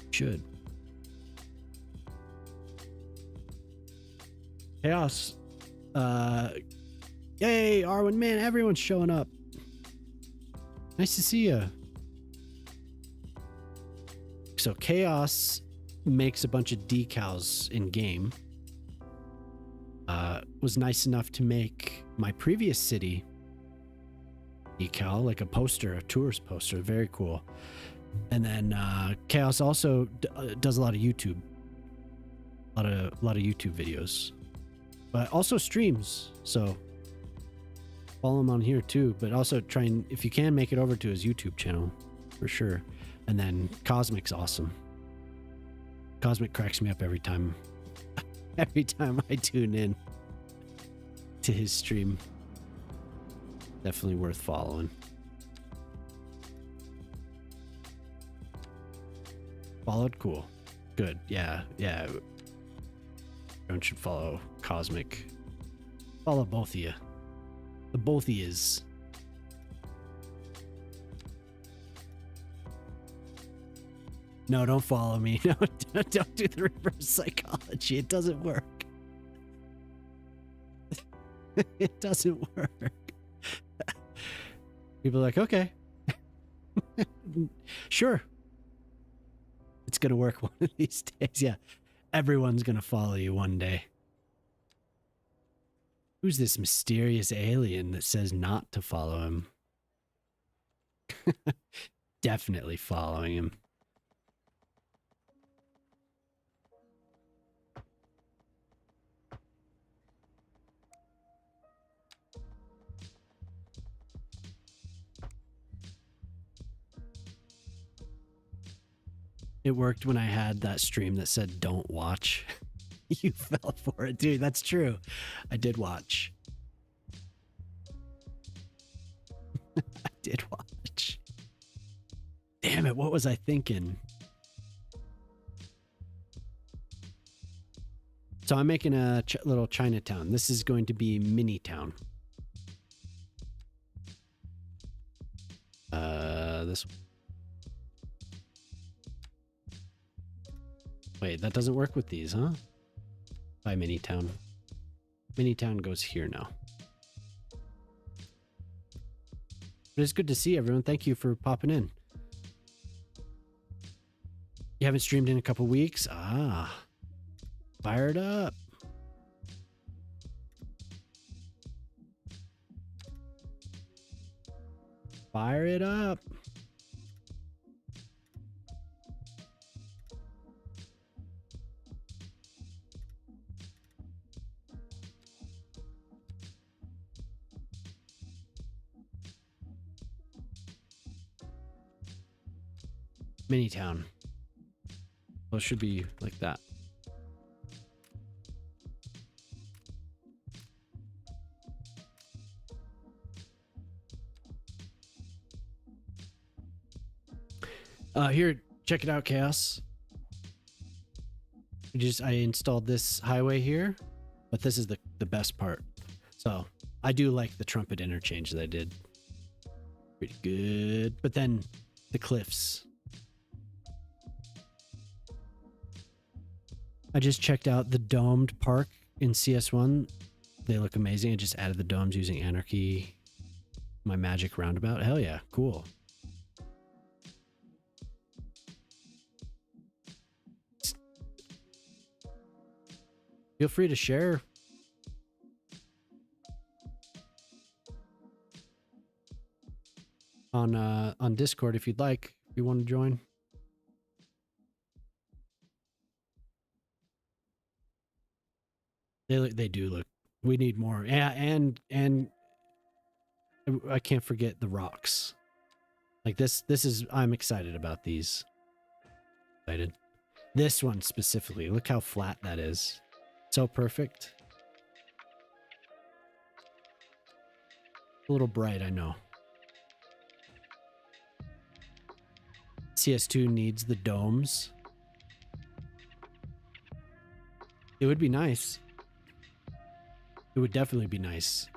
you should. Chaos. Yay, Arwen, man, everyone's showing up. Nice to see you. So Chaos makes a bunch of decals in game. Was nice enough to make my previous city decal, like a poster, a tourist poster. Very cool. And then Chaos also does a lot of YouTube. A lot of YouTube videos. But also streams. So follow him on here too. But also try and, if you can, make it over to his YouTube channel for sure. And then Cosmic's awesome. Cosmic cracks me up every time. Every time I tune in to his stream. Definitely worth following. Followed? Cool. Good. Yeah. Everyone should follow Cosmic. Follow both of you. The both of yous. No, don't follow me. No, don't do the reverse psychology. It doesn't work. It doesn't work. People are like, okay. Sure. It's going to work one of these days. Yeah. Everyone's going to follow you one day. Who's this mysterious alien that says not to follow him? Definitely following him. It worked when I had that stream that said don't watch. You fell for it, dude. That's true. I did watch. I did watch. Damn it, what was I thinking? So I'm making a little Chinatown. This is going to be mini town. This. Wait, that doesn't work with these, huh? By mini town. Mini town goes here now. But it's good to see everyone. Thank you for popping in. You haven't streamed in a couple weeks? Ah. Fired up. Fire it up. Mini town. Well, it should be like that. Here, check it out, Chaos. I installed this highway here, but this is the best part. So I do like the trumpet interchange that I did. Pretty good. But then the cliffs. I just checked out the domed park in CS1. They look amazing. I just added the domes using Anarchy. My magic roundabout. Hell yeah. Cool. Feel free to share. On Discord if you'd like, if you want to join. They do look. We need more. Yeah, and I can't forget the rocks. Like this is I'm excited about these. Excited. This one specifically. Look how flat that is. So perfect. A little bright, I know. CS2 needs the domes. It would be nice. It would definitely be nice.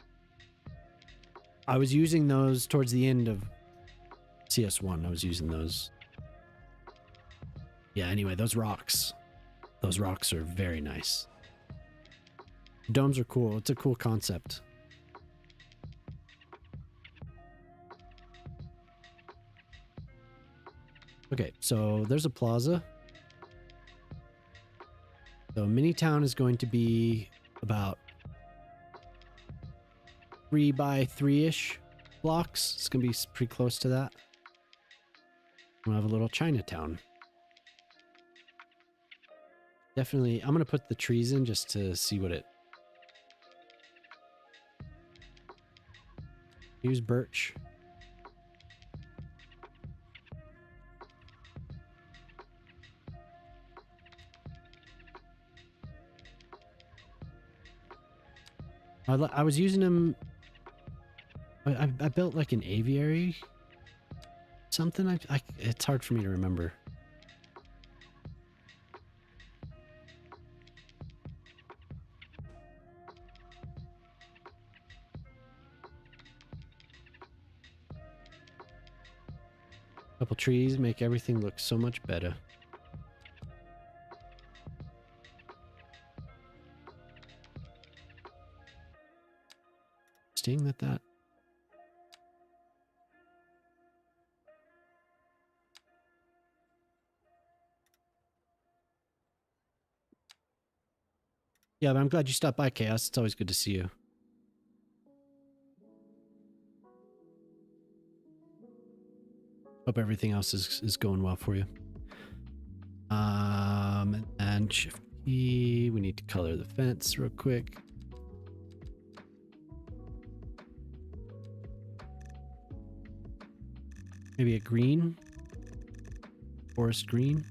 I was using those towards the end of CS1. I was using those. Yeah, anyway, those rocks. Those rocks are very nice. Domes are cool. It's a cool concept. Okay, so there's a plaza. So mini town is going to be about 3 by 3-ish blocks. It's going to be pretty close to that. We'll have a little Chinatown. Definitely, I'm going to put the trees in just to see what it... Use birch. I was using them. I built like an aviary. Something. It's hard for me to remember. Couple trees make everything look so much better. Seeing that. Yeah, but I'm glad you stopped by, Chaos. It's always good to see you. Hope everything else is going well for you. And Shift E. We need to color the fence real quick. Maybe a green. Forest green.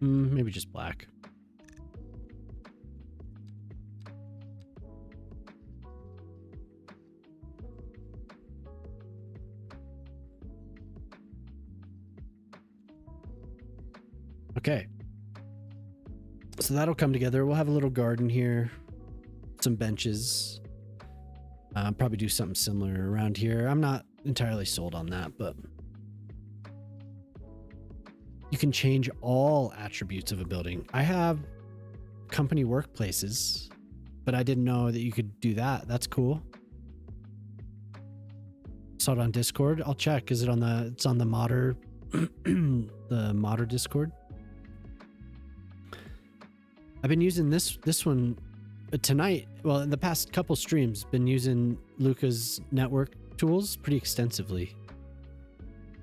Maybe just black. Okay. So that'll come together. We'll have a little garden here. Some benches. Probably do something similar around here. I'm not entirely sold on that, but you can change all attributes of a building. I have company workplaces, but I didn't know that you could do that. That's cool. Saw it on Discord. I'll check. Is it on the? It's on the modder, the modder Discord. I've been using this one tonight. Well, in the past couple streams, been using Luca's network tools pretty extensively.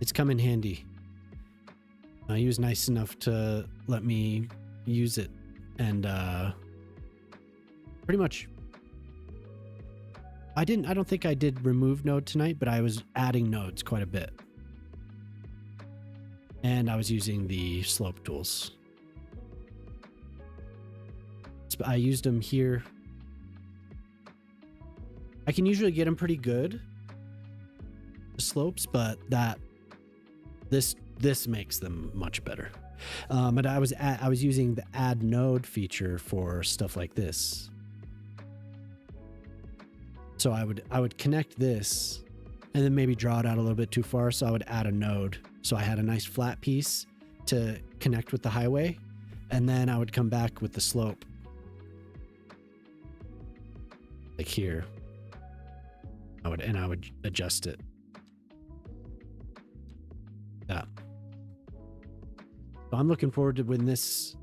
It's come in handy. He was nice enough to let me use it, and pretty much I don't think I did remove node tonight, but I was adding nodes quite a bit, and I was using the slope tools. I used them here. I can usually get them pretty good, the slopes, but this makes them much better. And I was using the add node feature for stuff like this. So I would connect this and then maybe draw it out a little bit too far. So I would add a node. So I had a nice flat piece to connect with the highway. And then I would come back with the slope. Like here. I would adjust it. Yeah. So I'm looking forward to when this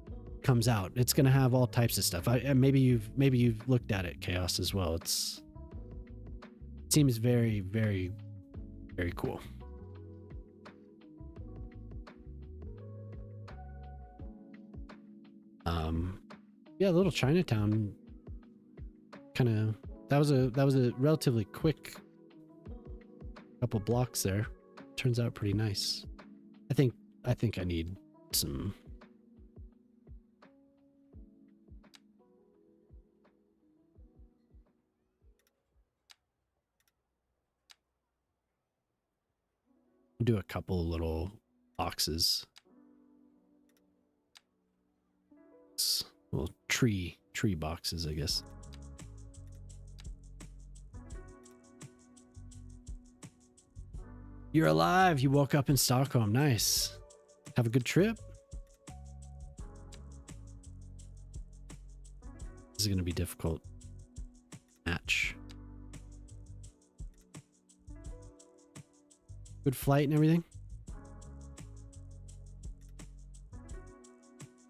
comes out. It's going to have all types of stuff. Maybe you've looked at it, Chaos, as well. It seems very, very, very cool. Yeah, little Chinatown kind of that was a relatively quick couple blocks there. Turns out pretty nice. I think I need some do a couple little boxes. Well, tree boxes, I guess. You're alive. You woke up in Stockholm. Nice. Have a good trip. This is going to be difficult. Match. Good flight and everything.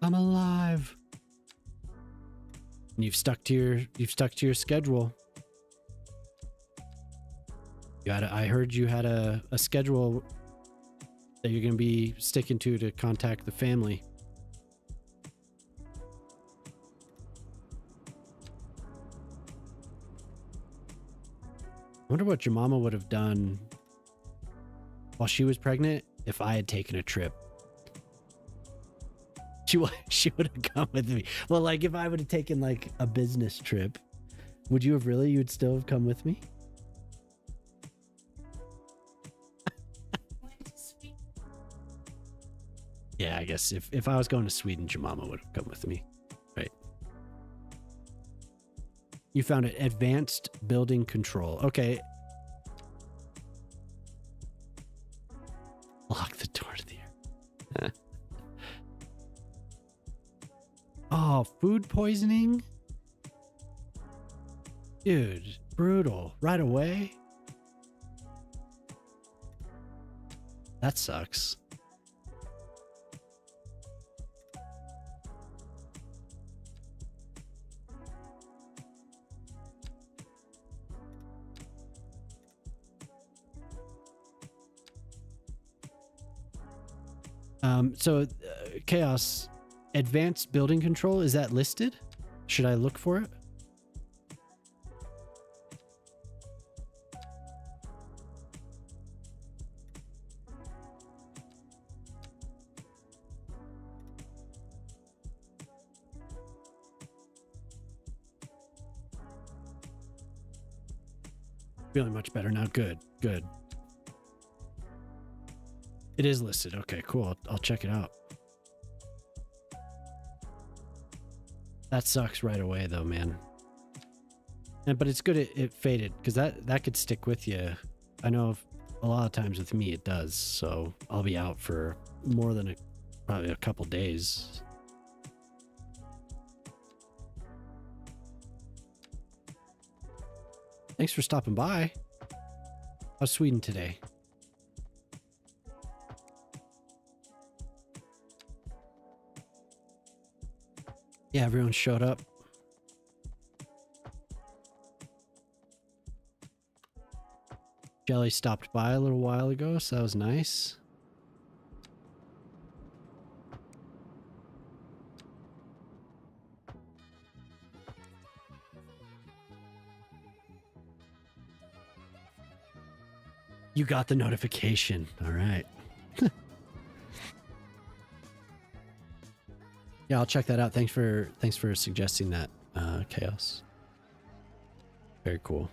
I'm alive. And you've stuck to your schedule. I heard you had a schedule that you're going to be sticking to contact the family. I wonder what your mama would have done while she was pregnant if I had taken a trip. She would have come with me. Well, like if I would have taken like a business trip, would you have really? You would still have come with me? Yeah, I guess if I was going to Sweden, your mama would have come with me. Right. You found it. Advanced building control. Okay. Lock the door to the air. Oh, food poisoning? Dude, brutal. Right away? That sucks. Chaos, advanced building control, is that listed? Should I look for it? Feeling much better now. Good. It is listed. Okay, cool. I'll check it out. That sucks right away though, man. But it's good it faded, because that could stick with you. I know a lot of times with me it does, so I'll be out for more than probably a couple days. Thanks for stopping by. How's Sweden today? Yeah, everyone showed up. Jelly stopped by a little while ago, so that was nice. You got the notification. All right. Yeah, I'll check that out. Thanks for suggesting that, Chaos. Very cool.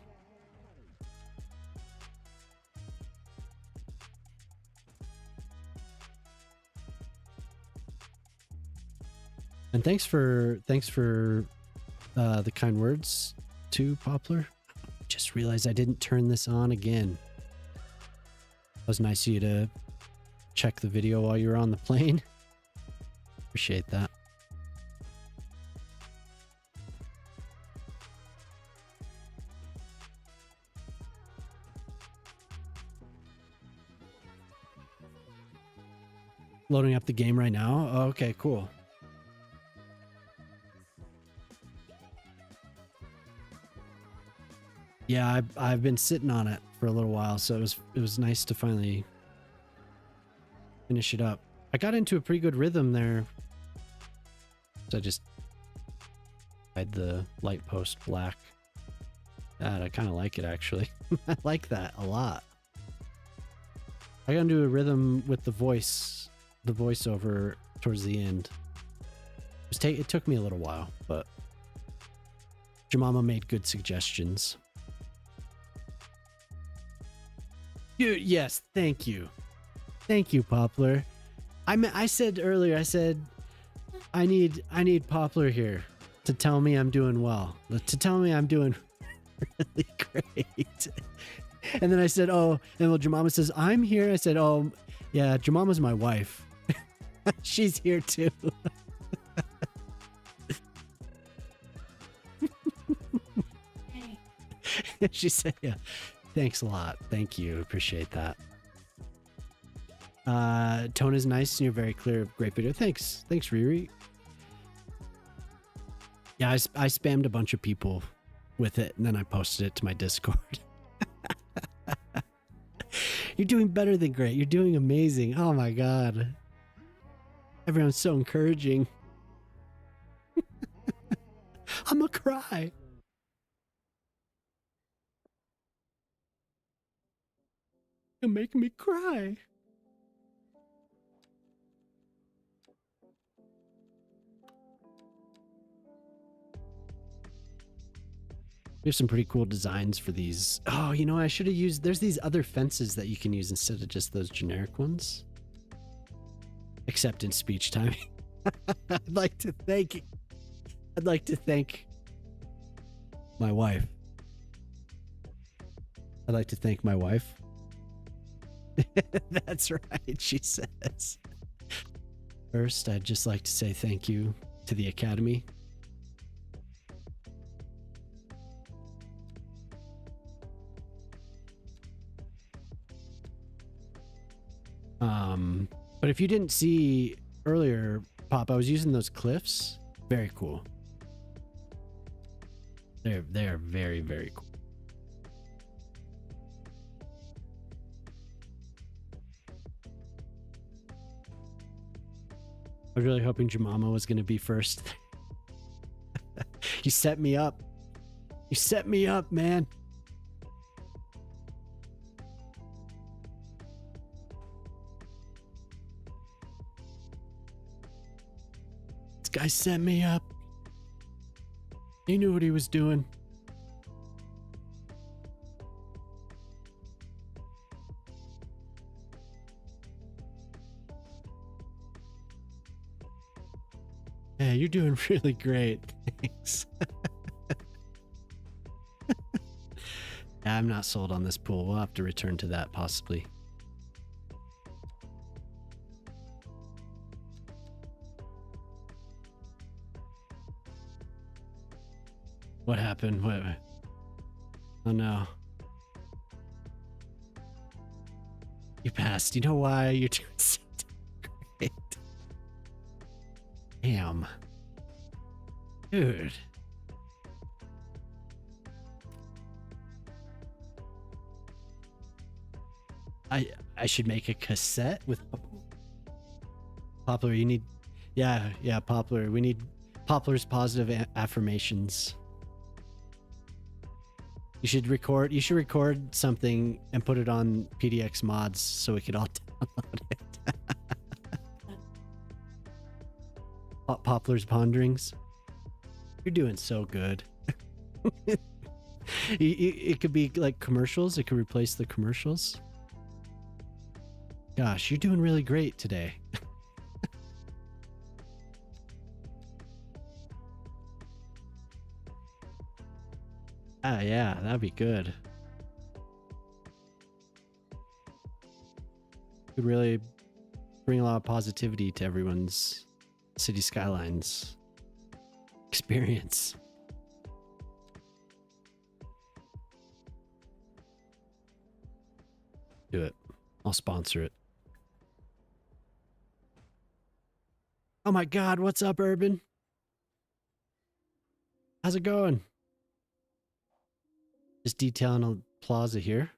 And thanks for the kind words to Poplar. Just realized I didn't turn this on again. It was nice of you to check the video while you were on the plane. Appreciate that. Loading up the game right now. Oh, okay, cool. Yeah, I've been sitting on it for a little while, so it was nice to finally finish it up. I got into a pretty good rhythm there. So I just dyed the light post black. God, I kind of like it actually. I like that a lot. I got into a rhythm with the voiceover towards the end. It took me a little while, but Jemima made good suggestions. Dude, yes, thank you. Thank you, Poplar. I said earlier, I said I need Poplar here to tell me I'm doing well. To tell me I'm doing really great. And then I said, oh, and well, Jemima says, I'm here. I said, oh, yeah, Jemima's my wife. She's here too. She said, yeah. Thanks a lot. Thank you. Appreciate that. Tone is nice and you're very clear. Great video. Thanks. Thanks, Riri. Yeah, I spammed a bunch of people with it and then I posted it to my Discord. You're doing better than great. You're doing amazing. Oh my God. Everyone's so encouraging. I'm gonna cry. You're making me cry. We have some pretty cool designs for these. Oh, you know, I should have used, there's these other fences that you can use instead of just those generic ones. Except in speech timing. I'd like to thank my wife. I'd like to thank my wife. That's right, she says. First, I'd just like to say thank you to the Academy. But if you didn't see earlier, Pop, I was using those cliffs. Very cool. They are very, very cool. I was really hoping Jemima was going to be first. You set me up. You set me up, man. This guy set me up. He knew what he was doing. Yeah, you're doing really great. Thanks. Yeah, I'm not sold on this pool. We'll have to return to that possibly. What happened? What? Oh no. You passed. You know why? You're doing so great. Damn. Dude. I should make a cassette with Poplar. You need, yeah, Poplar. We need Poplar's positive affirmations. You should record something and put it on PDX mods so we could all download it. Poplar's ponderings. You're doing so good. It could be like commercials. It could replace the commercials. Gosh, you're doing really great today. Ah, yeah, that'd be good. Could really bring a lot of positivity to everyone's City Skylines experience. Do it. I'll sponsor it. Oh my God, what's up, Urban? How's it going? Just detailing a plaza here.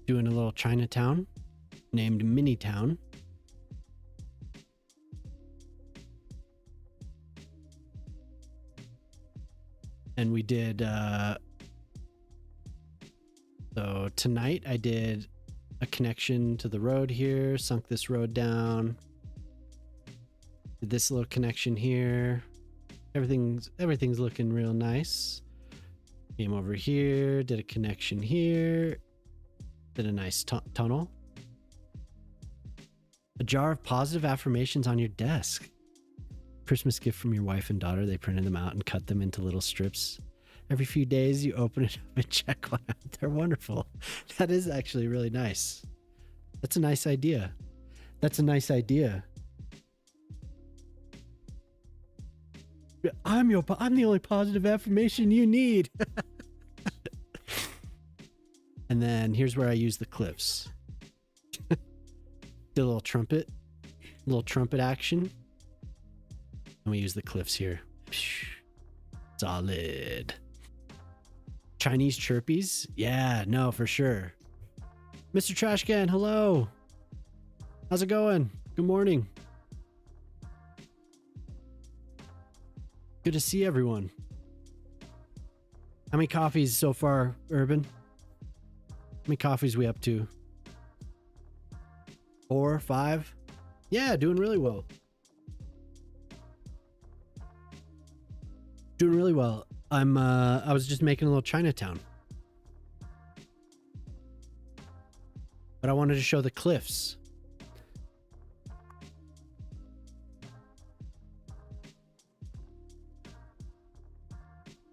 Doing a little Chinatown named Mini Town. And we did, so tonight I did a connection to the road here, sunk this road down. Did this little connection here. Everything's looking real nice. Came over here, did a connection here. Did a nice tunnel. A jar of positive affirmations on your desk. Christmas gift from your wife and daughter. They printed them out and cut them into little strips. Every few days you open it up and check one out. They're wonderful. That is actually really nice. That's a nice idea. That's a nice idea. I'm the only positive affirmation you need. And then here's where I use the cliffs. Did a little trumpet action. And we use the cliffs here. Solid. Chinese chirpies? Yeah, no, for sure. Mr. Trashcan, hello. How's it going? Good morning. Good to see everyone. How many coffees so far, Urban? How many coffees we up to? 4, 5? Yeah, doing really well. Doing really well. I was just making a little Chinatown. But I wanted to show the cliffs.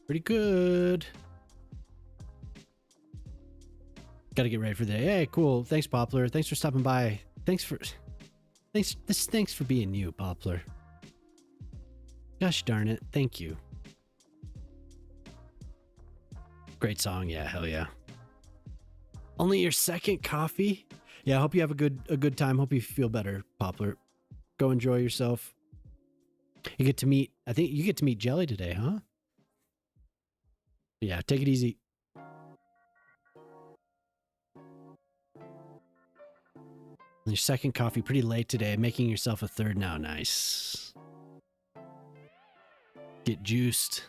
Pretty good. Gotta get ready for the day. Hey, cool. Thanks, Poplar. Thanks for stopping by. Thanks for being you, Poplar. Gosh darn it. Thank you. Great song. Yeah, hell yeah. Only your second coffee? Yeah, I hope you have a good time. Hope you feel better, Poplar. Go enjoy yourself. You get to meet, I think you get to meet Jelly today, huh? Yeah, take it easy. Your second coffee pretty late today, making yourself a third now. Nice. Get juiced.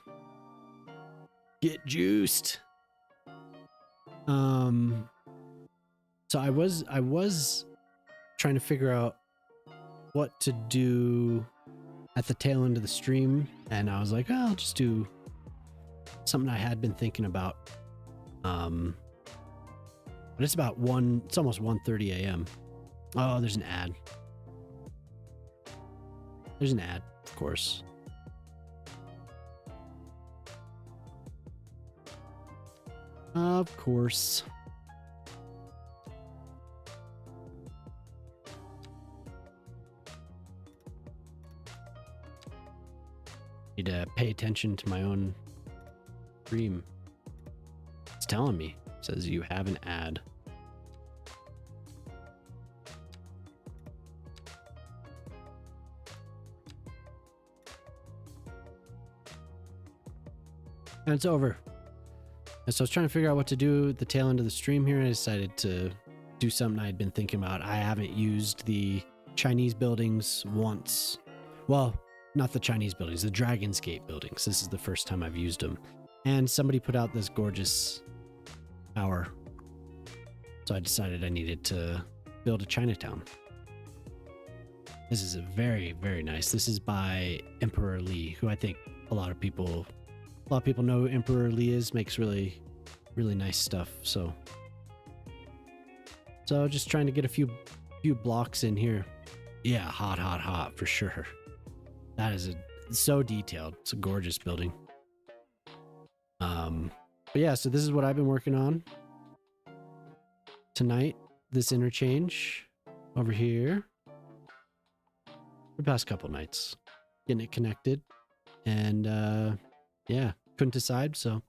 Get juiced. So I was trying to figure out what to do at the tail end of the stream, and I was like, oh, I'll just do something I had been thinking about. But it's about it's almost 1:30 a.m. Oh, there's an ad. There's an ad, of course. Of course. Need to pay attention to my own stream. It's telling me. It says you have an ad. And it's over. And so I was trying to figure out what to do at the tail end of the stream here, and I decided to do something I had been thinking about. I haven't used the Chinese buildings once. Well, not the Chinese buildings, the Dragon's Gate buildings. This is the first time I've used them. And somebody put out this gorgeous tower. So I decided I needed to build a Chinatown. This is a very, very nice. This is by Emperor Lee, who I think a lot of people know who Emperor Lee is. Makes really, really nice stuff. So just trying to get a few blocks in here. Yeah, hot for sure. That is so detailed. It's a gorgeous building. But yeah, so this is what I've been working on tonight. This interchange over here. The past couple nights, getting it connected, and yeah, couldn't decide. So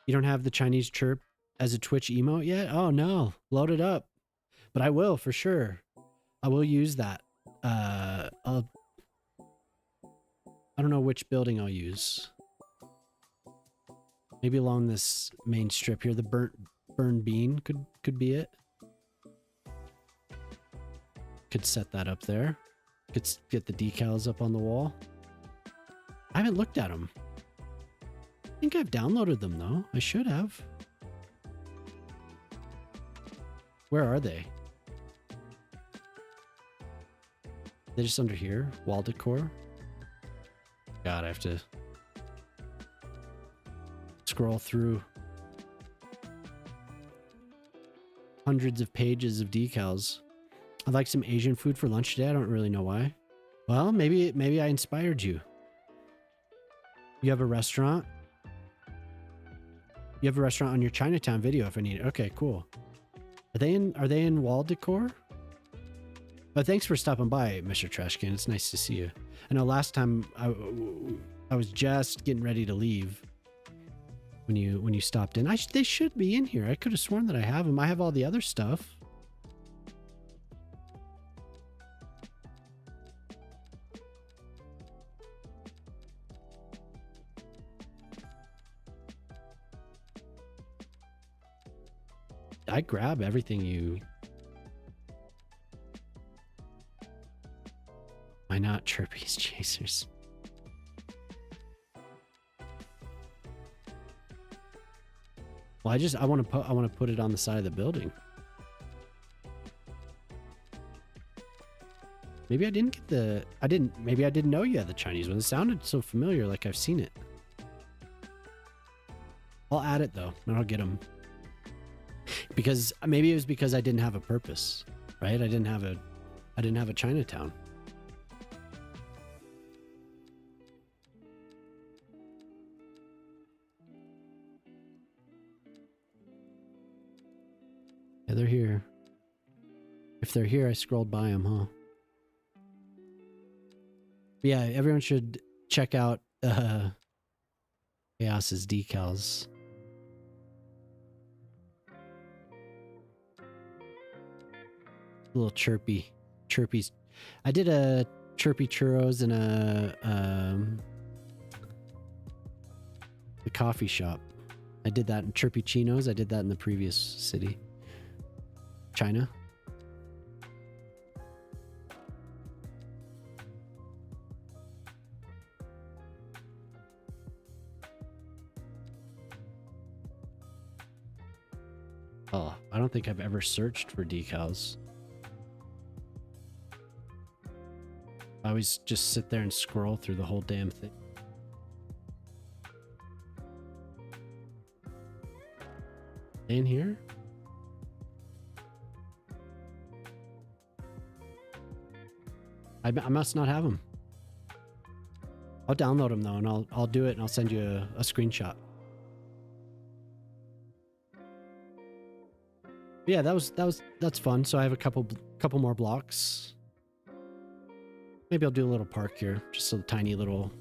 you don't have the Chinese chirp as a Twitch emote yet? Oh no, load it up. But I will for sure. I will use that. I don't know which building I'll use. Maybe along this main strip here. The burn bean could be it. Could set that up there. Could get the decals up on the wall. I haven't looked at them. I think I've downloaded them though. I should have. Where are they? They're just under here. Wall decor. God, I have to scroll through hundreds of pages of decals. I'd like some Asian food for lunch today. I don't really know why. Well, maybe I inspired you. You have a restaurant? You have a restaurant on your Chinatown video if I need it. Okay, cool. Are they in wall decor? But thanks for stopping by, Mr. Trashcan. It's nice to see you. I know last time I was just getting ready to leave when you stopped in. They should be in here. I could have sworn that I have them. I have all the other stuff. I grab everything you... Why not Chirpy's Chasers? Well, I want to put it on the side of the building. Maybe I didn't get maybe I didn't know you had the Chinese one. It sounded so familiar, like I've seen it. I'll add it though, and I'll get them. Because maybe it was because I didn't have a purpose, right? I didn't have a Chinatown. Yeah, they're here. If they're here, I scrolled by them, huh? But yeah, everyone should check out Chaos's decals. A little chirpies. I did a chirpy churros in the coffee shop. I did that in Chirpy Chinos. I did that in the previous city, China. Oh, I don't think I've ever searched for decals. I always just sit there and scroll through the whole damn thing. In here? I must not have them. I'll download them though, and I'll do it, and I'll send you a screenshot. Yeah, that's fun. So I have a couple more blocks. Maybe I'll do a little park here, just a tiny little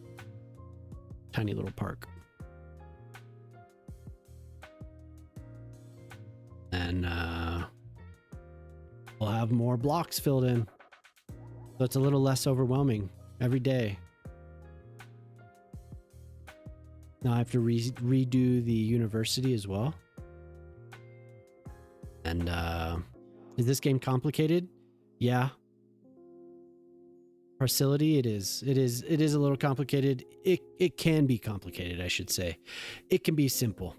park. And we'll have more blocks filled in. So it's a little less overwhelming every day. Now I have to redo the university as well. And is this game complicated? Yeah. Parcility, it is a little complicated. It can be complicated, I should say. It can be simple.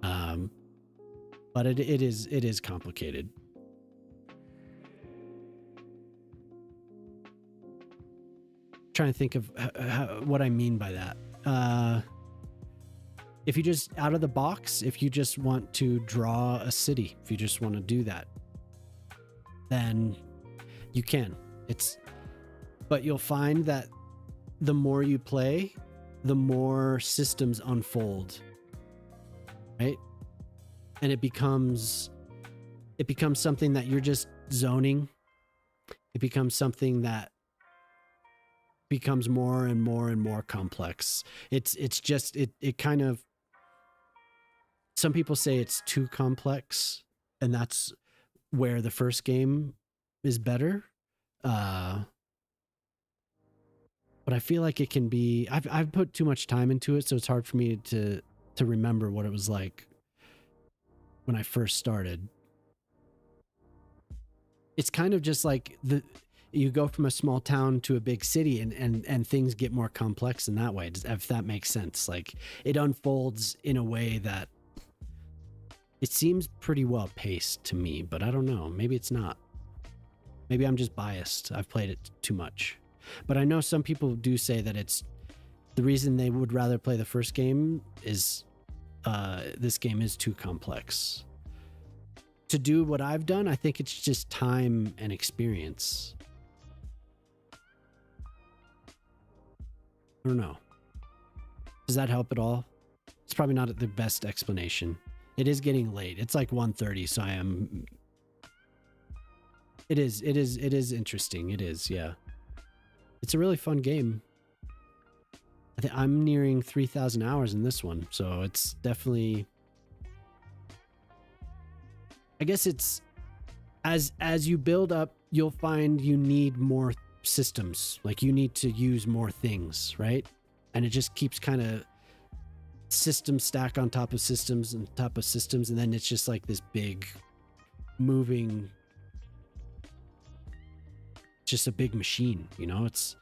But it is complicated. Trying to think of what I mean by that. If you just out of the box, if you just want to draw a city, if you just want to do that, then you can. But you'll find that the more you play, the more systems unfold, right? And it becomes something that you're just zoning. It becomes something that becomes more and more and more complex. It's just it kind of, some people say it's too complex, and that's where the first game is better. But I feel like it can be, I've put too much time into it, so it's hard for me to remember what it was like when I first started. It's kind of just like you go from a small town to a big city, and things get more complex in that way, if that makes sense. Like, it unfolds in a way that it seems pretty well paced to me, but I don't know. Maybe it's not. Maybe I'm just biased. I've played it too much. But I know some people do say that it's the reason they would rather play the first game is this game is too complex. To do what I've done, I think it's just time and experience. I don't know. Does that help at all? It's probably not the best explanation. It is getting late. It's like 1:30, so I am... It is interesting. It is, yeah. It's a really fun game. I think I'm nearing 3,000 hours in this one, so it's definitely... I guess it's... As you build up, you'll find you need more systems. Like, you need to use more things, right? And it just keeps kind of systems stack on top of systems and top of systems, and then it's just like this big moving... just a big machine, you know? It's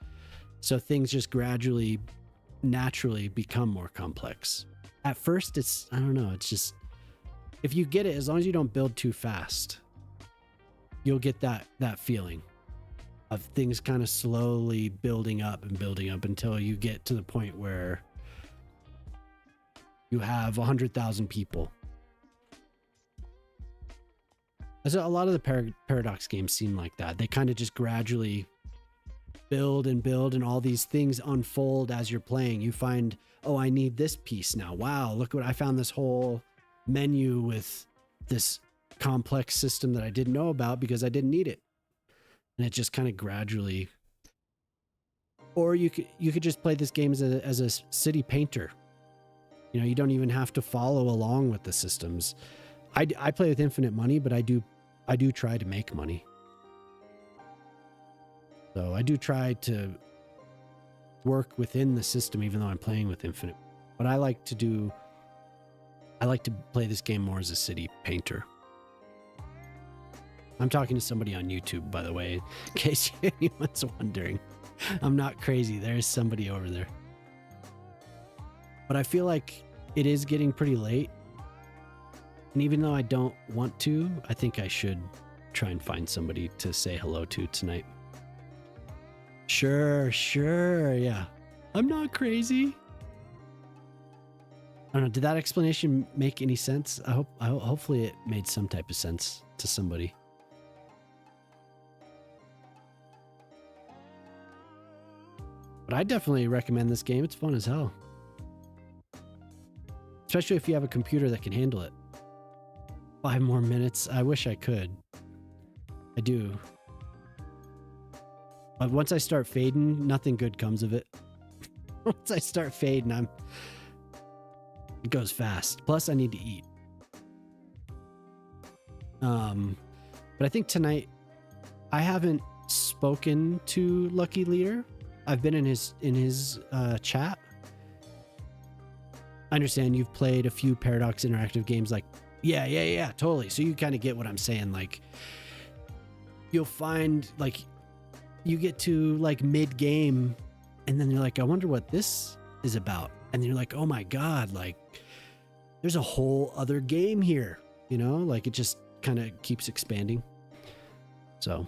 so things just gradually, naturally become more complex. At first, it's, I don't know, it's just, if you get it, as long as you don't build too fast, you'll get that feeling of things kind of slowly building up until you get to the point where you have 100,000 people. A lot of the Paradox games seem like that. They kind of just gradually build, and all these things unfold as you're playing. You find, oh, I need this piece now. Wow, look what I found, this whole menu with this complex system that I didn't know about because I didn't need it. And it just kind of gradually... Or you could just play this game as a city painter. You know, you don't even have to follow along with the systems. I play with infinite money, but I do try to make money. So I do try to work within the system, even though I'm playing with infinite. But I like to play this game more as a city painter. I'm talking to somebody on YouTube, by the way, in case anyone's wondering. I'm not crazy. There's somebody over there. But I feel like it is getting pretty late. And even though I don't want to, I think I should try and find somebody to say hello to tonight. Sure, yeah. I'm not crazy. I don't know. Did that explanation make any sense? Hopefully it made some type of sense to somebody. But I definitely recommend this game. It's fun as hell. Especially if you have a computer that can handle it. 5 more minutes. I wish I could. I do. But once I start fading, nothing good comes of it. Once I start fading, it goes fast. Plus, I need to eat. But I think tonight, I haven't spoken to Lucky Leader. I've been in his chat. I understand you've played a few Paradox Interactive games. Like, yeah, totally. So you kind of get what I'm saying. Like, you'll find, like, you get to like mid game, and then you're like, I wonder what this is about. And then you're like, oh my God, like, there's a whole other game here. You know, like, it just kind of keeps expanding. So,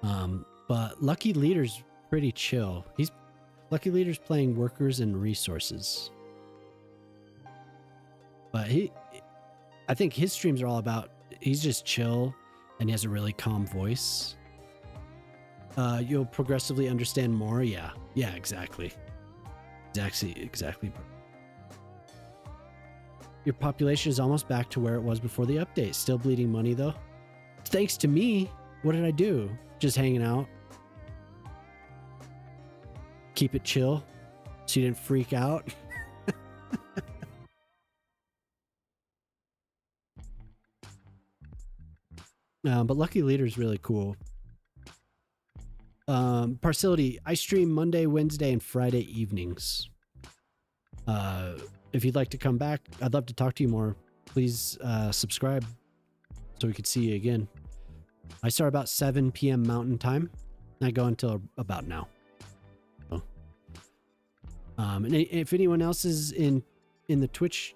but Lucky Leader's pretty chill. Lucky Leader's playing Workers and Resources. But I think his streams are all about, he's just chill and he has a really calm voice. You'll progressively understand more. Yeah, exactly. Your population is almost back to where it was before the update. Still bleeding money though. Thanks to me. What did I do? Just hanging out. Keep it chill so you didn't freak out. But Lucky Leader is really cool. Parsility, I stream Monday, Wednesday, and Friday evenings. If you'd like to come back, I'd love to talk to you more. Please subscribe so we could see you again. I start about 7 p.m. Mountain Time. I go until about now. So, and if anyone else is in the Twitch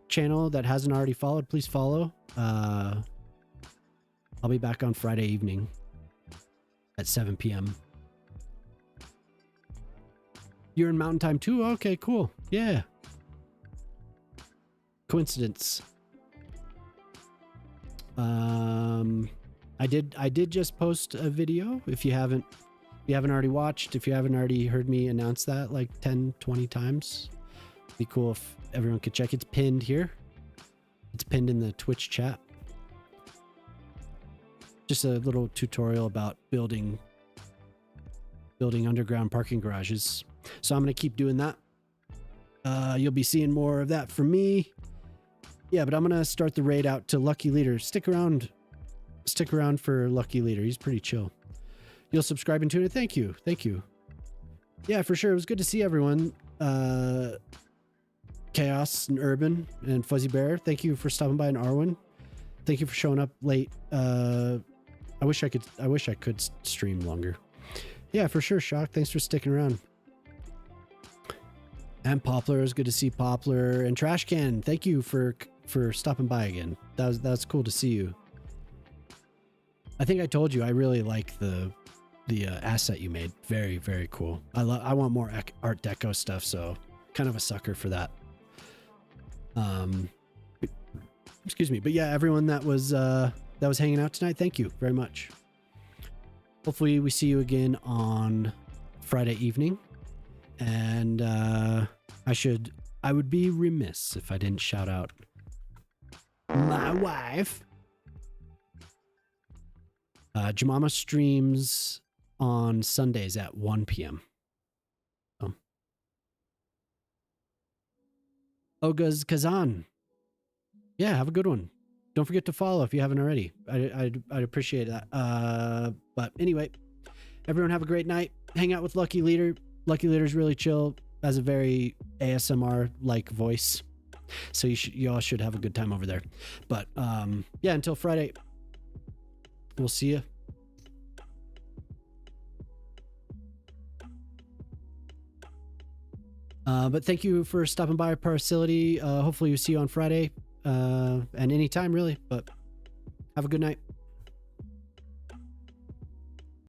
channel that hasn't already followed, please follow. I'll be back on Friday evening at 7 p.m. You're in Mountain Time too? Okay, cool. Yeah. Coincidence. I did just post a video. If you haven't already watched, if you haven't already heard me announce that like 10, 20 times, it'd be cool if everyone could check. It's pinned here. It's pinned in the Twitch chat. Just a little tutorial about building underground parking garages. So I'm going to keep doing that. You'll be seeing more of that from me. Yeah, but I'm going to start the raid out to Lucky Leader. Stick around for Lucky Leader. He's pretty chill. You'll subscribe and tune in. Thank you. Yeah, for sure. It was good to see everyone. Chaos and Urban and Fuzzy Bear. Thank you for stopping by, and Arwen. Thank you for showing up late. I wish I could stream longer. Yeah, for sure, Shock. Thanks for sticking around. And Poplar, it was good to see Poplar. And Trash Can, thank you for stopping by again. That was cool to see you. I think I told you I really like the asset you made. Very, very cool. I want more Art Deco stuff, so kind of a sucker for that. Excuse me, but yeah, everyone that was hanging out tonight, thank you very much. Hopefully we see you again on Friday evening. And I would be remiss if I didn't shout out my wife. Jemima streams on Sundays at 1 p.m. Oga's Kazan. Yeah, have a good one. Don't forget to follow if you haven't already. I'd appreciate that. But anyway, everyone have a great night. Hang out with Lucky Leader. Lucky Leader's really chill. Has a very ASMR-like voice. So you all should have a good time over there. But yeah, until Friday, we'll see you. But thank you for stopping by Parsility. Hopefully we'll see you on Friday. And anytime really, but have a good night.